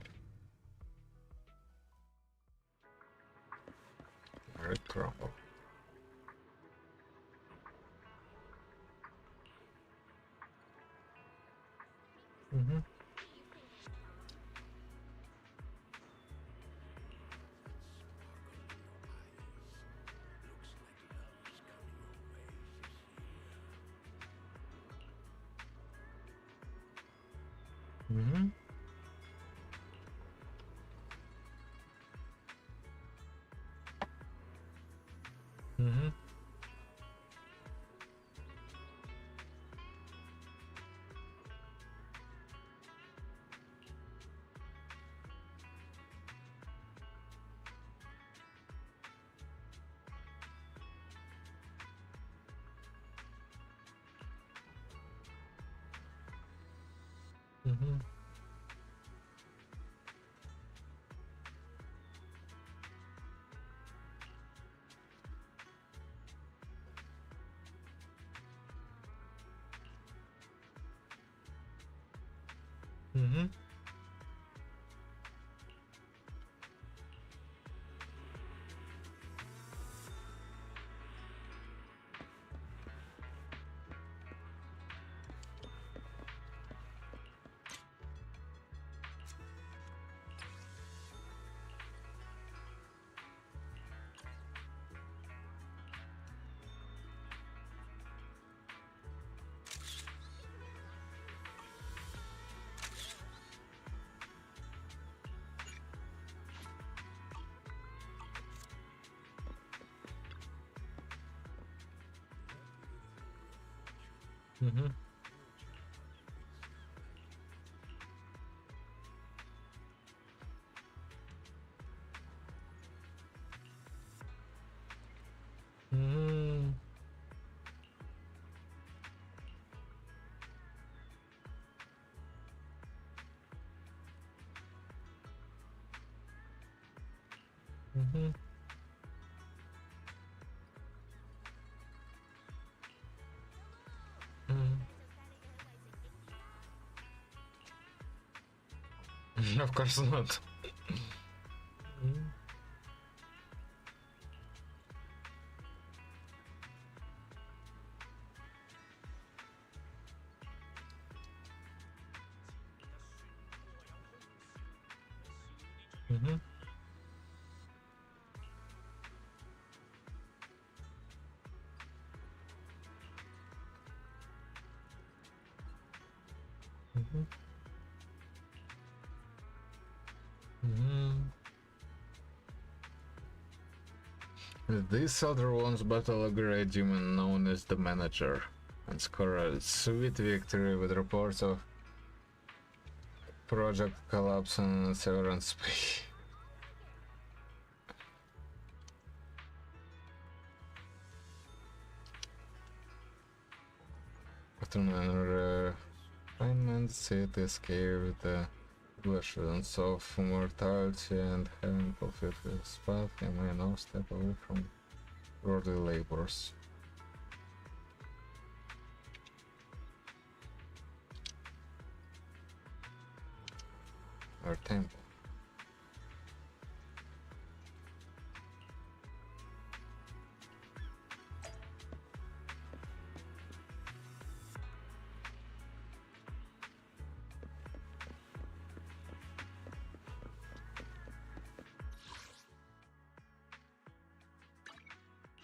Retro. Mm-hmm. Mm-hmm. Mm-hmm. Mm-hmm. Mm-hmm. Mm-hmm. Mm-hmm. Mm-hmm. Of course not. Mm-hmm. Mm-hmm. Mm-hmm. This other one's battle a great demon known as the Manager and score a sweet victory with reports of project collapse and severance pay. After an refinement, it escaped the questions of mortality and having fulfilled his path, he may now step away from worldly labors. Our temple.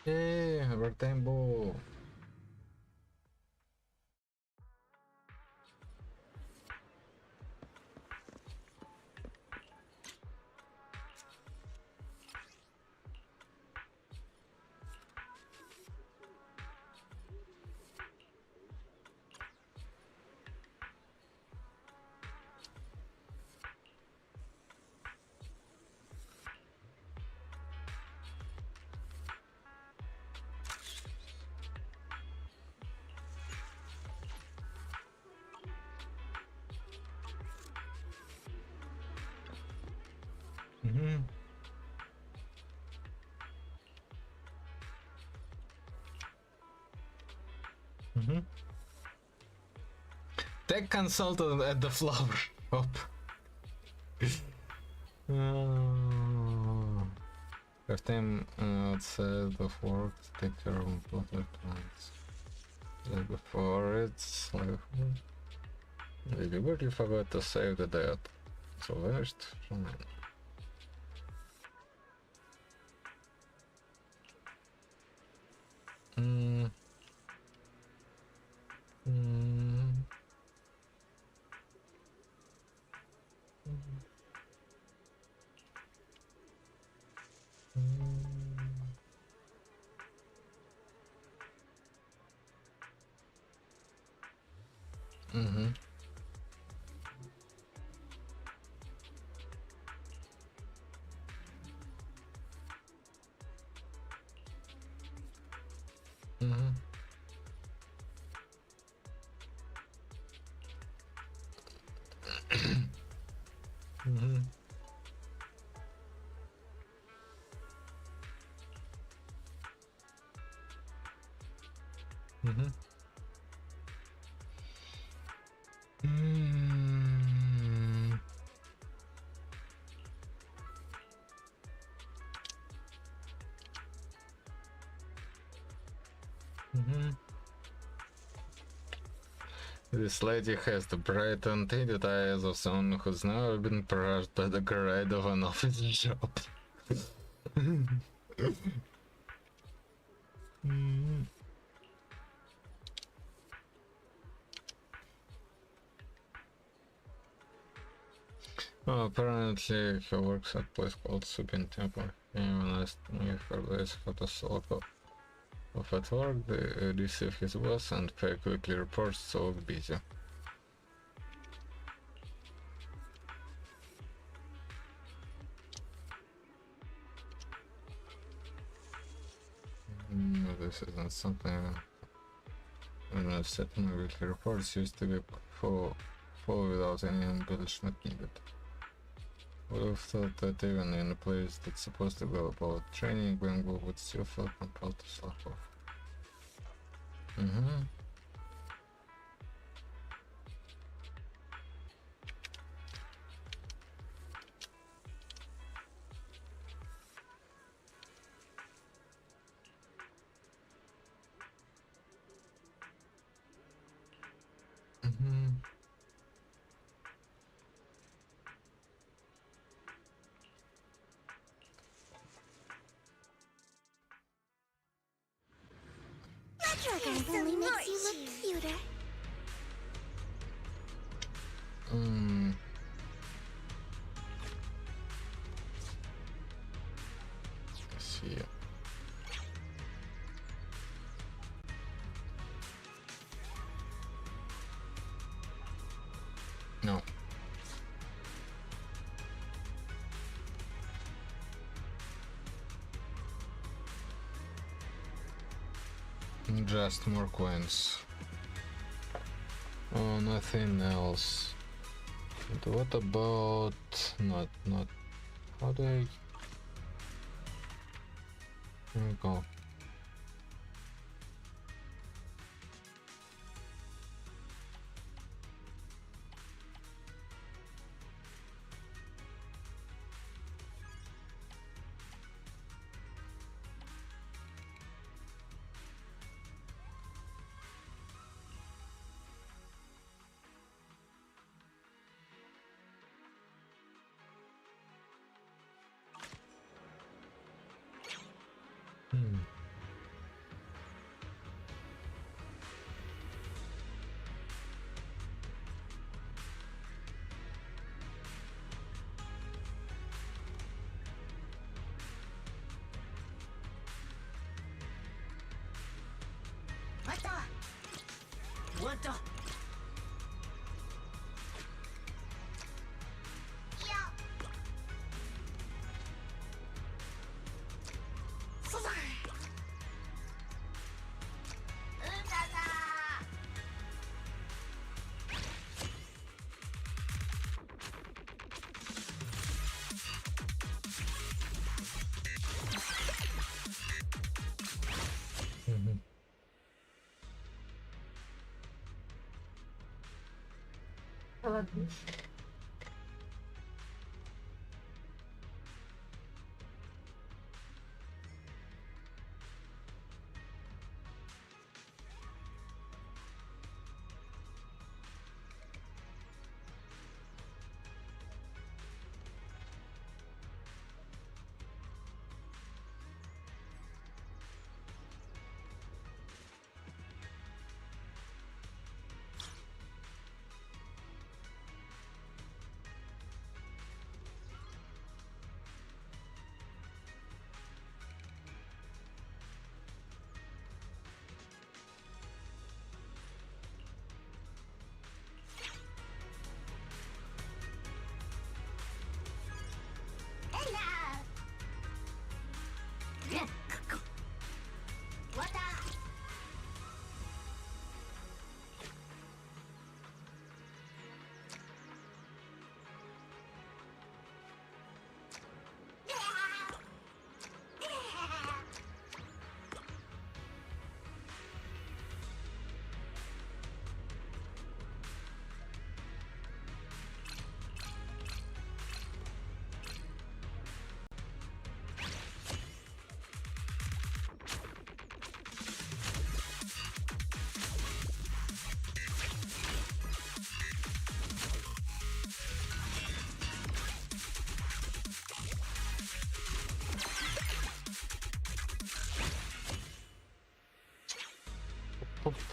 Yay, our temple. Tech consultant at the flower shop. Have time outside of work to take care of important plans. Like before it's like I deliberately forgot to save the dead. So worst from it. This lady has the bright and tinted eyes of someone who's never been crushed by the grade of an office job. Oh, apparently he works at a place called Supin Temple. He even asked me for this photo of at work, they receive his boss and pay quickly reports, so busy. This isn't something. When I've set my weekly reports used to be full without any embellishment needed. Would have thought that even in a place that's supposed to go about training, Gwengo would still feel compelled to slack off. Sugar only makes you look cuter. See. just more coins. Oh, nothing else. And what about not how do I? Here we go.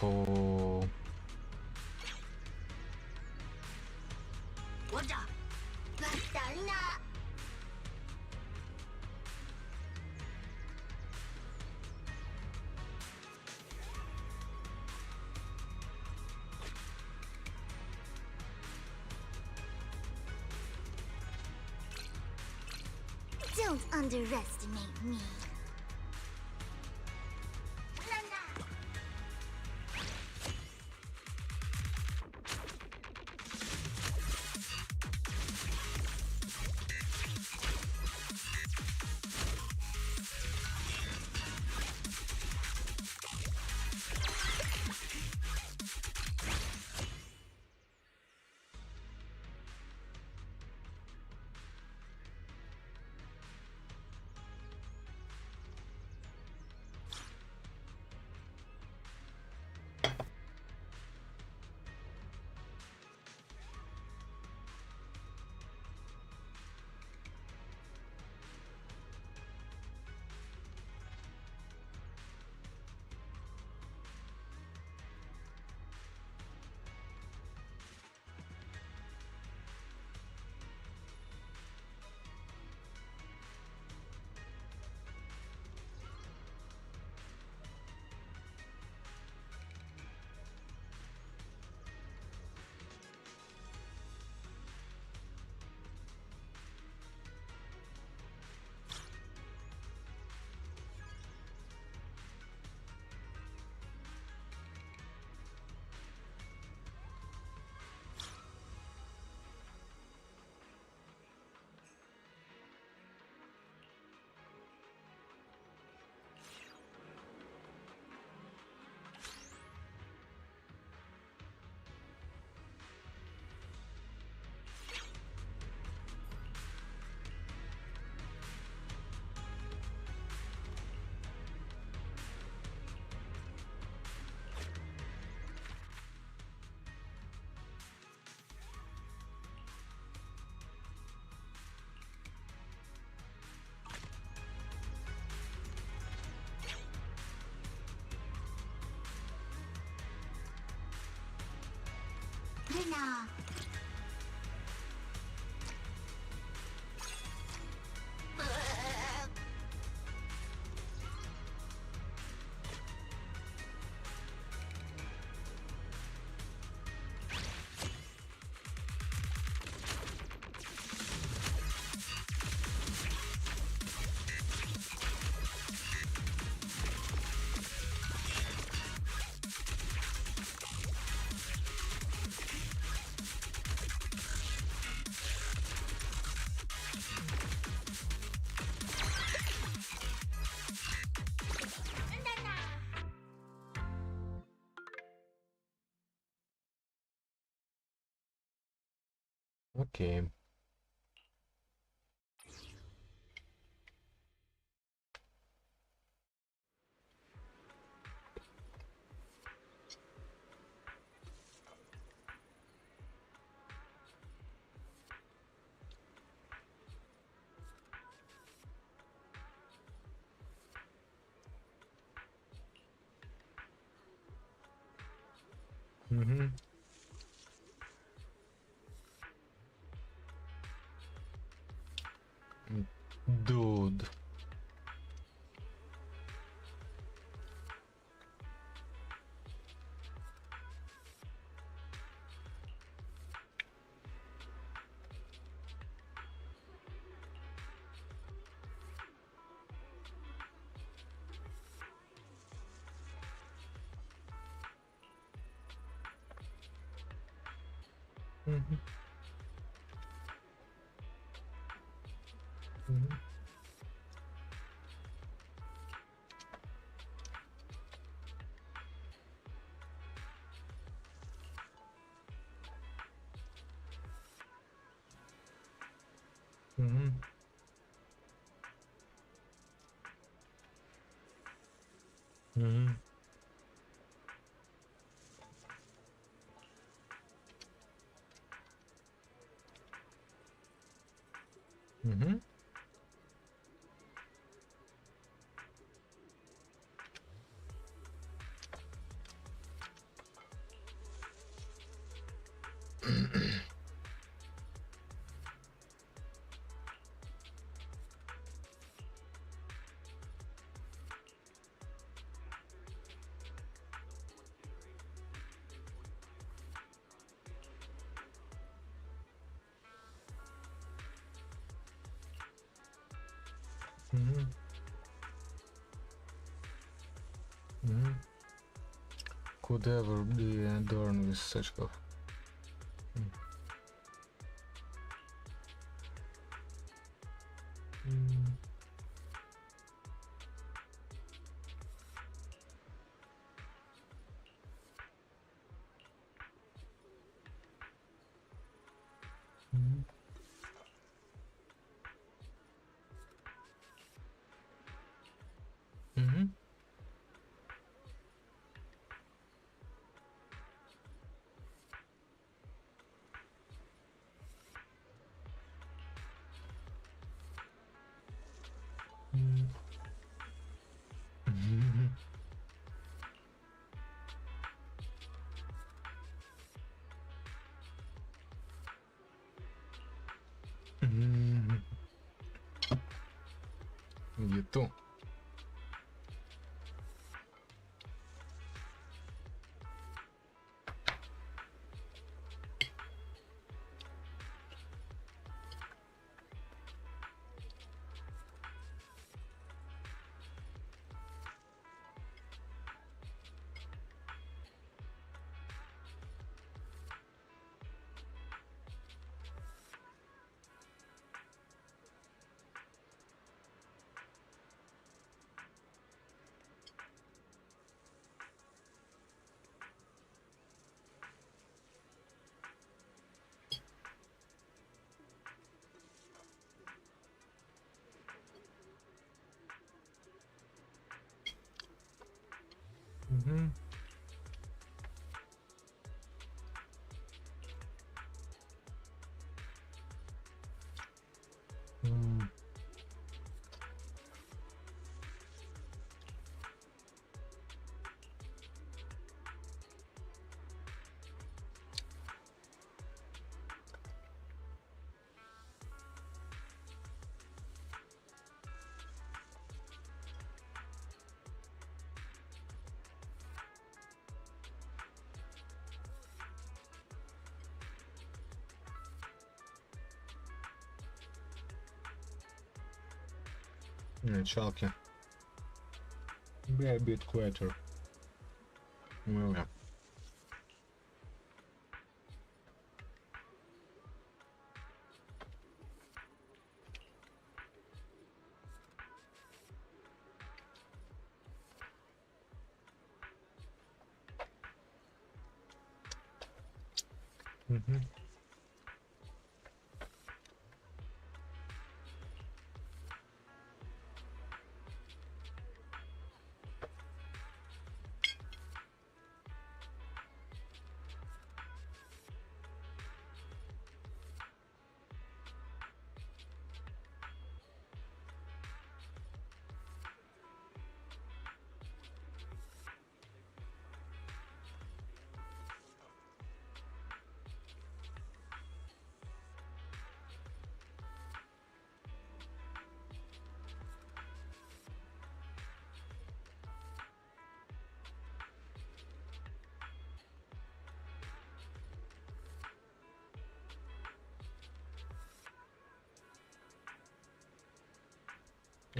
Oh. Don't underestimate me. Okay. Mm-hmm. Dude. Mm-hmm. Mm-hmm. Mm-hmm. Mm-hmm. Mm-hmm. Mm-hmm. Mm-hmm. Could ever be adorned with such a Mm-hmm. Mm-hmm. Mm-hmm. You too. Mm-hmm. Mm. Chalky. Be a bit quieter. Well, yeah. Mm-hmm.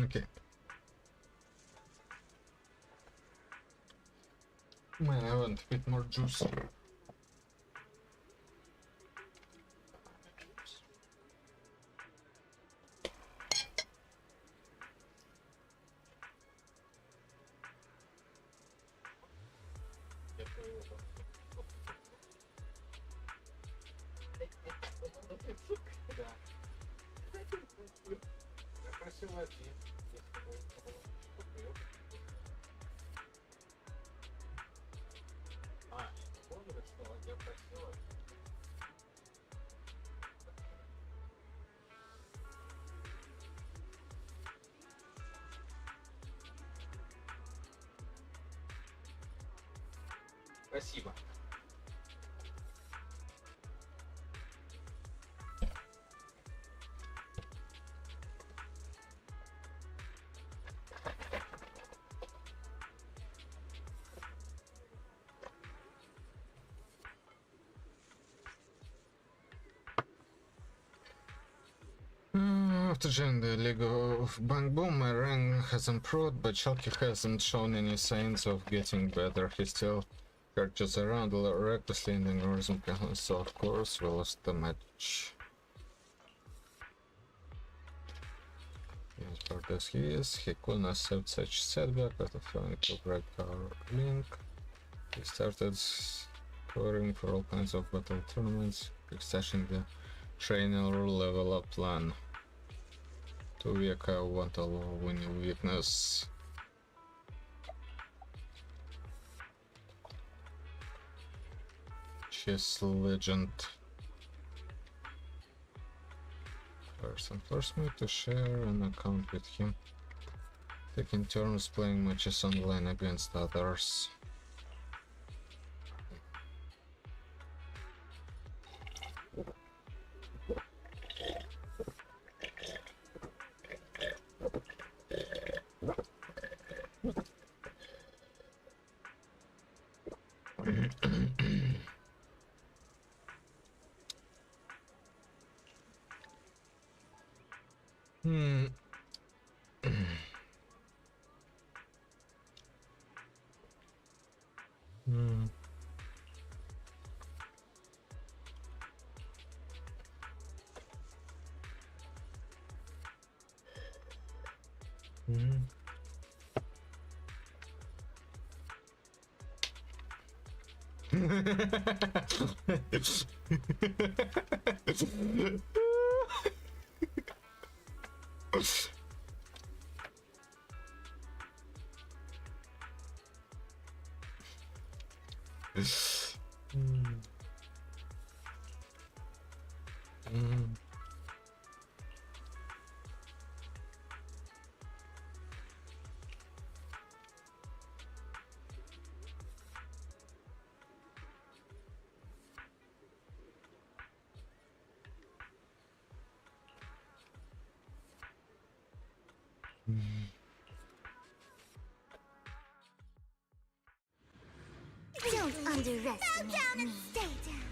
Okay. Man, I want a bit more juice. Спасибо. After joining the League of Bang Boom, my rank has improved, but Chalky hasn't shown any signs of getting better. He still charges around recklessly and ignores him, so of course we lost the match. As hard as he is, he couldn't accept such setback after failing to break our link. He started scoring for all kinds of battle tournaments, stashing the trainer level up plan. Too weak, I want a low winning weakness. Chess legend. Person forced me to share an account with him, taking turns playing matches online against others. Don't underestimate me. And stay down.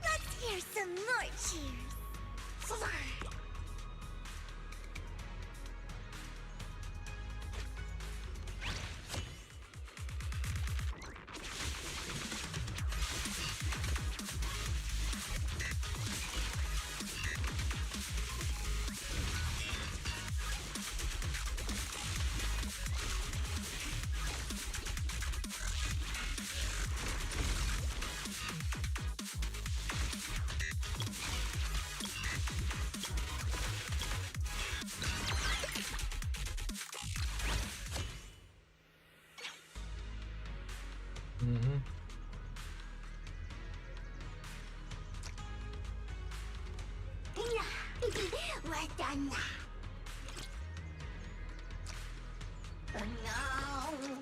Let's hear some more cheers. We're done now. Oh no.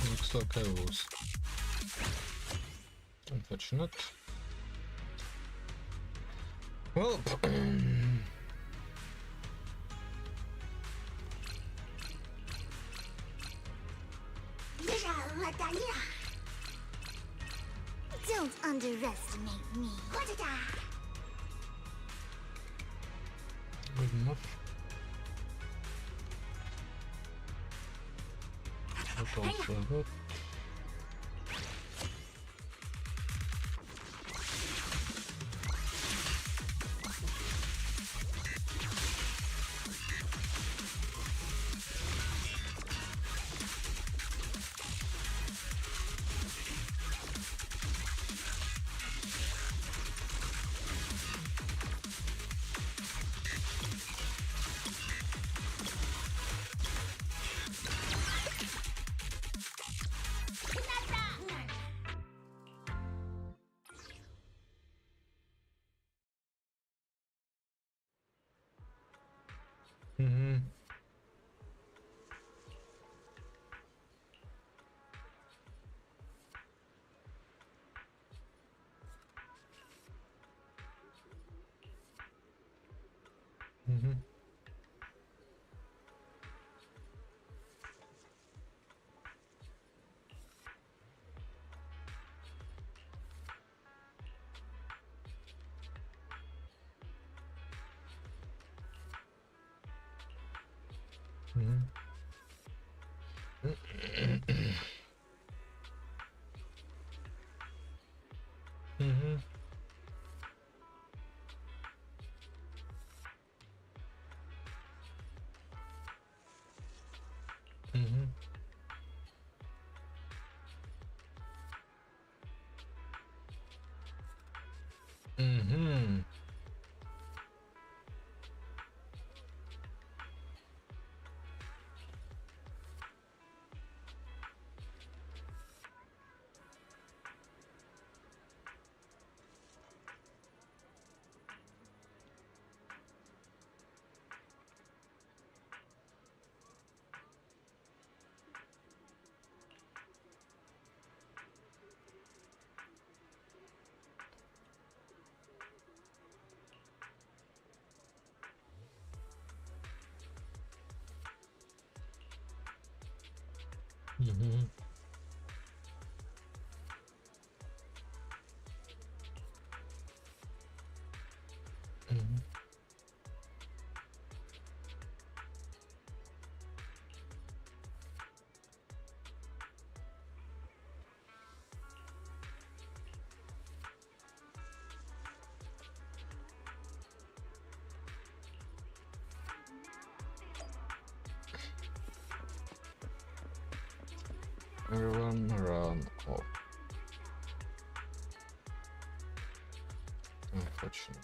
Looks like I lose. Unfortunate. Well, Don't underestimate me. good enough. That's also good. Mm-hmm. Mm-hmm. Everyone around. Oh. Unfortunate.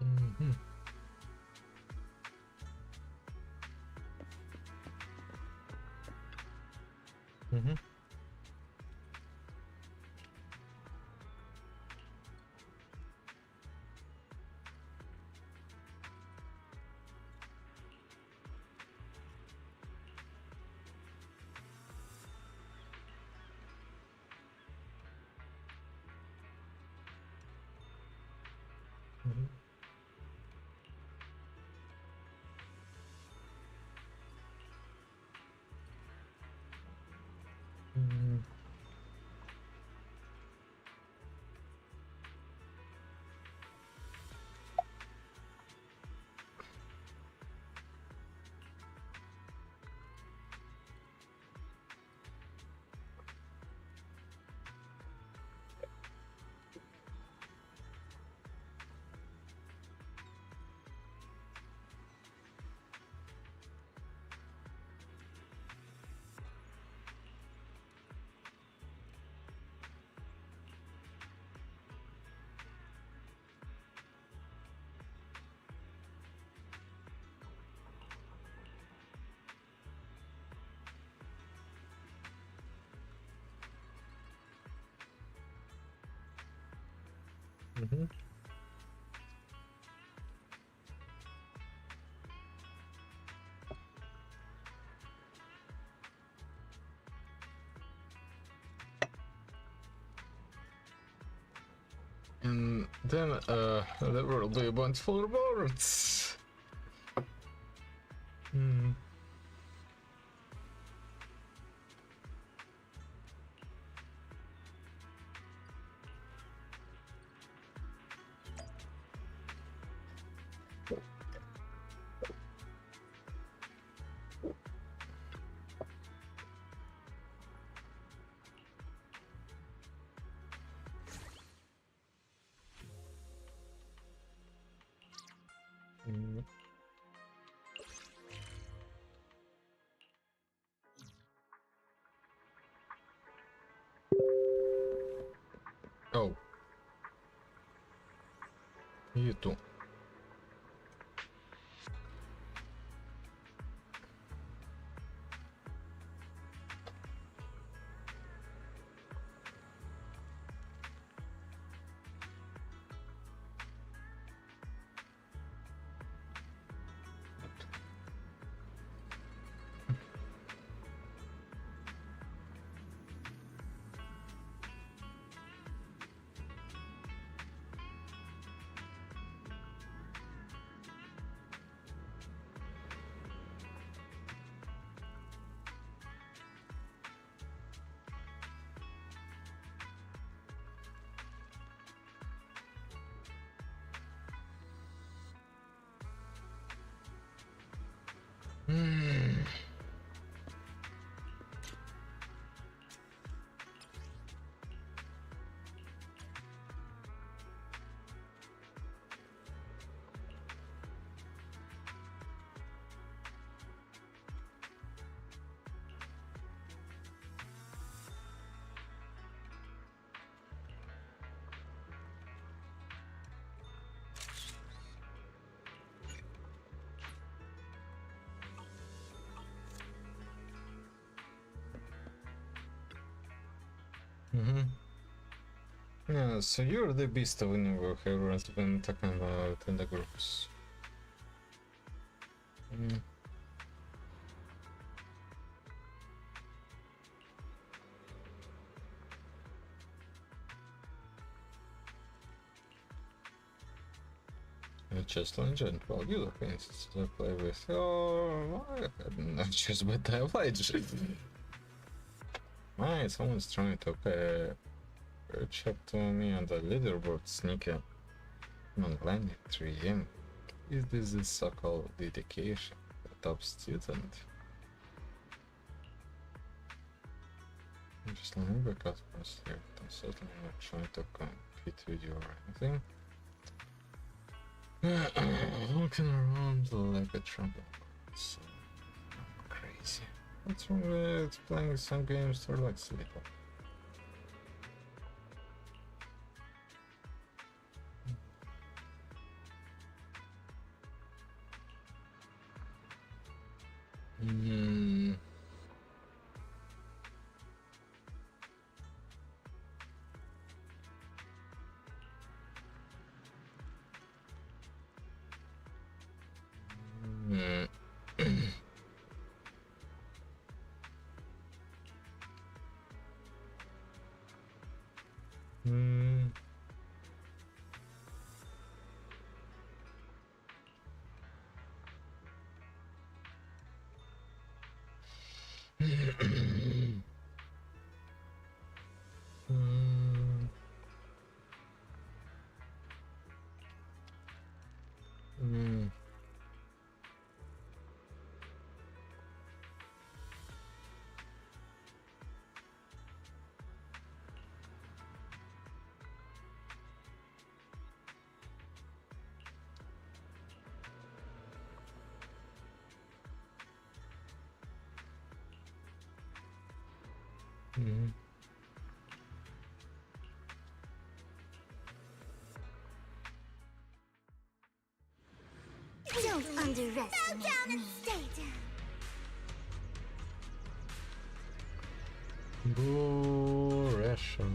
Mm-hmm. Mm-hmm. Mm-hmm. Mm-hmm. Mm-hmm. And then there will be a bunch of rewards. Hmm. Mm. Oh. You too. Yeah, so you're the beast of Universe everyone's been talking about in the groups. Just legend. Well, you look things to play with. Oh, not just with the legend. My, someone's trying to check to me on the leaderboard sneaker. I'm on planet 3M. Is this a so-called dedication? A top student? I'm just learning because I'm certainly not trying to compete with you or anything. Looking around like a trumpet. So crazy. What's wrong with playing some games or like sleep? Don't underestimate. Bow down and stay down. Boo, Rasher.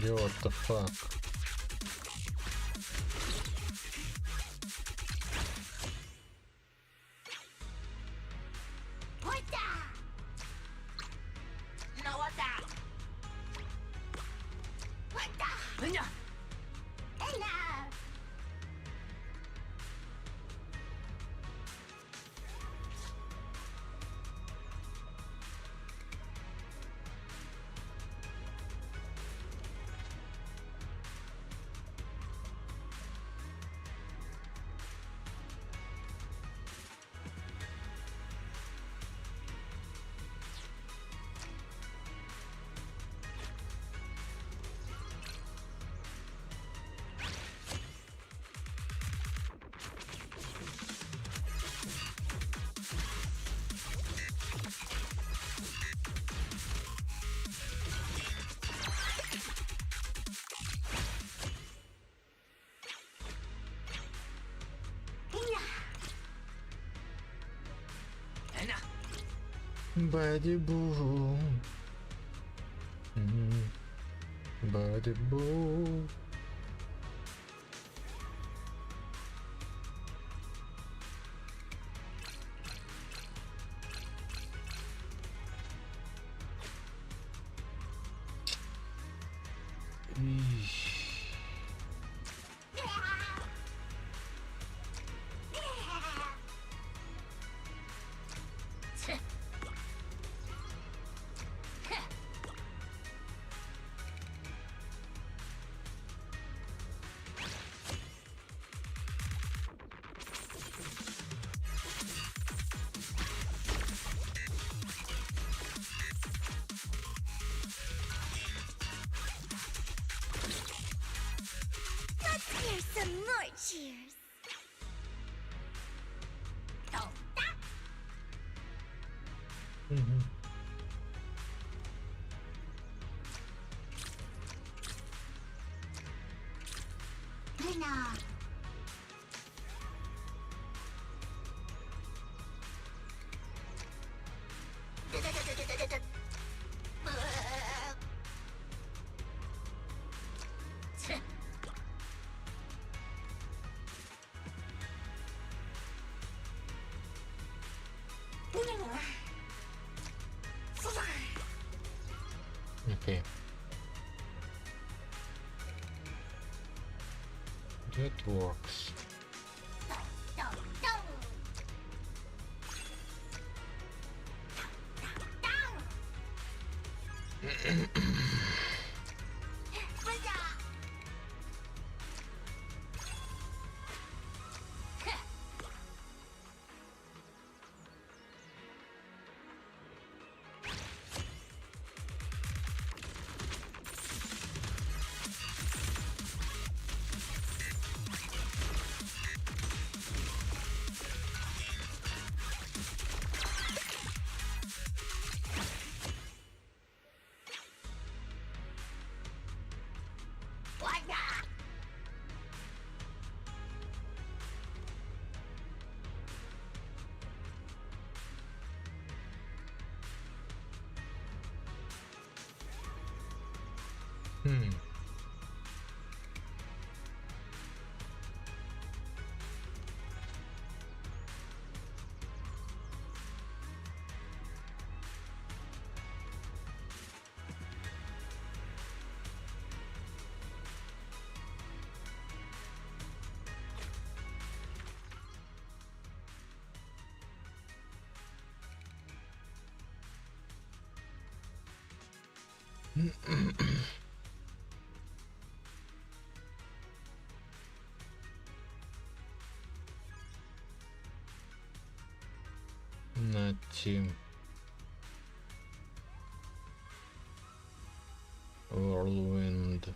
Yo, what the fuck? Buddy boo. Body bow. Let's hear some more cheers. Oh, that. Nah. Okay. That works. Team Whirlwind.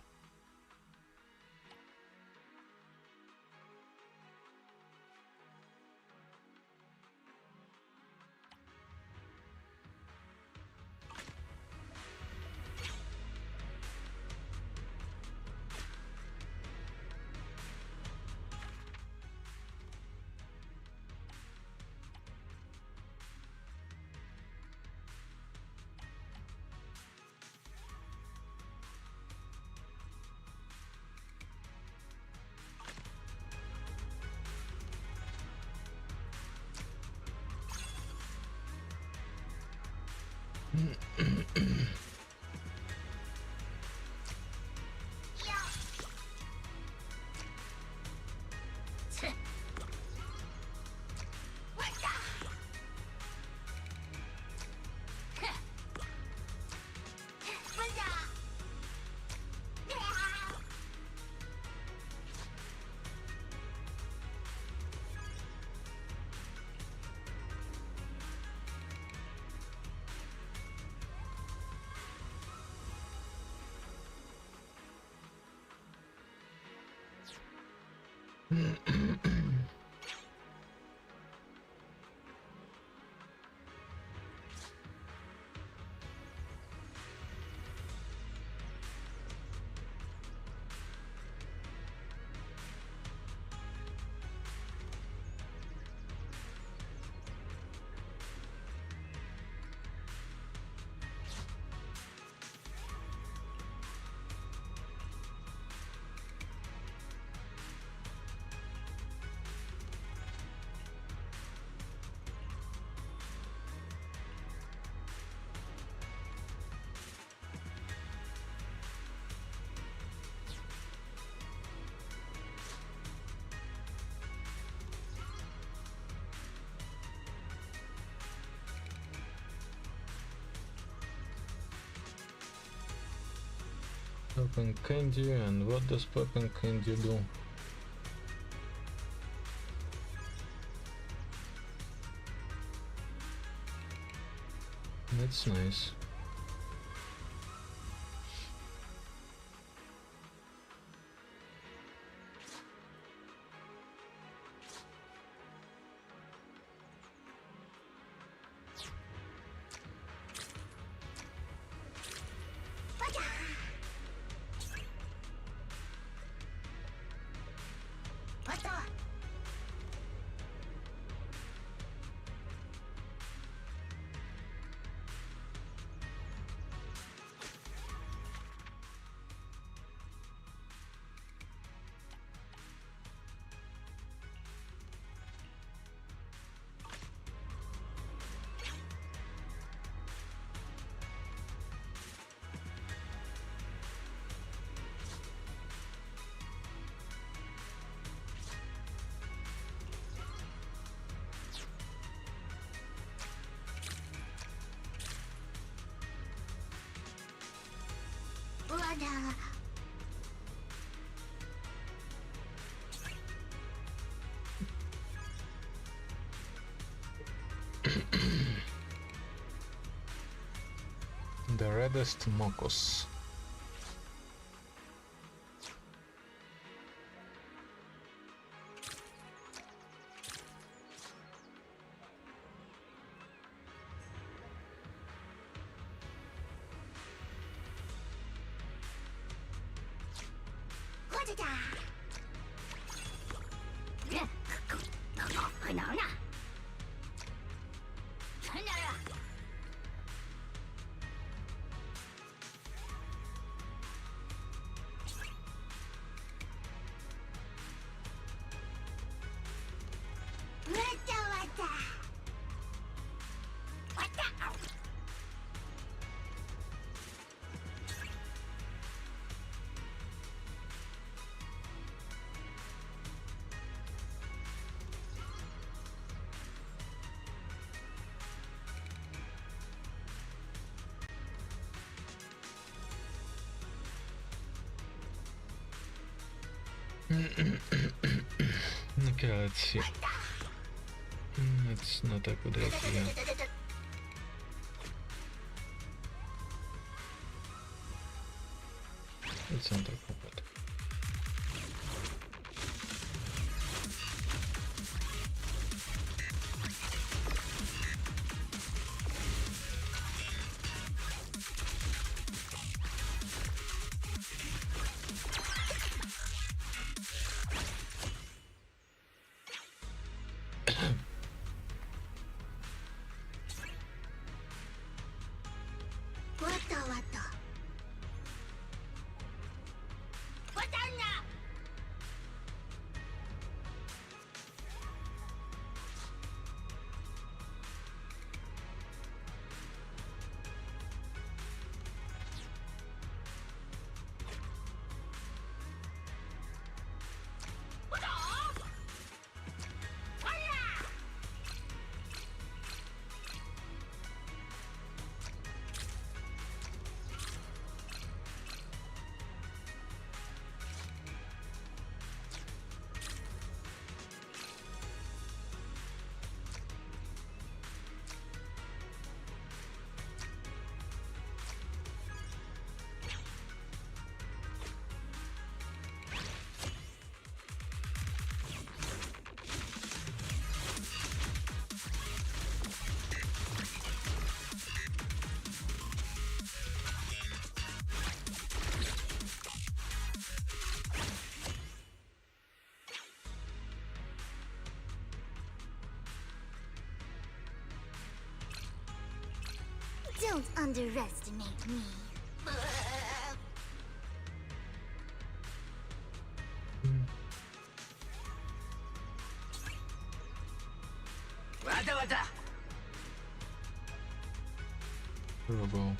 Spoken Candy, and what does Spoken Candy do? That's nice. The reddest Mokos. Okay, let's see. It's not a good idea. It's not a good. Don't underestimate me. Robo.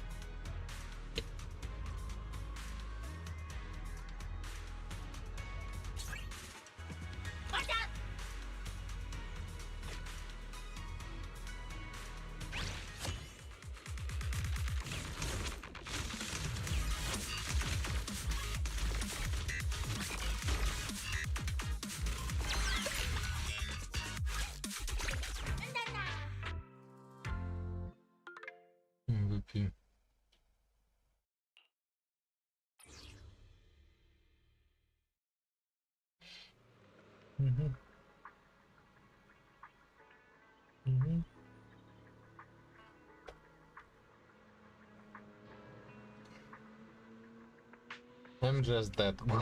I'm just that good.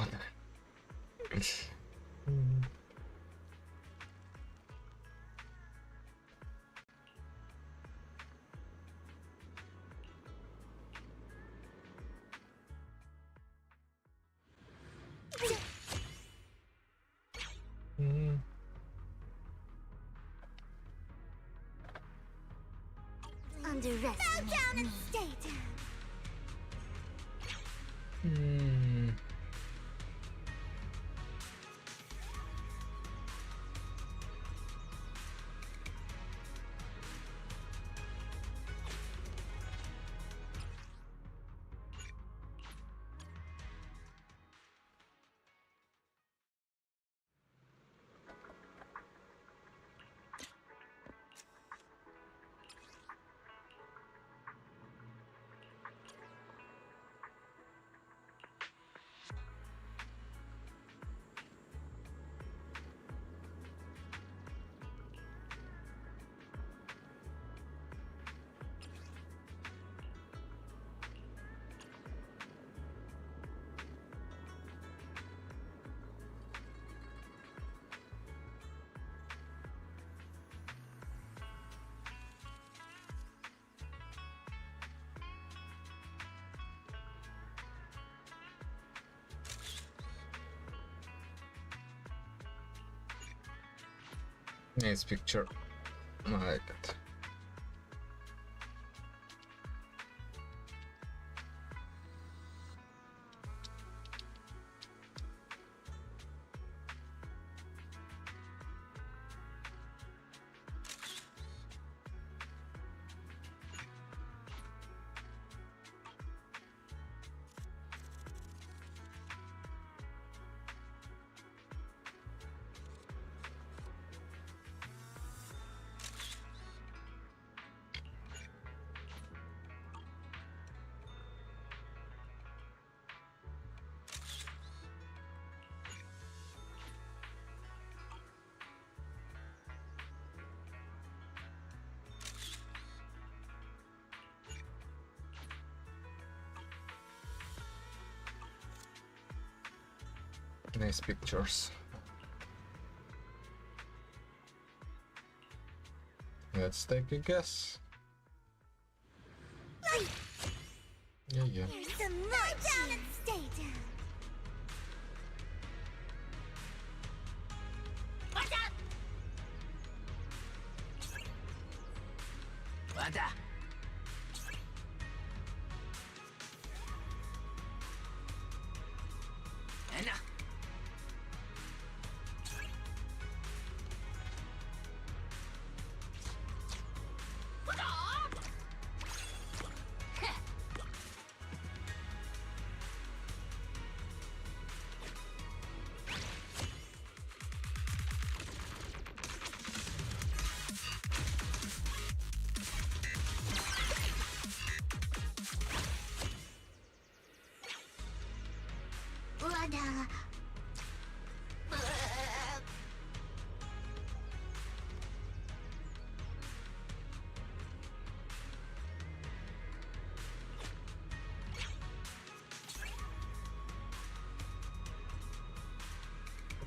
Underestimate. Bow down and stay down. Nice picture. I like it. Nice pictures. Let's take a guess. Yeah. Here's some more down and stay down. Watch out! Watch out!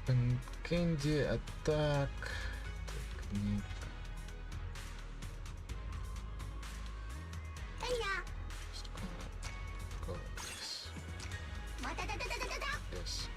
Open candy attack technique. Just gonna go like this. Yes.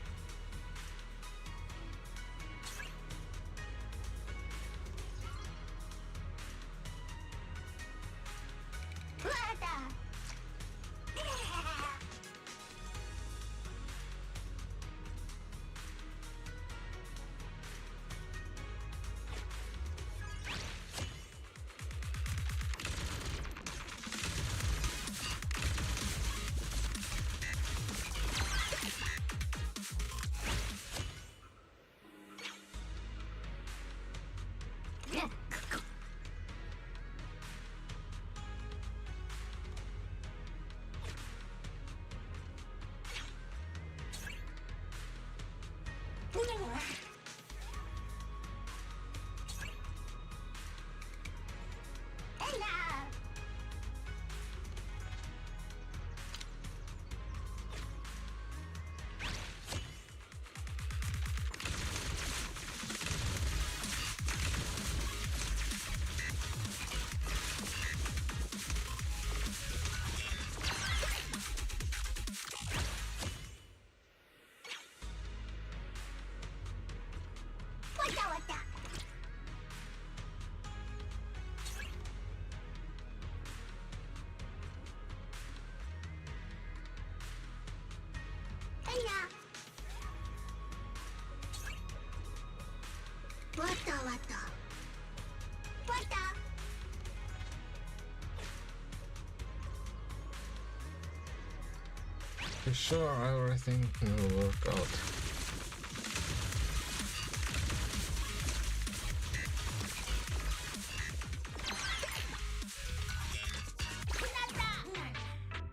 Be sure everything will work out.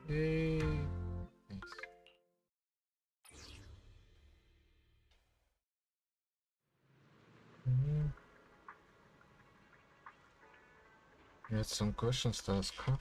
Yay. Nice. You had some questions to ask, huh?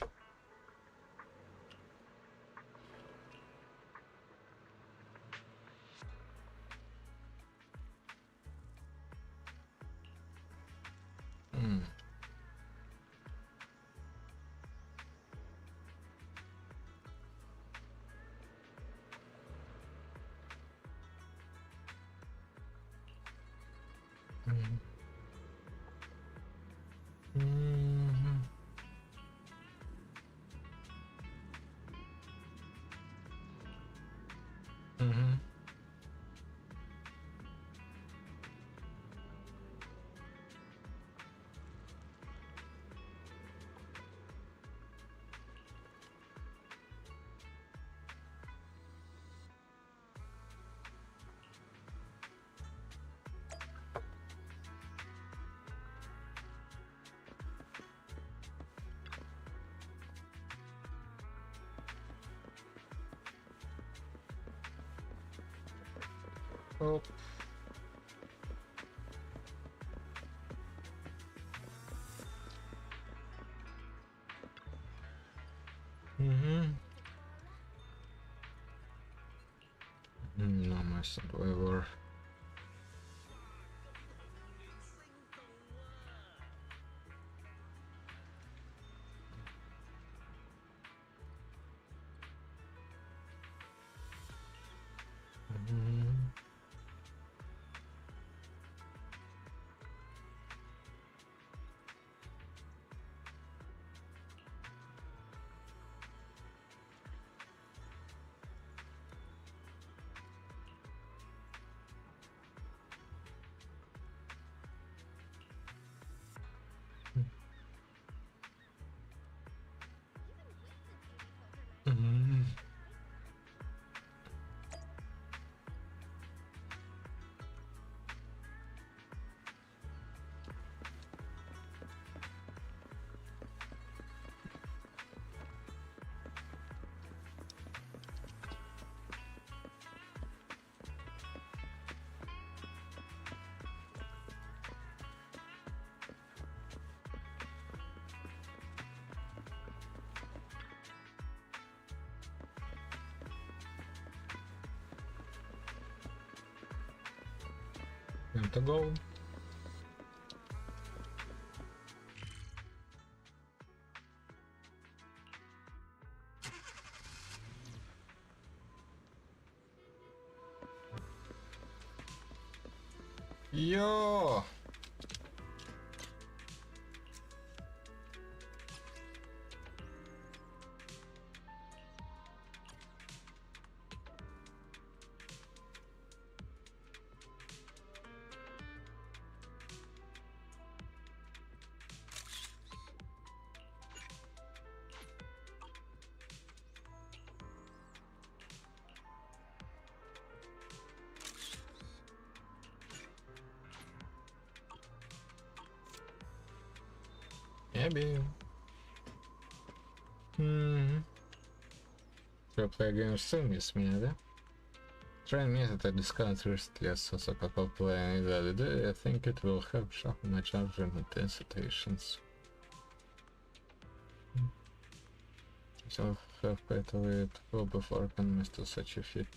Oh. No, my survivor. Time to go. Yo. Maybe. Should I play a game soon, Miss Mia? Try me at a discount recently, so a couple play the other day. I think it will help sharpen my charger and situations. So have paid away to go before I can master such a feat.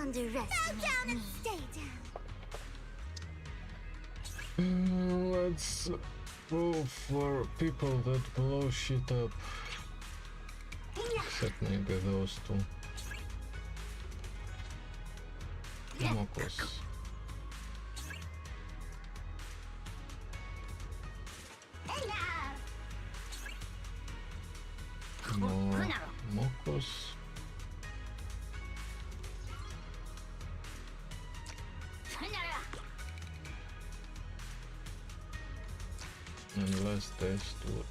underestimate Bow down and stay down. Let's go for people that blow shit up. Except maybe those two. Mokos. More Mokos. Unless they stood.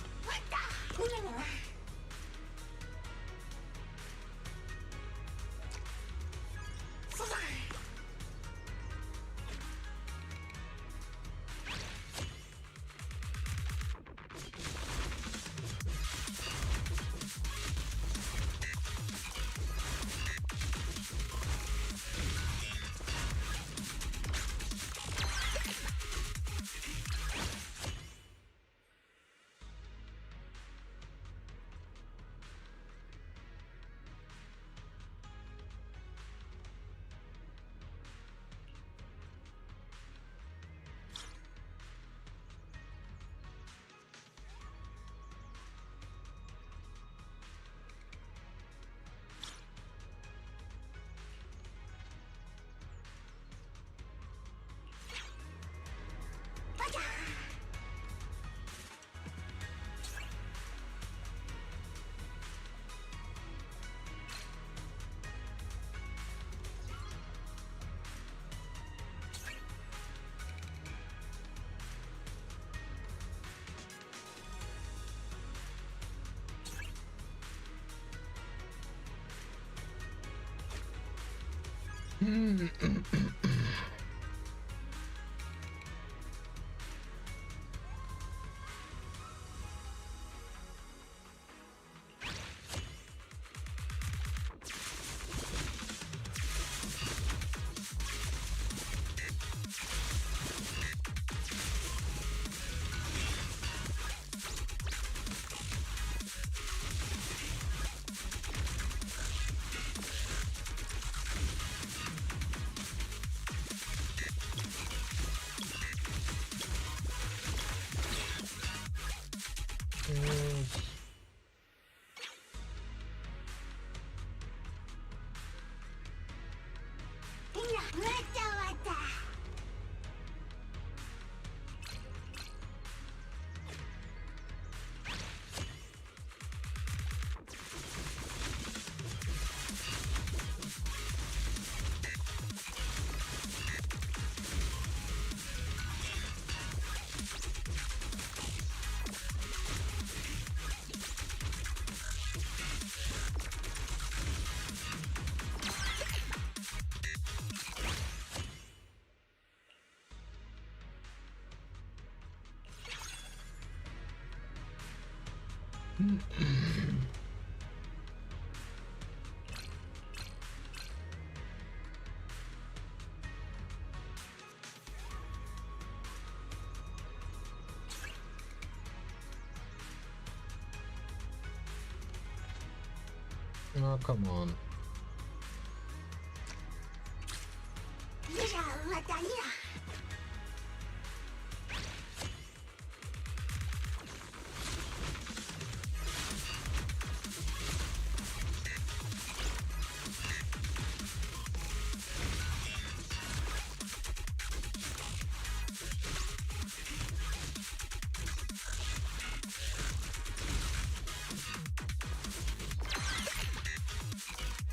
Oh, come on.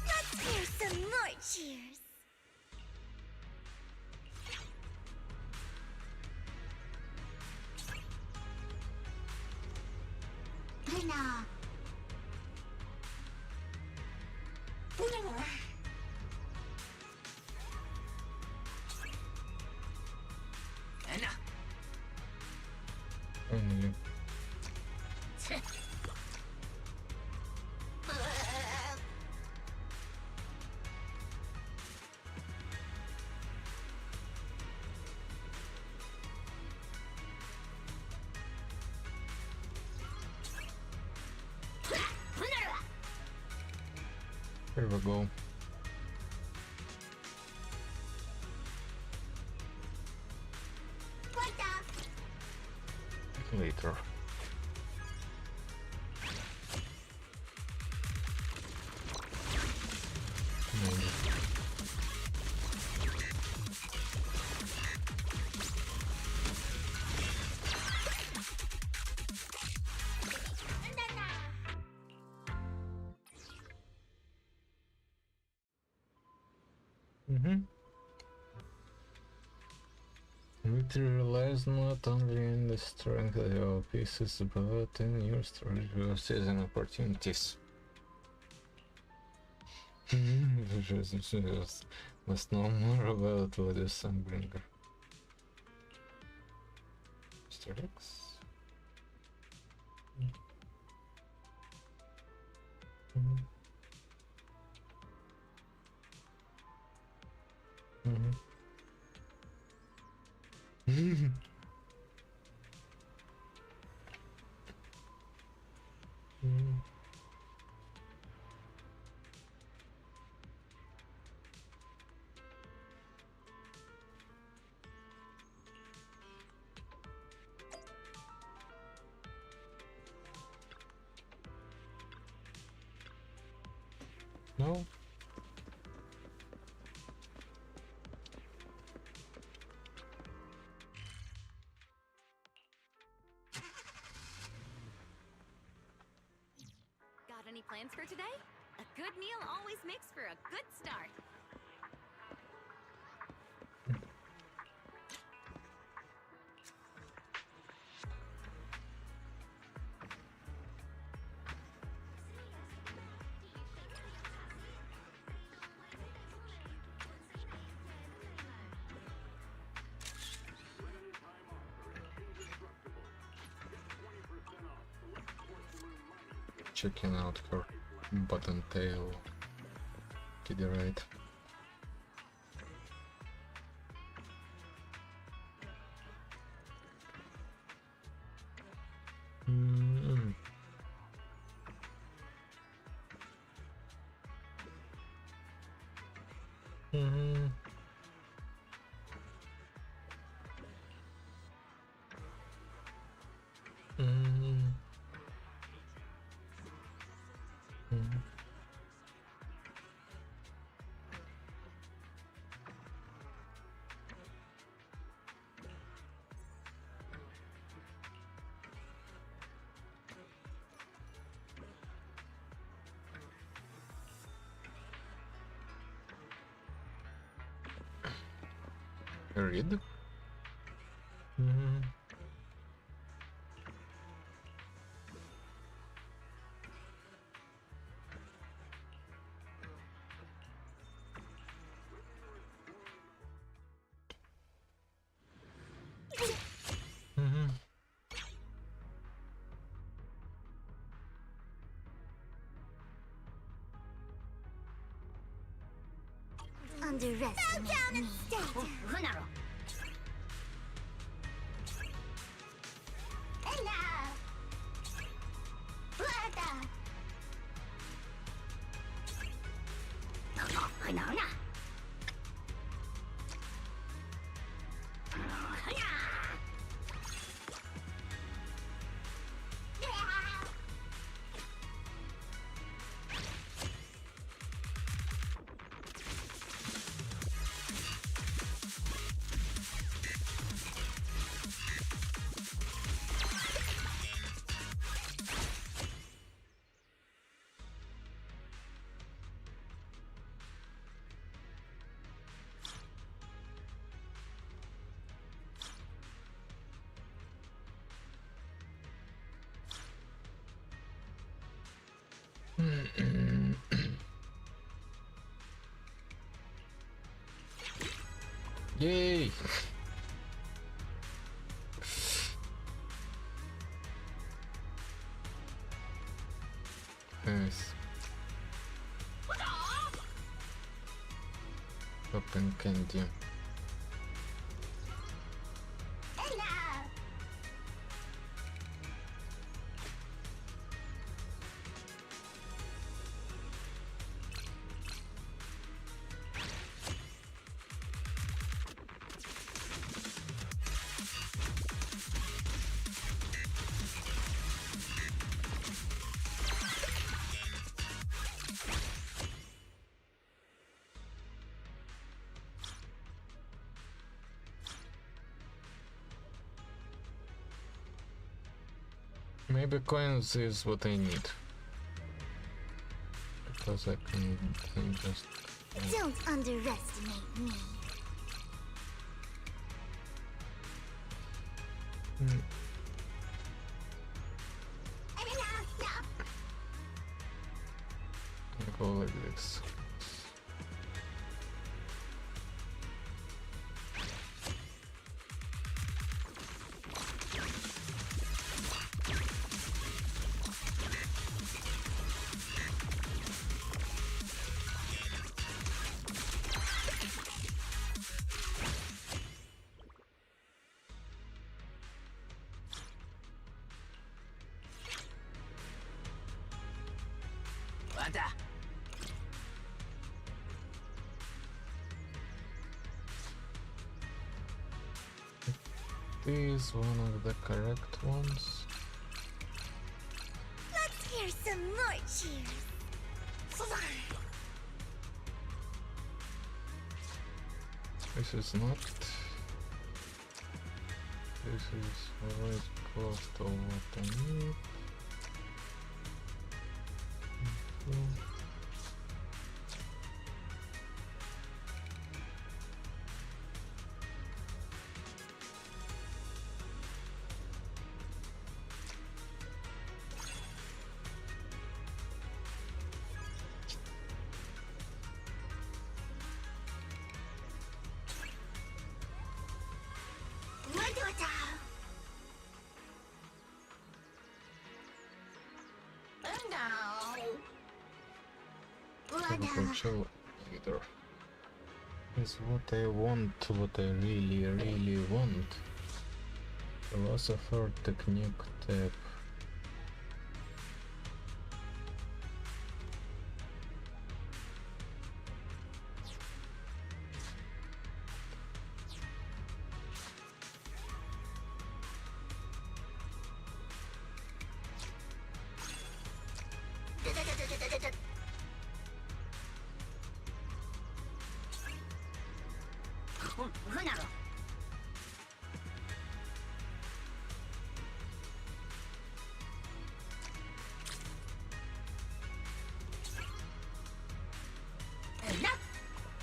Let's hear some more cheers. Hana. Finally. Here we go. Victory relies not only in the strength of your pieces, but in your strategies and opportunities. Must know more about what is Sunbringer. Mr. X? No. Got any plans for today? A good meal always makes for a good start. Checking out her button tail kitty right. Read. Underestimate down instead. Hunaro. Ella. Plata. Hunana. Yay! Nice. Open candy. Maybe coins is what I need, because I can just Don't underestimate me. Go like this. Is one of the correct ones. Let's hear some more cheers. This is not. This is right close to what I need. Control either is what I want, what I really want. Philosopher technique tab.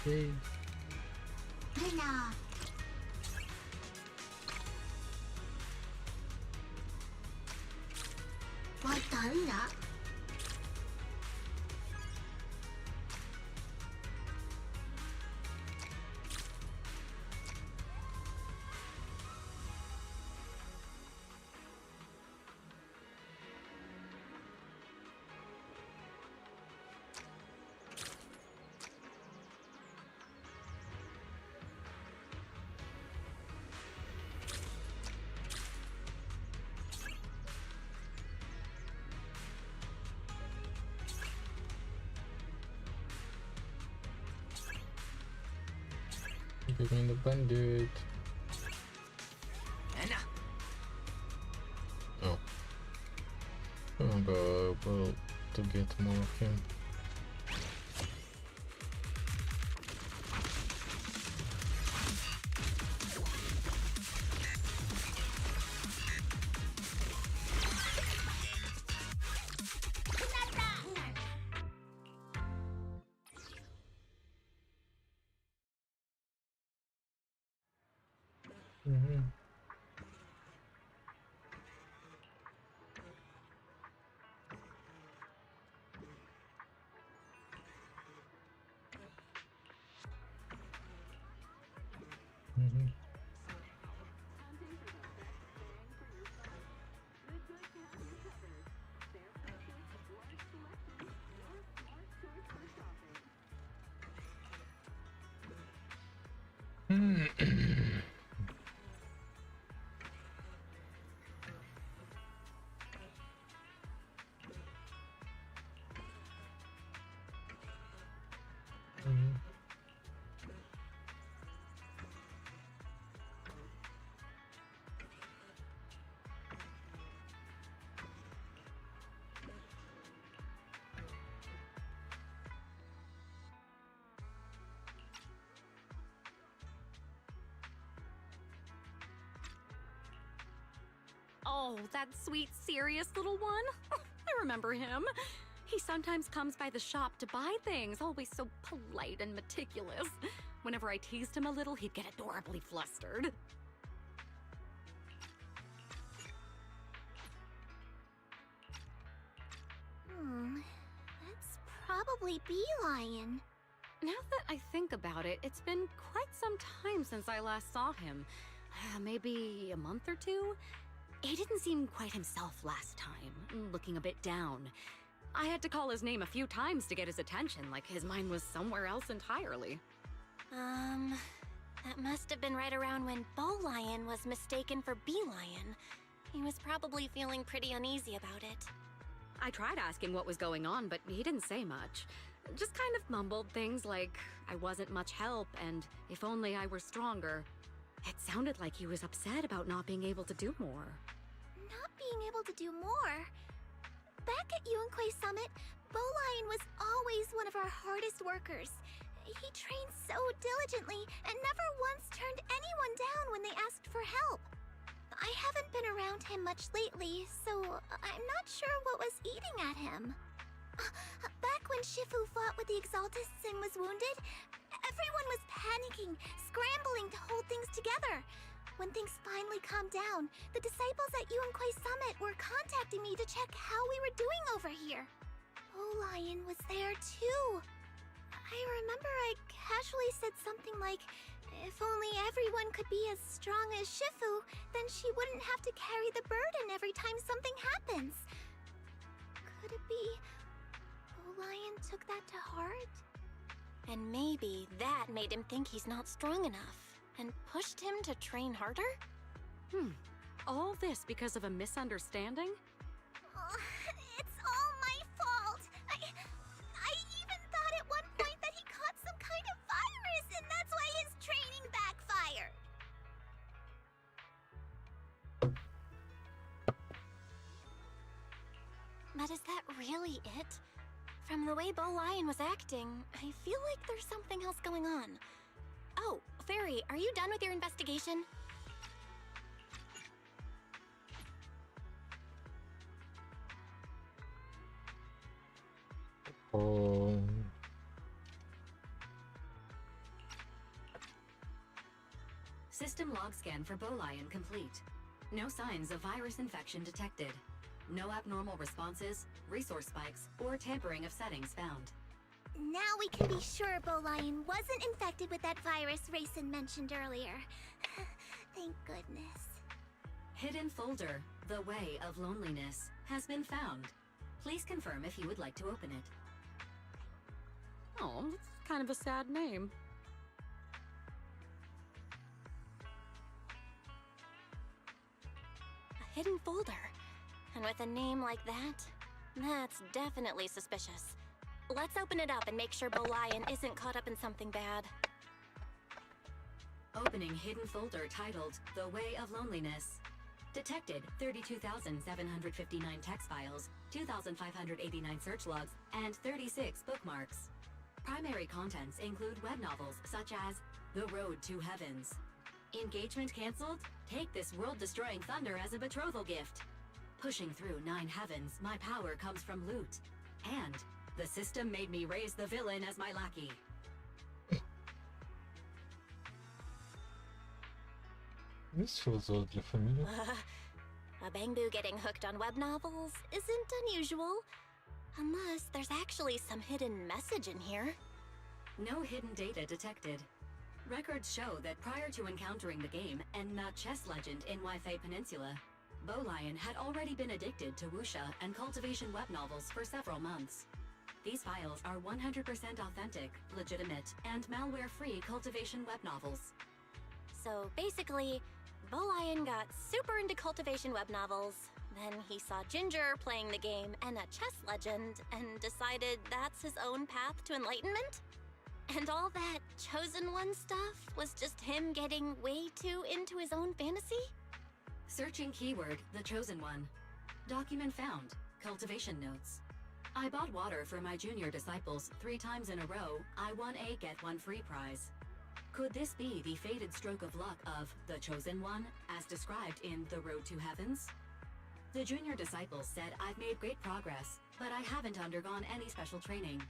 Okay. Give me the bandit. Oh. I'm able to get more of him. Oh, that sweet, serious little one. I remember him. He sometimes comes by the shop to buy things, always so polite and meticulous. Whenever I teased him a little, he'd get adorably flustered. That's probably Beelion. Now that I think about it, it's been quite some time since I last saw him. Maybe a month or two? He didn't seem quite himself last time, looking a bit down. I had to call his name a few times to get his attention, like his mind was somewhere else entirely. That must have been right around when Bowlion was mistaken for Beelion. He was probably feeling pretty uneasy about it. I tried asking what was going on, but he didn't say much. Just kind of mumbled things like I wasn't much help and if only I were stronger. It sounded like he was upset about not being able to do more. Not being able to do more? Back at Yuanquay Summit, Bowlion was always one of our hardest workers. He trained so diligently and never once turned anyone down when they asked for help. I haven't been around him much lately, so I'm not sure what was eating at him. Back when Shifu fought with the Exaltists and was wounded, everyone was panicking, scrambling to hold things together. When things finally calmed down, the disciples at Yuanquay Summit were contacting me to check how we were doing over here. Bowlion was there too. I remember I casually said something like, if only everyone could be as strong as Shifu, then she wouldn't have to carry the burden every time something happens. Could it be Bowlion took that to heart? And maybe that made him think he's not strong enough and pushed him to train harder? All this because of a misunderstanding? It's all my fault. I even thought at one point that he caught some kind of virus and that's why his training backfired. But is that really it? From the way Bowlion was acting, I feel like there's something else going on. Oh, Fairy, are you done with your investigation? System log scan for Bowlion complete. No signs of virus infection detected. No abnormal responses, resource spikes, or tampering of settings found. Now we can be sure Bowlion wasn't infected with that virus Rayson mentioned earlier. Thank goodness. Hidden folder, The Way of Loneliness, has been found. Please confirm if you would like to open it. Oh, that's kind of a sad name. A hidden folder. And with a name like that, that's definitely suspicious. Let's open it up and make sure Bowlion isn't caught up in something bad. Opening hidden folder titled The Way of Loneliness. Detected 32,759 text files, 2,589 search logs, and 36 bookmarks. Primary contents include web novels such as The Road to Heavens. Engagement canceled? Take this world-destroying thunder as a betrothal gift. Pushing through 9 heavens, my power comes from loot. And the system made me raise the villain as my lackey. This feels oddly familiar. A Bangbu getting hooked on web novels isn't unusual. Unless there's actually some hidden message in here. No hidden data detected. Records show that prior to encountering the game Enna chess legend in Wi-Fi Peninsula, Bowlion had already been addicted to wuxia and cultivation web novels for several months. These files are 100% authentic, legitimate, and malware-free cultivation web novels. So basically, Bowlion got super into cultivation web novels. Then he saw Ginger playing the game Enna chess legend and decided that's his own path to enlightenment? And all that Chosen One stuff was just him getting way too into his own fantasy? Searching keyword, The Chosen One. Document found, cultivation notes. I bought water for my junior disciples 3 times in a row. I won a get one free prize. Could this be the fated stroke of luck of The Chosen One, as described in The Road to Heavens? The junior disciples said I've made great progress. but I haven't undergone any special training.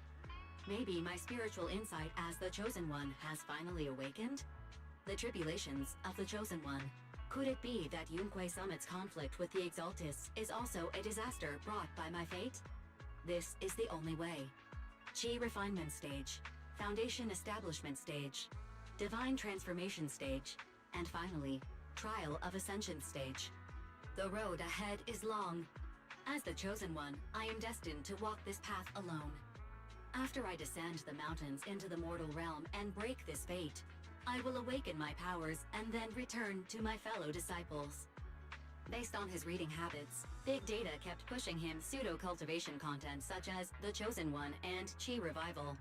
Maybe my spiritual insight as the Chosen One has finally awakened? The tribulations of the Chosen One. Could it be that Yunque Summit's conflict with the Exaltis is also a disaster brought by my fate? This is the only way. Chi Refinement Stage, Foundation Establishment Stage, Divine Transformation Stage, and finally, Trial of Ascension Stage. The road ahead is long. As the Chosen One, I am destined to walk this path alone. After I descend the mountains into the mortal realm and break this fate, I will awaken my powers and then return to my fellow disciples. Based on his reading habits, Big Data kept pushing him pseudo-cultivation content such as The Chosen One and Chi Revival.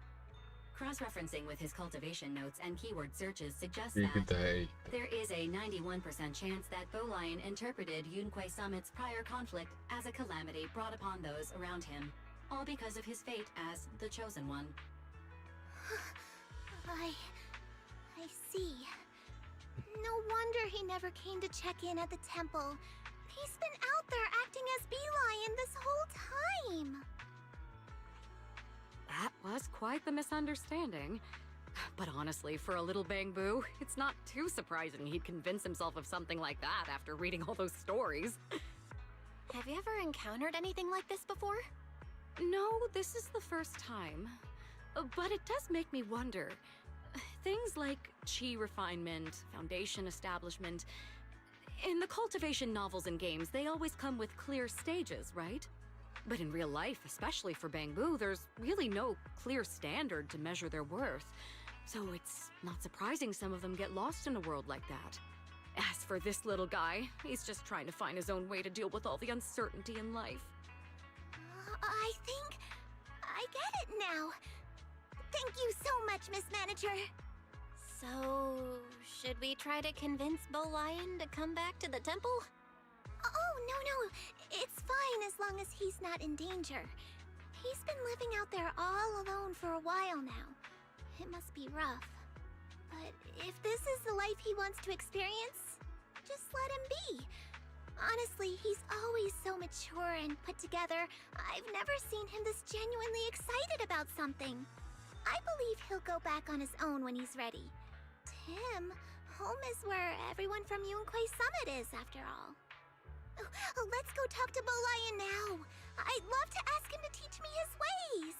Cross-referencing with his cultivation notes and keyword searches suggests that there is a 91% chance that Bolian interpreted Yunque Summit's prior conflict as a calamity brought upon those around him, all because of his fate as the Chosen One. I see. No wonder he never came to check in at the temple. He's been out there acting as Bee-Lion this whole time. That was quite the misunderstanding. But honestly, for a little Bangbu, it's not too surprising he'd convince himself of something like that after reading all those stories. Have you ever encountered anything like this before? No, this is the first time. But it does make me wonder. Things like Chi Refinement, Foundation Establishment. In the cultivation novels and games, they always come with clear stages, right? But in real life, especially for Bangbu, there's really no clear standard to measure their worth. So it's not surprising some of them get lost in a world like that. As for this little guy, he's just trying to find his own way to deal with all the uncertainty in life. I think I get it now. Thank you so much, Miss Manager. So, should we try to convince Bolian to come back to the temple? Oh, no. It's fine as long as he's not in danger. He's been living out there all alone for a while now. It must be rough. But if this is the life he wants to experience, just let him be. Honestly, he's always so mature and put together. I've never seen him this genuinely excited about something. I believe he'll go back on his own when he's ready. Tim, home is where everyone from Yunque Summit is, after all. Let's go talk to Bolian now. I'd love to ask him to teach me his ways.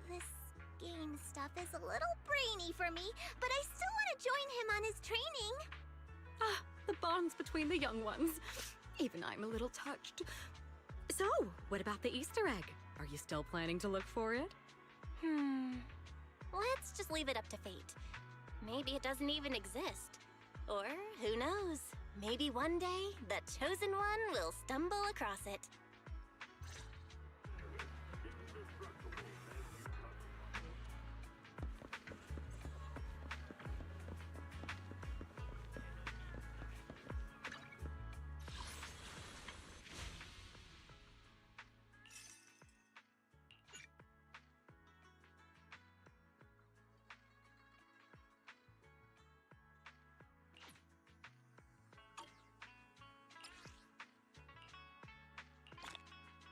This game stuff is a little brainy for me, but I still want to join him on his training. Ah, the bonds between the young ones. Even I'm a little touched. So, what about the Easter egg? Are you still planning to look for it? Let's just leave it up to fate. Maybe it doesn't even exist. Or, who knows? Maybe one day, the Chosen One will stumble across it.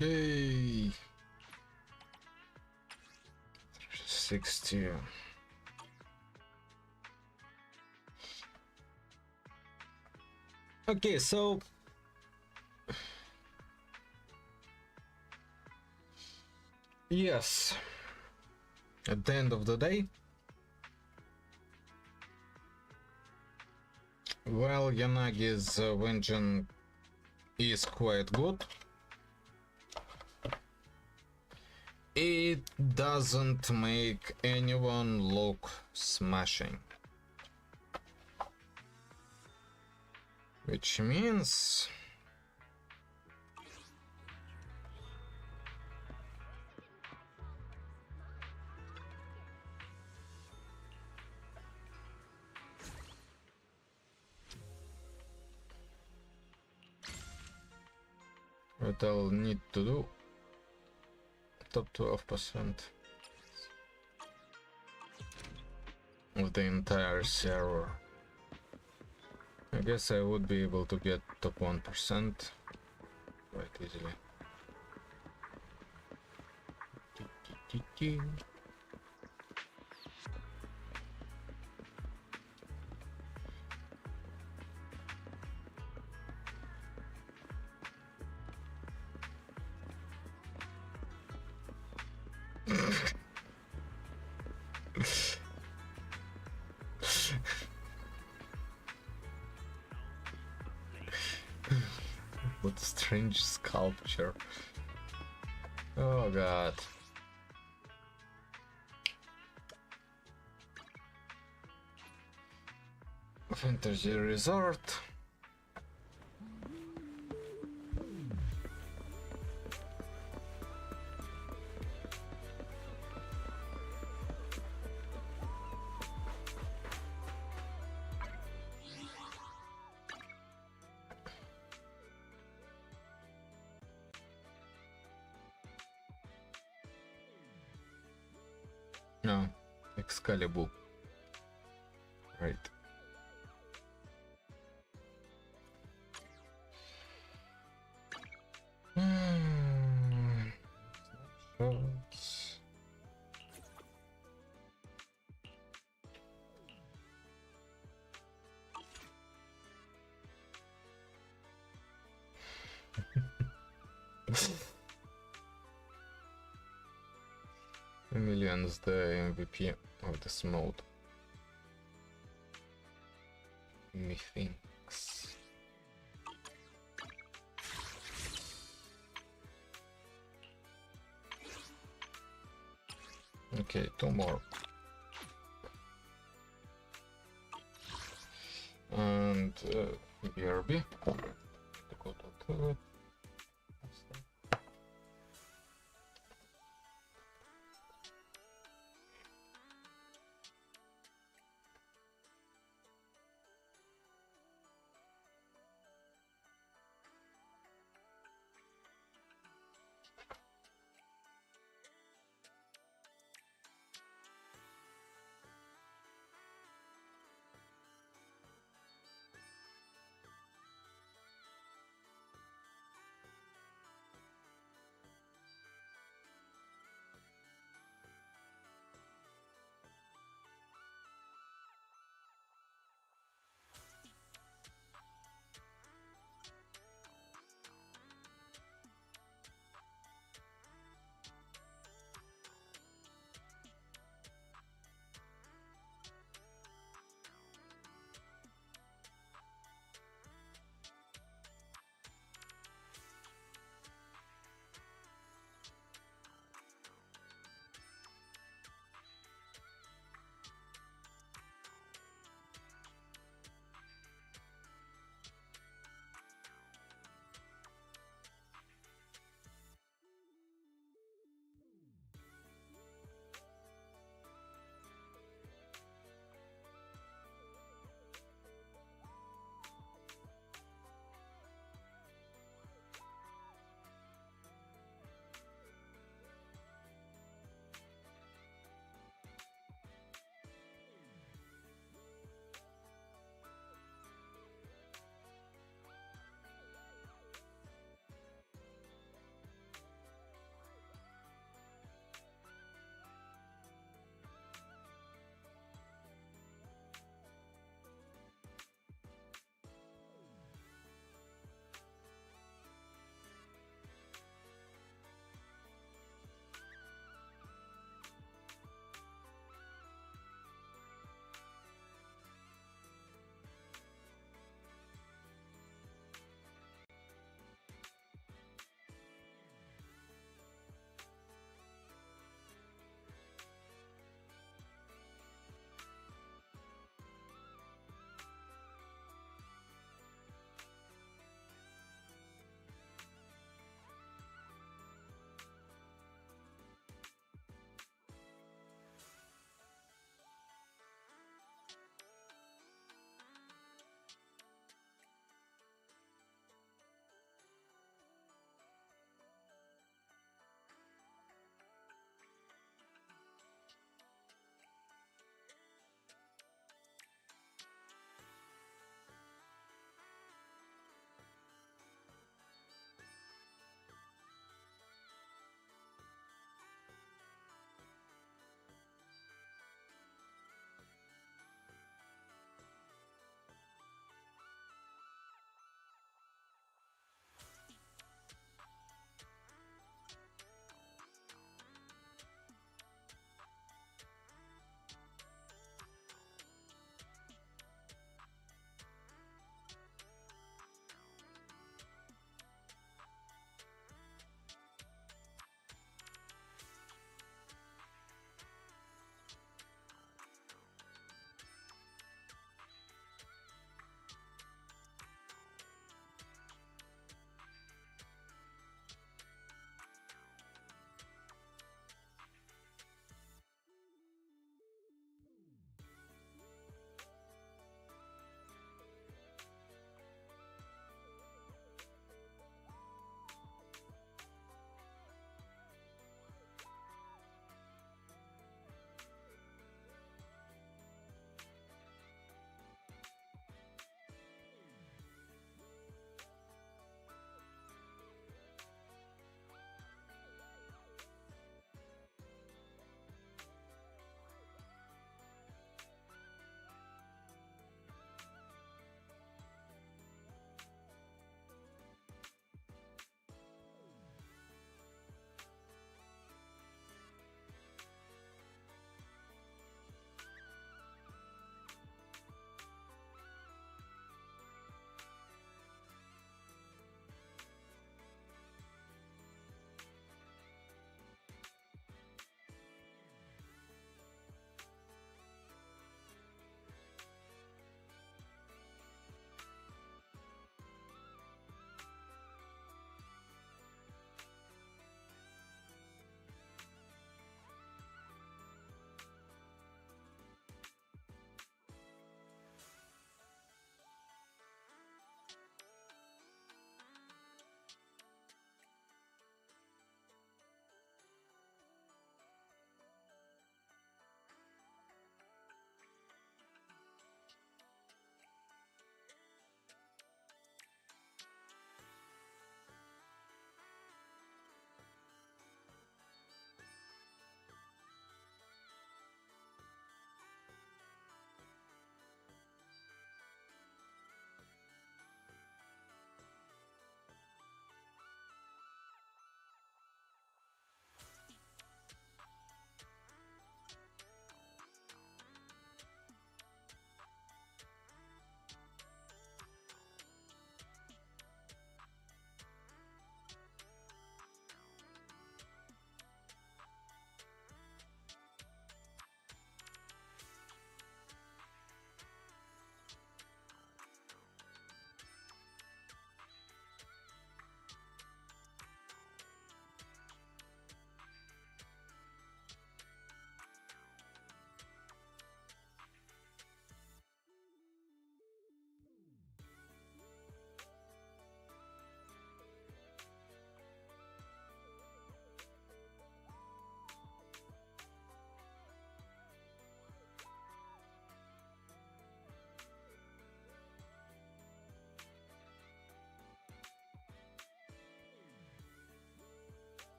Yay! 60. Okay, so yes, at the end of the day, well, Yanagi's vengeance is quite good. It doesn't make anyone look smashing. Which means what I'll need to do, top 12% of the entire server. I guess I would be able to get top 1% quite easily. What a strange sculpture. Oh god. Fantasy Resort. No, Excalibur. Right. Snapshots. Millions the MVP of this mode. Methinks. Okay, two more. And BRB.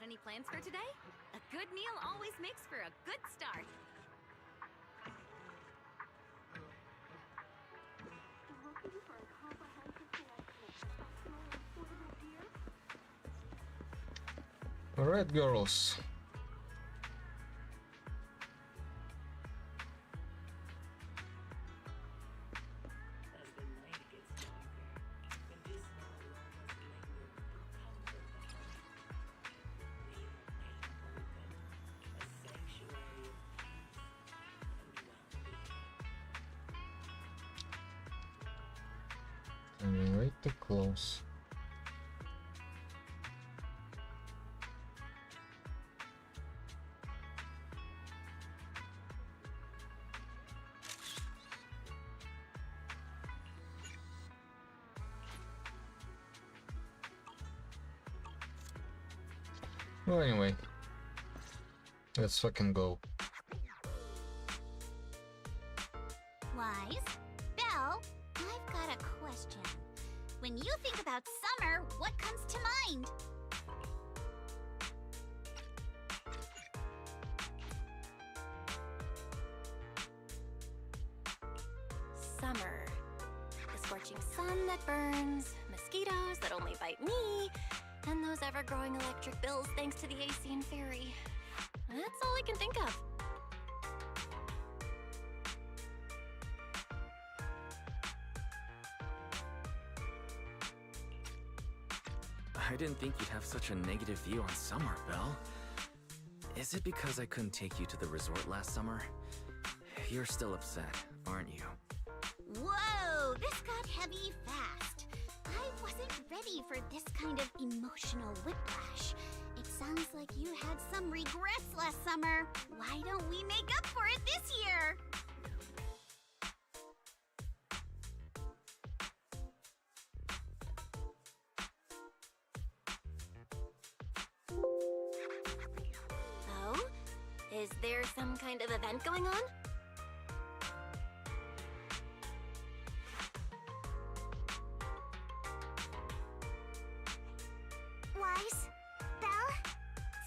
any plans for today? A good meal always makes for a good start. Alright, girls. I'm way too close. Well, anyway, let's fucking go. Wise? Belle, I've got a question. When you think about summer, what comes to mind? Summer. The scorching sun that burns, mosquitoes that only bite me, and those ever-growing electric bills thanks to the AC and ferry. That's all I can think of. I didn't think you'd have such a negative view on summer, Belle. Is it because I couldn't take you to the resort last summer? You're still upset, aren't you? Whoa, this got heavy fast. I wasn't ready for this kind of emotional whiplash. It sounds like you had some regrets last summer. Why don't we make up for it this year? Oh? Is there some kind of event going on? Wise? Belle?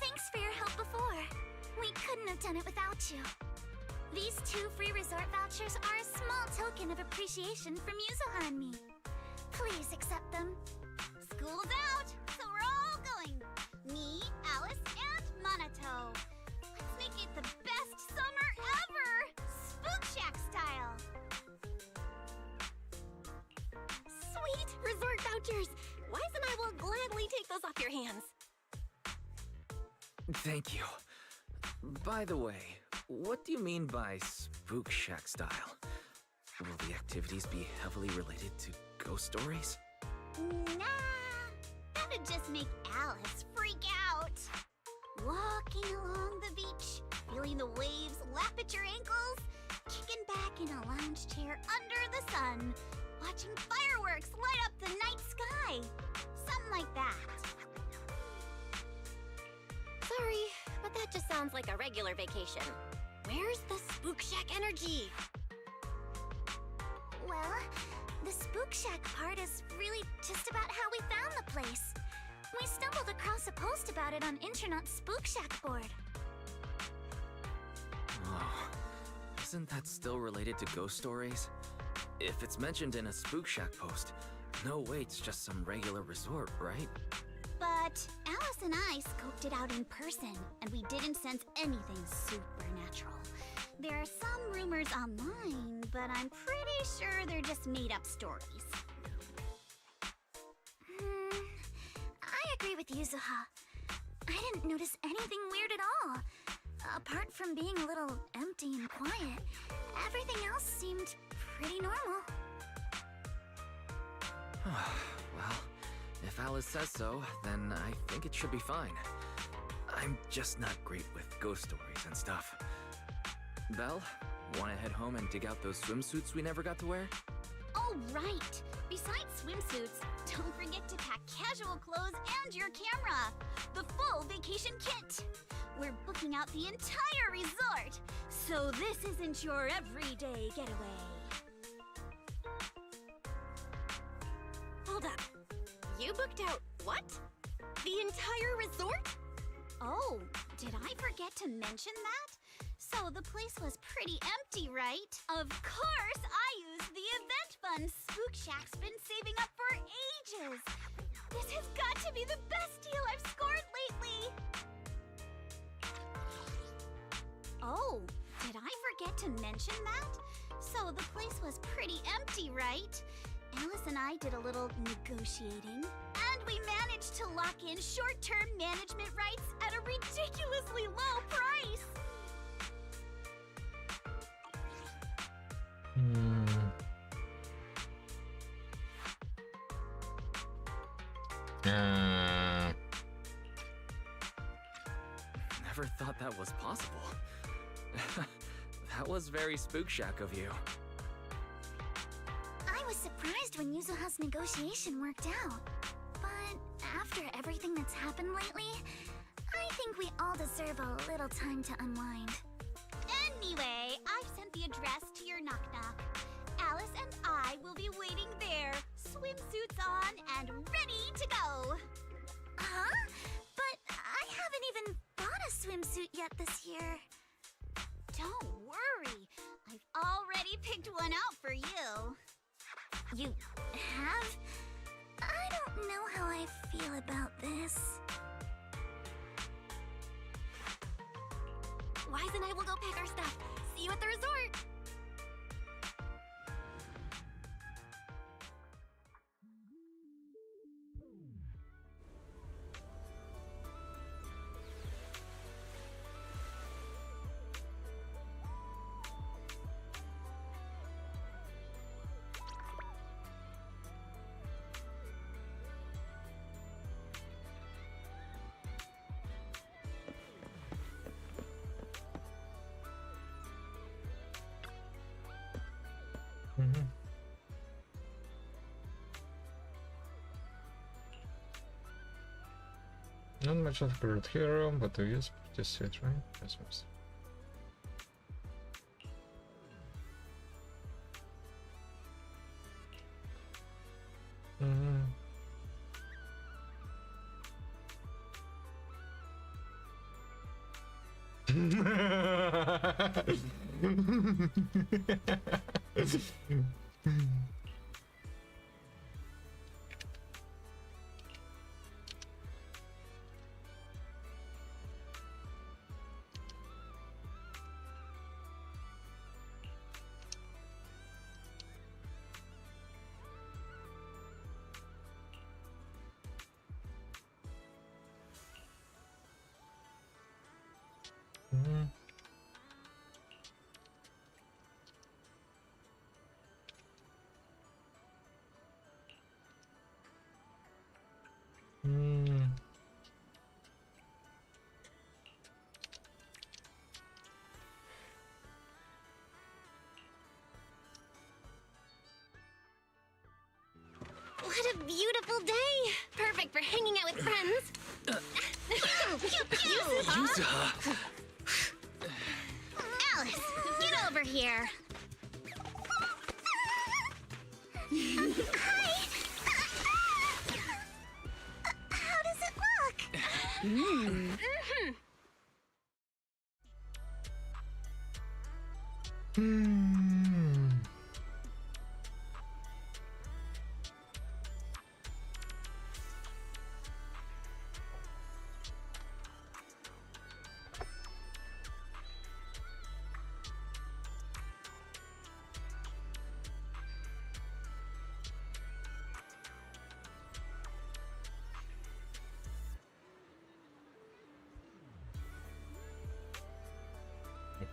Thanks for your help before. We couldn't have done it without you. These 2 free resort vouchers are a small token of appreciation from Yuzuha and me. Please accept them. School's out, so we're all going. Me, Alice, and Monato. Let's make it the best summer ever! Spook Shack style! Sweet resort vouchers! Wise and I will gladly take those off your hands. Thank you. By the way, what do you mean by Spook Shack style? Will the activities be heavily related to ghost stories? Nah, that'd just make Alice freak out. Walking along the beach, feeling the waves lap at your ankles, kicking back in a lounge chair under the sun, watching fireworks light up the night sky. Something like that. Sorry, but that just sounds like a regular vacation. Where's the Spook Shack energy? Well, the Spook Shack part is really just about how we found the place. We stumbled across a post about it on Internet's Spook Shack board. Oh, isn't that still related to ghost stories? If it's mentioned in a Spook Shack post, no way it's just some regular resort, right? But Alice and I scoped it out in person, and we didn't sense anything supernatural. There are some rumors online, but I'm pretty sure they're just made-up stories. I agree with Yuzuha. I didn't notice anything weird at all. Apart from being a little empty and quiet, everything else seemed pretty normal. Well, if Alice says so, then I think it should be fine. I'm just not great with ghost stories and stuff. Belle, wanna head home and dig out those swimsuits we never got to wear? Oh, right! Besides swimsuits, don't forget to pack casual clothes and your camera! The full vacation kit! We're booking out the entire resort, so this isn't your everyday getaway. Hold up. You booked out what? The entire resort? did I forget to mention that? So the place was pretty empty, right? Of course, I used the event fund Spook Shack's been saving up for ages. This has got to be the best deal I've scored lately. Oh, did I forget to mention that? So the place was pretty empty, right? Alice and I did a little negotiating, and we managed to lock in short-term management rights at a ridiculously low price. Never thought that was possible. That was very Spook Shack of you. I was surprised when Yuzuha's negotiation worked out. But after everything that's happened lately, I think we all deserve a little time to unwind. Anyway, I've sent the address to your knock-knock. Alice and I will be waiting there, swimsuits on and ready to go. Huh? But I haven't even bought a swimsuit yet this year. Don't worry, I've already picked one out for you. You have? I don't know how I feel about this. Wise and I will go pack our stuff. See you at the resort. Not much of a good hero, but he is pretty sweet, right? Yes, yes. What a beautiful day! Perfect for hanging out with friends. Yuzuha! Alice, get over here. Hi. How does it look?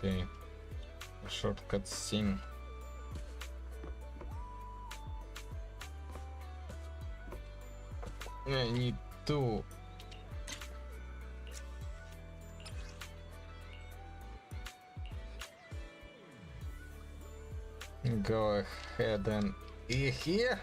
Okay, a shortcut scene. I need to go ahead and here.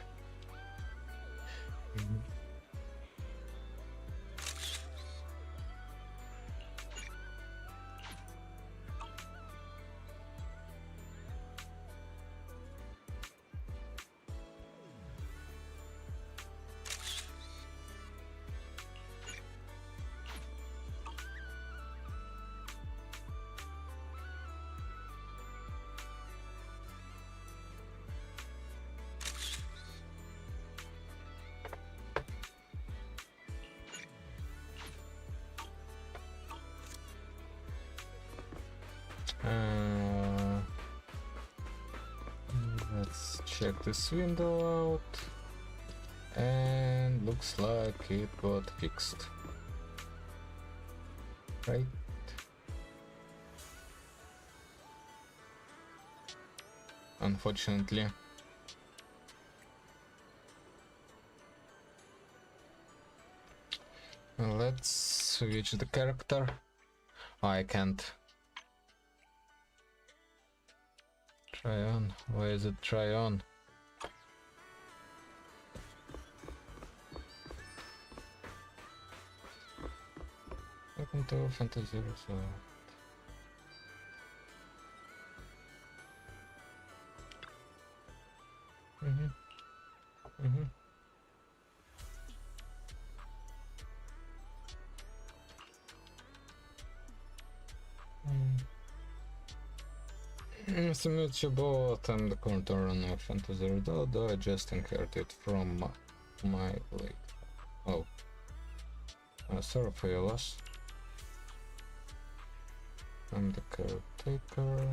check this window out, and looks like it got fixed. Right? Unfortunately. Let's switch the character. Oh, I can't. Try on. Why is it try on? Welcome to Fantasy Resort. Submit your bot and the contour on a Fantasy Resort, though I just inherited from my late. Oh. Sorry for your loss. I'm the caretaker.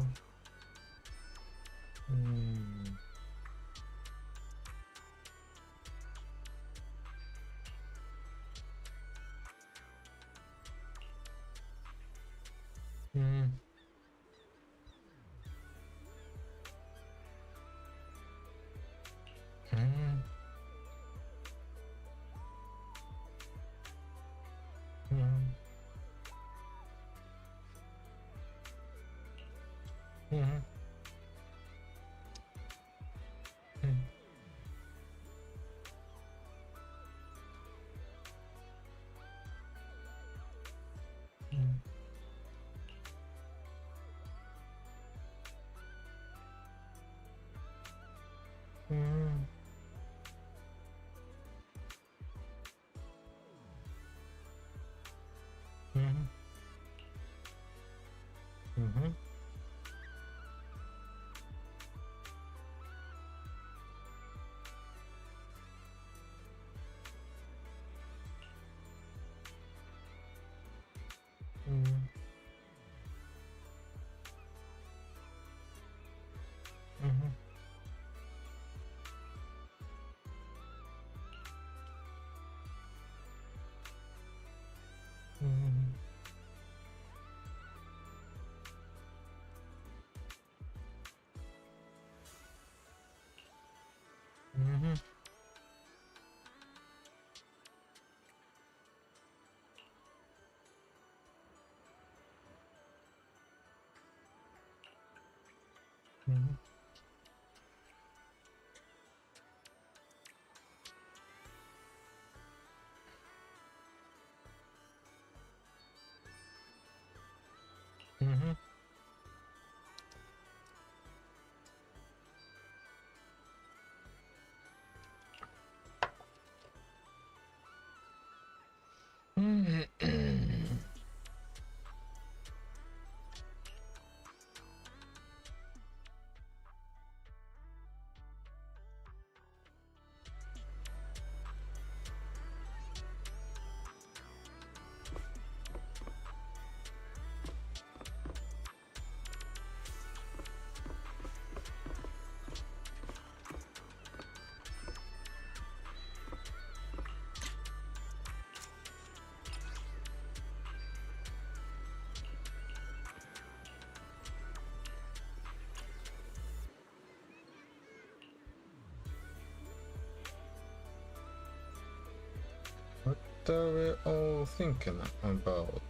What are we all thinking about?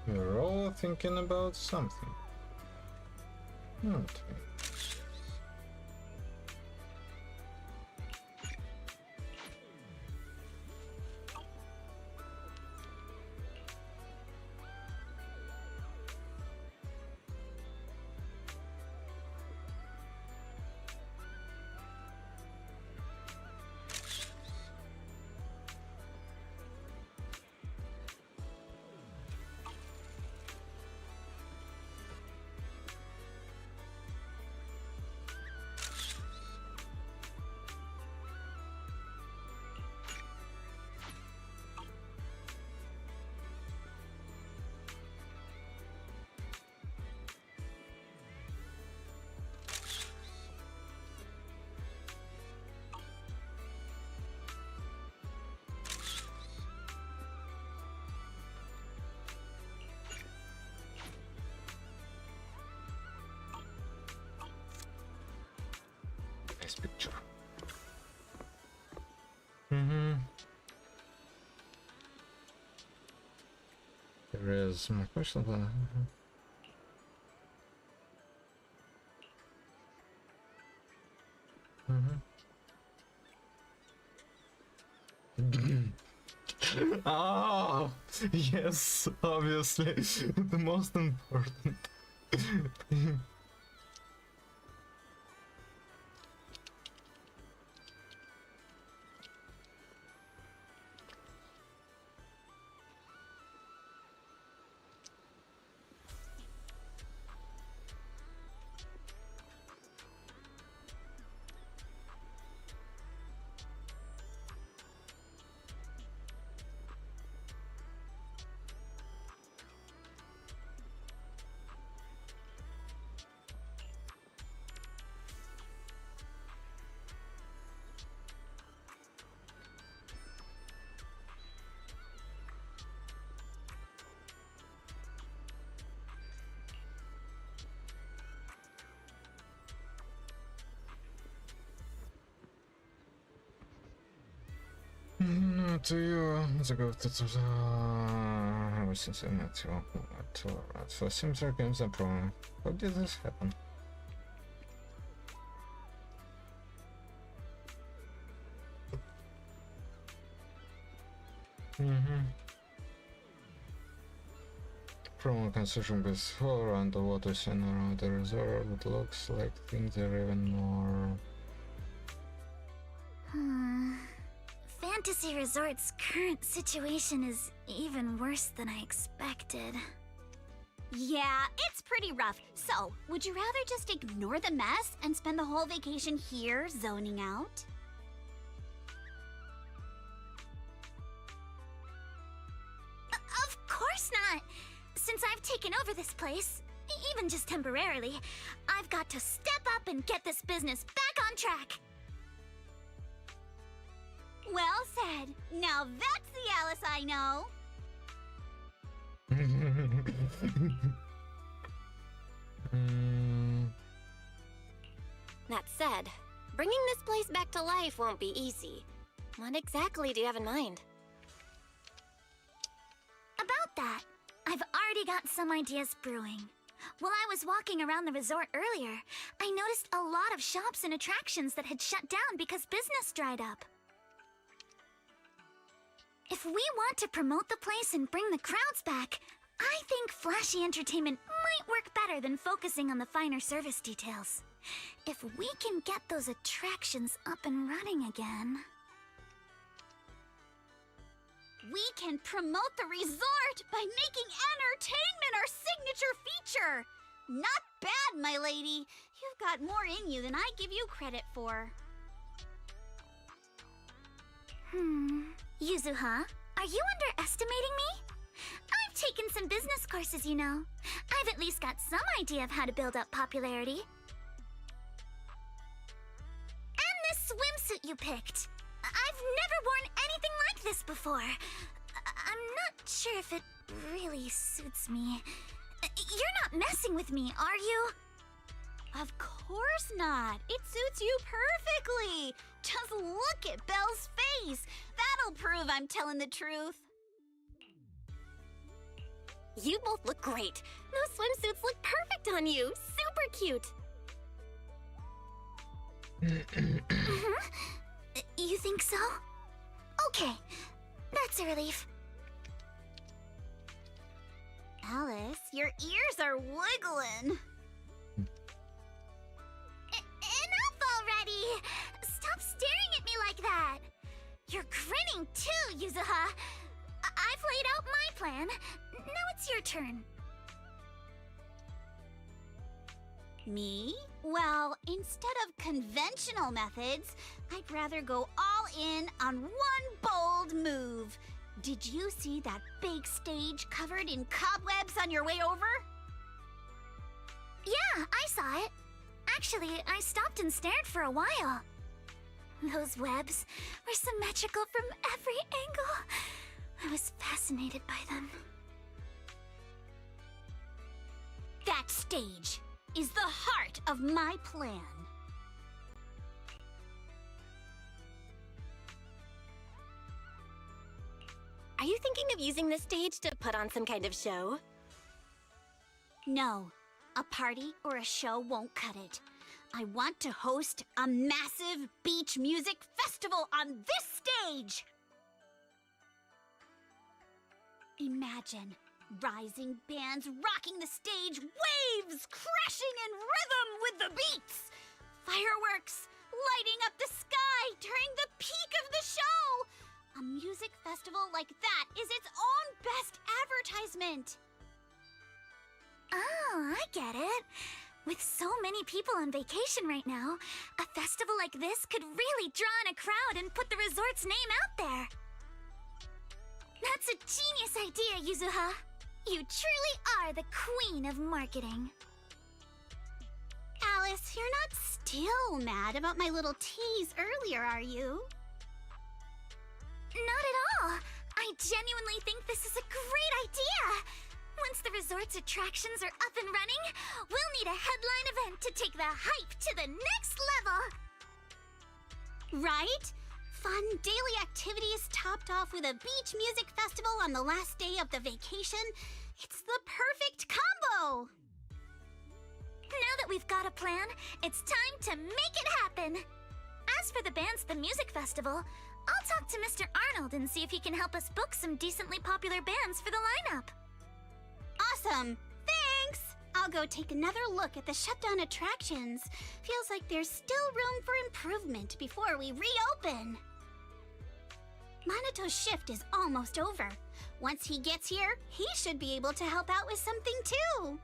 We're all thinking about something, aren't we? Here is my question. Ah, yes, obviously, the most important. To you, the go to since I met you at for Simsar Games and Pro. How did this happen? From a construction base 4 underwater scene around the resort, it looks like things are even more. Fantasy Resort's current situation is even worse than I expected. Yeah, it's pretty rough. So, would you rather just ignore the mess and spend the whole vacation here zoning out? Of course not! Since I've taken over this place, even just temporarily, I've got to step up and get this business back on track! Well said. Now that's the Alice I know. That said, bringing this place back to life won't be easy. What exactly do you have in mind? About that, I've already got some ideas brewing. While I was walking around the resort earlier, I noticed a lot of shops and attractions that had shut down because business dried up. If we want to promote the place and bring the crowds back, I think flashy entertainment might work better than focusing on the finer service details. If we can get those attractions up and running again... We can promote the resort by making entertainment our signature feature! Not bad, my lady. You've got more in you than I give you credit for. Yuzuha, are you underestimating me? I've taken some business courses, you know. I've at least got some idea of how to build up popularity. And this swimsuit you picked. I've never worn anything like this before. I'm not sure if it really suits me. You're not messing with me, are you? Of course not. It suits you perfectly. Just look at Belle's face. That'll prove I'm telling the truth. You both look great. Those swimsuits look perfect on you. Super cute. You think so? Okay, that's a relief. Alice, your ears are wiggling. Enough already! Stop staring at me like that! You're grinning too, Yuzuha! I've laid out my plan. Now it's your turn. Me? Well, instead of conventional methods, I'd rather go all in on one bold move. Did you see that big stage covered in cobwebs on your way over? Yeah, I saw it. Actually, I stopped and stared for a while. Those webs were symmetrical from every angle. I was fascinated by them. That stage is the heart of my plan. Are you thinking of using this stage to put on some kind of show? No, a party or a show won't cut it. I want to host a massive beach music festival on this stage! Imagine rising bands rocking the stage, waves crashing in rhythm with the beats, fireworks lighting up the sky during the peak of the show. A music festival like that is its own best advertisement. Oh, I get it. With so many people on vacation right now, a festival like this could really draw in a crowd and put the resort's name out there. That's a genius idea, Yuzuha. You truly are the queen of marketing. Alice, you're not still mad about my little tease earlier, are you? Not at all. I genuinely think this is a great idea. Once the resort's attractions are up and running, we'll need a headline event to take the hype to the next level. Right? Fun daily activities topped off with a beach music festival on the last day of the vacation. It's the perfect combo! Now that we've got a plan, it's time to make it happen. As for the bands at the music festival, I'll talk to Mr. Arnold and see if he can help us book some decently popular bands for the lineup. Awesome! Thanks! I'll go take another look at the shutdown attractions. Feels like there's still room for improvement before we reopen. Manato's shift is almost over. Once he gets here, he should be able to help out with something too.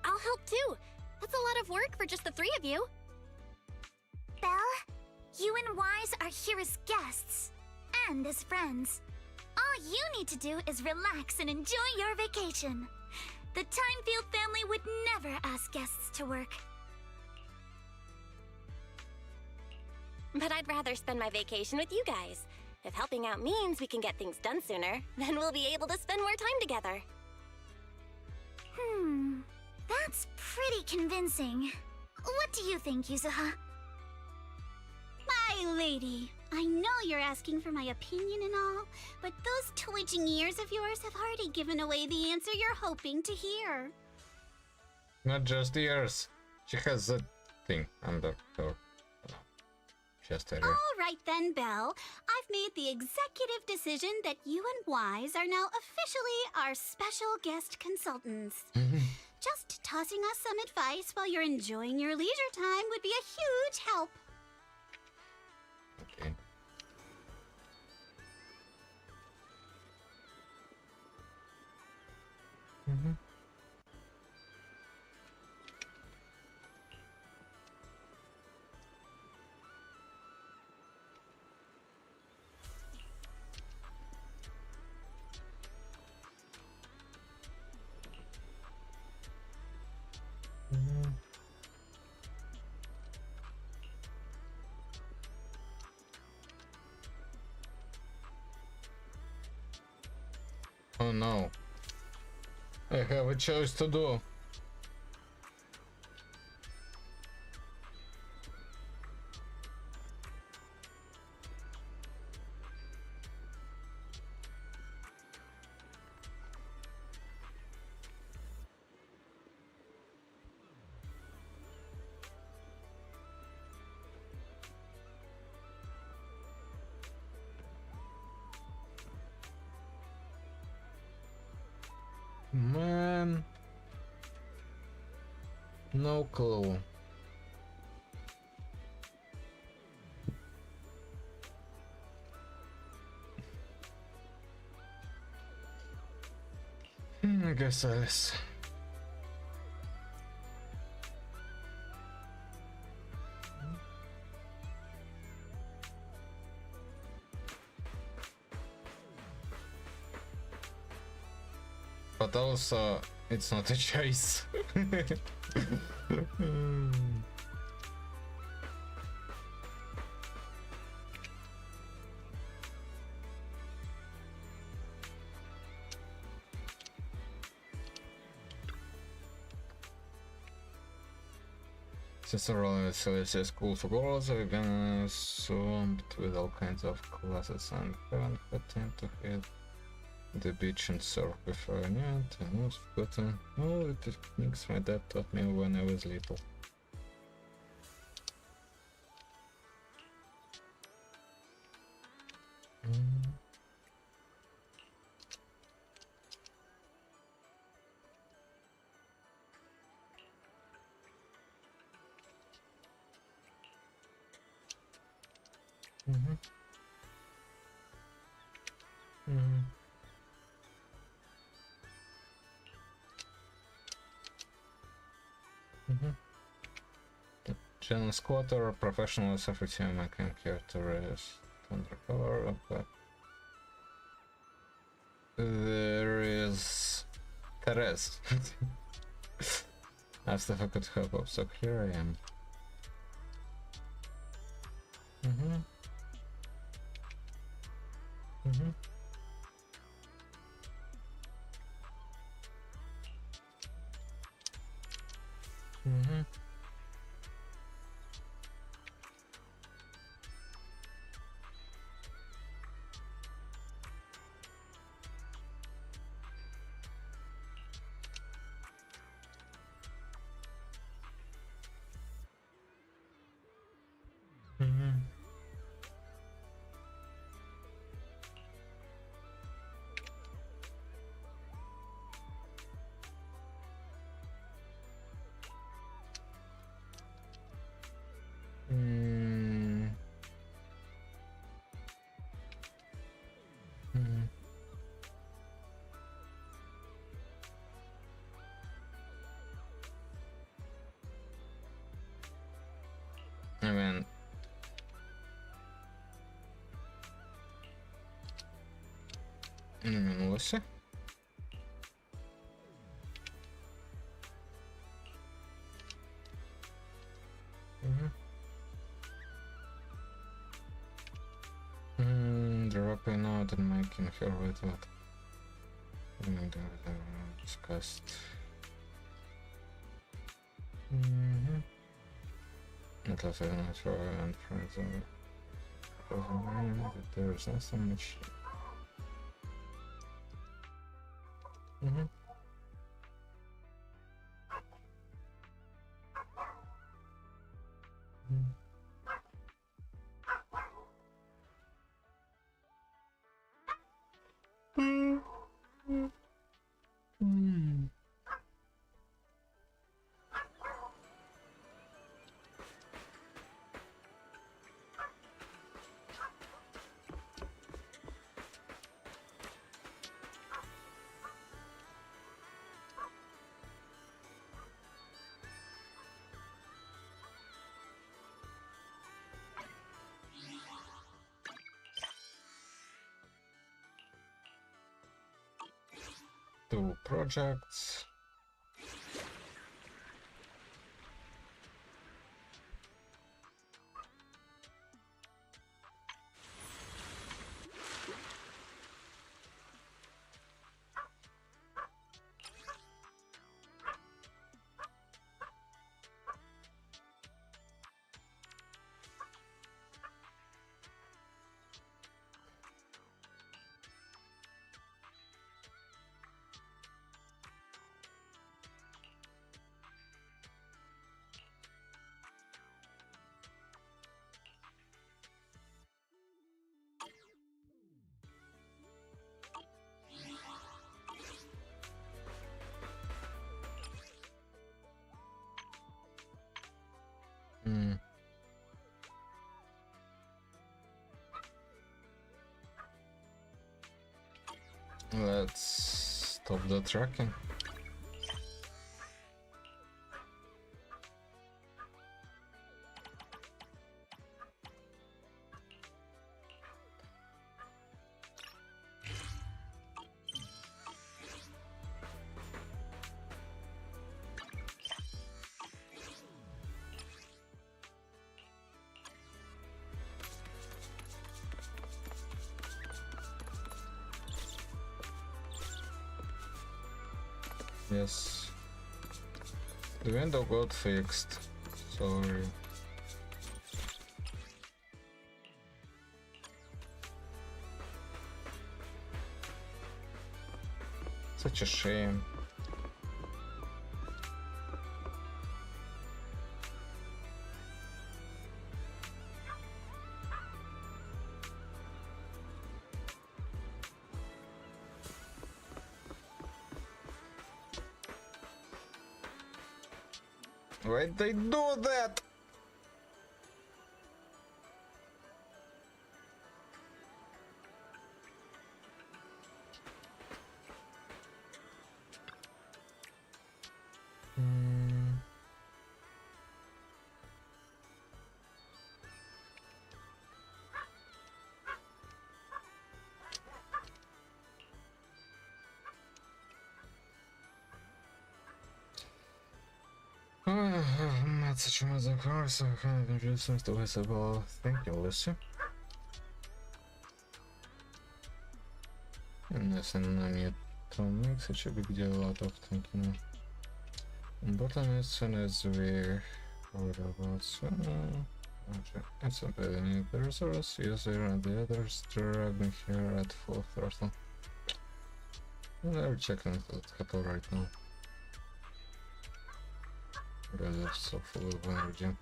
I'll help too. That's a lot of work for just the three of you. Belle, you and Wise are here as guests and as friends. All you need to do is relax and enjoy your vacation. The Timefield family would never ask guests to work. But I'd rather spend my vacation with you guys. If helping out means we can get things done sooner, then we'll be able to spend more time together. That's pretty convincing. What do you think, Yuzuha? My lady, I know you're asking for my opinion and all, but those twitching ears of yours have already given away the answer you're hoping to hear. Not just ears. She has that thing under her chest area. All right then, Belle. I've made the executive decision that you and Wise are now officially our special guest consultants. Just tossing us some advice while you're enjoying your leisure time would be a huge help. Okay. Oh no. I have a choice to do. Man, no clue. I guess Alice. But also, it's not a choice. Since the role of Celestia School for Girls, I've been swamped with all kinds of classes and haven't had time to hit the beach and surf before I knew it. I almost forgotten all the techniques my dad taught me when I was little. General squatter, professional SFTM, I came here to rest undercover, but there is Teres. Asked if I could help up, so here I am. I mean, Lucy? Dropping out and making her with what? Discussed. At least I'm not sure and friends are there's not so much. Two projects. Let's stop the tracking. Yes, the window got fixed, Sorry. Such a shame. Why'd they do that? Not such a mother car, so I kind of confused as to what's about. Thank you, Lucy. Если она не то makes such a big deal out of thinking. Bottom is as we heard about soon. It's a bit in the resource user and the others drag me here at full throttle. They're checking that couple right now. Guys are so full of energy.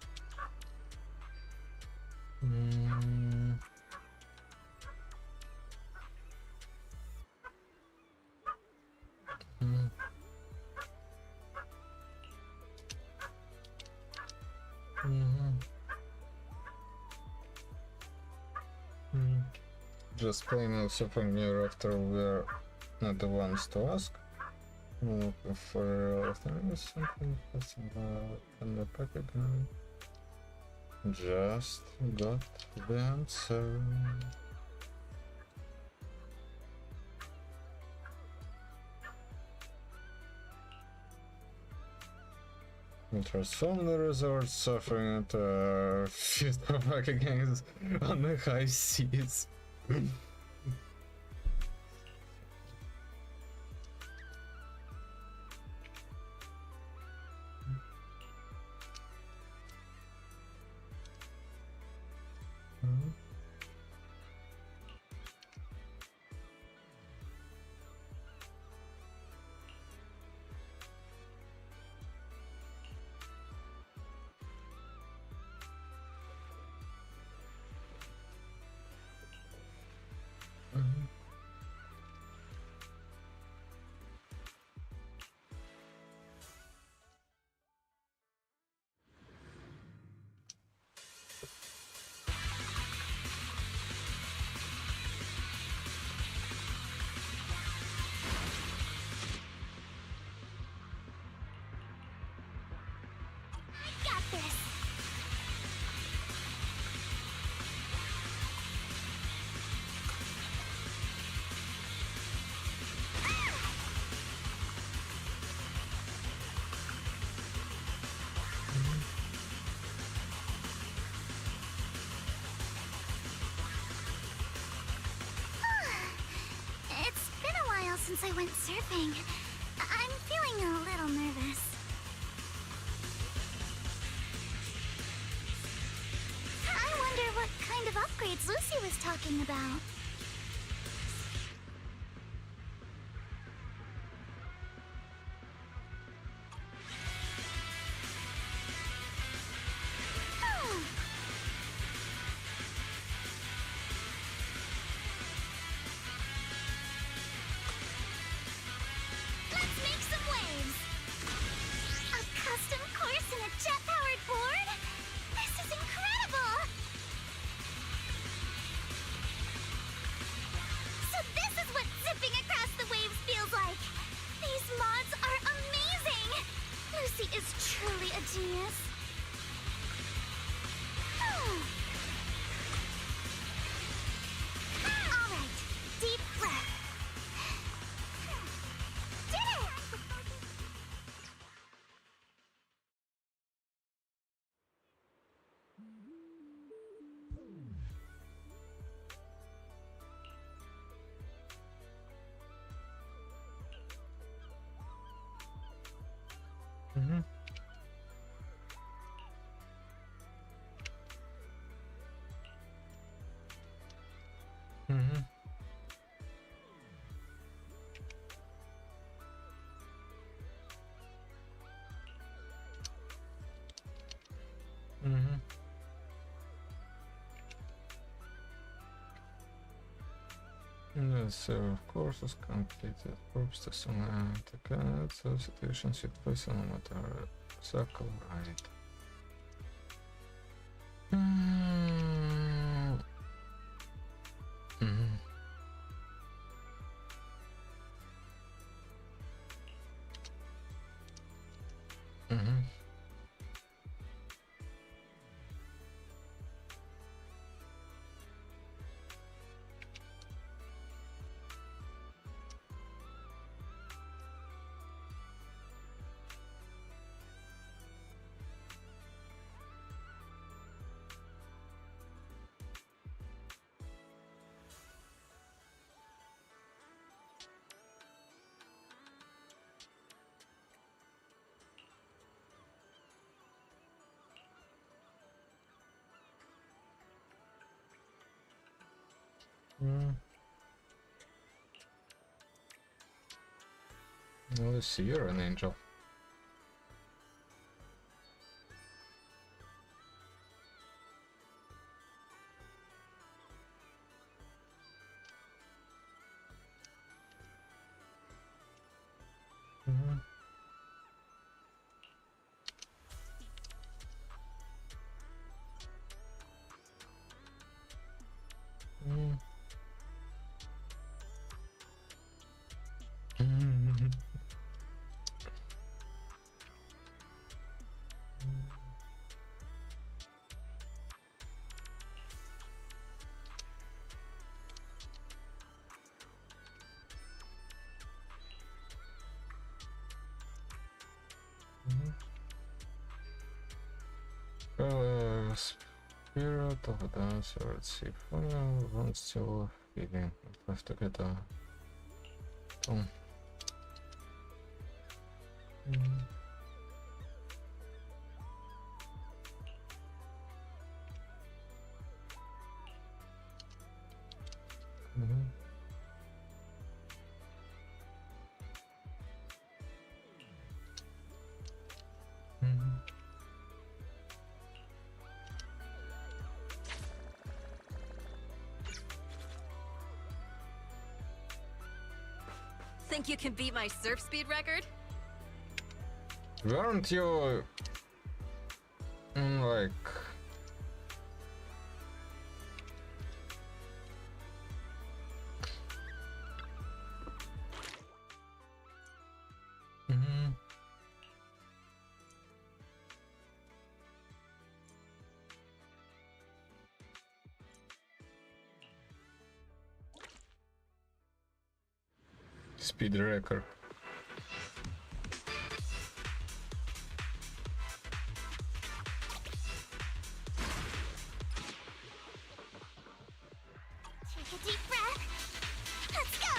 Just plain out something new after we're not the ones to ask. Looking for something in the packaging. Just got the answer. Transform the resort suffering at a few tobacco gangs on the high seas. Since I went surfing, I'm feeling a little nervous. I wonder what kind of upgrades Lucy was talking about. Yes, of course, is completed. Props to some so situations with poison matter. Circle right. Let's see, you're an angel. Spirit of a dancer, let's see. One still feeling. I have to get a tone. Think you can beat my surf speed record? Weren't you like speed record? Take a deep breath. Let's go.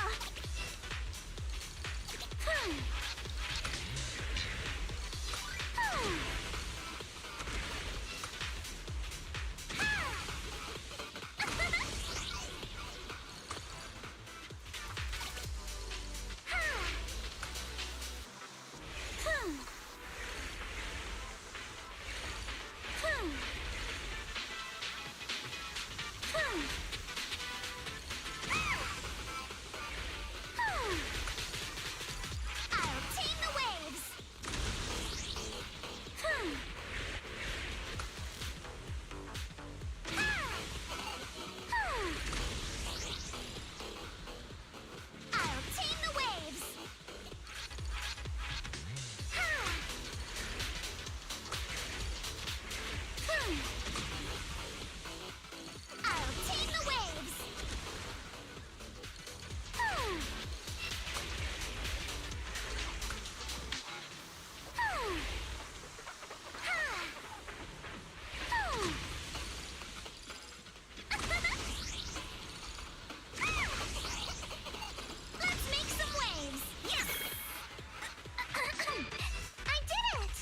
I'll tame the waves. I'll tame the waves. I'll tame the waves. Let's make some waves. Yes. I did it.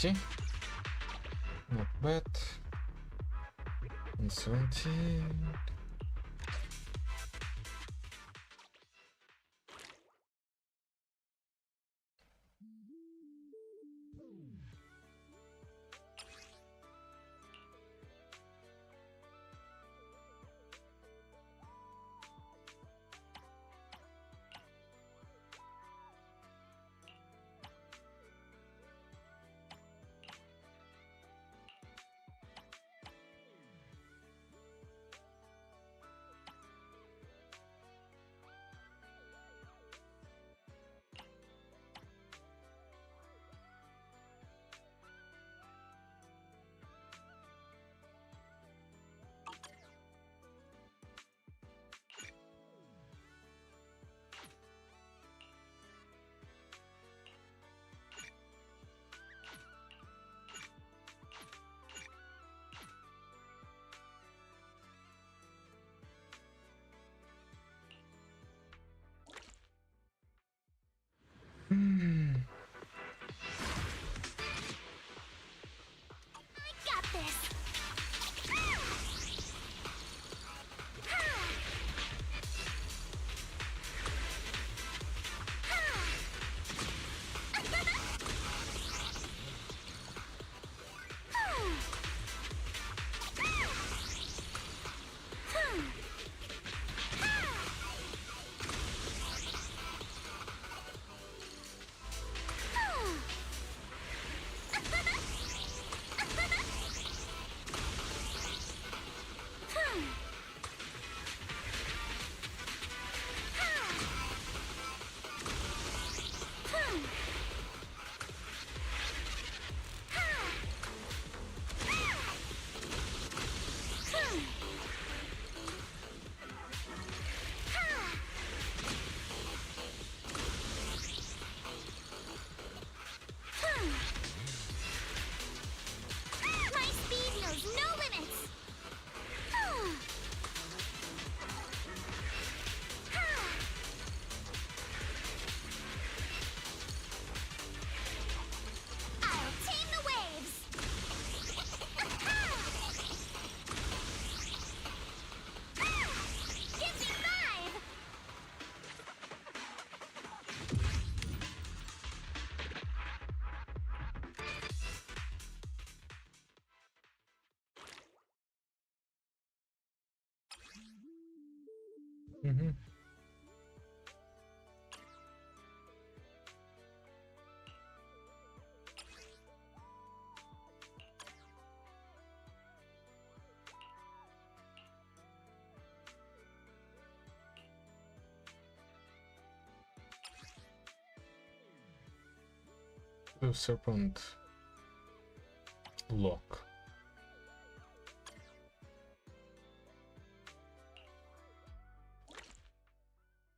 120. Not bad. 170. Mm-hmm. The serpent lock.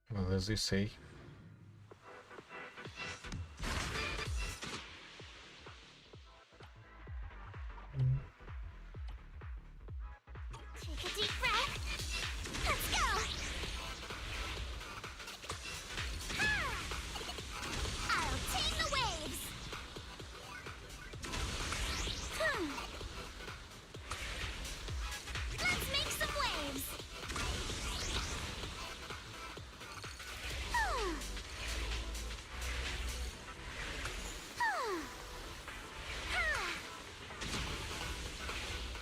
What does he say? Take a deep breath. Let's go. I'll tame the waves. Let's make some waves.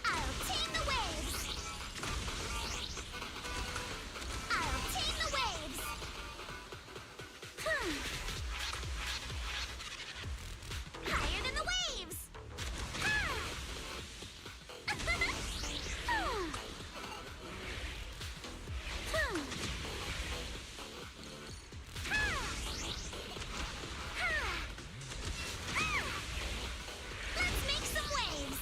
I'll tame the waves. I'll tame the waves. Higher than the waves. Let's make some waves.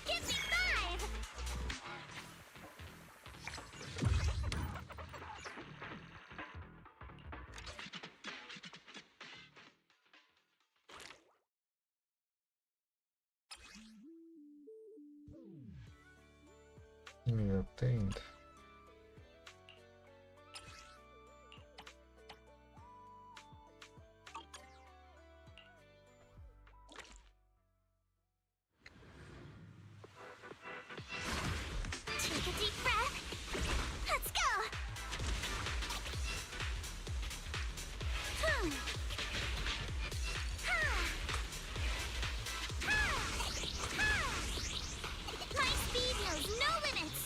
Give me 5. We obtained. Take a deep breath. Let's go. My speed knows no limits.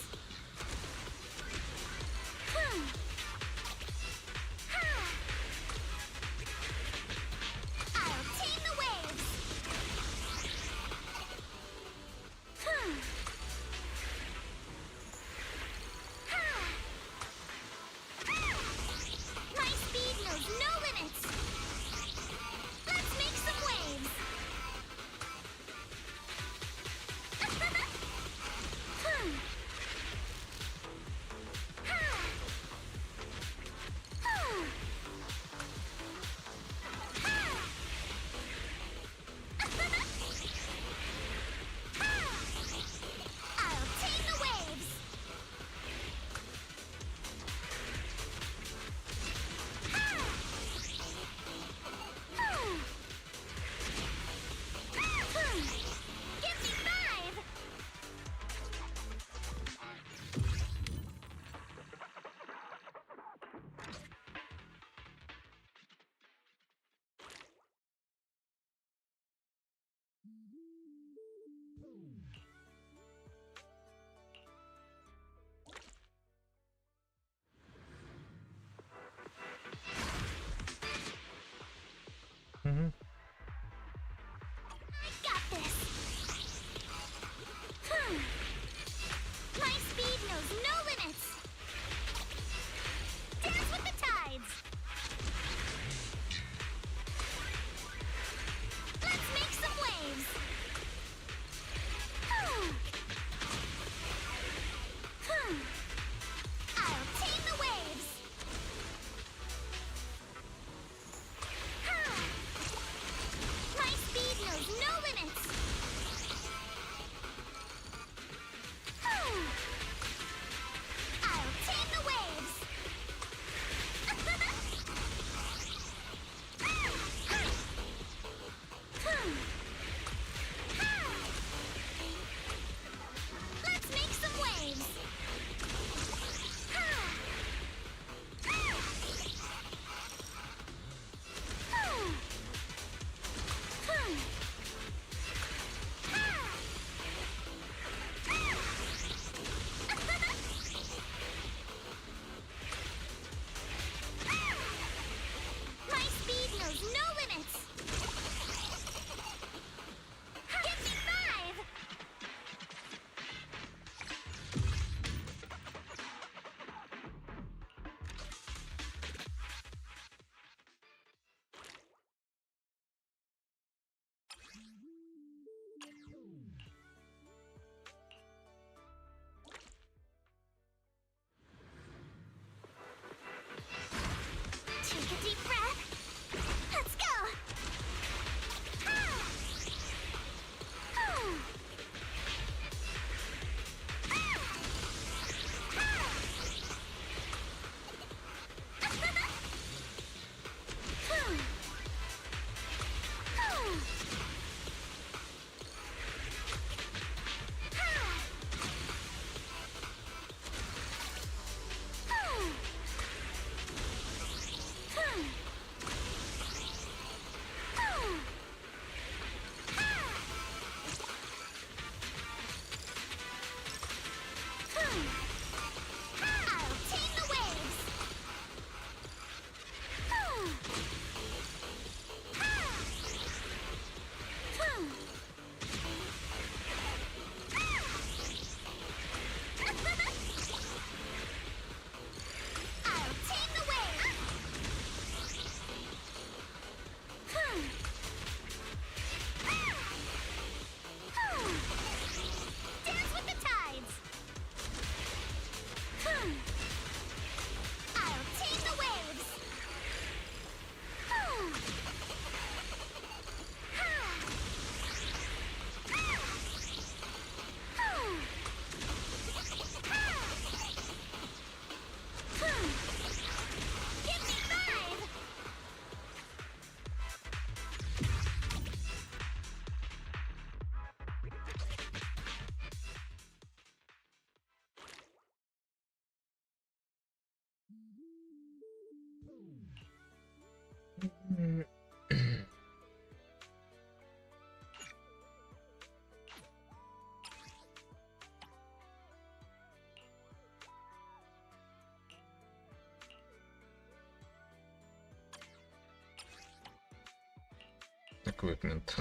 Equipment.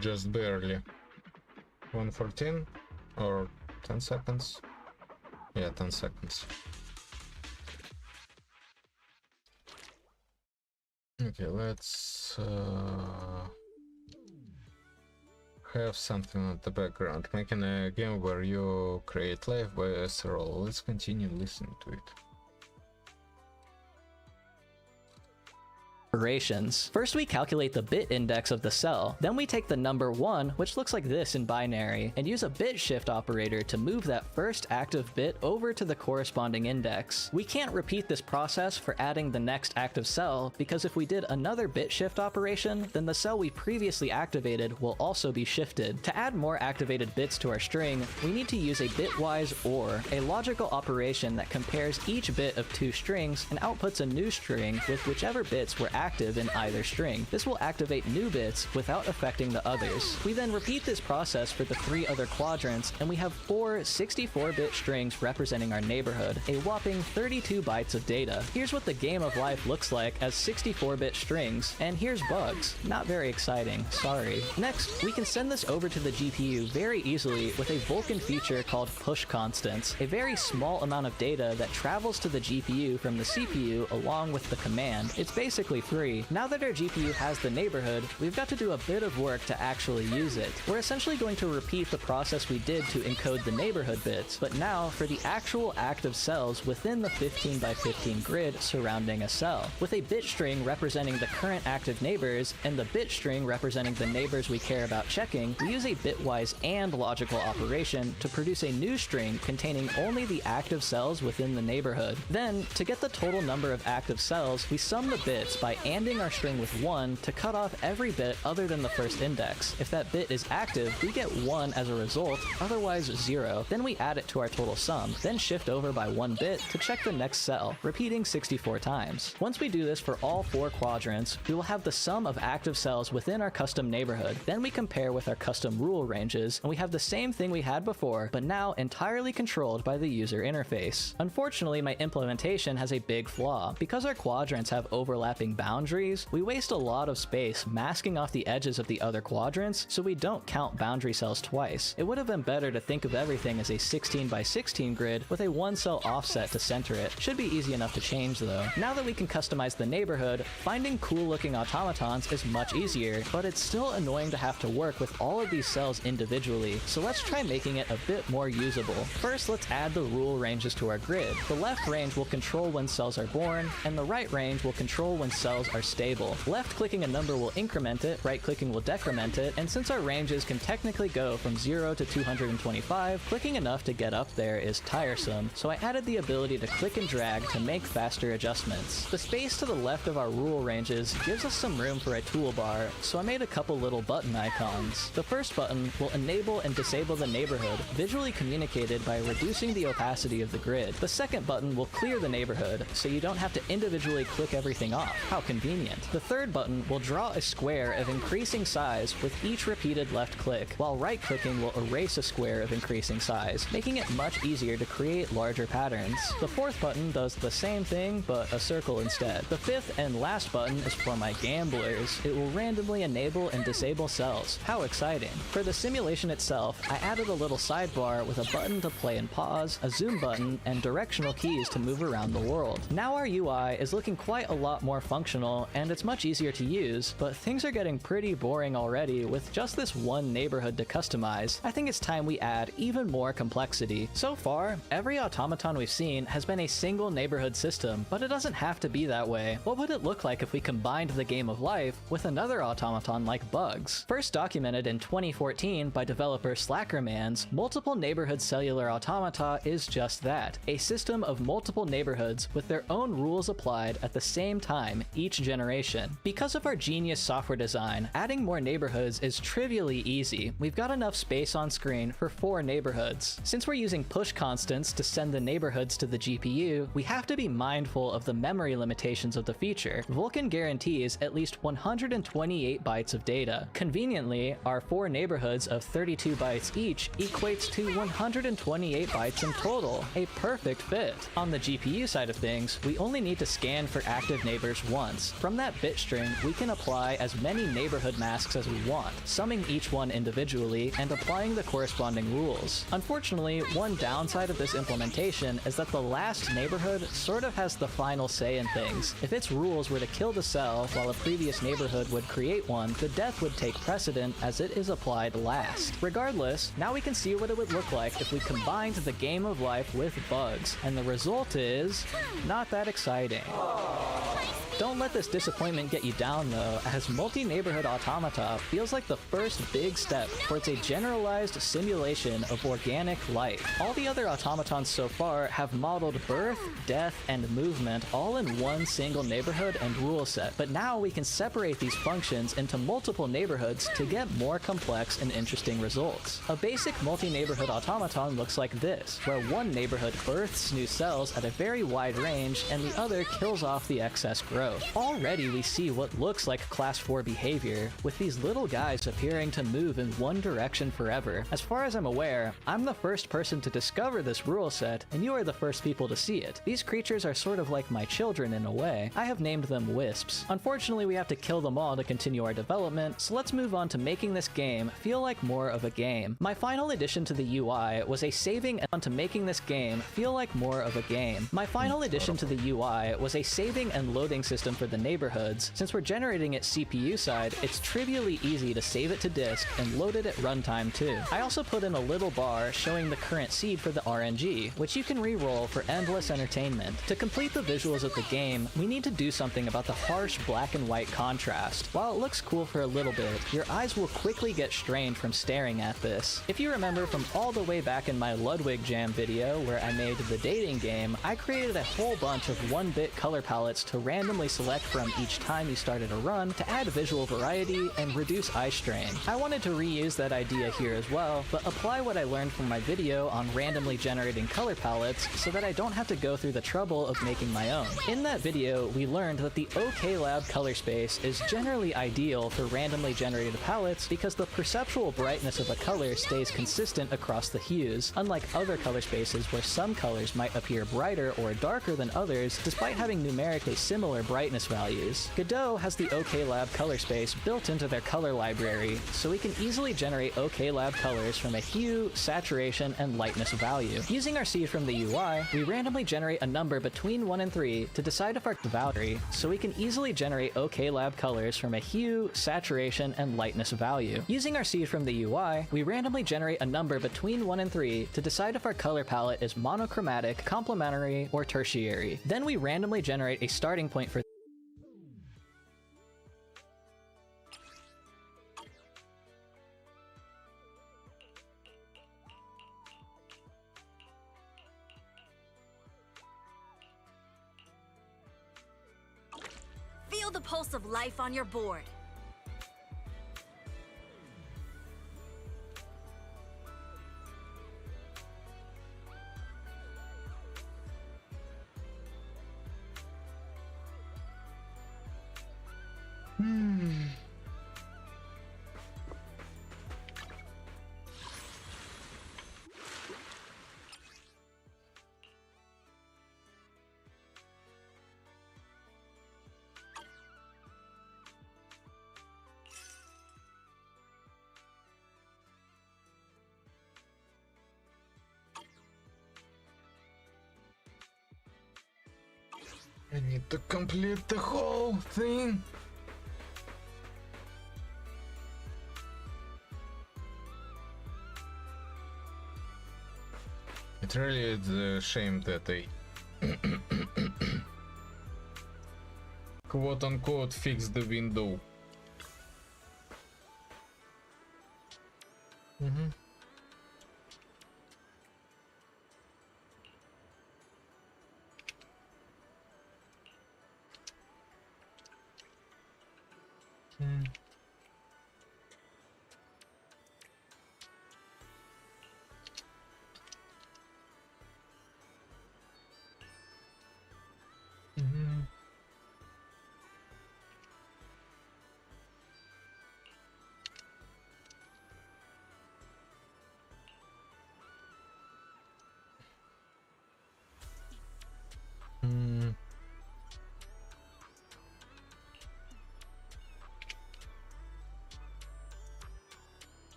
Just barely. 114 or 10 seconds? Yeah, 10 seconds. Okay, let's have something on the background. Making a game where you create life by SRL. Let's continue listening to it. Operations. First we calculate the bit index of the cell, then we take the number 1, which looks like this in binary, and use a bit shift operator to move that first active bit over to the corresponding index. We can't repeat this process for adding the next active cell, because if we did another bit shift operation, then the cell we previously activated will also be shifted. To add more activated bits to our string, we need to use a bitwise OR, a logical operation that compares each bit of two strings and outputs a new string with whichever bits were active in either string. This will activate new bits without affecting the others. We then repeat this process for the 3 other quadrants, and we have 4 64-bit strings representing our neighborhood, a whopping 32 bytes of data. Here's what the game of life looks like as 64-bit strings, and here's bugs. Not very exciting, sorry. Next, we can send this over to the GPU very easily with a Vulkan feature called push constants, a very small amount of data that travels to the GPU from the CPU along with the command. It's basically free. Now that our GPU has the neighborhood, we've got to do a bit of work to actually use it. We're essentially going to repeat the process we did to encode the neighborhood bits, but now for the actual active cells within the 15 by 15 grid surrounding a cell, with a bit string representing the current active neighbors and the bit string representing the neighbors we care about checking. We use a bitwise AND logical operation to produce a new string containing only the active cells within the neighborhood. Then, to get the total number of active cells, we sum the bits by ANDing our string with 1 to cut off every bit other than the first index. If that bit is active, we get 1 as a result, otherwise 0. Then we add it to our total sum, then shift over by 1 bit to check the next cell, repeating 64 times. Once we do this for all 4 quadrants, we will have the sum of active cells within our custom neighborhood. Then we compare with our custom rule ranges, and we have the same thing we had before, but now entirely controlled by the user interface. Unfortunately, my implementation has a big flaw. Because our quadrants have overlapping boundaries, we waste a lot of space masking off the edges of the other quadrants, so we don't count boundary cells twice. It would have been better to think of everything as a 16 by 16 grid with a 1 cell offset to center it. Should be easy enough to change though. Now that we can customize the neighborhood, finding cool looking automatons is much easier, but it's still annoying to have to work with all of these cells individually, so let's try making it a bit more usable. First, let's add the rule ranges to our grid. The left range will control when cells are born, and the right range will control when cells are stable. Left-clicking a number will increment it, right-clicking will decrement it, and since our ranges can technically go from 0 to 225, clicking enough to get up there is tiresome, so I added the ability to click and drag to make faster adjustments. The space to the left of our rule ranges gives us some room for a toolbar, so I made a couple little button icons. The first button will enable and disable the neighborhood, visually communicated by reducing the opacity of the grid. The second button will clear the neighborhood, so you don't have to individually click everything off. How convenient. The third button will draw a square of increasing size with each repeated left click, while right-clicking will erase a square of increasing size, making it much easier to create larger patterns. The fourth button does the same thing, but a circle instead. The fifth and last button is for my gamblers. It will randomly enable and disable cells. How exciting. For the simulation itself, I added a little sidebar with a button to play and pause, a zoom button, and directional keys to move around the world. Now our UI is looking quite a lot more functional, and it's much easier to use, but things are getting pretty boring already with just this one neighborhood to customize. I think it's time we add even more complexity. So far, every automaton we've seen has been a single neighborhood system, but it doesn't have to be that way. What would it look like if we combined the game of life with another automaton like bugs? First documented in 2014 by developer Slackermans, Multiple Neighborhood Cellular Automata is just that, a system of multiple neighborhoods with their own rules applied at the same time each generation. Because of our genius software design, adding more neighborhoods is trivially easy. We've got enough space on screen for 4 neighborhoods. Since we're using push constants to send the neighborhoods to the GPU, we have to be mindful of the memory limitations of the feature. Vulkan guarantees at least 128 bytes of data. Conveniently, our 4 neighborhoods of 32 bytes each equates to 128 bytes in total, a perfect fit. On the GPU side of things, we only need to scan for active neighbors once. From that bit string, we can apply as many neighborhood masks as we want, summing each one individually and applying the corresponding rules. Unfortunately, one downside of this implementation is that the last neighborhood sort of has the final say in things. If its rules were to kill the cell while a previous neighborhood would create one, the death would take precedent as it is applied last. Regardless, now we can see what it would look like if we combined the game of life with bugs, and the result is not that exciting. Don't let this disappointment get you down though, as Multi-Neighborhood Automata feels like the first big step towards a generalized simulation of organic life. All the other automatons so far have modeled birth, death, and movement all in one single neighborhood and rule set, but now we can separate these functions into multiple neighborhoods to get more complex and interesting results. A basic multi-neighborhood automaton looks like this, where one neighborhood births new cells at a very wide range and the other kills off the excess growth. growth. Already we see what looks like class 4 behavior, with these little guys appearing to move in one direction forever. As far as I'm aware, I'm the first person to discover this rule set, and you are the first people to see it. These creatures are sort of like my children in a way. I have named them wisps. Unfortunately, we have to kill them all to continue our development, so let's move on to making this game feel like more of a game. My final addition to the UI was a saving and to making this game feel like more of a game. My final addition to the UI was a saving and loading system for the neighborhoods. Since we're generating it CPU side, it's trivially easy to save it to disk and load it at runtime too. I also put in a little bar showing the current seed for the RNG, which you can re-roll for endless entertainment. To complete the visuals of the game, we need to do something about the harsh black and white contrast. While it looks cool for a little bit, your eyes will quickly get strained from staring at this. If you remember from all the way back in my Ludwig Jam video where I made the dating game, I created a whole bunch of 1-bit color palettes to randomly select from each time you started a run to add visual variety and reduce eye strain. I wanted to reuse that idea here as well, but apply what I learned from my video on randomly generating color palettes so that I don't have to go through the trouble of making my own. In that video, we learned that the OKLab color space is generally ideal for randomly generated palettes because the perceptual brightness of a color stays consistent across the hues, unlike other color spaces where some colors might appear brighter or darker than others despite having numerically similar brightness values. Godot has the OKLab color space built into their color library, so we can easily generate OKLab colors from a hue, saturation, and lightness value. Using our seed from the UI, we randomly generate a number between 1 and 3 to decide if our value, so we can easily generate OKLab colors from a hue, saturation, and lightness value. Using our seed from the UI, we randomly generate a number between 1 and 3 to decide if our color palette is monochromatic, complementary, or tertiary. Then we randomly generate a starting point for Feel the pulse of life on your board. I need to complete the whole thing. It really is a shame that they quote unquote fix the window.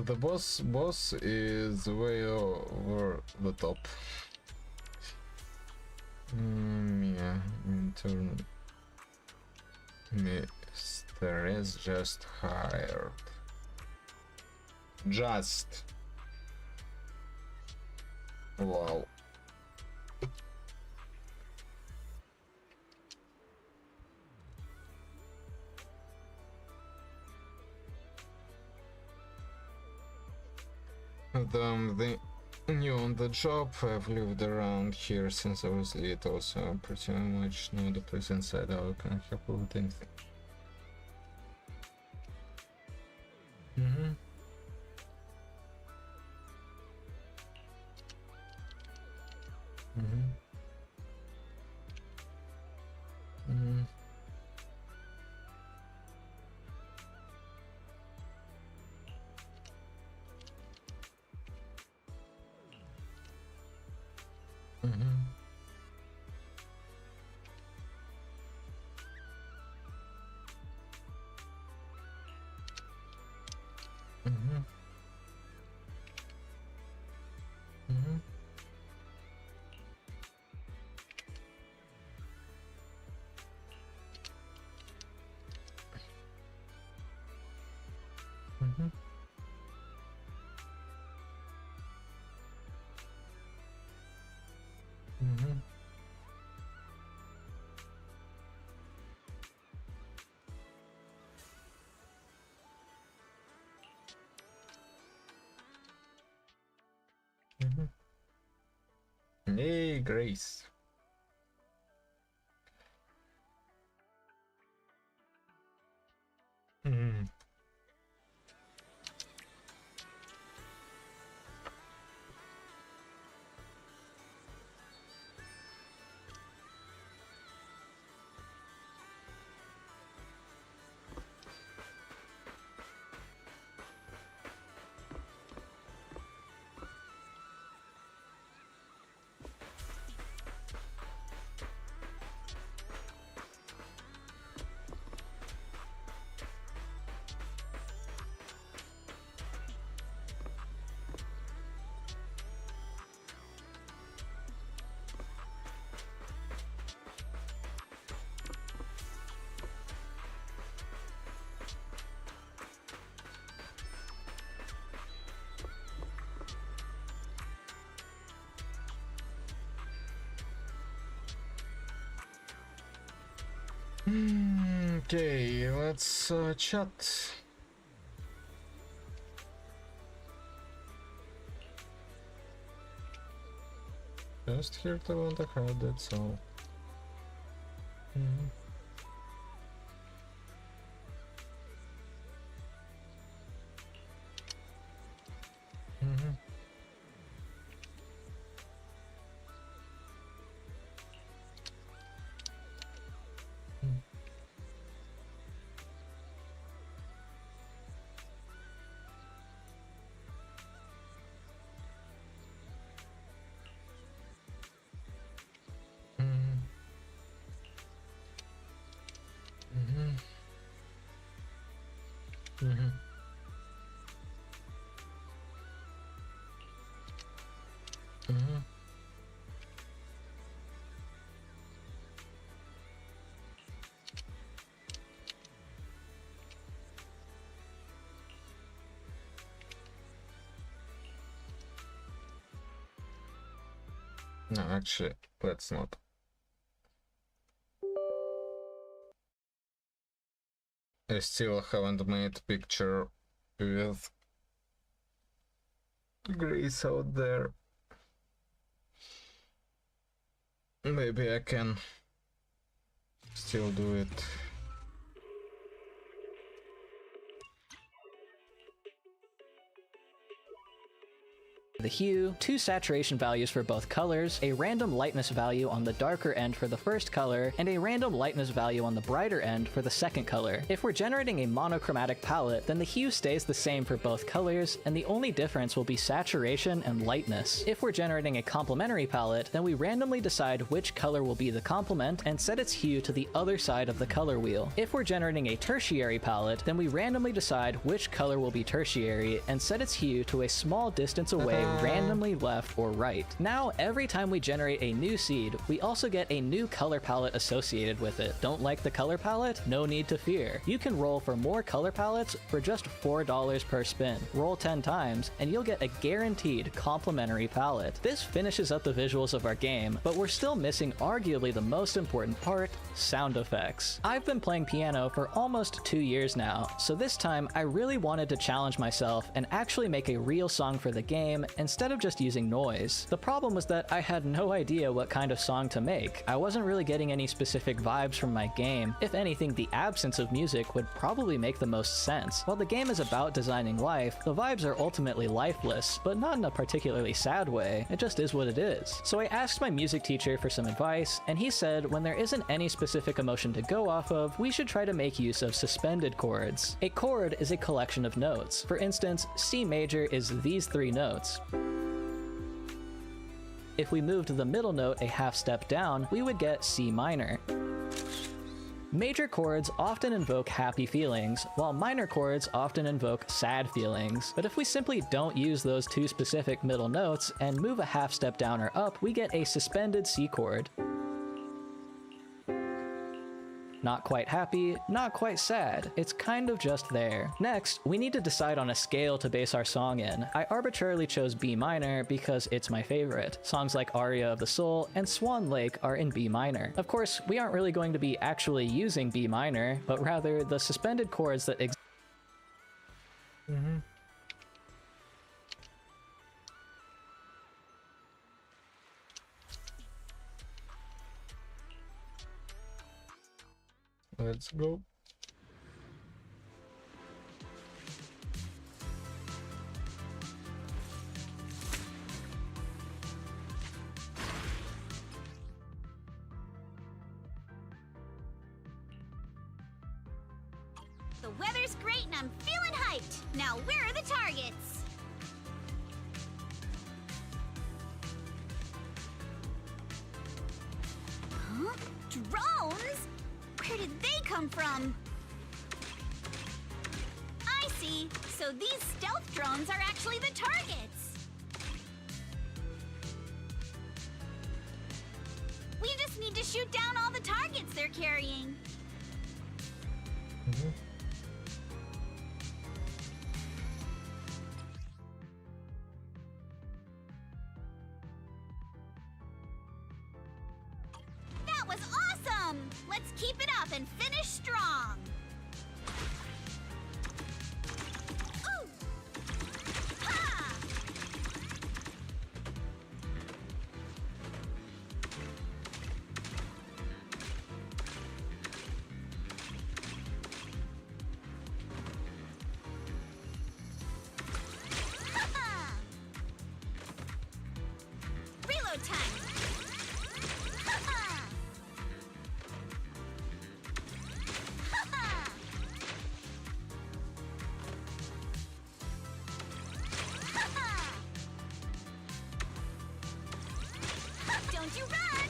The boss is way over the top. Yeah, in turn, Mr. is just hired. Just. Wow. The new on the job. I've lived around here since I was little, so I pretty much know the place inside out. I can help with anything. Hey, Grace. Okay, let's chat. Just here to want to have that's all. No, actually, let's not. I still haven't made picture with Grace out there. Maybe I can still do it. The hue, 2 saturation values for both colors, a random lightness value on the darker end for the first color, and a random lightness value on the brighter end for the second color. If we're generating a monochromatic palette, then the hue stays the same for both colors, and the only difference will be saturation and lightness. If we're generating a complementary palette, then we randomly decide which color will be the complement and set its hue to the other side of the color wheel. If we're generating a tertiary palette, then we randomly decide which color will be tertiary and set its hue to a small distance away, randomly left or right. Now, every time we generate a new seed, we also get a new color palette associated with it. Don't like the color palette? No need to fear. You can roll for more color palettes for just $4 per spin. Roll 10 times, and you'll get a guaranteed complementary palette. This finishes up the visuals of our game, but we're still missing arguably the most important part, sound effects. I've been playing piano for almost 2 years now, so this time I really wanted to challenge myself and actually make a real song for the game instead of just using noise. The problem was that I had no idea what kind of song to make. I wasn't really getting any specific vibes from my game. If anything, the absence of music would probably make the most sense. While the game is about designing life, the vibes are ultimately lifeless, but not in a particularly sad way. It just is what it is. So I asked my music teacher for some advice, and he said when there isn't any specific emotion to go off of, we should try to make use of suspended chords. A chord is a collection of notes. For instance, C major is these 3 notes. If we moved the middle note a half step down, we would get C minor. Major chords often invoke happy feelings, while minor chords often invoke sad feelings. But if we simply don't use those 2 specific middle notes and move a half step down or up, we get a suspended C chord. Not quite happy, not quite sad. It's kind of just there. Next, we need to decide on a scale to base our song in. I arbitrarily chose B minor because it's my favorite. Songs like Aria of the Soul and Swan Lake are in B minor. Of course, we aren't really going to be actually using B minor, but rather the suspended chords that exist. Let's go. The weather's great and I'm feeling hyped. Now where are the targets? Huh? Drones? Where did they come from? I see. So these stealth drones are actually the targets. We just need to shoot down all the targets they're carrying. That was awesome! Let's keep it up and finish strong. Ooh! Ha! Ha-ha! Reload time. Ha-ha! Ha-ha! Ha-ha! Don't you run!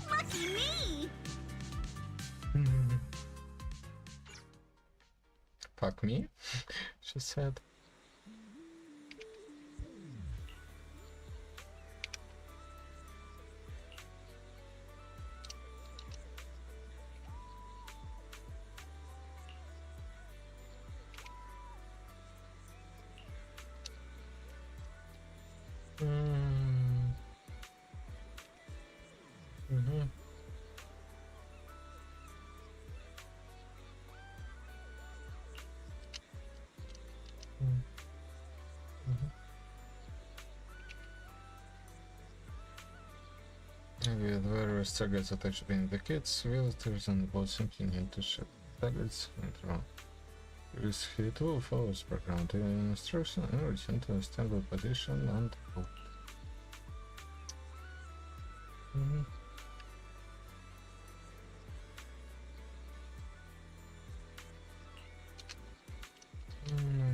Lucky me! Fuck me, she said. With various targets attached being the kids, visitors and both simply need to shoot targets and run. This hit will follow background instruction and return to a standby position and hold. I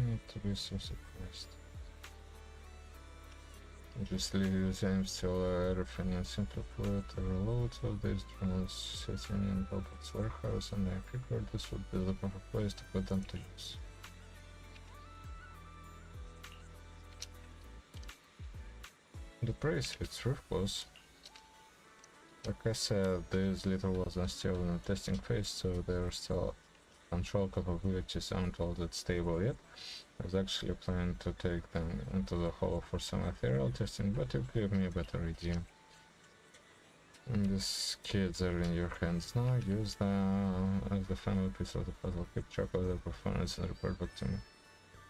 need to be so surprised. Just leave the aim still everything and simply put a reload of these drones sitting in Robert's warehouse, and I figured this would be the perfect place to put them to use. The praise hits ruthless. Like I said, this little wasn't still in the testing phase, so there are still control capabilities aren't all that stable yet. I was actually planning to take them into the hall for some ethereal testing, but you gave me a better idea. And these kids are in your hands now. Use them as the final piece of the puzzle. Keep track of their performance and report back to me.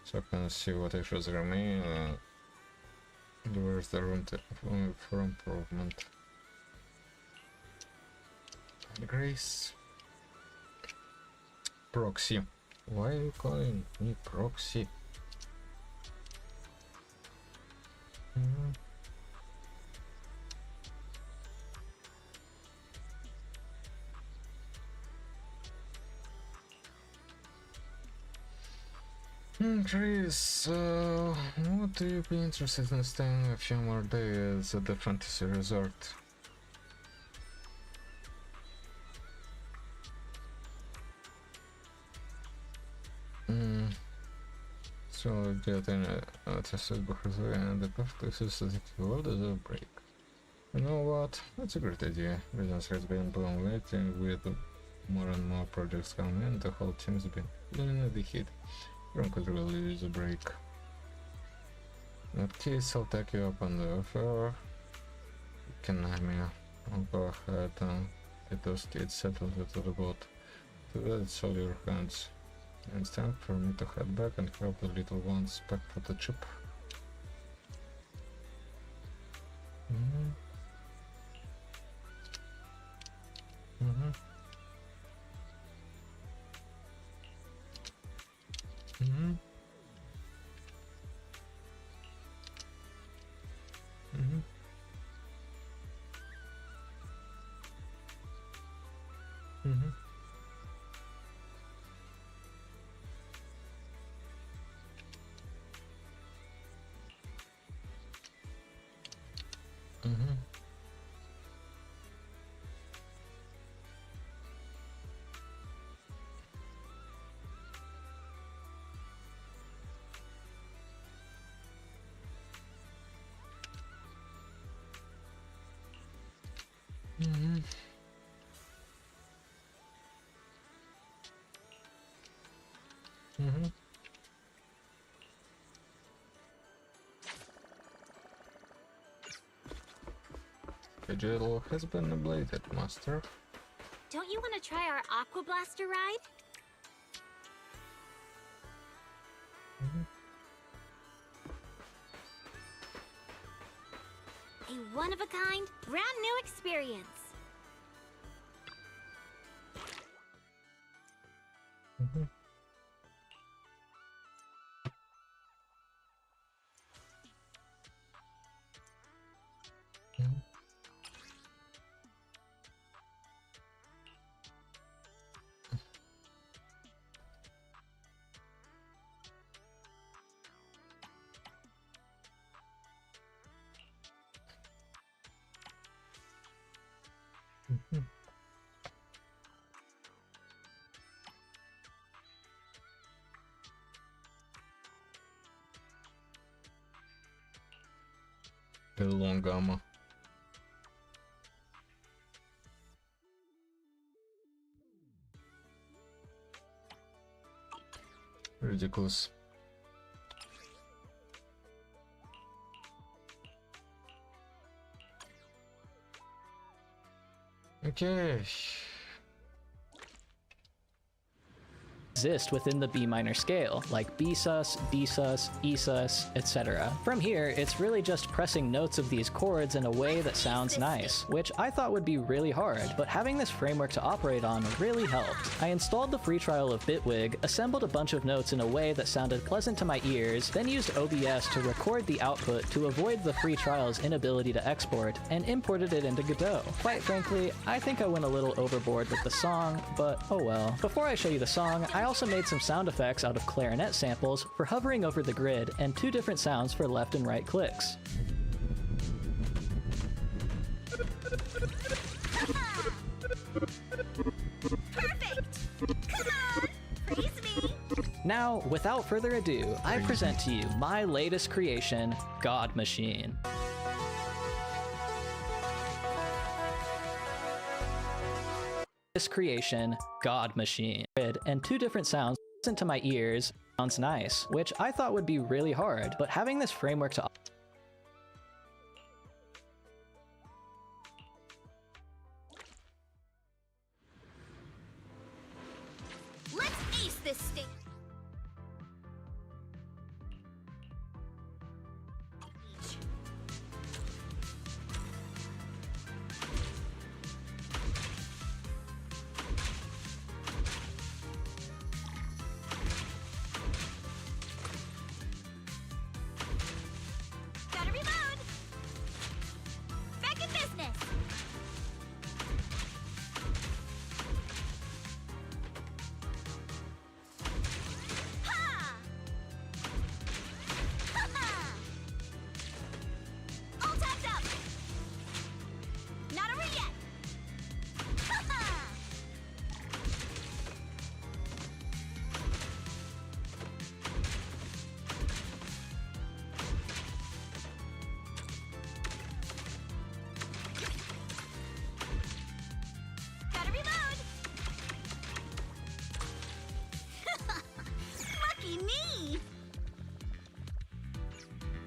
so I can see what issues remain and where's the room for improvement. Grace. Proxy. Why are you calling me proxy? Chris, would you be interested in staying a few more days at the fantasy resort? So getting tested because we and the perfect system will deserve a break. You know what? That's a great idea. Business has been blown waiting with more and more projects coming in. The whole team's been feeling the heat. Everyone could really use a break. In that case, I'll take you up on the offer. You can have me. I'll go ahead and get those kids settled into the boat. So that's all your hands. And it's time for me to head back and help the little ones pack for the trip. Schedule has been ablated, Master. Don't you want to try our Aqua Blaster ride? A one-of-a-kind, brand-new experience. The long gamma. Ridiculous. Okay. Exist within the B minor scale, like B sus, D sus, E sus, etc. From here, it's really just pressing notes of these chords in a way that sounds nice, which I thought would be really hard, but having this framework to operate on really helped. I installed the free trial of Bitwig, assembled a bunch of notes in a way that sounded pleasant to my ears, then used OBS to record the output to avoid the free trial's inability to export, and imported it into Godot. Quite frankly, I think I went a little overboard with the song, but oh well. Before I show you the song, I also made some sound effects out of clarinet samples for hovering over the grid and 2 different sounds for left and right clicks. Perfect! Come on! Praise me! Now, without further ado, I present to you my latest creation, God Machine. This creation, God Machine, and 2 different sounds listen to my ears sounds nice, which I thought would be really hard, but having this framework to Let's ace this state!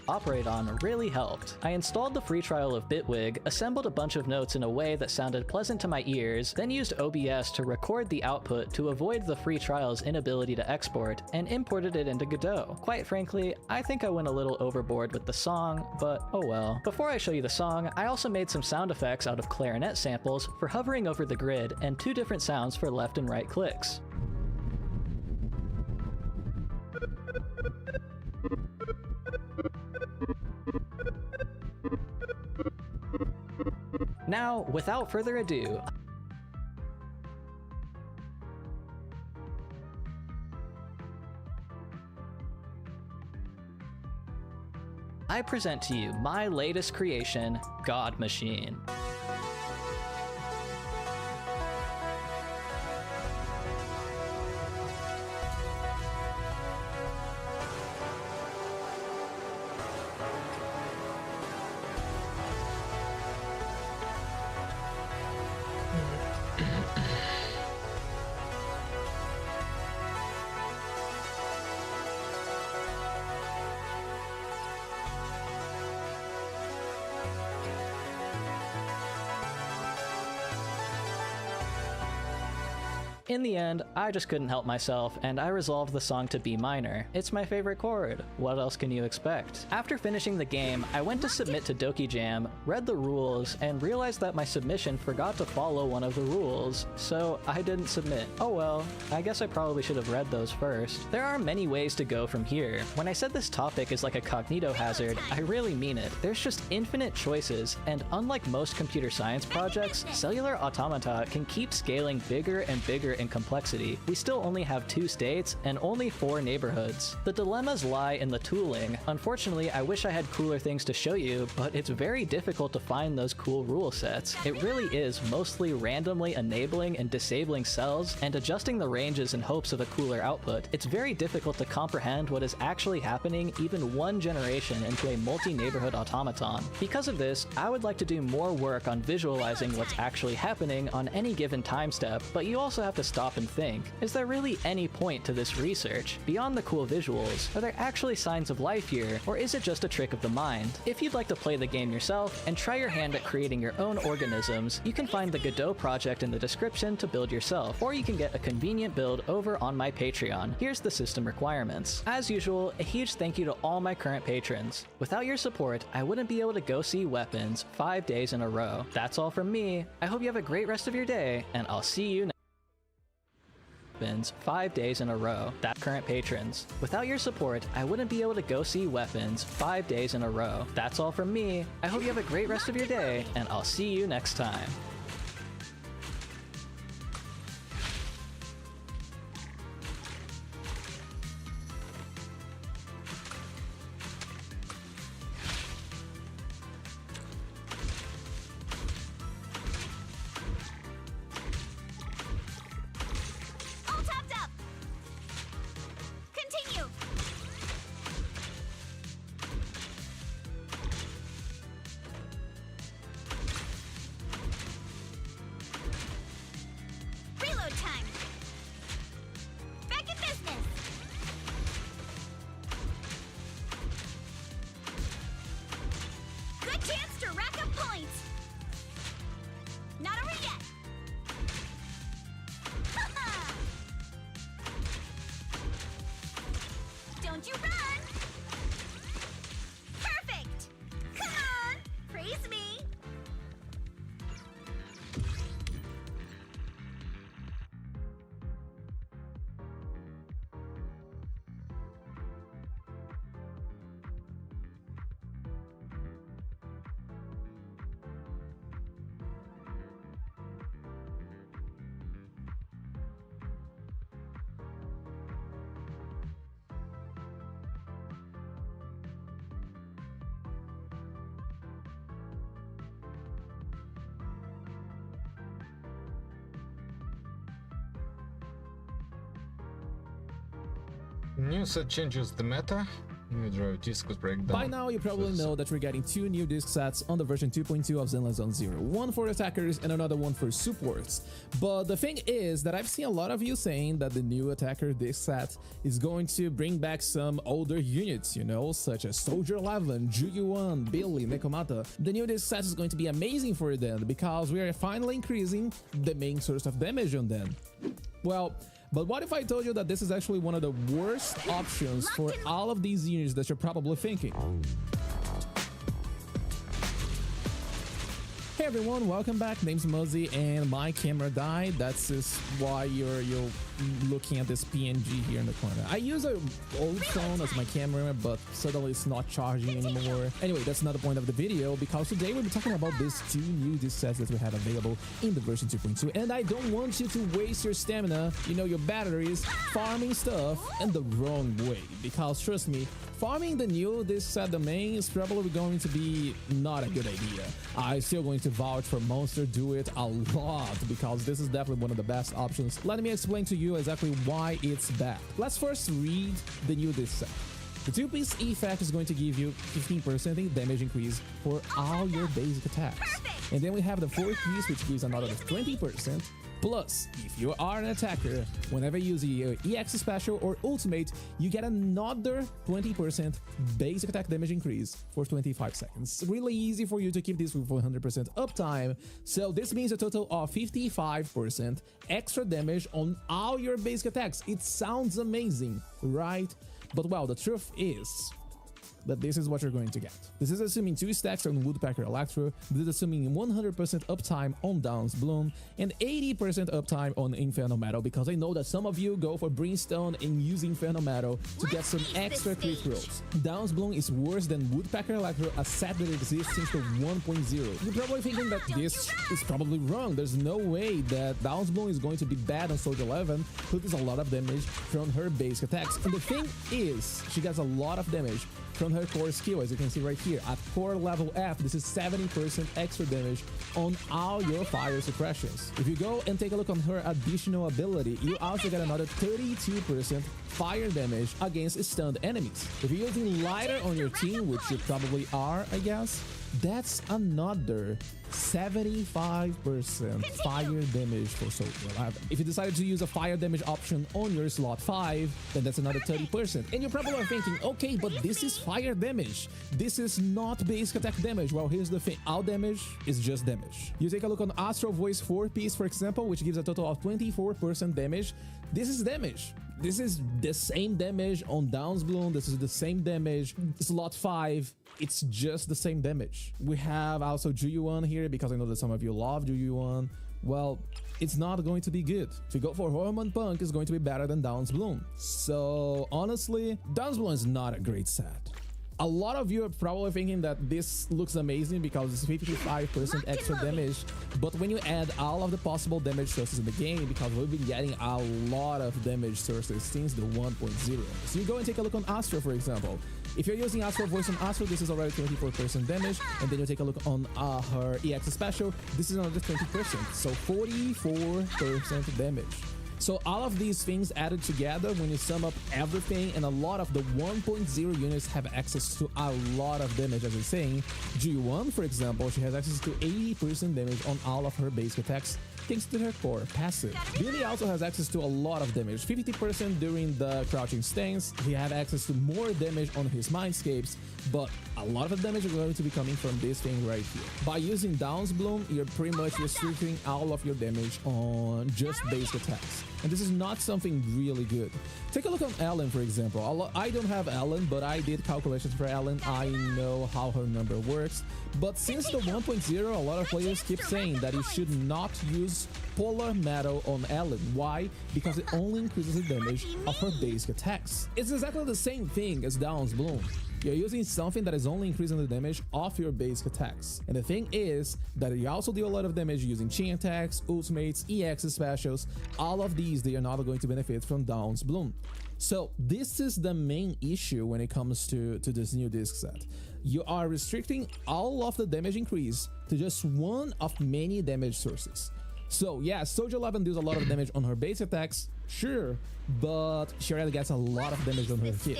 operate on really helped. I installed the free trial of Bitwig, assembled a bunch of notes in a way that sounded pleasant to my ears, then used OBS to record the output to avoid the free trial's inability to export, and imported it into Godot. Quite frankly, I think I went a little overboard with the song, but oh well. Before I show you the song, I also made some sound effects out of clarinet samples for hovering over the grid and 2 different sounds for left and right clicks. Now, without further ado, I present to you my latest creation, God Machine. In the end, I just couldn't help myself, and I resolved the song to B minor. It's my favorite chord. What else can you expect? After finishing the game, I went to submit to Doki Jam, read the rules, and realized that my submission forgot to follow one of the rules, so I didn't submit. Oh well, I guess I probably should have read those first. There are many ways to go from here. When I said this topic is like a cognito hazard, I really mean it. There's just infinite choices, and unlike most computer science projects, Cellular Automata can keep scaling bigger and bigger in complexity. We still only have 2 states and only 4 neighborhoods. The dilemmas lie in the tooling. Unfortunately, I wish I had cooler things to show you, but it's very difficult to find those cool rule sets. It really is mostly randomly enabling and disabling cells and adjusting the ranges in hopes of a cooler output. It's very difficult to comprehend what is actually happening even 1 generation into a multi-neighborhood automaton. Because of this, I would like to do more work on visualizing what's actually happening on any given time step, but you also have to stop and think, is there really any point to this research? Beyond the cool visuals, are there actually signs of life here, or is it just a trick of the mind? If you'd like to play the game yourself and try your hand at creating your own organisms, you can find the Godot project in the description to build yourself, or you can get a convenient build over on my Patreon. Here's the system requirements. As usual, a huge thank you to all my current patrons. Without your support, I wouldn't be able to go see Weapons 5 days in a row. That's all from me. I hope you have a great rest of your day, and I'll see you next 5 days in a row. That current patrons. Without your support, I wouldn't be able to go see Weapons 5 days in a row. That's all from me. I hope you have a great rest of your day, and I'll see you next time. Don't you run! Perfect! Come on! Praise me! News that changes the meta. New drive disc breakdown. By now, you probably know that we're getting 2 new disc sets on the version 2.2 of Zenless Zone Zero. One for attackers and another one for supports. But the thing is that I've seen a lot of you saying that the new attacker disc set is going to bring back some older units, you know, such as Soldier 11, Ju-Yuan, Billy, Nekomata. The new disc set is going to be amazing for them because we are finally increasing the main source of damage on them. Well, but what if I told you that this is actually one of the worst options for all of these units that you're probably thinking? Hey everyone, welcome back. Name's Muzzy and my camera died. That's just why you're looking at this PNG here in the corner. I use an old phone as my camera, but suddenly it's not charging anymore. Anyway, that's not the point of the video, because today we'll be talking about these 2 new disc sets that we have available in the version 2.2, and I don't want you to waste your stamina, you know, your batteries, farming stuff in the wrong way, because trust me, farming the new disc set domain is probably going to be not a good idea. I'm still going to vouch for Monster do it a lot, because this is definitely one of the best options. Let me explain to you exactly why it's bad. Let's first read the new disc set. The 2-piece effect is going to give you 15% damage increase for all your basic attacks. Perfect. And then we have the 4th piece, which gives another 20%. Plus, if you are an attacker, whenever you use your EX special or ultimate, you get another 20% basic attack damage increase for 25 seconds. Really easy for you to keep this with 100% uptime. So this means a total of 55% extra damage on all your basic attacks. It sounds amazing, right? But well, the truth is that this is what you're going to get. This is assuming 2 stacks on Woodpecker Electro, this is assuming 100% uptime on Downs Bloom, and 80% uptime on Inferno Metal, because I know that some of you go for Brimstone and use Inferno Metal to get some extra crit rolls. Downs Bloom is worse than Woodpecker Electro, a set that exists since the 1.0. You're probably thinking that this is probably wrong. There's no way that Downs Bloom is going to be bad on Soldier 11, who does a lot of damage from her basic attacks. And the thing is, she gets a lot of damage from her core skill, as you can see right here. At core level F, this is 70% extra damage on all your fire suppressions. If you go and take a look on her additional ability, you also get another 32% fire damage against stunned enemies. If you're using lighter on your team, which you probably are, I guess, that's another 75% fire damage for Soldier. If you decided to use a fire damage option on your slot 5, then that's another 30%. And you're probably thinking, okay, but this is fire damage. This is not basic attack damage. Well, here's the thing. All damage is just damage. You take a look on Astral Voice 4-piece, for example, which gives a total of 24% damage. This is damage. This is the same damage on Downs Bloom. This is the same damage. Slot 5, it's just the same damage. We have also Ju-Yuan here, because I know that some of you love Ju-Yuan. Well, it's not going to be good. If you go for Hormone Punk, it's going to be better than Downs Bloom. So honestly, Downs Bloom is not a great set. A lot of you are probably thinking that this looks amazing because it's 55% extra damage, but when you add all of the possible damage sources in the game, because we've been getting a lot of damage sources since the 1.0. So you go and take a look on Astro, for example. If you're using Astral Voice on Astro, this is already 24% damage, and then you take a look on her EX special, this is another 20%, so 44% damage. So all of these things added together, when you sum up everything, and a lot of the 1.0 units have access to a lot of damage, as I'm saying. Ju-Yuan, for example, she has access to 80% damage on all of her basic attacks, thanks to her core passive. Billy also has access to a lot of damage, 50% during the crouching stance. He had access to more damage on his mindscapes, but a lot of the damage is going to be coming from this thing right here. By using Downs Bloom, you're pretty much restricting all of your damage on just basic attacks. And this is not something really good. Take a look on Ellen, for example. I don't have Ellen, but I did calculations for Ellen. I know how her number works. But since the 1.0, a lot of players keep saying that you should not use Polar Metal on Ellen. Why? Because it only increases the damage of her basic attacks. It's exactly the same thing as Downs Bloom. You're using something that is only increasing the damage of your basic attacks. And the thing is that you also deal a lot of damage using chain attacks, ultimates, EX specials. All of these, they are not going to benefit from Downs Bloom. So this is the main issue when it comes to this new disc set. You are restricting all of the damage increase to just one of many damage sources. So yeah, Soldier 11 deals a lot of damage on her base attacks, Sure, but she already gets a lot of damage on her hit.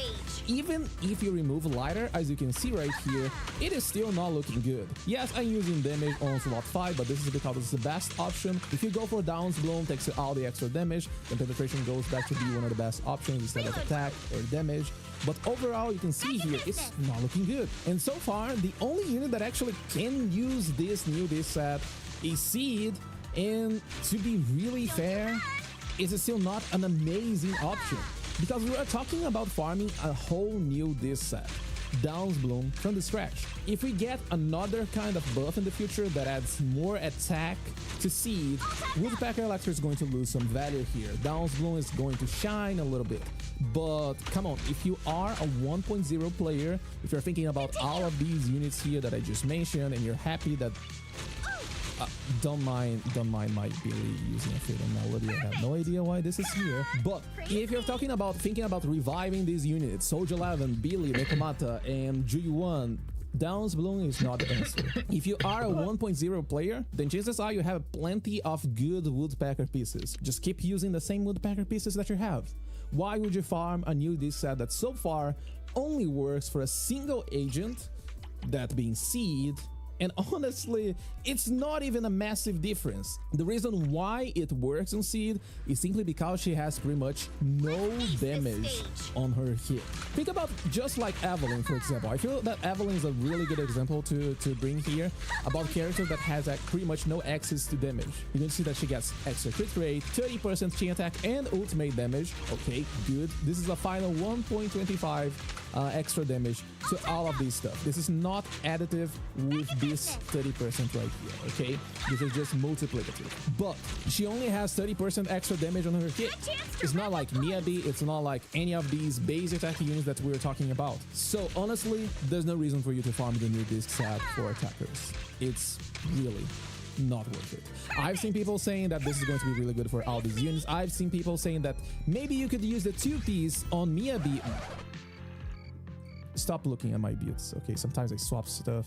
Even if you remove lighter, as you can see right here, it is still not looking good. Yes, I'm using damage on slot 5, but this is because it's the best option. If you go for Down's Bloom, takes all the extra damage, then penetration goes back to be one of the best options instead of attack or damage. But overall, you can see here, it's not looking good. And so far, the only unit that actually can use this set is Seed, and to be really fair, it's still not an amazing option, because we are talking about farming a whole new disc set, Down's Bloom, from the scratch. If we get another kind of buff in the future that adds more attack to Seed, Woodpecker Electro is going to lose some value here. Down's Bloom is going to shine a little bit. But come on, if you are a 1.0 player, if you're thinking about all of these units here that I just mentioned, and you're happy that don't mind my Billy using a fatal melody. I have no idea why this is here. But if you're thinking about reviving these units, Soldier 11, Billy, Nekomata, and Juyuan, Down's Bloom is not the answer. If you are a 1.0 player, then chances are you have plenty of good Woodpecker pieces. Just keep using the same Woodpecker pieces that you have. Why would you farm a new disc set that so far only works for a single agent, that being Seed? And honestly, it's not even a massive difference. The reason why it works on Seed is simply because she has pretty much no damage on her hit. Think about just like Evelyn, for example. I feel that Evelyn is a really good example to bring here about characters that has pretty much no access to damage. You can see that she gets extra crit rate, 30% chain attack, and ultimate damage. Okay, good. This is a final 1.25 extra damage to all of these stuff. This is not additive with this 30% right here, okay? This is just multiplicative. But she only has 30% extra damage on her hit. It's not like Miyabi, it's not like any of these base attack units that we're talking about. So honestly, there's no reason for you to farm the new disc set for attackers. It's really not worth it. I've seen people saying that this is going to be really good for all these units. I've seen people saying that maybe you could use the 2-piece on Miyabi. Stop looking at my builds, okay? Sometimes I swap stuff.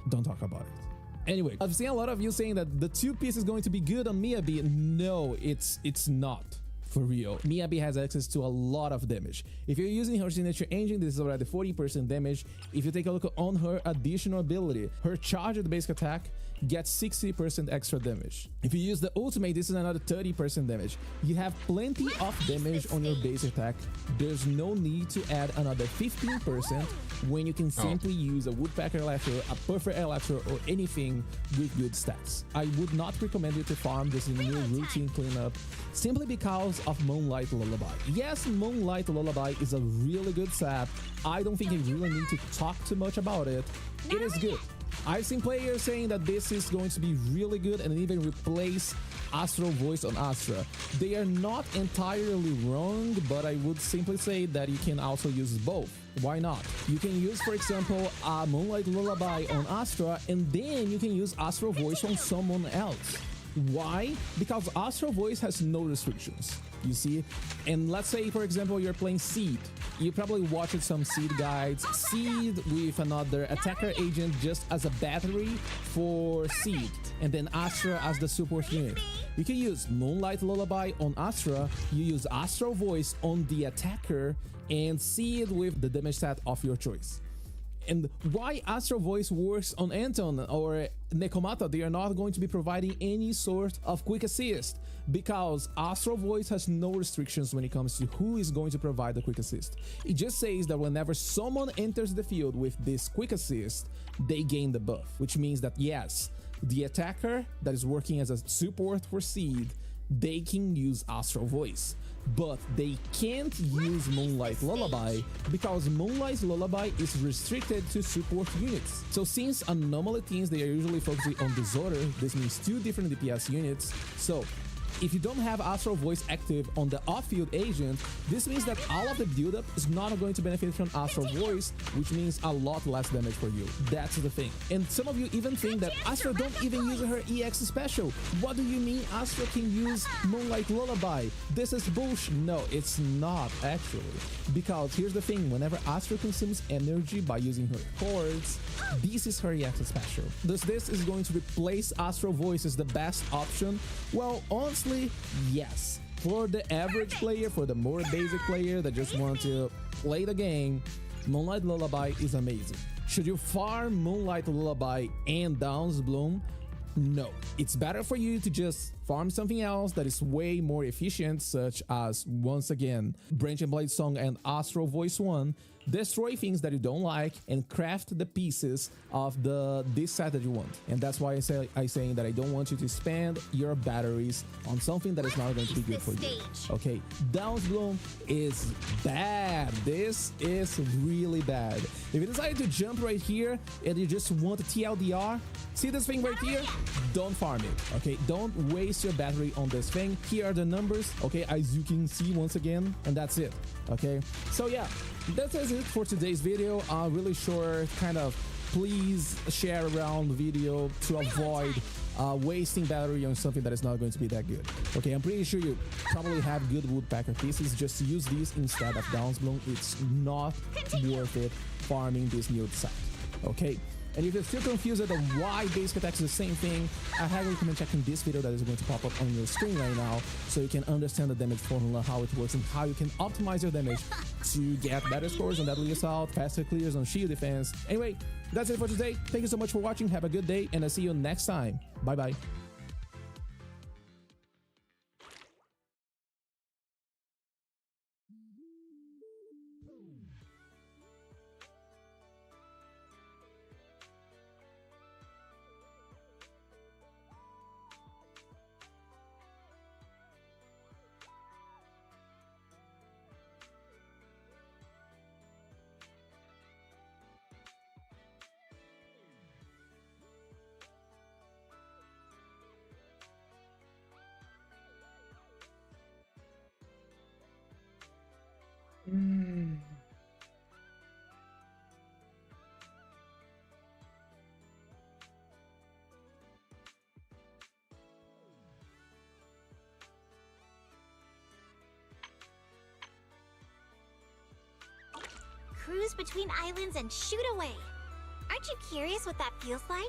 Don't talk about it. Anyway, I've seen a lot of you saying that the 2-piece is going to be good on Miyabi. No, it's not. For real. Miyabi has access to a lot of damage. If you're using her signature engine, this is already 40% damage. If you take a look on her additional ability, her charged basic attack gets 60% extra damage. If you use the ultimate, this is another 30% damage. You have plenty of damage on your base attack. There's no need to add another 15% when you can simply use a Woodpecker Electro, a Perfect Electro, or anything with good stats. I would not recommend you to farm this new routine cleanup simply because of Moonlight Lullaby. Yes, Moonlight Lullaby is a really good set. I don't think I really need to talk too much about it. It is good. I've seen players saying that this is going to be really good and even replace Astral Voice on Astra. They are not entirely wrong, but I would simply say that you can also use both. Why not? You can use, for example, a Moonlight Lullaby on Astra, and then you can use Astral Voice on someone else. Why? Because Astral Voice has no restrictions, you see? And let's say, for example, you're playing Seed. You probably watched some Seed guides. Seed with another attacker agent just as a battery for Seed, and then Astra as the support unit. You can use Moonlight Lullaby on Astra, you use Astral Voice on the attacker, and Seed with the damage stat of your choice. And why Astral Voice works on Anton or Nekomata, they are not going to be providing any sort of quick assist, because Astral Voice has no restrictions when it comes to who is going to provide the quick assist. It just says that whenever someone enters the field with this quick assist, they gain the buff, which means that yes, the attacker that is working as a support for Seed, they can use Astral Voice. But they can't use Moonlight Lullaby because Moonlight Lullaby is restricted to support units. So since Anomaly teams, they are usually focusing on Disorder, this means 2 different DPS units. So if you don't have Astral Voice active on the off-field agent, this means that all of the build-up is not going to benefit from Astral Voice, which means a lot less damage for you. That's the thing. And some of you even think that Astra don't even use her EX special. What do you mean Astra can use Moonlight Lullaby? This is bullshit. No, it's not actually. Because here's the thing, whenever Astra consumes energy by using her chords, this is her EX special. Does this is going to replace Astral Voice as the best option? Well, honestly, yes. for the average player, for the more basic player that just want to play the game, Moonlight Lullaby is amazing. Should you farm Moonlight Lullaby and Dawn's Bloom? No. It's better for you to just farm something else that is way more efficient, such as, once again, Branch and Blade Song and Astral Voice 1. Destroy things that you don't like and craft the pieces of this set that you want. And that's why I saying that I don't want you to spend your batteries on something that is not going to be good for you. Okay, Dawn's Bloom is bad. This is really bad. If you decide to jump right here and you just want a TLDR, see this thing right here? Don't farm it, okay? Don't waste your battery on this thing. Here are the numbers, okay, as you can see once again, and that's it, okay? So yeah, that is it for today's video. Really short, kind of please share around the video to avoid wasting battery on something that is not going to be that good. Okay, I'm pretty sure you probably have good woodpecker pieces. Just use these instead of Dawn's Bloom. It's not worth it farming this new set, okay? And if you're still confused on why basic attack is the same thing, I highly recommend checking this video that is going to pop up on your screen right now, so you can understand the damage formula, how it works, and how you can optimize your damage to get better scores on Deadly Assault, faster clears on shield defense. Anyway, that's it for today. Thank you so much for watching. Have a good day, and I'll see you next time. Bye-bye. Cruise between islands and shoot away. Aren't you curious what that feels like?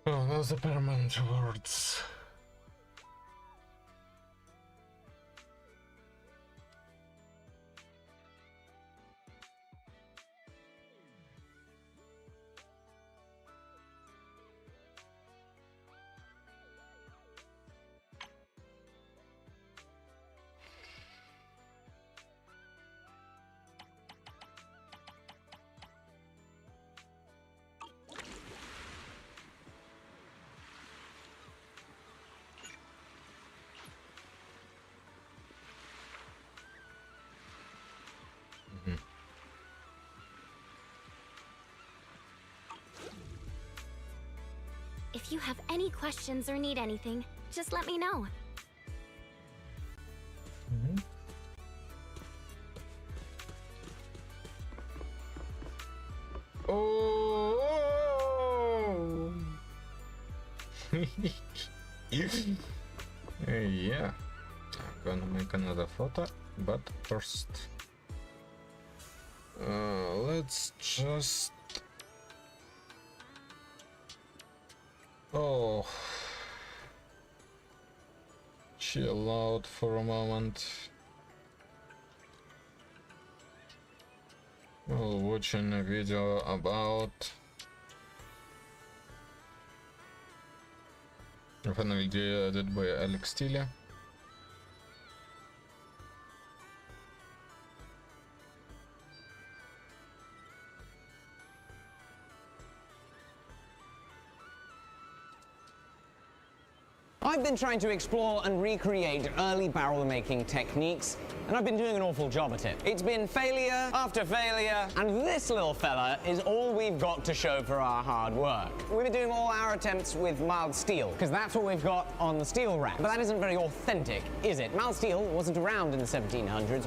Oh, those are permanent words. If you have any questions or need anything, just let me know. Oh! Yeah. I'm gonna make another photo, but first... let's just... Oh... Chill out for a moment. While watching a video about a final video edited by Alex Tille. I've been trying to explore and recreate early barrel making techniques, and I've been doing an awful job at it. It's been failure after failure, and this little fella is all we've got to show for our hard work. We've been doing all our attempts with mild steel, because that's what we've got on the steel rack. But that isn't very authentic, is it? Mild steel wasn't around in the 1700s.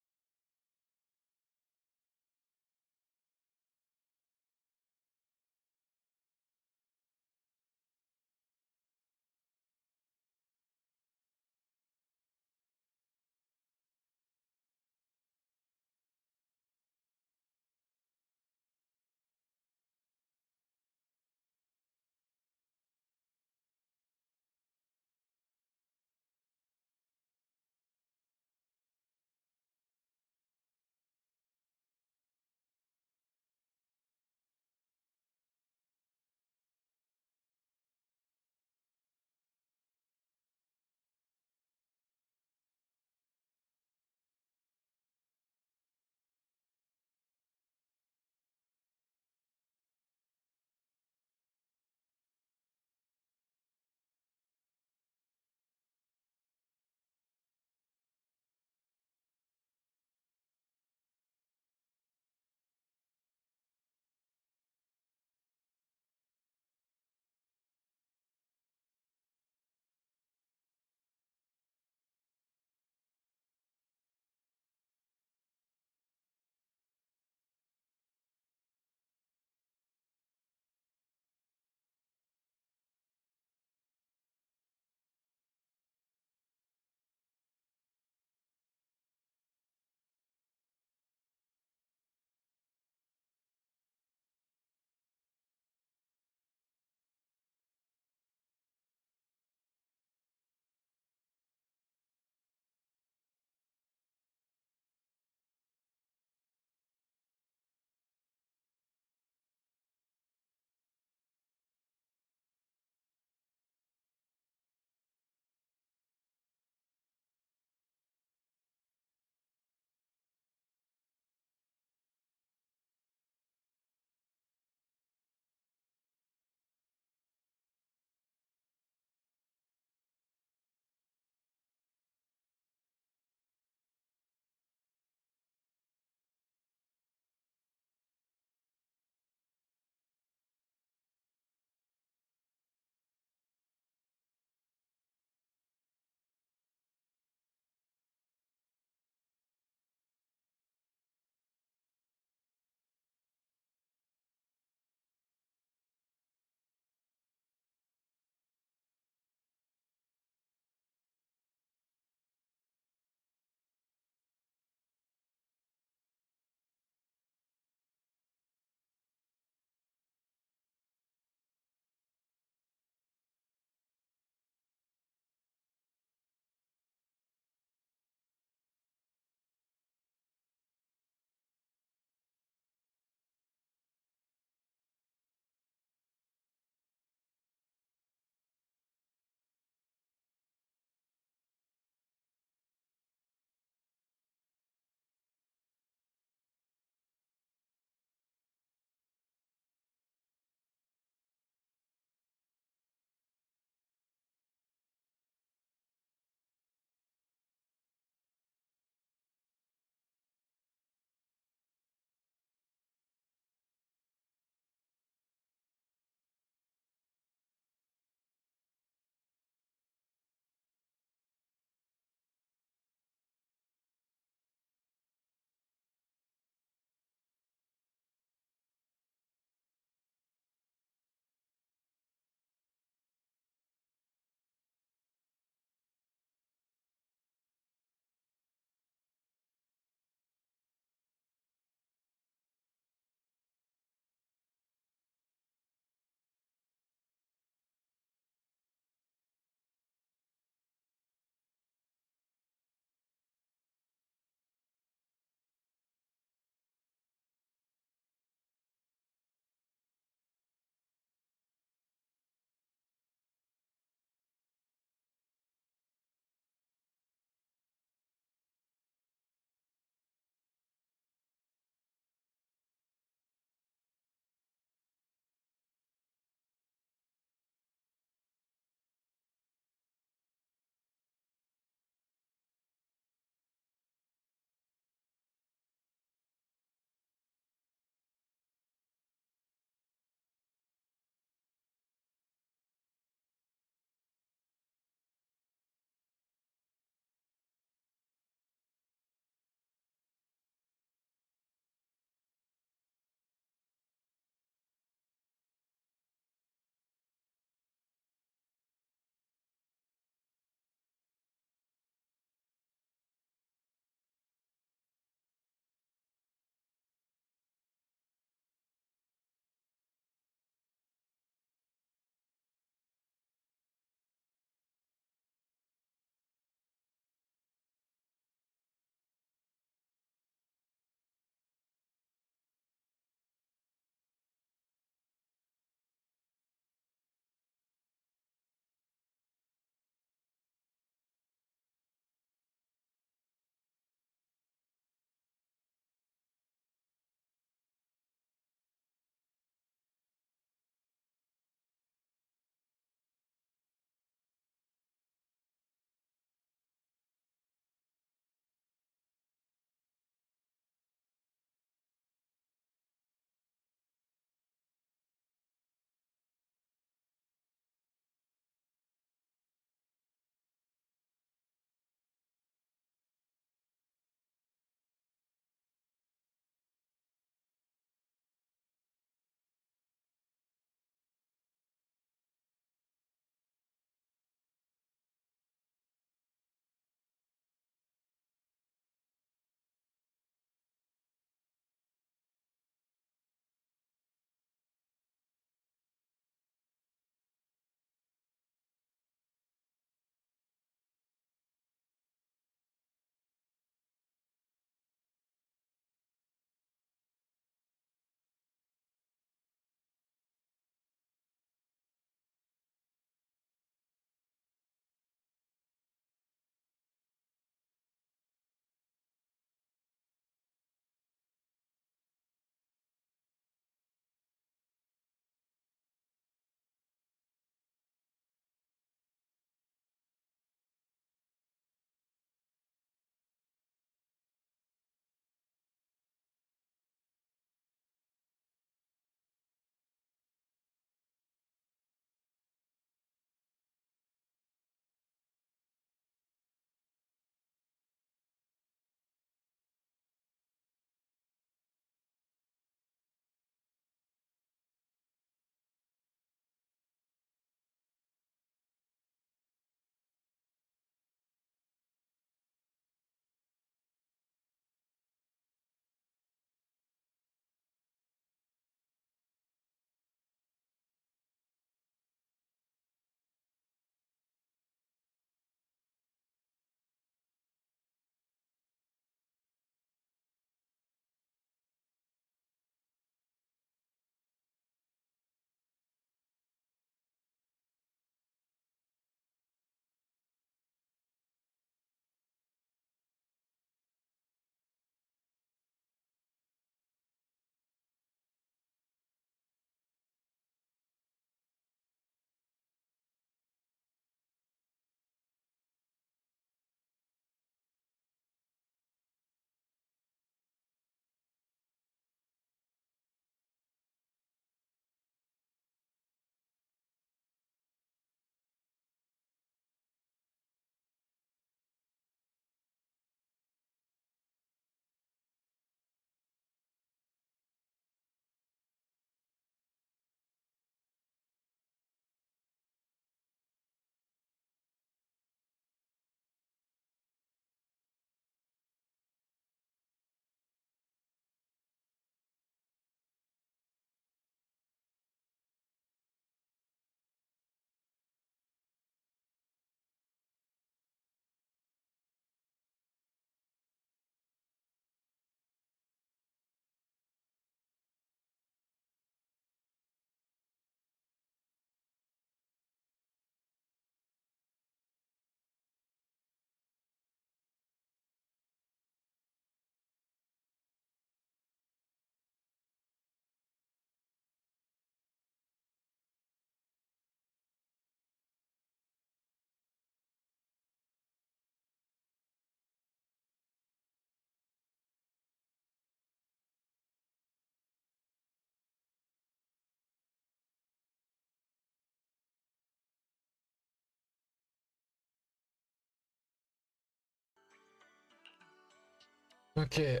Okay,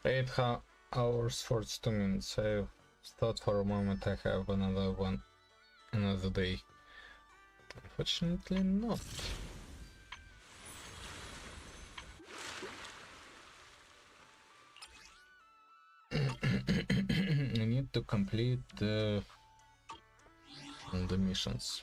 8 hours 42 minutes. I thought for a moment I have another day. Unfortunately not. I need to complete the missions.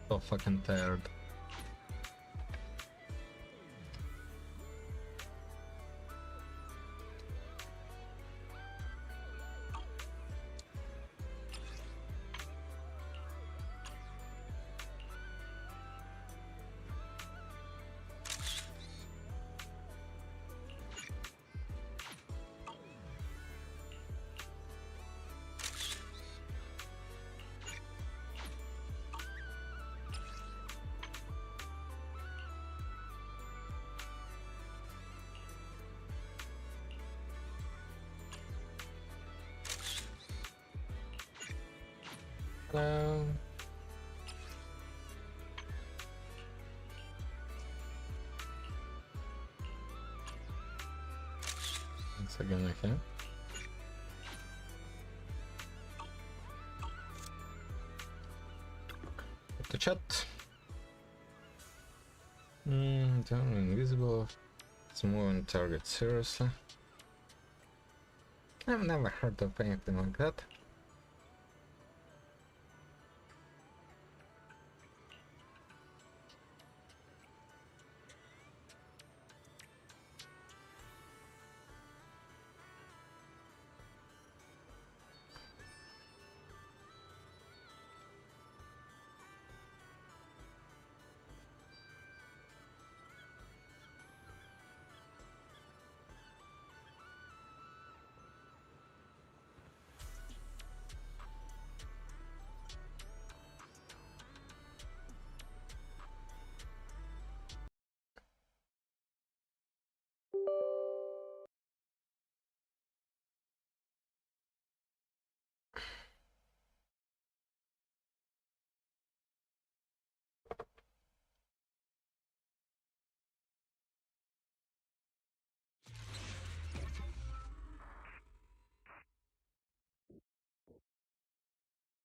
So fucking tired. Hello. Once again, okay. The chat. Turn invisible. It's moving target, seriously. I've never heard of anything like that.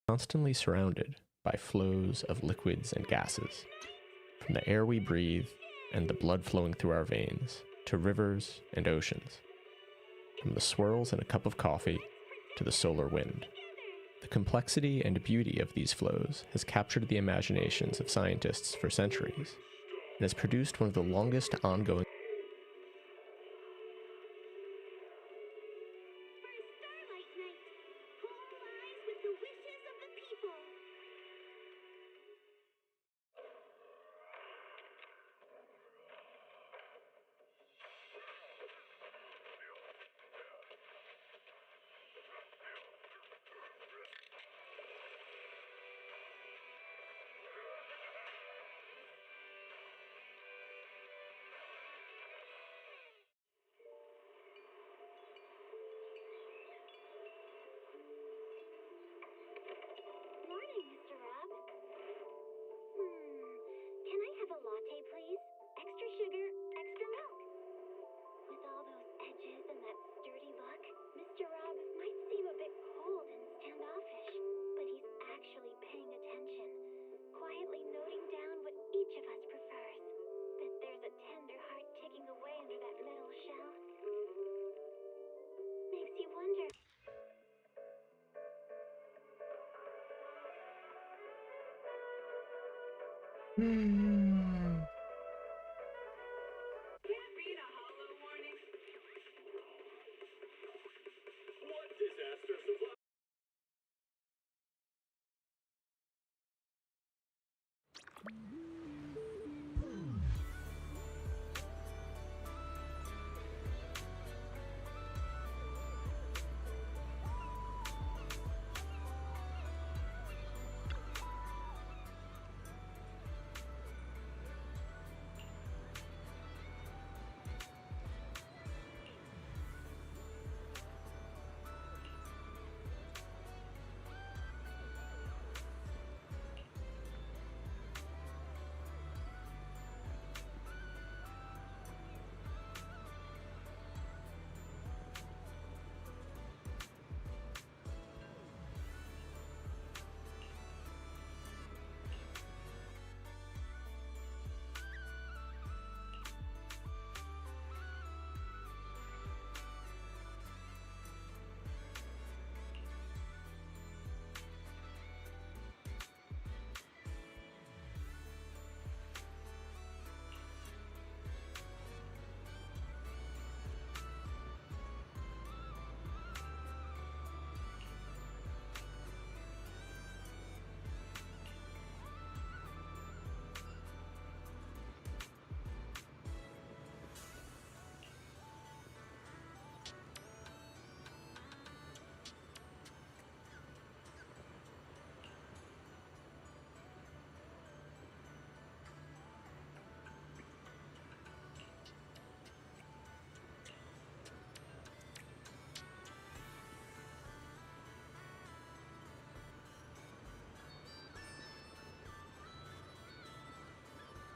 Constantly surrounded by flows of liquids and gases, from the air we breathe and the blood flowing through our veins, to rivers and oceans, from the swirls in a cup of coffee to the solar wind. The complexity and beauty of these flows has captured the imaginations of scientists for centuries, and has produced one of the longest ongoing Mm-hmm.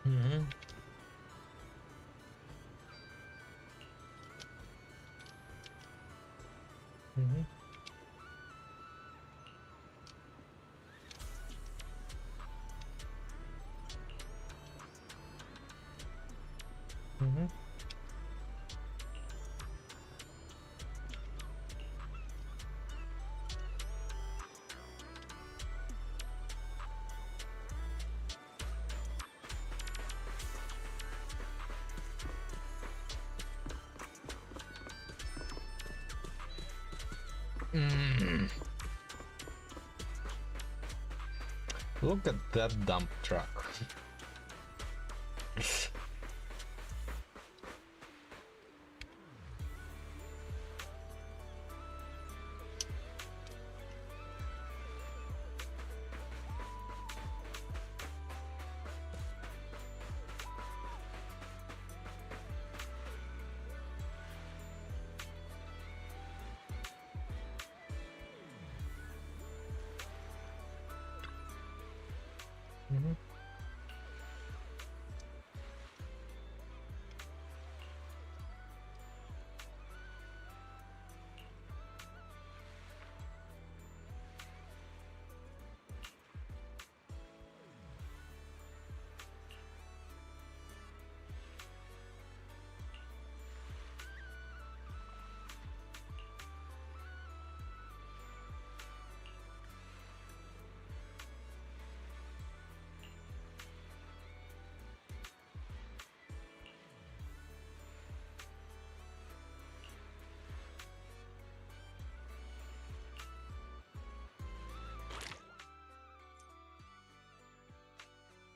Mm-hmm. Mm-hmm. Look at that dump truck. Mm-hmm.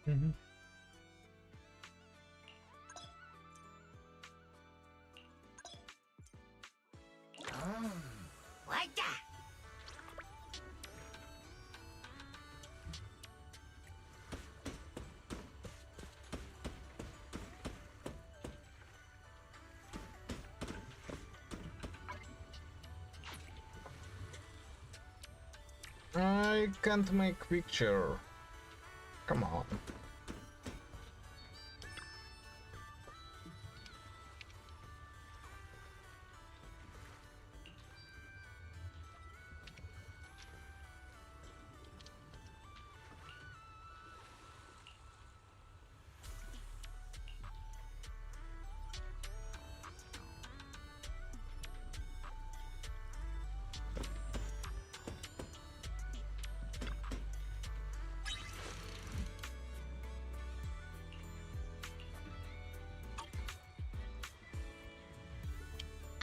Mm-hmm. Like that. I can't make picture. Come on.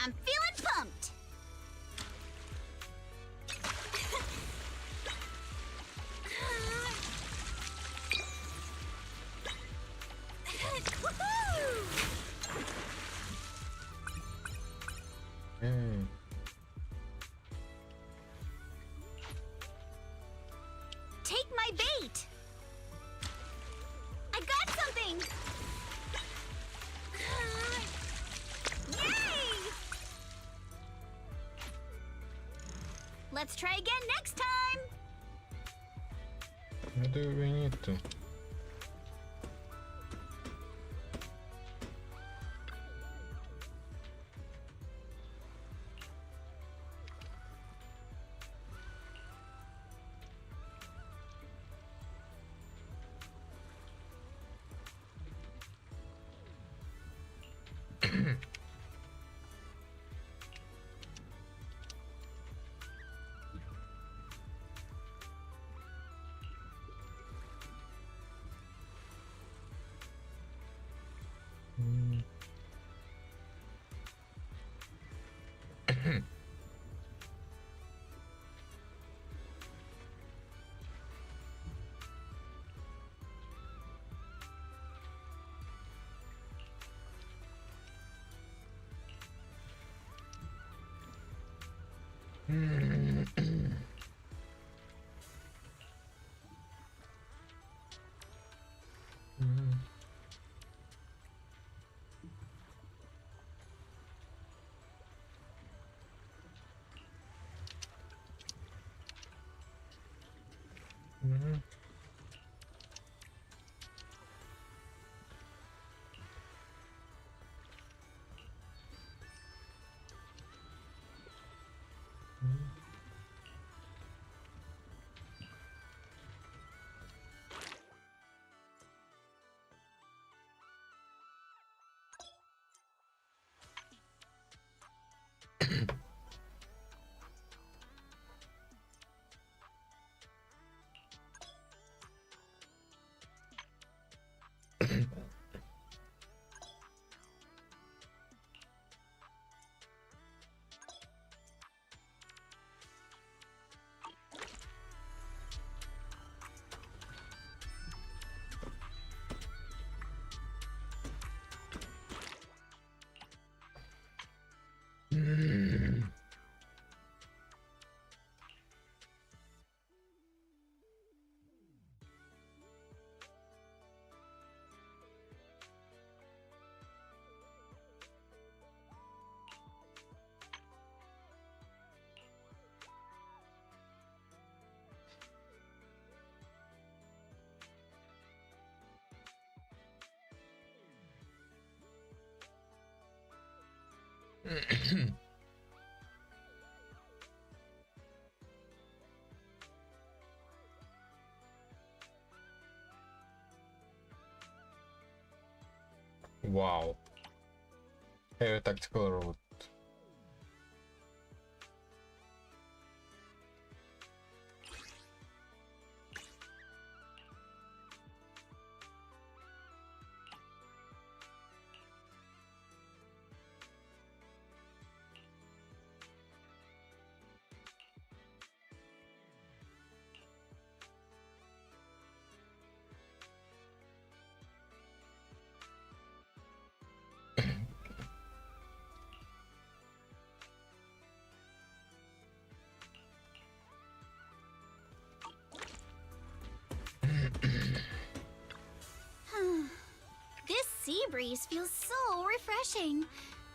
I'm feeling pumped. Take my bait. I got something. Yay! Let's try again next time. Where do we need to? Wow. Heavy tactical route. This sea breeze feels so refreshing.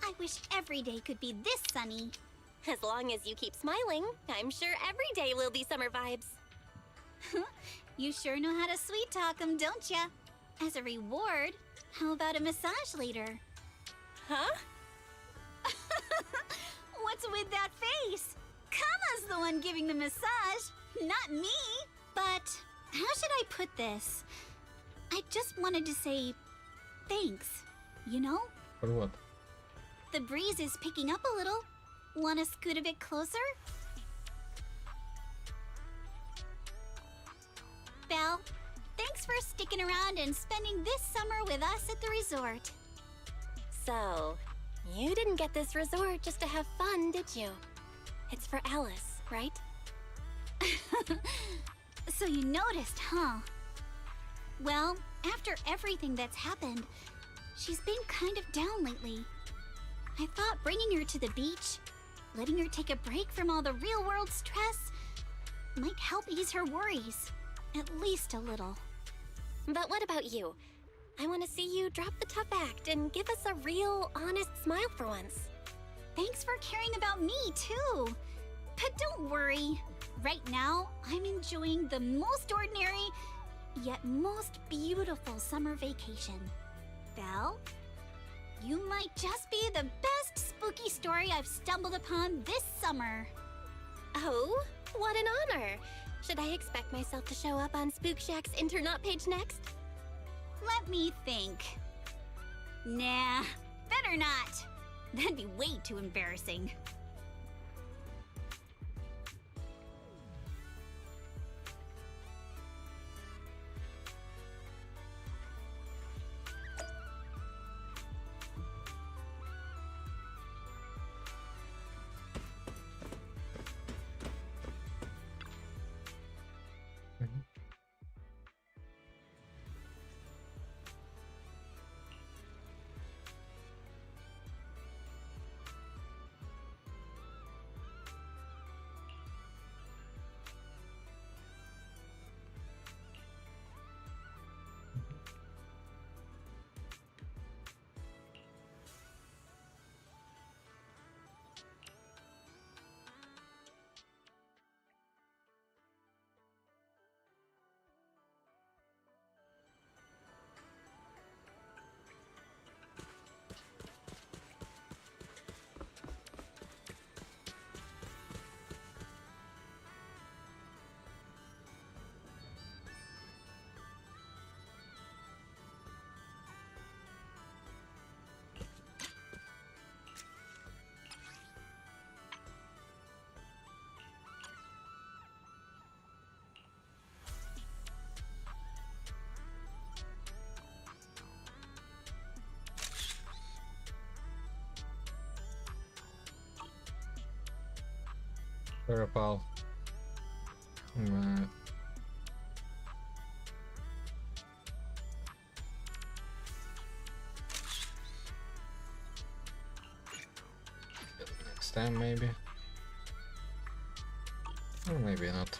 I wish every day could be this sunny. As long as you keep smiling, I'm sure every day will be summer vibes. You sure know how to sweet talk 'em, don't ya? As a reward, how about a massage later? Huh? What's with that face? Kama's the one giving the massage, not me. But how should I put this? I just wanted to say thanks, you know? For what? The breeze is picking up a little. Wanna scoot a bit closer? Belle, thanks for sticking around and spending this summer with us at the resort. So, You didn't get this resort just to have fun, did you? It's for Alice, right? So you noticed, huh? Well, after everything that's happened, she's been kind of down lately. I thought bringing her to the beach, letting her take a break from all the real-world stress, might help ease her worries, at least a little. But what about you? I want to see you drop the tough act and give us a real, honest smile for once. Thanks for caring about me, too. But don't worry. Right now, I'm enjoying the most ordinary, yet most beautiful summer vacation. Belle, you might just be the best spooky story I've stumbled upon this summer. Oh, what an honor. Should I expect myself to show up on Spook Shack's Internaut page next? Let me think. Nah, better not. That'd be way too embarrassing. Purple. Right. Next time maybe. Or maybe not.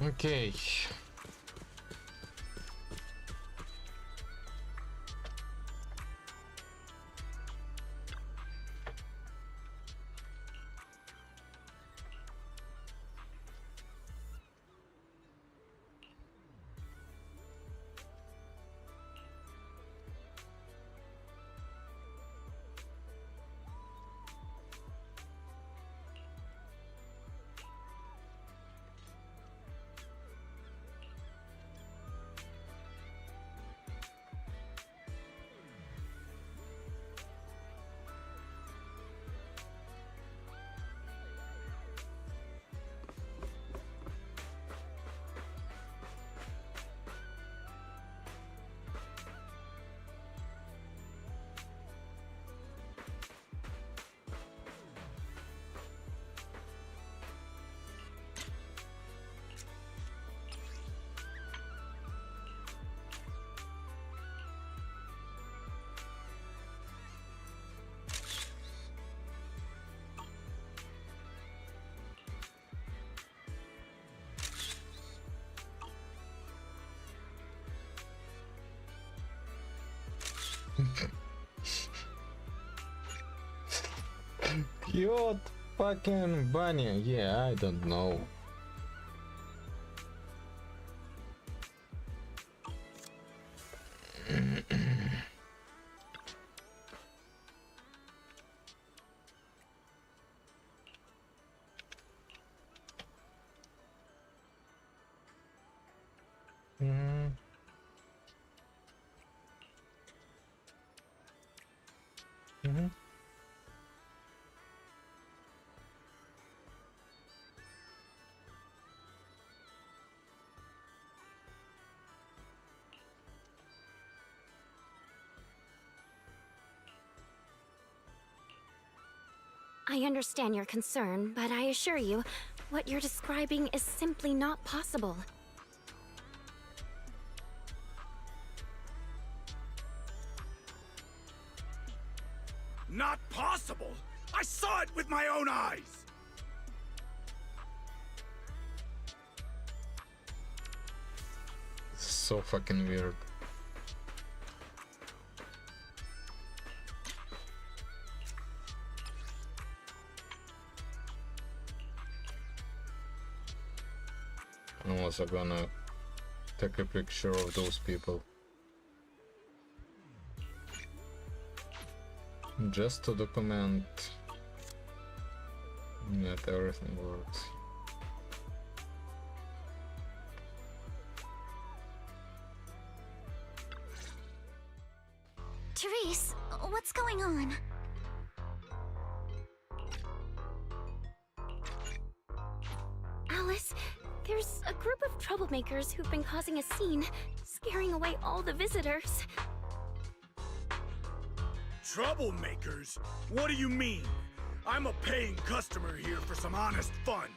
Okay. Cute fucking bunny. Yeah, I don't know. I understand your concern, but I assure you, what you're describing is simply not possible. Not possible! I saw it with my own eyes! So fucking weird. I'm also gonna take a picture of those people. Just to document that everything works. Therese, what's going on? Alice, there's a group of troublemakers who've been causing a scene, scaring away all the visitors. Troublemakers? What do you mean? I'm a paying customer here for some honest fun.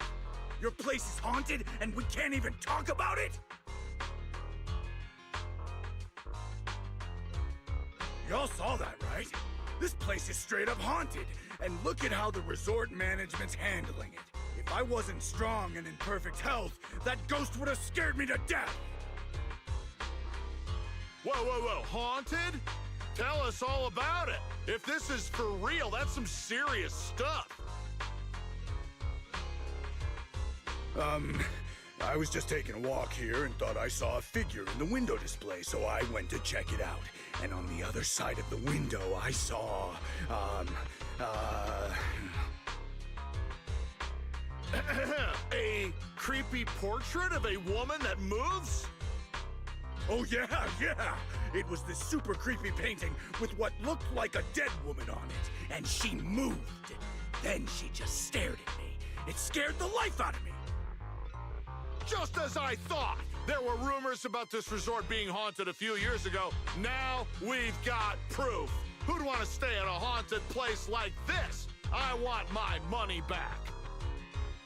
Your place is haunted and we can't even talk about it? Y'all saw that, right? This place is straight up haunted, and look at how the resort management's handling it. If I wasn't strong and in perfect health, that ghost would have scared me to death! Whoa, whoa, whoa, haunted? Tell us all about it. If this is for real, that's some serious stuff. I was just taking a walk here and thought I saw a figure in the window display, so I went to check it out. And on the other side of the window, I saw, a creepy portrait of a woman that moves? Oh yeah, yeah! It was this super creepy painting with what looked like a dead woman on it, and she moved. Then she just stared at me. It scared the life out of me. Just as I thought! There were rumors about this resort being haunted a few years ago. Now we've got proof. Who'd want to stay at a haunted place like this? I want my money back.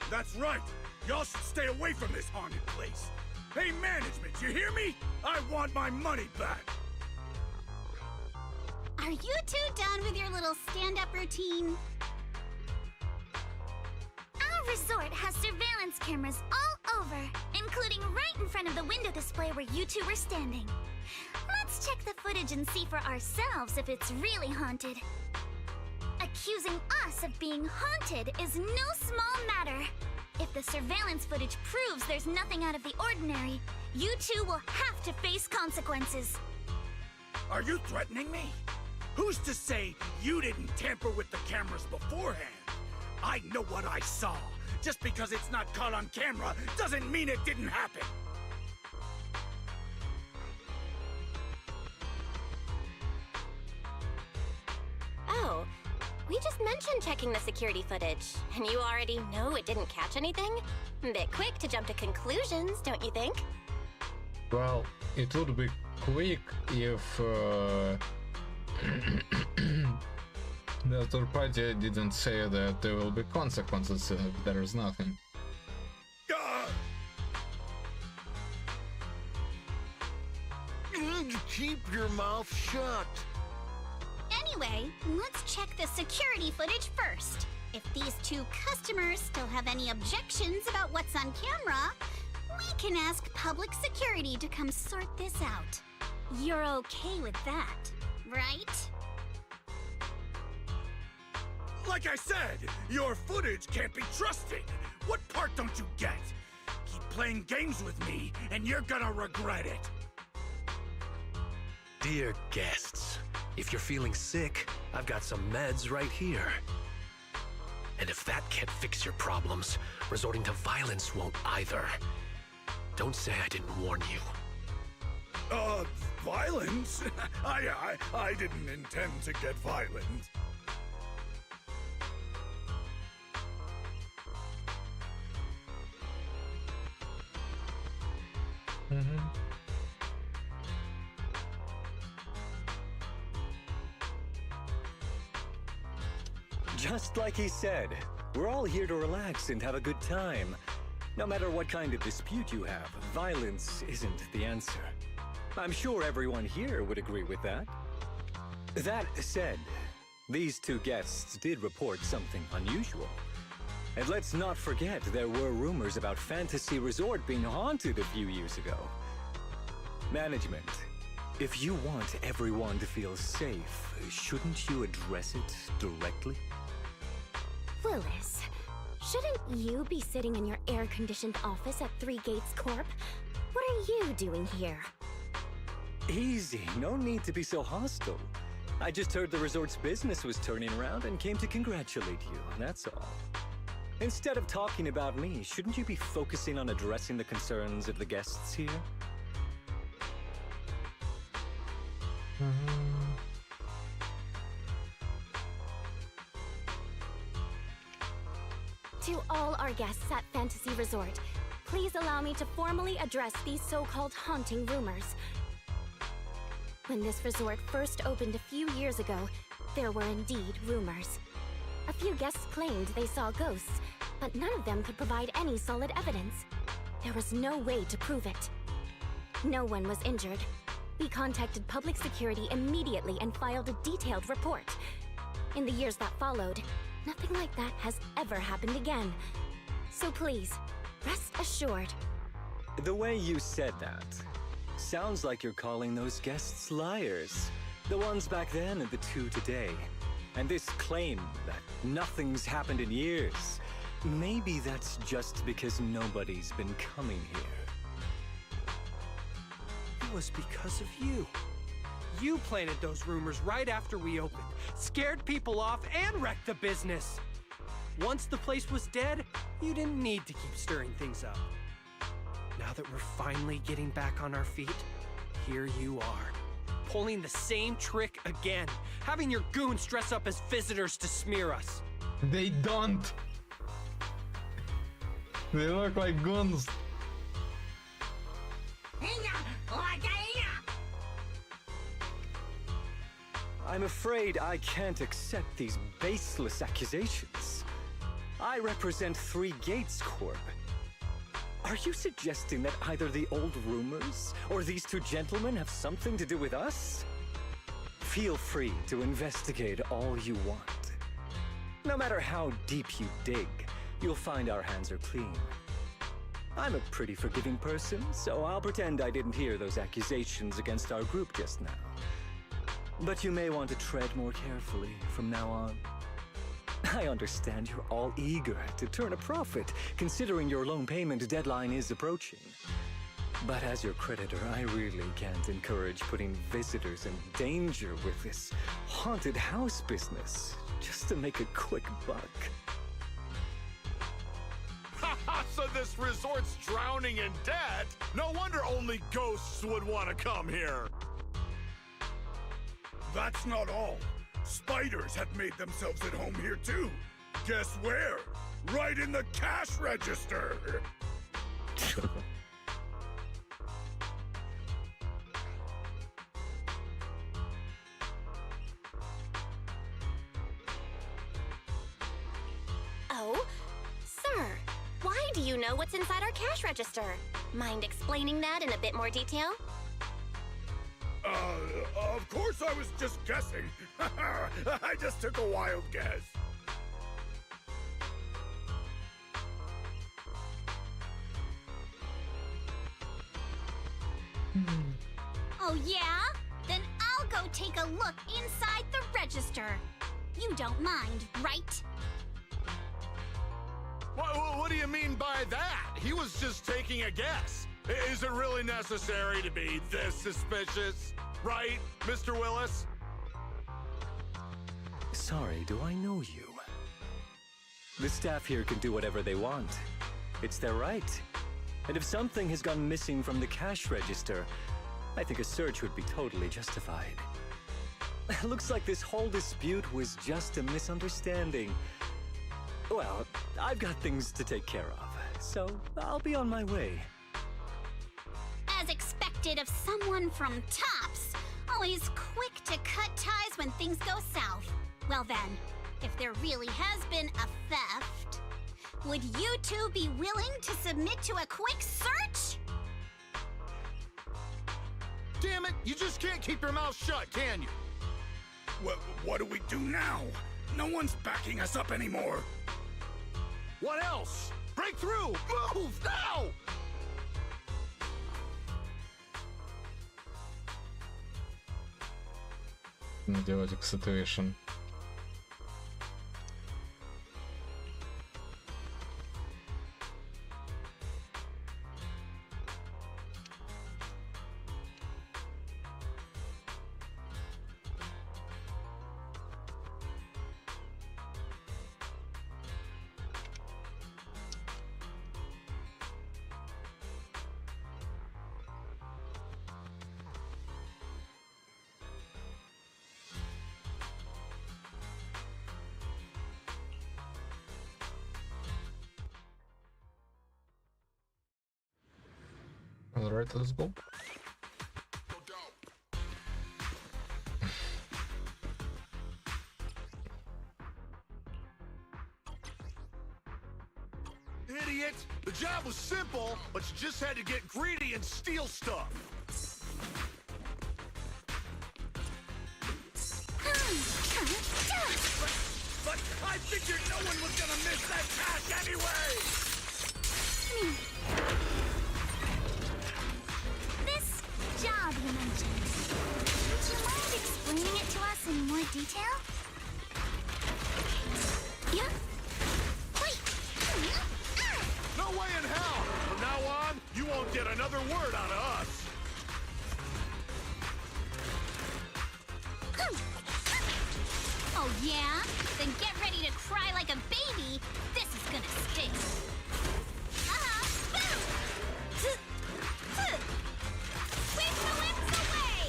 That's right. Y'all should stay away from this haunted place. Hey, management, you hear me? I want my money back. Are you two done with your little stand-up routine? Our resort has surveillance cameras all over, including right in front of the window display where you two were standing. Let's check the footage and see for ourselves if it's really haunted. Accusing us of being haunted is no small matter. If the surveillance footage proves there's nothing out of the ordinary, you two will have to face consequences. Are you threatening me? Who's to say you didn't tamper with the cameras beforehand? I know what I saw. Just because it's not caught on camera doesn't mean it didn't happen. Oh, we just mentioned checking the security footage, and you already know it didn't catch anything? Bit quick to jump to conclusions, don't you think? Well, it would be quick if the third party didn't say that there will be consequences if there is nothing. Keep your mouth shut. Anyway, let's check the security footage first. If these two customers still have any objections about what's on camera, we can ask public security to come sort this out. You're okay with that, right? Like I said, your footage can't be trusted. What part don't you get? Keep playing games with me, and you're gonna regret it. Dear guests, if you're feeling sick, I've got some meds right here. And if that can't fix your problems, resorting to violence won't either. Don't say I didn't warn you. Violence? I didn't intend to get violent. Just like he said, we're all here to relax and have a good time. No matter what kind of dispute you have, violence isn't the answer. I'm sure everyone here would agree with that. That said, these two guests did report something unusual. And let's not forget there were rumors about Fantasy Resort being haunted a few years ago. Management, if you want everyone to feel safe, shouldn't you address it directly? Willis, shouldn't you be sitting in your air-conditioned office at Three Gates Corp? What are you doing here? Easy, no need to be so hostile. I just heard the resort's business was turning around and came to congratulate you, that's all. Instead of talking about me, shouldn't you be focusing on addressing the concerns of the guests here? To all our guests at Fantasy Resort, please allow me to formally address these so-called haunting rumors. When this resort first opened a few years ago, there were indeed rumors. A few guests claimed they saw ghosts, but none of them could provide any solid evidence. There was no way to prove it. No one was injured. We contacted public security immediately and filed a detailed report. In the years that followed, nothing like that has ever happened again. So please, rest assured. The way you said that sounds like you're calling those guests liars. The ones back then and the two today. And this claim that nothing's happened in years, maybe that's just because nobody's been coming here. It was because of you. You planted those rumors right after we opened, scared people off, and wrecked the business. Once the place was dead, you didn't need to keep stirring things up. Now that we're finally getting back on our feet, here you are, pulling the same trick again, having your goons dress up as visitors to smear us. They don't. They look like goons. I'm afraid I can't accept these baseless accusations. I represent Three Gates Corp. Are you suggesting that either the old rumors or these two gentlemen have something to do with us? Feel free to investigate all you want. No matter how deep you dig, you'll find our hands are clean. I'm a pretty forgiving person, so I'll pretend I didn't hear those accusations against our group just now. But you may want to tread more carefully from now on. I understand you're all eager to turn a profit, considering your loan payment deadline is approaching. But as your creditor, I really can't encourage putting visitors in danger with this haunted house business, just to make a quick buck. So this resort's drowning in debt? No wonder only ghosts would want to come here. That's not all. Spiders have made themselves at home here too. Guess where? Right in the cash register. Oh, sir, why do you know what's inside our cash register? Mind explaining that in a bit more detail? Of course I was just guessing. I just took a wild guess. Oh yeah? Then I'll go take a look inside the register. You don't mind, right? What do you mean by that? He was just taking a guess. Is it really necessary to be this suspicious? Right, Mr. Willis? Sorry, do I know you? The staff here can do whatever they want. It's their right. And if something has gone missing from the cash register, I think a search would be totally justified. Looks like this whole dispute was just a misunderstanding. Well, I've got things to take care of, so I'll be on my way. As expected of someone from Tops, always quick to cut ties when things go south. Well then, if there really has been a theft, would you two be willing to submit to a quick search? Damn it, you just can't keep your mouth shut, can you? What do we do now? No one's backing us up anymore. What else? Break through! Move, now! Idiotic situation. Alright, let's go. Idiot! The job was simple, but you just had to get greedy and steal stuff. But I figured no one was gonna miss that cash anyway! This job you mentioned, would you mind explaining it to us in more detail? Yeah? Wait! No way in hell! From now on, you won't get another word out of us. Oh yeah? Then get ready to cry like a baby. This is gonna sting. Whip the whips away!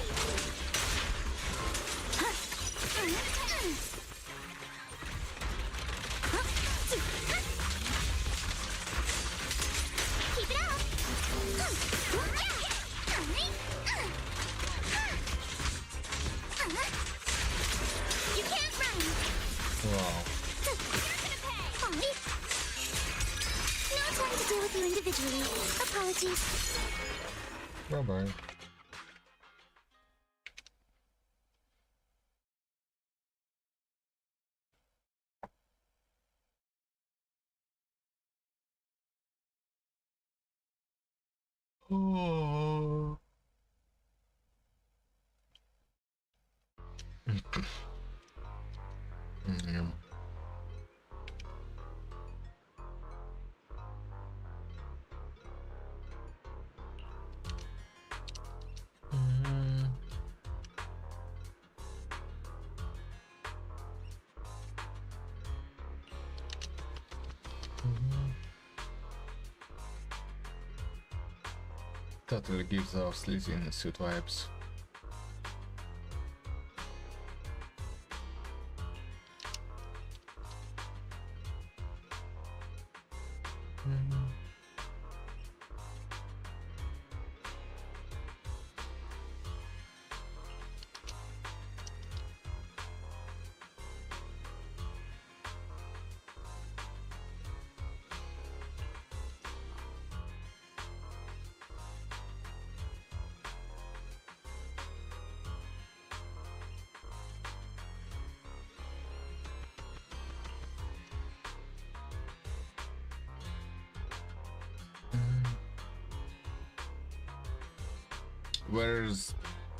Keep it up! You can't run! Wow. No time to deal with you individually. Apologies. Bye bye. Oh. Yeah. Totally gives off sleazy in suit vibes.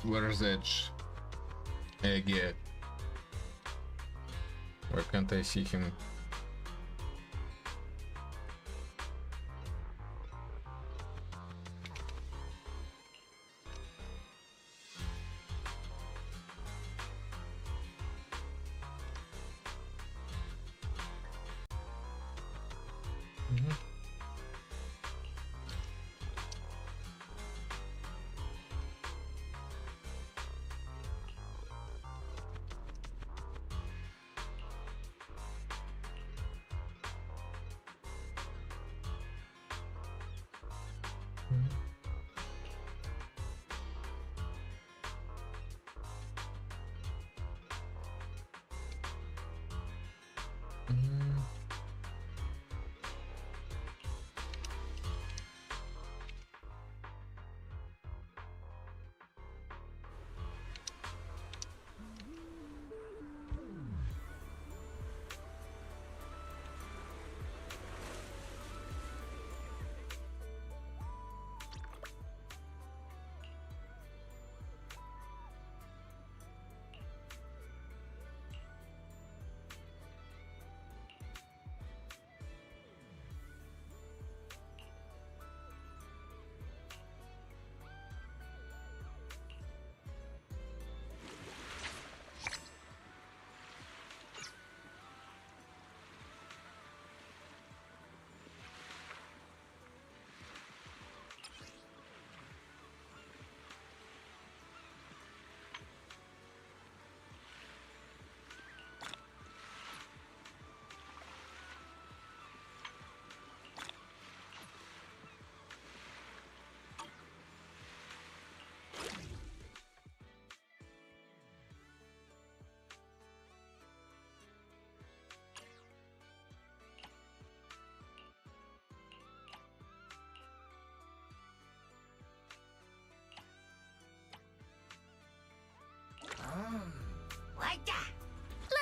Where's Edge? Egg yet? Why can't I see him?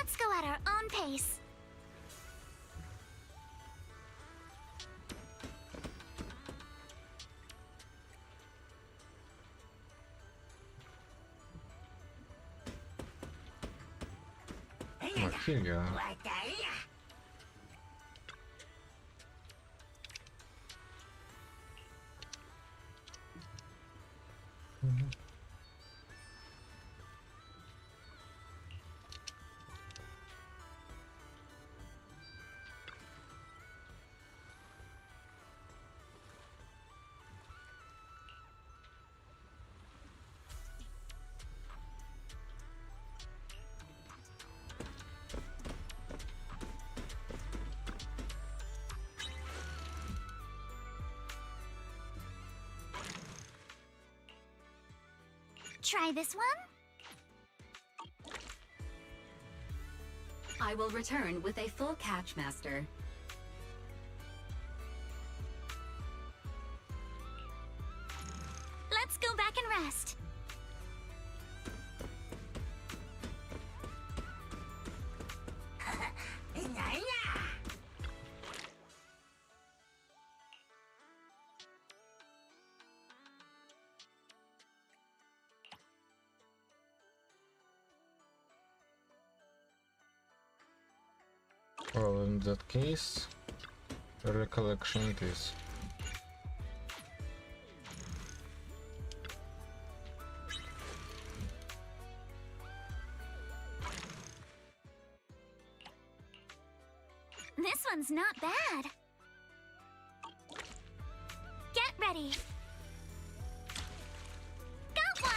Let's go at our own pace. Oh, here you are. Try this one? I will return with a full catch, Master. Let's go back and rest. Well, in that case, recollection it is. This one's not bad. Get ready. Got one!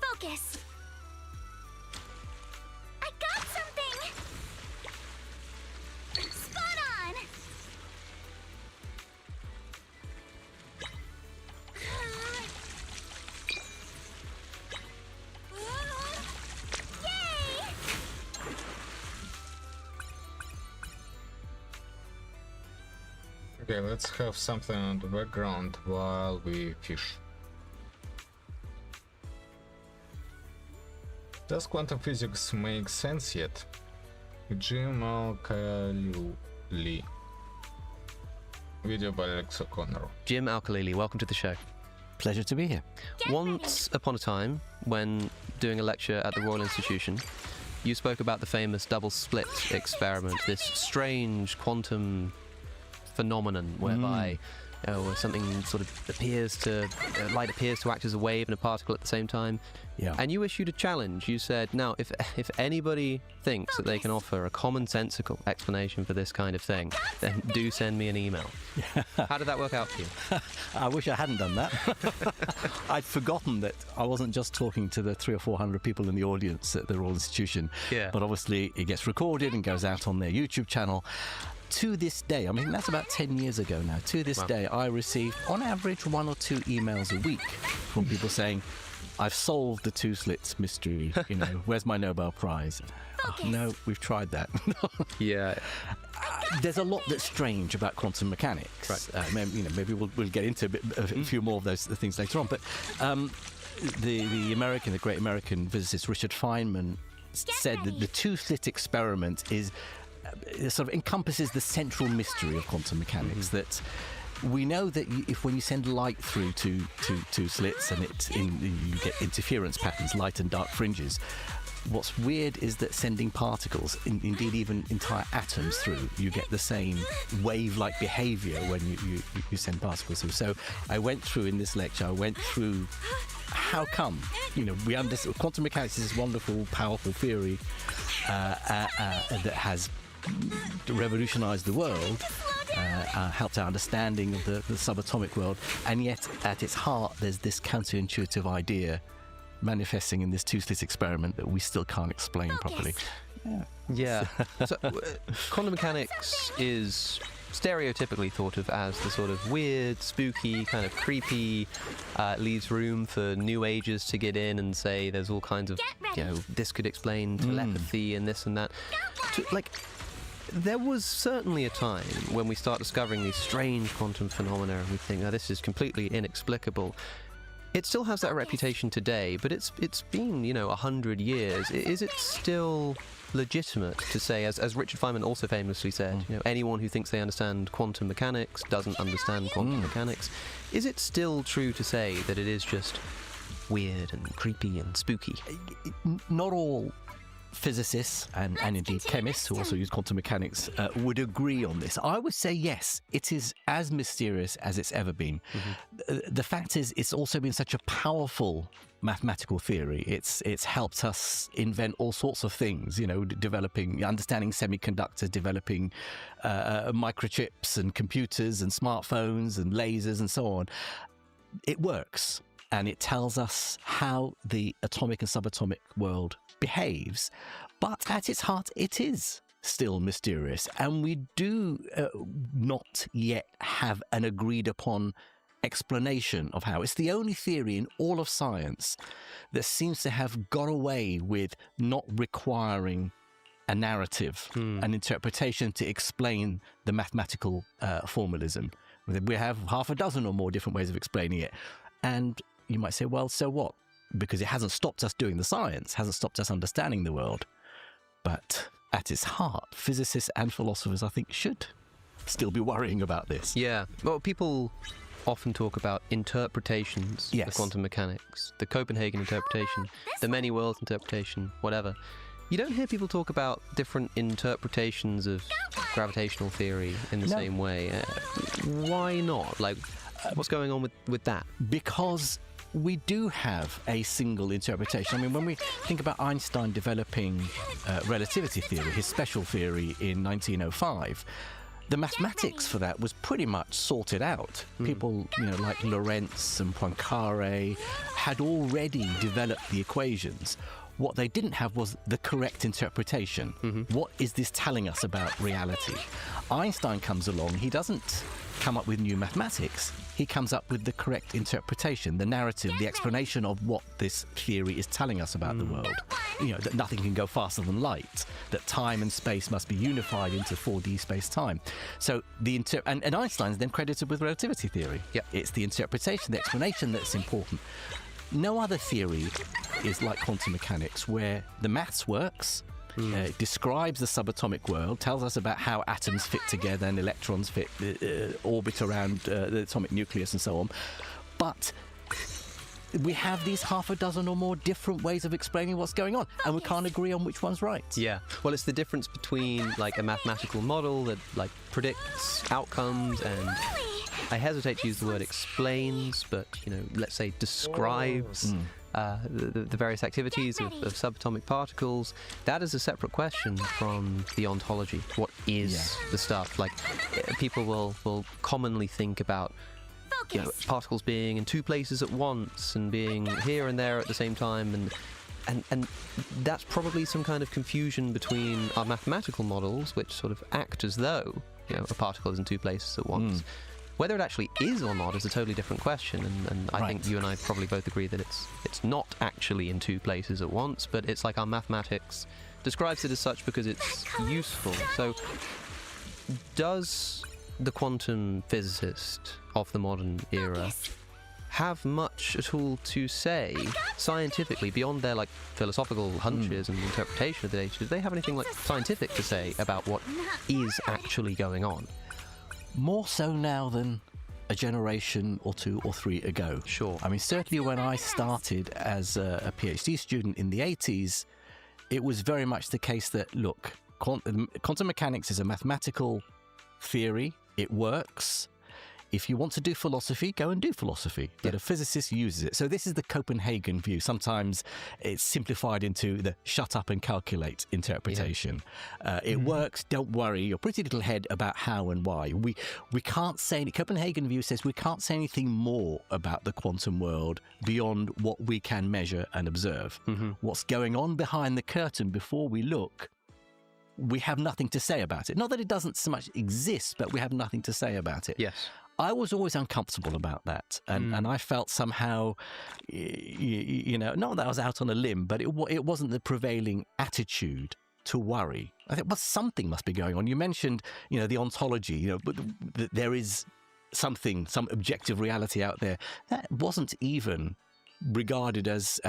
Focus. I got something! Spot on! Okay, let's have something on the background while we fish. Does quantum physics make sense yet? Jim Al-Khalili. Video by Alex O'Connor. Jim Al-Khalili, welcome to the show. Pleasure to be here. Once upon a time, when doing a lecture at the Royal Institution, you spoke about the famous double slit experiment, this strange quantum phenomenon whereby something sort of appears to light appears to act as a wave and a particle at the same time. Yeah. And you issued a challenge. You said, now if anybody thinks that they can offer a commonsensical explanation for this kind of thing, then do send me an email. How did that work out for you? I wish I hadn't done that. I'd forgotten that I wasn't just talking to the 300 or 400 people in the audience at the Royal Institution, but obviously it gets recorded and goes out on their YouTube channel. To this day, I mean, that's about 10 years ago now. To this day, I receive, on average, 1 or 2 emails a week from people saying, I've solved the two slits mystery, you know, where's my Nobel Prize? Oh, no, we've tried that. There's a lot that's strange about quantum mechanics. Maybe we'll get into a few more of those things later on. But the great American physicist Richard Feynman said that the two-slit experiment is sort of encompasses the central mystery of quantum mechanics. That we know that when you send light through two slits and you get interference patterns, light and dark fringes. What's weird is that sending particles, indeed even entire atoms through, you get the same wave-like behavior when you send particles through. So I went through in this lecture, how come? You know, we understand quantum mechanics is this wonderful, powerful theory that has revolutionized the world, helped our understanding of the subatomic world, and yet at its heart there's this counterintuitive idea manifesting in this two-slit experiment that we still can't explain properly. So, quantum mechanics is stereotypically thought of as the sort of weird, spooky, kind of creepy, leaves room for new ages to get in and say there's all kinds of, this could explain telepathy and this and that. There was certainly a time when we start discovering these strange quantum phenomena and we think, this is completely inexplicable. It still has that reputation today, but it's been, 100 years. Is it still legitimate to say, as Richard Feynman also famously said, anyone who thinks they understand quantum mechanics doesn't understand quantum mechanics? Is it still true to say that it is just weird and creepy and spooky? Not all physicists and indeed chemists who also use quantum mechanics would agree on this. I would say yes, it is as mysterious as it's ever been. The fact is, it's also been such a powerful mathematical theory. It's helped us invent all sorts of things, understanding semiconductors, developing microchips and computers and smartphones and lasers and so on. It works, and it tells us how the atomic and subatomic world behaves, but at its heart it is still mysterious, and we do not yet have an agreed upon explanation of how. It's the only theory in all of science that seems to have got away with not requiring a narrative, an interpretation to explain the mathematical formalism. We have half a dozen or more different ways of explaining it, and you might say, well, so what? Because it hasn't stopped us doing the science, hasn't stopped us understanding the world. But at its heart, physicists and philosophers, I think, should still be worrying about this. Yeah. Well, people often talk about interpretations of quantum mechanics. The Copenhagen interpretation, the many worlds interpretation, whatever. You don't hear people talk about different interpretations of gravitational theory in the same way. Why not? Like, what's going on with that? Because we do have a single interpretation. I mean, when we think about Einstein developing relativity theory, his special theory in 1905, the mathematics for that was pretty much sorted out. People, like Lorentz and Poincaré had already developed the equations. What they didn't have was the correct interpretation. What is this telling us about reality? Einstein comes along, he doesn't come up with new mathematics, he comes up with the correct interpretation, the narrative, the explanation of what this theory is telling us about the world. That nothing can go faster than light, that time and space must be unified into 4D space-time. So and Einstein's then credited with relativity theory. It's the interpretation, the explanation that's important. No other theory is like quantum mechanics, where the maths works, it describes the subatomic world, tells us about how atoms fit together and electrons orbit around the atomic nucleus and so on. But we have these half a dozen or more different ways of explaining what's going on, and we can't agree on which one's right. Yeah. Well, it's the difference between like a mathematical model that like predicts outcomes and I hesitate to use the word explains, but let's say describes the various activities of subatomic particles. That is a separate question from the ontology. What is the stuff? Like, people will commonly think about particles being in two places at once and being here and there at the same time, and that's probably some kind of confusion between our mathematical models, which sort of act as though a particle is in two places at once. Whether it actually is or not is a totally different question, and I think you and I probably both agree that it's not actually in two places at once, but it's like our mathematics describes it as such because it's useful. So does the quantum physicist of the modern era have much at all to say scientifically beyond their like philosophical hunches and interpretation of the data? Do they have anything like scientific to say about what is actually going on? More so now than a generation or two or three ago. Sure. I mean, certainly when I started as a PhD student in the 80s, it was very much the case that, look, quantum mechanics is a mathematical theory. It works. If you want to do philosophy, go and do philosophy. But a physicist uses it. So this is the Copenhagen view. Sometimes it's simplified into the shut up and calculate interpretation. It works, don't worry your pretty little head about how and why. We can't say, Copenhagen view says we can't say anything more about the quantum world beyond what we can measure and observe. What's going on behind the curtain before we look, we have nothing to say about it. Not that it doesn't so much exist, but we have nothing to say about it. Yes. I was always uncomfortable about that, and I felt somehow, not that I was out on a limb, but it wasn't the prevailing attitude to worry. I think, well, something must be going on. You mentioned, the ontology, but there is something, some objective reality out there that wasn't even regarded as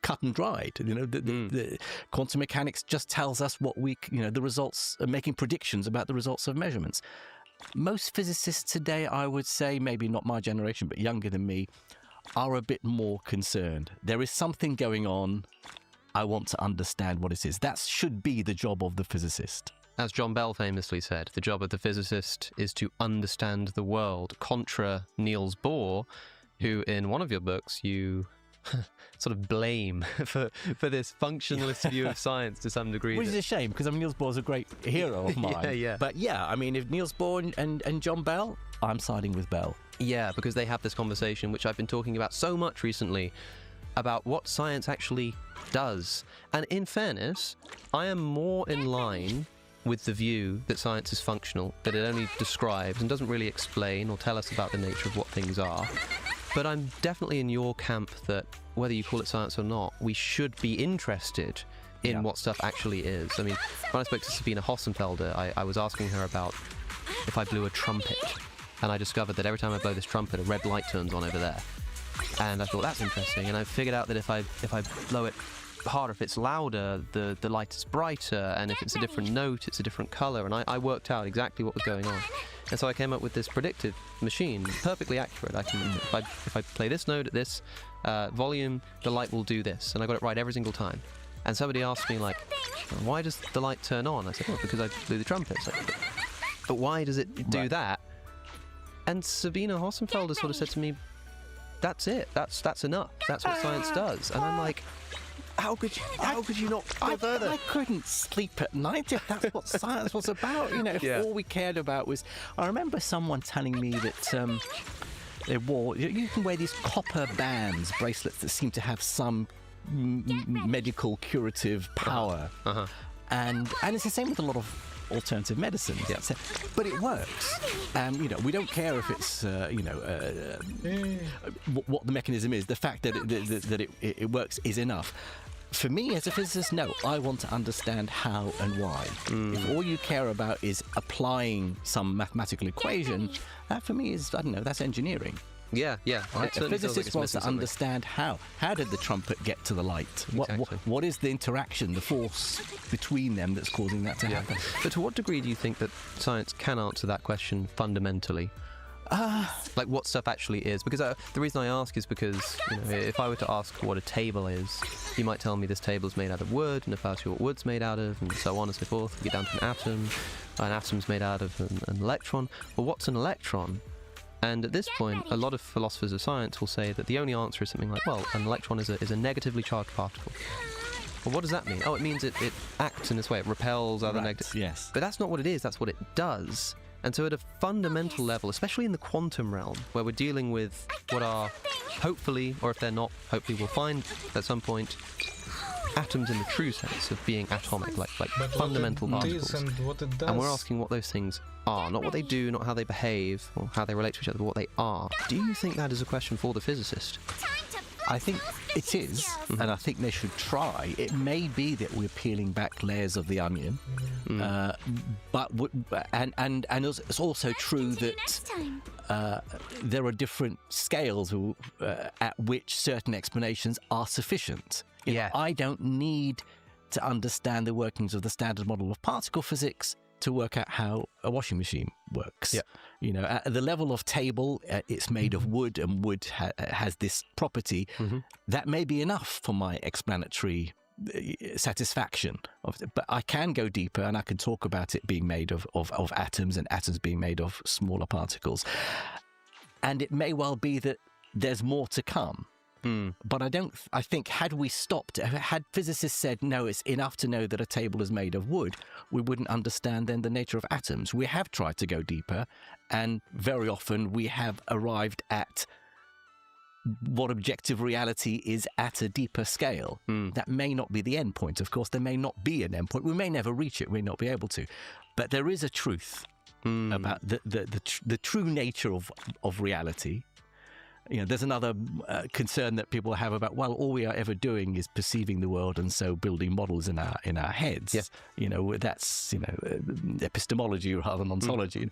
cut and dried. The quantum mechanics just tells us what the results, making predictions about the results of measurements. Most physicists today, I would say, maybe not my generation, but younger than me, are a bit more concerned. There is something going on. I want to understand what it is. That should be the job of the physicist. As John Bell famously said, the job of the physicist is to understand the world, contra Niels Bohr, who in one of your books you sort of blame for this functionalist view of science to some degree. Which is a shame, because Niels Bohr's a great hero of mine. Yeah. But I mean, if Niels Bohr and John Bell, I'm siding with Bell. Yeah, because they have this conversation, which I've been talking about so much recently, about what science actually does. And in fairness, I am more in line with the view that science is functional, that it only describes and doesn't really explain or tell us about the nature of what things are. But I'm definitely in your camp that whether you call it science or not, we should be interested in what stuff actually is. I mean, when I spoke to Sabine Hossenfelder, I was asking her about if I blew a trumpet, and I discovered that every time I blow this trumpet, a red light turns on over there. And I thought, that's interesting. And I figured out that if I blow it harder. If it's louder, the light is brighter, and if it's a different note, it's a different color. And I worked out exactly what was going on. And so I came up with this predictive machine, perfectly accurate. I can, if I play this note at this volume, the light will do this. And I got it right every single time. And somebody asked me, like, why does the light turn on? I said, well, because I blew the trumpet. Like, but why does it do that? And Sabina Hossenfelder sort of said to me, that's it. That's enough. That's what science does. And I'm like, how could you not go further? I couldn't sleep at night if that's what science was about. You know, if all we cared about was... I remember someone telling me that they wore... You can wear these copper bands, bracelets that seem to have some medical curative power. And it's the same with a lot of alternative medicines. So, but it works. You know, we don't care if it's what the mechanism is. The fact that it works is enough. For me, as a physicist, no, I want to understand how and why. If all you care about is applying some mathematical equation, that for me is, I don't know, that's engineering. Yeah. Right? A physicist wants to understand how. How did the trumpet get to the light? What is the interaction, the force between them that's causing that to happen? But to what degree do you think that science can answer that question fundamentally? Like what stuff actually is? Because the reason I ask is because, you know, if I were to ask what a table is, you might tell me this table is made out of wood, and if I ask you what wood's made out of, and so on and so forth, we get down to an atom's made out of an electron. Well, what's an electron? And at this point, a lot of philosophers of science will say that the only answer is something like, well, an electron is a negatively charged particle. Well, what does that mean? Oh, it means it acts in this way. It repels other negative... Yes. But that's not what it is. That's what it does. And so at a fundamental level, especially in the quantum realm, where we're dealing with what are, hopefully, or if they're not, hopefully we'll find at some point, atoms in the true sense of being atomic, like fundamental particles. And we're asking what those things are, not what they do, not how they behave, or how they relate to each other, but what they are. Do you think that is a question for the physicist? I think it is, and I think they should try. It may be that we're peeling back layers of the onion, but it's also true that there are different scales at which certain explanations are sufficient. You know, I don't need to understand the workings of the standard model of particle physics to work out how a washing machine works. You know, at the level of table, it's made of wood, and wood has this property. That may be enough for my explanatory satisfaction. But I can go deeper, and I can talk about it being made of atoms, and atoms being made of smaller particles. And it may well be that there's more to come. But I think had we stopped, had physicists said, no, it's enough to know that a table is made of wood, we wouldn't understand then the nature of atoms. We have tried to go deeper, and very often we have arrived at what objective reality is at a deeper scale. That may not be the end point, of course. There may not be an end point. We may never reach it. We may not be able to. But there is a truth about the true nature of reality. You know, there's another concern that people have about, well, all we are ever doing is perceiving the world, and so building models in our heads. You know, that's, you know, epistemology rather than ontology.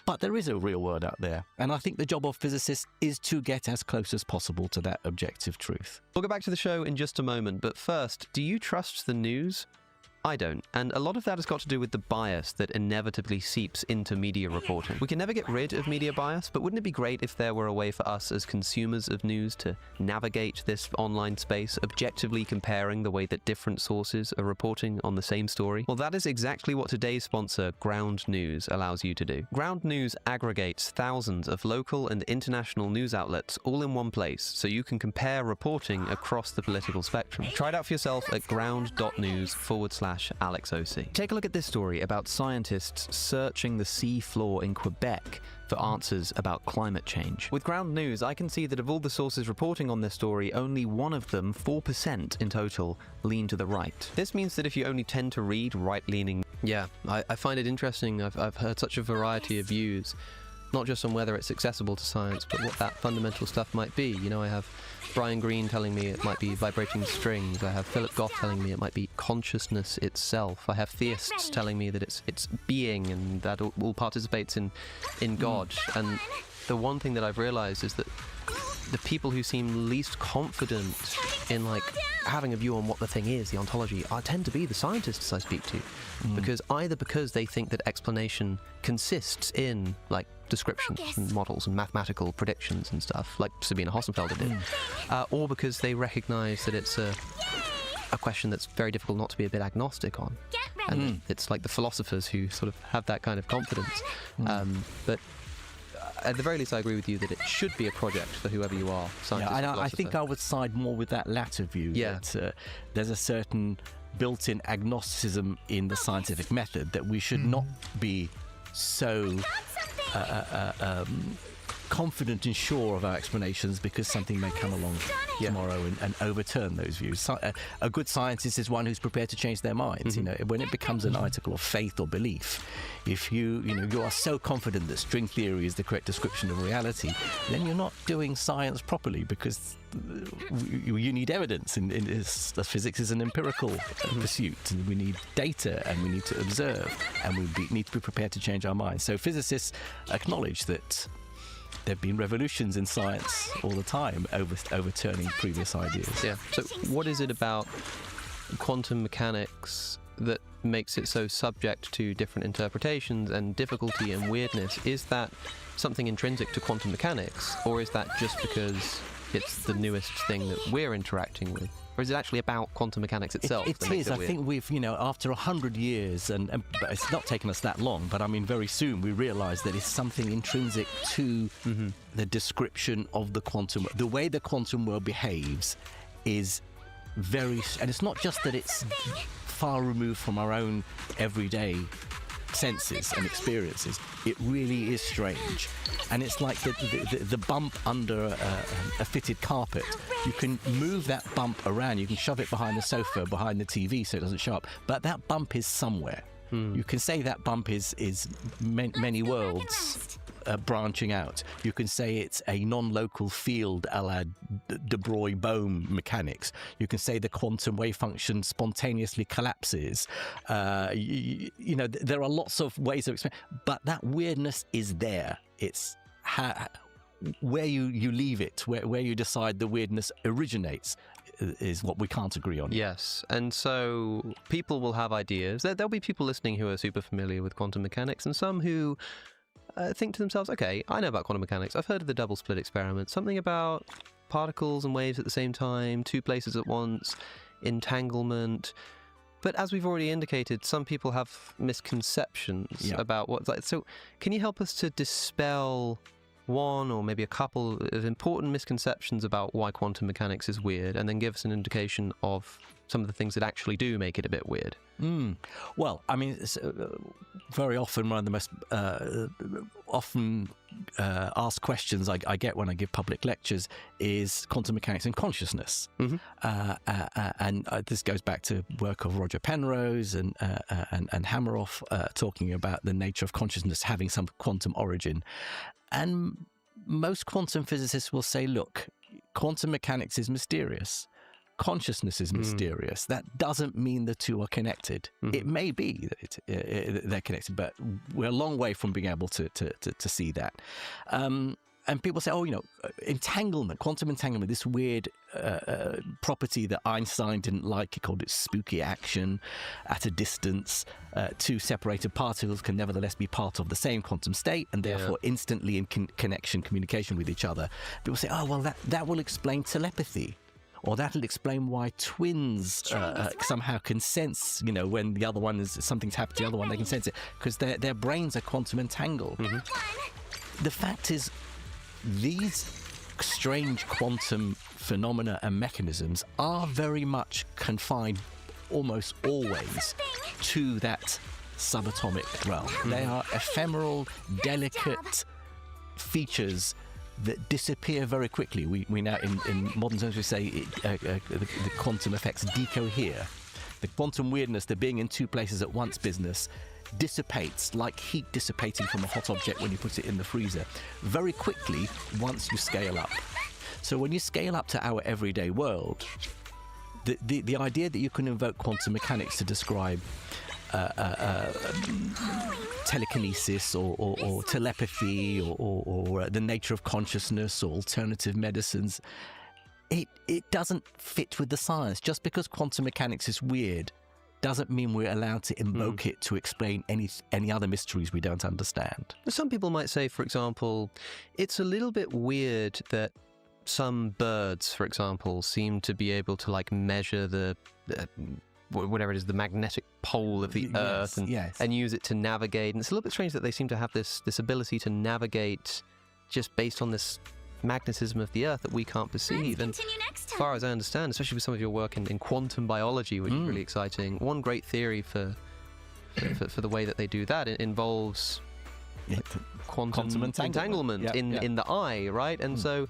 But there is a real world out there, and I think the job of physicists is to get as close as possible to that objective truth. We'll go back to the show in just a moment, but first, do you trust the news? I don't, and a lot of that has got to do with the bias that inevitably seeps into media reporting. We can never get rid of media bias, but wouldn't it be great if there were a way for us as consumers of news to navigate this online space, objectively comparing the way that different sources are reporting on the same story? Well, that is exactly what today's sponsor, Ground News, allows you to do. Ground News aggregates thousands of local and international news outlets all in one place, so you can compare reporting across the political spectrum. Try it out for yourself at ground.news/AlexOC. Take a look at this story about scientists searching the sea floor in Quebec for answers about climate change. With Ground News, I can see that of all the sources reporting on this story, only one of them, 4% in total, lean to the right. This means that if you only tend to read right-leaning... Yeah, I find it interesting. I've heard such a variety of views, not just on whether it's accessible to science, but what that fundamental stuff might be. You know, I have Brian Greene telling me it might be vibrating strings. I have Philip Goff telling me it might be consciousness itself. I have theists telling me that it's being, and that all participates in God. And the one thing that I've realized is that the people who seem least confident in like having a view on what the thing is, the ontology, tend to be the scientists I speak to, because they think that explanation consists in like descriptions and models and mathematical predictions and stuff, like Sabina Hossenfelder did, or because they recognise that it's a question that's very difficult not to be a bit agnostic on. And it's like the philosophers who sort of have that kind of confidence. But at the very least, I agree with you that it should be a project for whoever you are, scientist, and I think I would side more with that latter view. Yeah. That there's a certain built-in agnosticism in the scientific method that we should not be so confident and sure of our explanations because something may come along tomorrow and overturn those views. A good scientist is one who's prepared to change their minds. You know, when it becomes an article of faith or belief, if you are so confident that string theory is the correct description of reality, then you're not doing science properly, because you need evidence. Physics is an empirical pursuit, and we need data, and we need to observe, and we need to be prepared to change our minds. So physicists acknowledge that there have been revolutions in science all the time, overturning previous ideas. Yeah. So what is it about quantum mechanics that makes it so subject to different interpretations and difficulty and weirdness? Is that something intrinsic to quantum mechanics, or is that just because it's the newest thing that we're interacting with? Or is it actually about quantum mechanics itself? It is. I think we've, after 100 years, and but it's not taken us that long, but I mean, very soon we realise that it's something intrinsic to the description of the quantum. The way the quantum world behaves is very, and it's not just that it's far removed from our own everyday senses and experiences. It really is strange, and it's like the bump under a fitted carpet. You can move that bump around, you can shove it behind the sofa, behind the TV, so it doesn't show up, but that bump is somewhere. You can say that bump is many worlds branching out. You can say it's a non-local field a la de Broglie-Bohm mechanics. You can say the quantum wave function spontaneously collapses. There are lots of ways of explaining, but that weirdness is there. It's where you leave it, where you decide the weirdness originates, is what we can't agree on. Yes, and so people will have ideas. There'll be people listening who are super familiar with quantum mechanics, and some who think to themselves, okay, I know about quantum mechanics. I've heard of the double slit experiment. Something about particles and waves at the same time, two places at once, entanglement. But as we've already indicated, some people have misconceptions about what's like. So can you help us to dispel one or maybe a couple of important misconceptions about why quantum mechanics is weird, and then give us an indication of some of the things that actually do make it a bit weird? Well, I mean, very often one of the most often asked questions I get when I give public lectures is quantum mechanics and consciousness. And this goes back to work of Roger Penrose and Hameroff talking about the nature of consciousness having some quantum origin. And most quantum physicists will say, look, quantum mechanics is mysterious. Consciousness is mysterious. That doesn't mean the two are connected. It may be that they're connected, but we're a long way from being able to see that. And people say, entanglement, quantum entanglement, this weird property that Einstein didn't like. He called it spooky action at a distance. Two separated particles can nevertheless be part of the same quantum state and therefore instantly in communication with each other. People say, that will explain telepathy. Or that'll explain why twins somehow can sense, when the other one is, something's happened to the other one, they can sense it, because their brains are quantum entangled. The fact is, these strange quantum phenomena and mechanisms are very much confined, almost always, to that subatomic realm. They are ephemeral, delicate features that disappear very quickly. We now, in modern terms, we say the quantum effects decohere. The quantum weirdness, the being in two places at once business, dissipates like heat dissipating from a hot object when you put it in the freezer very quickly once you scale up. So when you scale up to our everyday world, the idea that you can invoke quantum mechanics to describe telekinesis or telepathy or the nature of consciousness or alternative medicines. It doesn't fit with the science. Just because quantum mechanics is weird doesn't mean we're allowed to invoke it to explain any other mysteries we don't understand. Some people might say, for example, it's a little bit weird that some birds, for example, seem to be able to like measure the whatever it is, the magnetic pole of the Earth and use it to navigate. And it's a little bit strange that they seem to have this ability to navigate just based on this magnetism of the Earth that we can't perceive. And as far as I understand, especially with some of your work in quantum biology, which is really exciting, one great theory for the way that they do that, it involves quantum entanglement in the eye, right? And so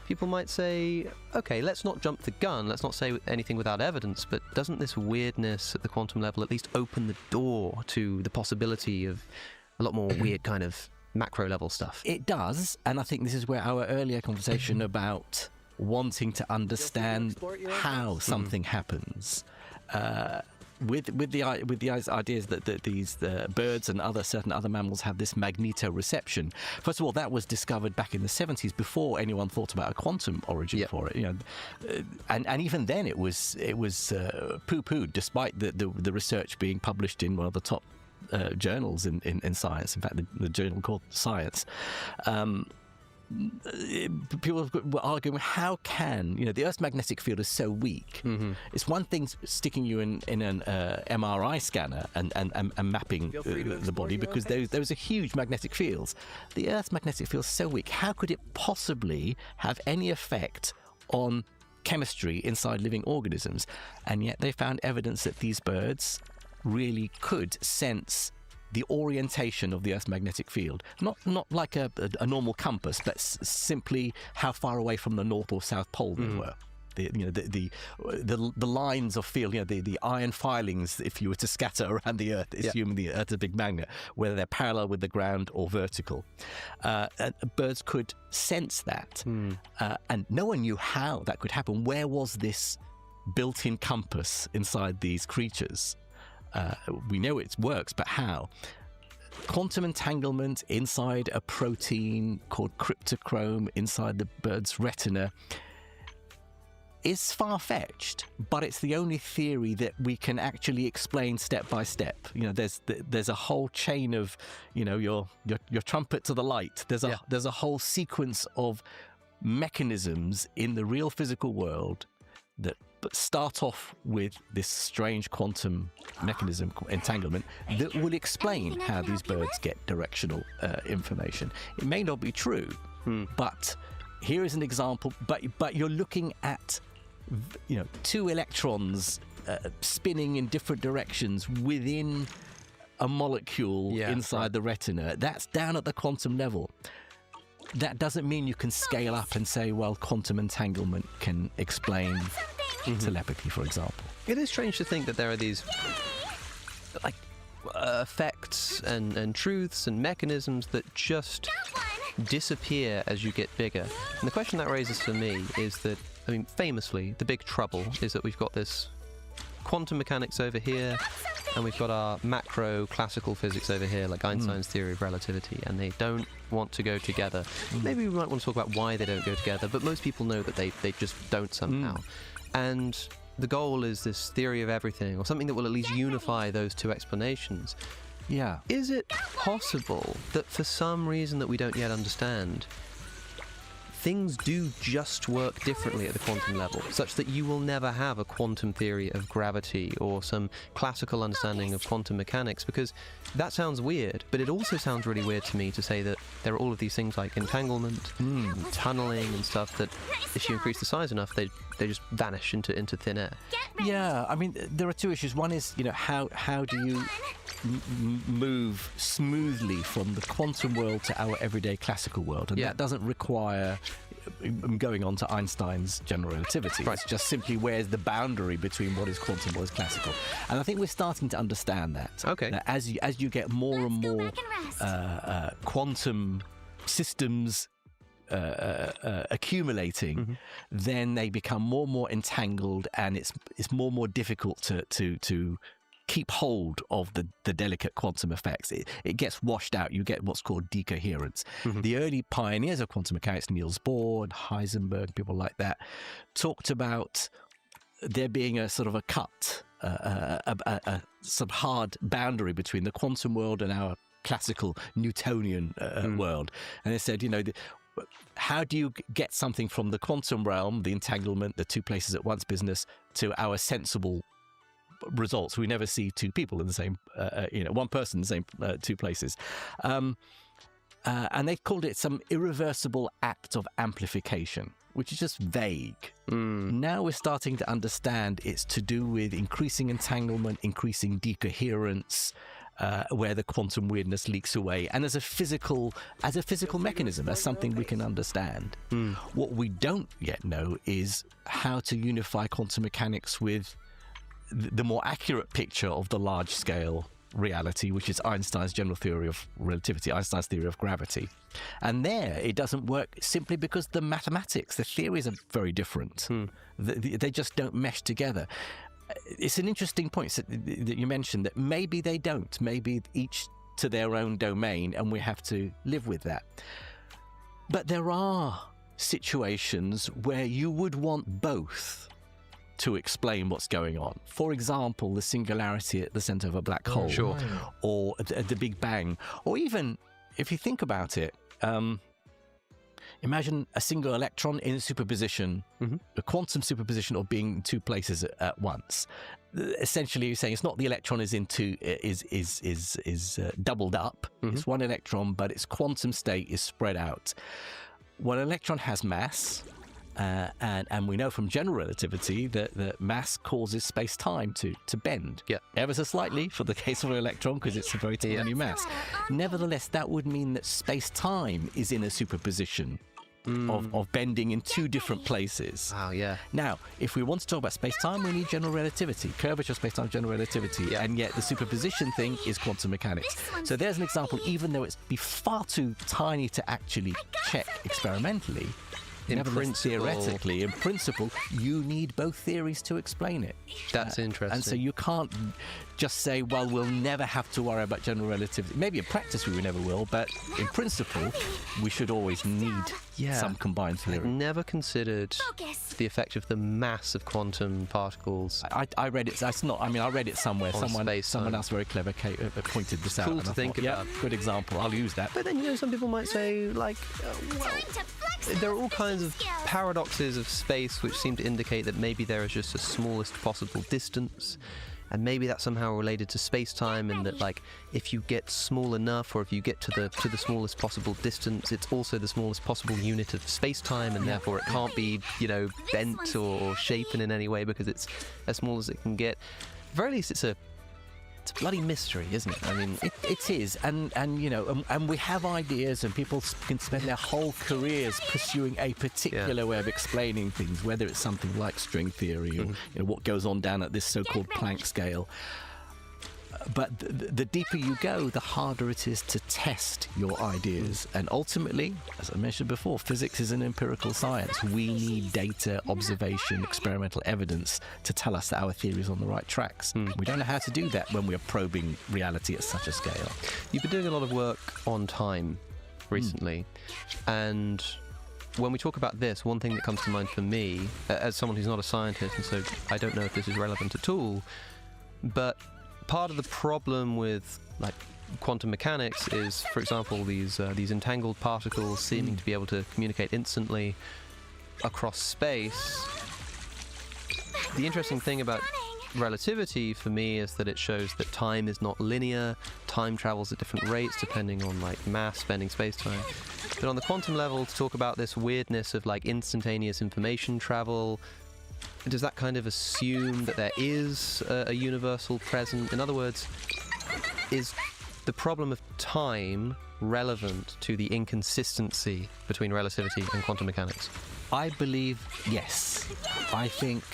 people might say, okay, let's not jump the gun, let's not say anything without evidence, but doesn't this weirdness at the quantum level at least open the door to the possibility of a lot more weird kind of macro level stuff? It does, and I think this is where our earlier conversation about wanting to understand how something happens, with the ideas that these birds and certain other mammals have this magnetoreception. First of all, that was discovered back in the 70s before anyone thought about a quantum origin for it. You know, and even then it was poo-pooed, despite the research being published in one of the top journals in science. In fact, the journal called Science. People were arguing, how can the Earth's magnetic field is so weak? It's one thing sticking you in an MRI scanner and mapping the body, because those are huge magnetic fields. The Earth's magnetic field is so weak. How could it possibly have any effect on chemistry inside living organisms? And yet they found evidence that these birds really could sense the orientation of the Earth's magnetic field, not like a normal compass, but simply how far away from the North or South Pole they were. The lines of field, the iron filings, if you were to scatter around the Earth, assuming the Earth is a big magnet, whether they're parallel with the ground or vertical. Birds could sense that, and no one knew how that could happen. Where was this built-in compass inside these creatures? We know it works, but how? Quantum entanglement inside a protein called cryptochrome inside the bird's retina is far-fetched, but it's the only theory that we can actually explain step by step. There's a whole chain of, your trumpet to the light. There's a whole sequence of mechanisms in the real physical world that start off with this strange quantum mechanism, entanglement, that will explain how these birds get directional information. It may not be true, but here is an example. But you're looking at two electrons spinning in different directions within a molecule inside the retina. That's down at the quantum level. That doesn't mean you can scale up and say, well, quantum entanglement can explain telepathy, for example. It is strange to think that there are these effects and truths and mechanisms that just disappear as you get bigger. And the question that raises for me is that, famously, the big trouble is that we've got this quantum mechanics over here, and we've got our macro classical physics over here, like Einstein's theory of relativity, and they don't want to go together. Maybe we might want to talk about why they don't go together, but most people know that they just don't somehow. And the goal is this theory of everything, or something that will at least unify those two explanations. Yeah. Is it possible that for some reason that we don't yet understand, things do just work differently at the quantum level, such that you will never have a quantum theory of gravity or some classical understanding of quantum mechanics? Because that sounds weird, but it also sounds really weird to me to say that there are all of these things like entanglement, and tunneling and stuff that if you increase the size enough, they just vanish into thin air. Yeah, there are two issues. One is, how do you move smoothly from the quantum world to our everyday classical world? And that doesn't require going on to Einstein's general relativity. It's just simply where's the boundary between what is quantum and what is classical. And I think we're starting to understand that. Okay. That as you get more and more quantum systems accumulating, then they become more and more entangled, and it's more and more difficult to keep hold of the delicate quantum effects. It gets washed out. You get what's called decoherence. The early pioneers of quantum mechanics, Niels Bohr, Heisenberg, people like that, talked about there being a sort of a cut, a sort of hard boundary between the quantum world and our classical Newtonian world. And they said, how do you get something from the quantum realm, the entanglement, the two places at once business, to our sensible results? We never see two people in the same, one person in the same two places. And they called it some irreversible act of amplification, which is just vague. Now we're starting to understand it's to do with increasing entanglement, increasing decoherence, where the quantum weirdness leaks away, and as a physical mechanism, as something we can understand. What we don't yet know is how to unify quantum mechanics with the more accurate picture of the large-scale reality, which is Einstein's general theory of relativity, Einstein's theory of gravity. And there, it doesn't work simply because the mathematics, the theories are very different. They just don't mesh together. It's an interesting point that you mentioned, that maybe they don't. Maybe each to their own domain, and we have to live with that. But there are situations where you would want both to explain what's going on. For example, the singularity at the center of a black hole, or the Big Bang, or even, if you think about it, imagine a single electron in superposition, a quantum superposition of being in two places at once. Essentially, you're saying it's not the electron is doubled up. It's one electron, but its quantum state is spread out. One electron has mass, and we know from general relativity that mass causes space-time to bend. Ever so slightly for the case of an electron, because it's a very tiny mass. Nevertheless, that would mean that space-time is in a superposition of bending in two different places. Now, if we want to talk about space-time, we need general relativity, curvature of space-time, general relativity, and yet the superposition thing is quantum mechanics. So there's an example, even though it's be far too tiny to actually check experimentally. Theoretically, in principle, you need both theories to explain it. That's interesting. And so you can't just say, well, we'll never have to worry about general relativity. Maybe in practice we never will, but in principle, we should always need some combined theory. I've never considered the effect of the mass of quantum particles. I read it. I read it somewhere. Someone else very clever pointed this out. Cool to think about. Good example. I'll use that. But then, some people might say, there are all kinds of paradoxes of space which seem to indicate that maybe there is just a smallest possible distance, and maybe that's somehow related to space-time, and that if you get small enough, or if you get to the smallest possible distance, it's also the smallest possible unit of space-time, and therefore it can't be bent or shapen in any way because it's as small as it can get. At the very least, it's a bloody mystery, isn't it? I mean, it is, and we have ideas, and people can spend their whole careers pursuing a particular way of explaining things, whether it's something like string theory or what goes on down at this so-called Planck scale. But the deeper you go, the harder it is to test your ideas. And ultimately, as I mentioned before, physics is an empirical science. We need data, observation, experimental evidence to tell us that our theory is on the right tracks. We don't know how to do that when we are probing reality at such a scale. You've been doing a lot of work on time recently, and when we talk about this, one thing that comes to mind for me, as someone who's not a scientist, and so I don't know if this is relevant at all, but part of the problem with quantum mechanics is, for example, these entangled particles seeming to be able to communicate instantly across space. The interesting thing about relativity for me is that it shows that time is not linear. Time travels at different rates depending on mass bending space-time. But on the quantum level, to talk about this weirdness of instantaneous information travel, does that kind of assume that there is a universal present? In other words, is the problem of time relevant to the inconsistency between relativity and quantum mechanics? I believe yes. I think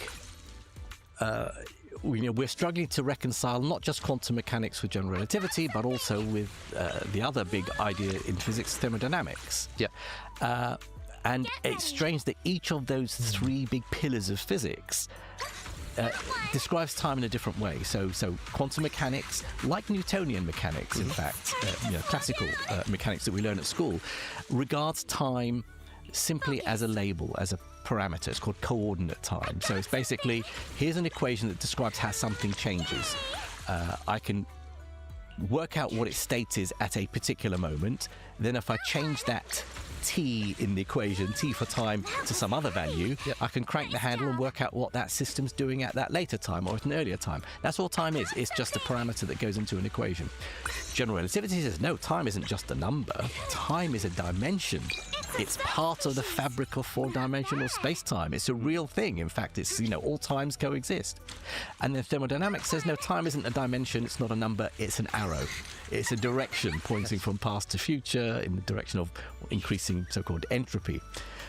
we're struggling to reconcile not just quantum mechanics with general relativity, but also with the other big idea in physics, thermodynamics. And it's strange that each of those three big pillars of physics describes time in a different way. So quantum mechanics, like Newtonian mechanics, in fact, classical mechanics that we learn at school, regards time simply as a label, as a parameter. It's called coordinate time. So it's basically, here's an equation that describes how something changes. I can work out what its state is at a particular moment. Then if I change that t in the equation, t for time, to some other value, I can crank the handle and work out what that system's doing at that later time or at an earlier time. That's all time is. It's just a parameter that goes into an equation. General relativity says, no, time isn't just a number. Time is a dimension. It's part of the fabric of four-dimensional space-time. It's a real thing. In fact, it's, all times coexist. And then thermodynamics says, no, time isn't a dimension. It's not a number. It's an arrow. It's a direction pointing from past to future in the direction of increasing so-called entropy.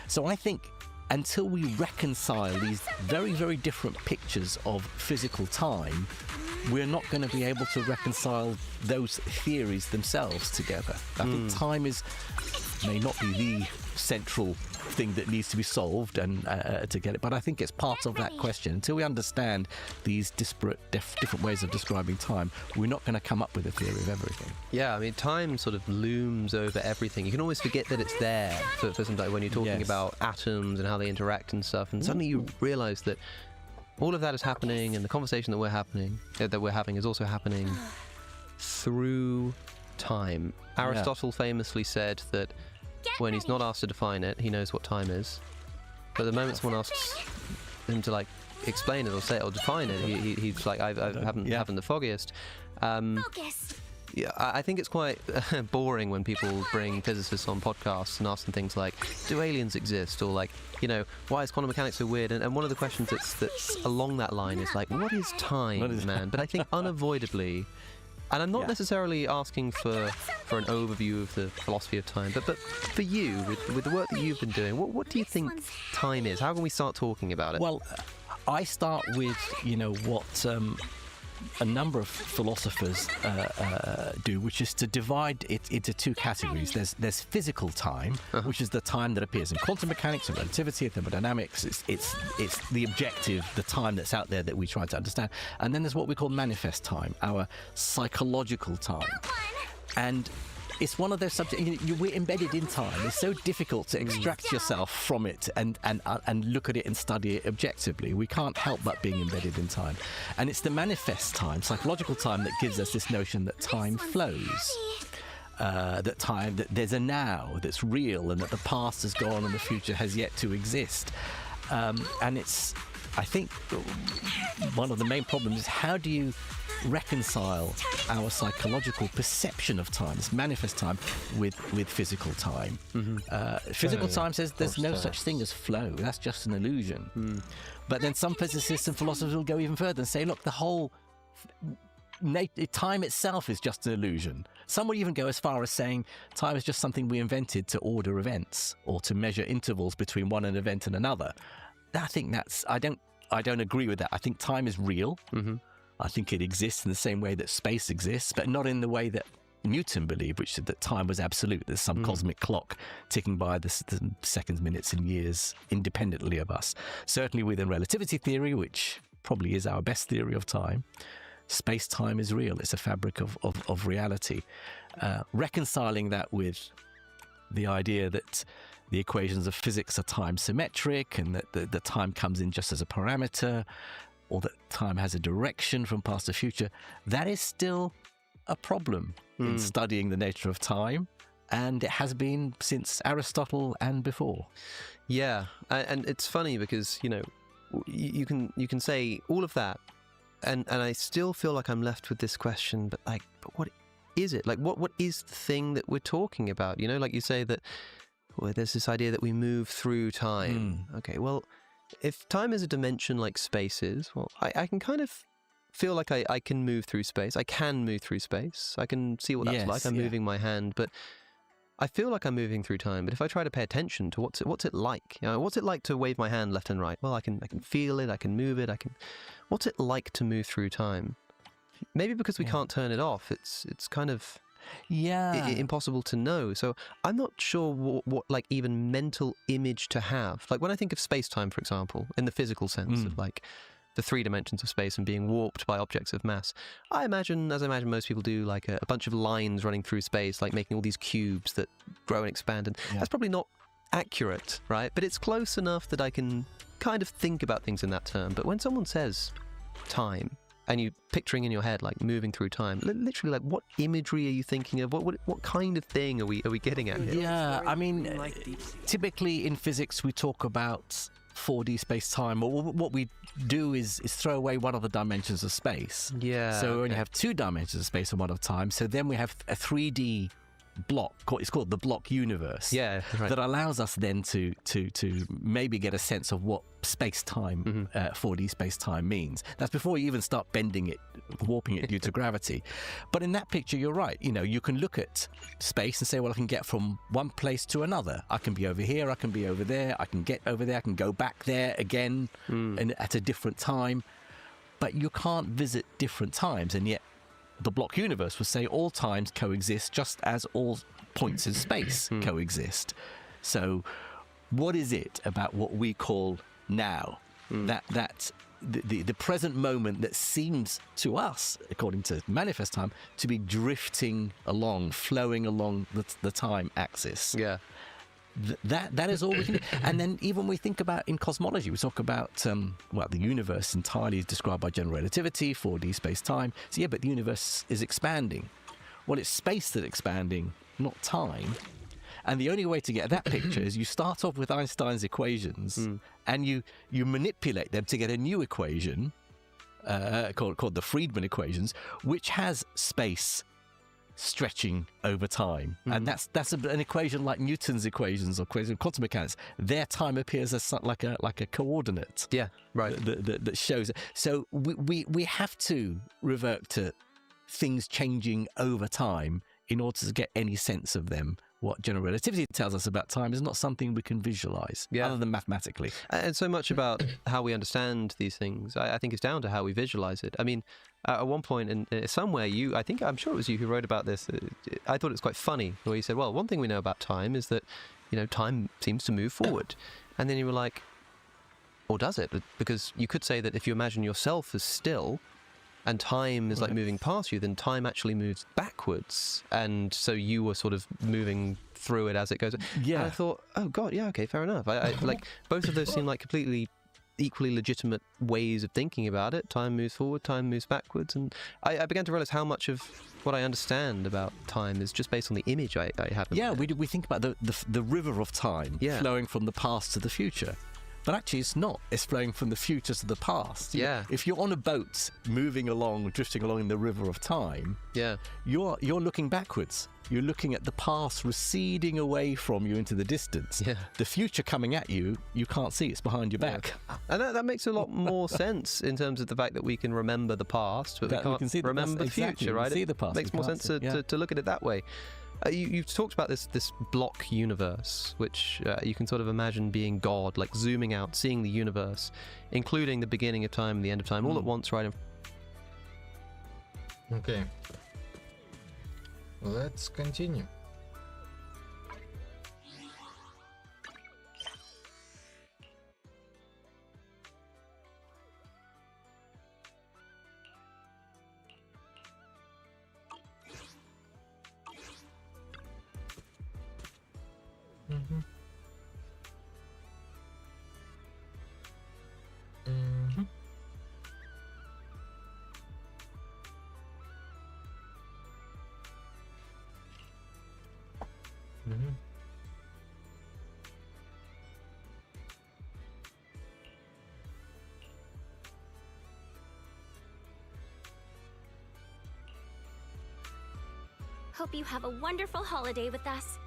So I think until we reconcile these very, very different pictures of physical time, we're not going to be able to reconcile those theories themselves together. I think time may not be the central thing that needs to be solved and to get it, but I think it's part of that question. Until we understand these disparate, different ways of describing time, we're not going to come up with a theory of everything. Yeah, I mean, time sort of looms over everything. You can always forget that it's there for something like when you're talking about atoms and how they interact and stuff, and suddenly you realise that all of that is happening, and the conversation that we're having is also happening through time. Aristotle famously said that when he's not asked to define it, he knows what time is. But the moment someone asks him to explain it or say it or define it, he's like, I haven't the foggiest. Yeah, I think it's quite boring when people bring physicists on podcasts and ask them things like, do aliens exist? Or why is quantum mechanics so weird? And one of the questions that's along that line is like, what is time, man? But I think unavoidably, and I'm not necessarily asking for an overview of the philosophy of time, but for you, with the work that you've been doing, what do you think time is? How can we start talking about it? Well, I start with, what a number of philosophers do, which is to divide it into two categories. There's physical time, which is the time that appears in quantum mechanics and relativity and thermodynamics. It's the objective, the time that's out there that we try to understand. And then there's what we call manifest time, our psychological time. And it's one of those subjects, we're embedded in time. It's so difficult to extract yourself from it and look at it and study it objectively. We can't help but being embedded in time. And it's the manifest time, psychological time, that gives us this notion that time flows. That there's a now that's real, and that the past has gone and the future has yet to exist. And it's, I think, one of the main problems is, how do you reconcile our psychological perception of time, this manifest time, with physical time? Physical time says there's no such thing as flow. That's just an illusion. But then some physicists and philosophers will go even further and say, look, the whole time itself is just an illusion. Some will even go as far as saying time is just something we invented to order events or to measure intervals between one event and another. I think I don't agree with that. I think time is real. I think it exists in the same way that space exists, but not in the way that Newton believed, which said that time was absolute. There's some cosmic clock ticking by the seconds, minutes, and years independently of us. Certainly within relativity theory, which probably is our best theory of time, space-time is real. It's a fabric of reality. Reconciling that with the idea that the equations of physics are time symmetric, and that the time comes in just as a parameter, or that time has a direction from past to future, that is still a problem in studying the nature of time, and it has been since Aristotle and before. Yeah, and it's funny because, you can say all of that, and I still feel like I'm left with this question, but what is it? What is the thing that we're talking about? Like you say that, well, there's this idea that we move through time. Okay, well, if time is a dimension like space is, well, I can kind of feel like I can move through space. I can move through space. I can see what that's like. I'm moving my hand, but I feel like I'm moving through time. But if I try to pay attention to what's it like? What's it like to wave my hand left and right? Well, I can feel it. I can move it. What's it like to move through time? Maybe because we can't turn it off. It's kind of impossible to know. So I'm not sure what even mental image to have. Like when I think of space-time, for example, in the physical sense of the 3 dimensions of space and being warped by objects of mass. I imagine, as I imagine most people do, like a bunch of lines running through space, like making all these cubes that grow and expand. And that's probably not accurate, right? But it's close enough that I can kind of think about things in that term. But when someone says time, and you picturing in your head like moving through time, literally, like what imagery are you thinking of? What kind of thing are we getting at here? Yeah, I mean, typically in physics we talk about 4D space-time, or what we do is throw away one of the dimensions of space. Yeah. So we only have 2 dimensions of space and one of time. So then we have a 3D block. It's called the block universe. Yeah, right. That allows us then to maybe get a sense of what space-time, 4D space-time means. That's before you even start bending it, warping it due to gravity. But in that picture, you're right. You know, you can look at space and say, well, I can get from one place to another. I can be over here. I can be over there. I can get over there. I can go back there again and at a different time. But you can't visit different times, and yet the block universe would say all times coexist just as all points in space coexist. So what is it about what we call now, that the present moment that seems to us, according to manifest time, to be drifting along, flowing along the time axis? Yeah. That is all we can do. And then even when we think about in cosmology, we talk about, the universe entirely is described by general relativity, 4D space-time. So yeah, but the universe is expanding. Well, it's space that's expanding, not time. And the only way to get that picture is you start off with Einstein's equations and you manipulate them to get a new equation called the Friedmann equations, which has space stretching over time. And that's an equation like Newton's equations or equations of quantum mechanics. Their time appears as like a coordinate. Yeah, right. That shows it. So we have to revert to things changing over time in order to get any sense of them. What general relativity tells us about time is not something we can visualize, other than mathematically. And so much about how we understand these things, I think, is down to how we visualize it. I mean, at one point, in somewhere, I'm sure it was you who wrote about this. I thought it was quite funny, where you said, well, one thing we know about time is that, time seems to move forward. And then you were like, or does it? Because you could say that if you imagine yourself as still, and time is like moving past you, then time actually moves backwards. And so you were sort of moving through it as it goes. Yeah. And I thought, oh God, yeah, okay, fair enough. I like both of those seem like completely equally legitimate ways of thinking about it. Time moves forward, time moves backwards. And I began to realize how much of what I understand about time is just based on the image I have. Yeah, we think about the river of time flowing from the past to the future. But actually, it's not. It's flowing from the future to the past. Yeah. If you're on a boat moving along, drifting along in the river of time, you're looking backwards. You're looking at the past receding away from you into the distance. Yeah. The future coming at you, you can't see. It's behind your back. And that makes a lot more sense in terms of the fact that we can remember the past, but we can't remember the future, right? See the past. It makes more sense to look at it that way. You've talked about this block universe, which you can sort of imagine being God, like zooming out, seeing the universe, including the beginning of time and the end of time, all at once, right? Okay. Let's continue. Hope you have a wonderful holiday with us.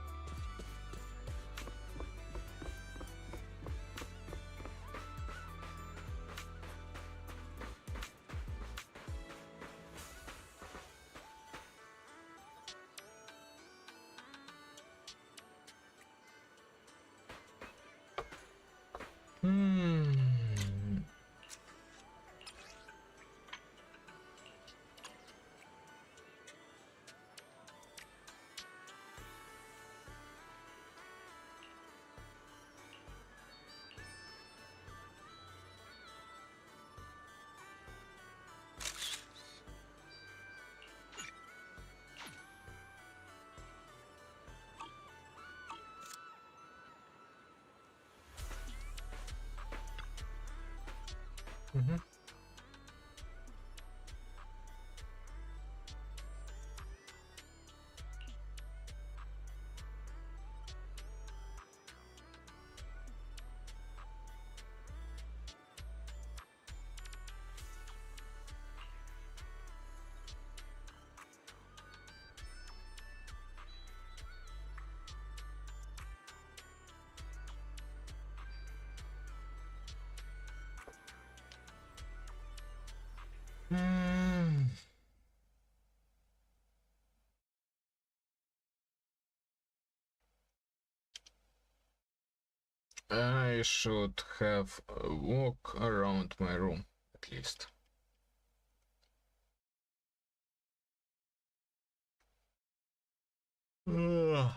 I should have a walk around my room, at least. Ugh.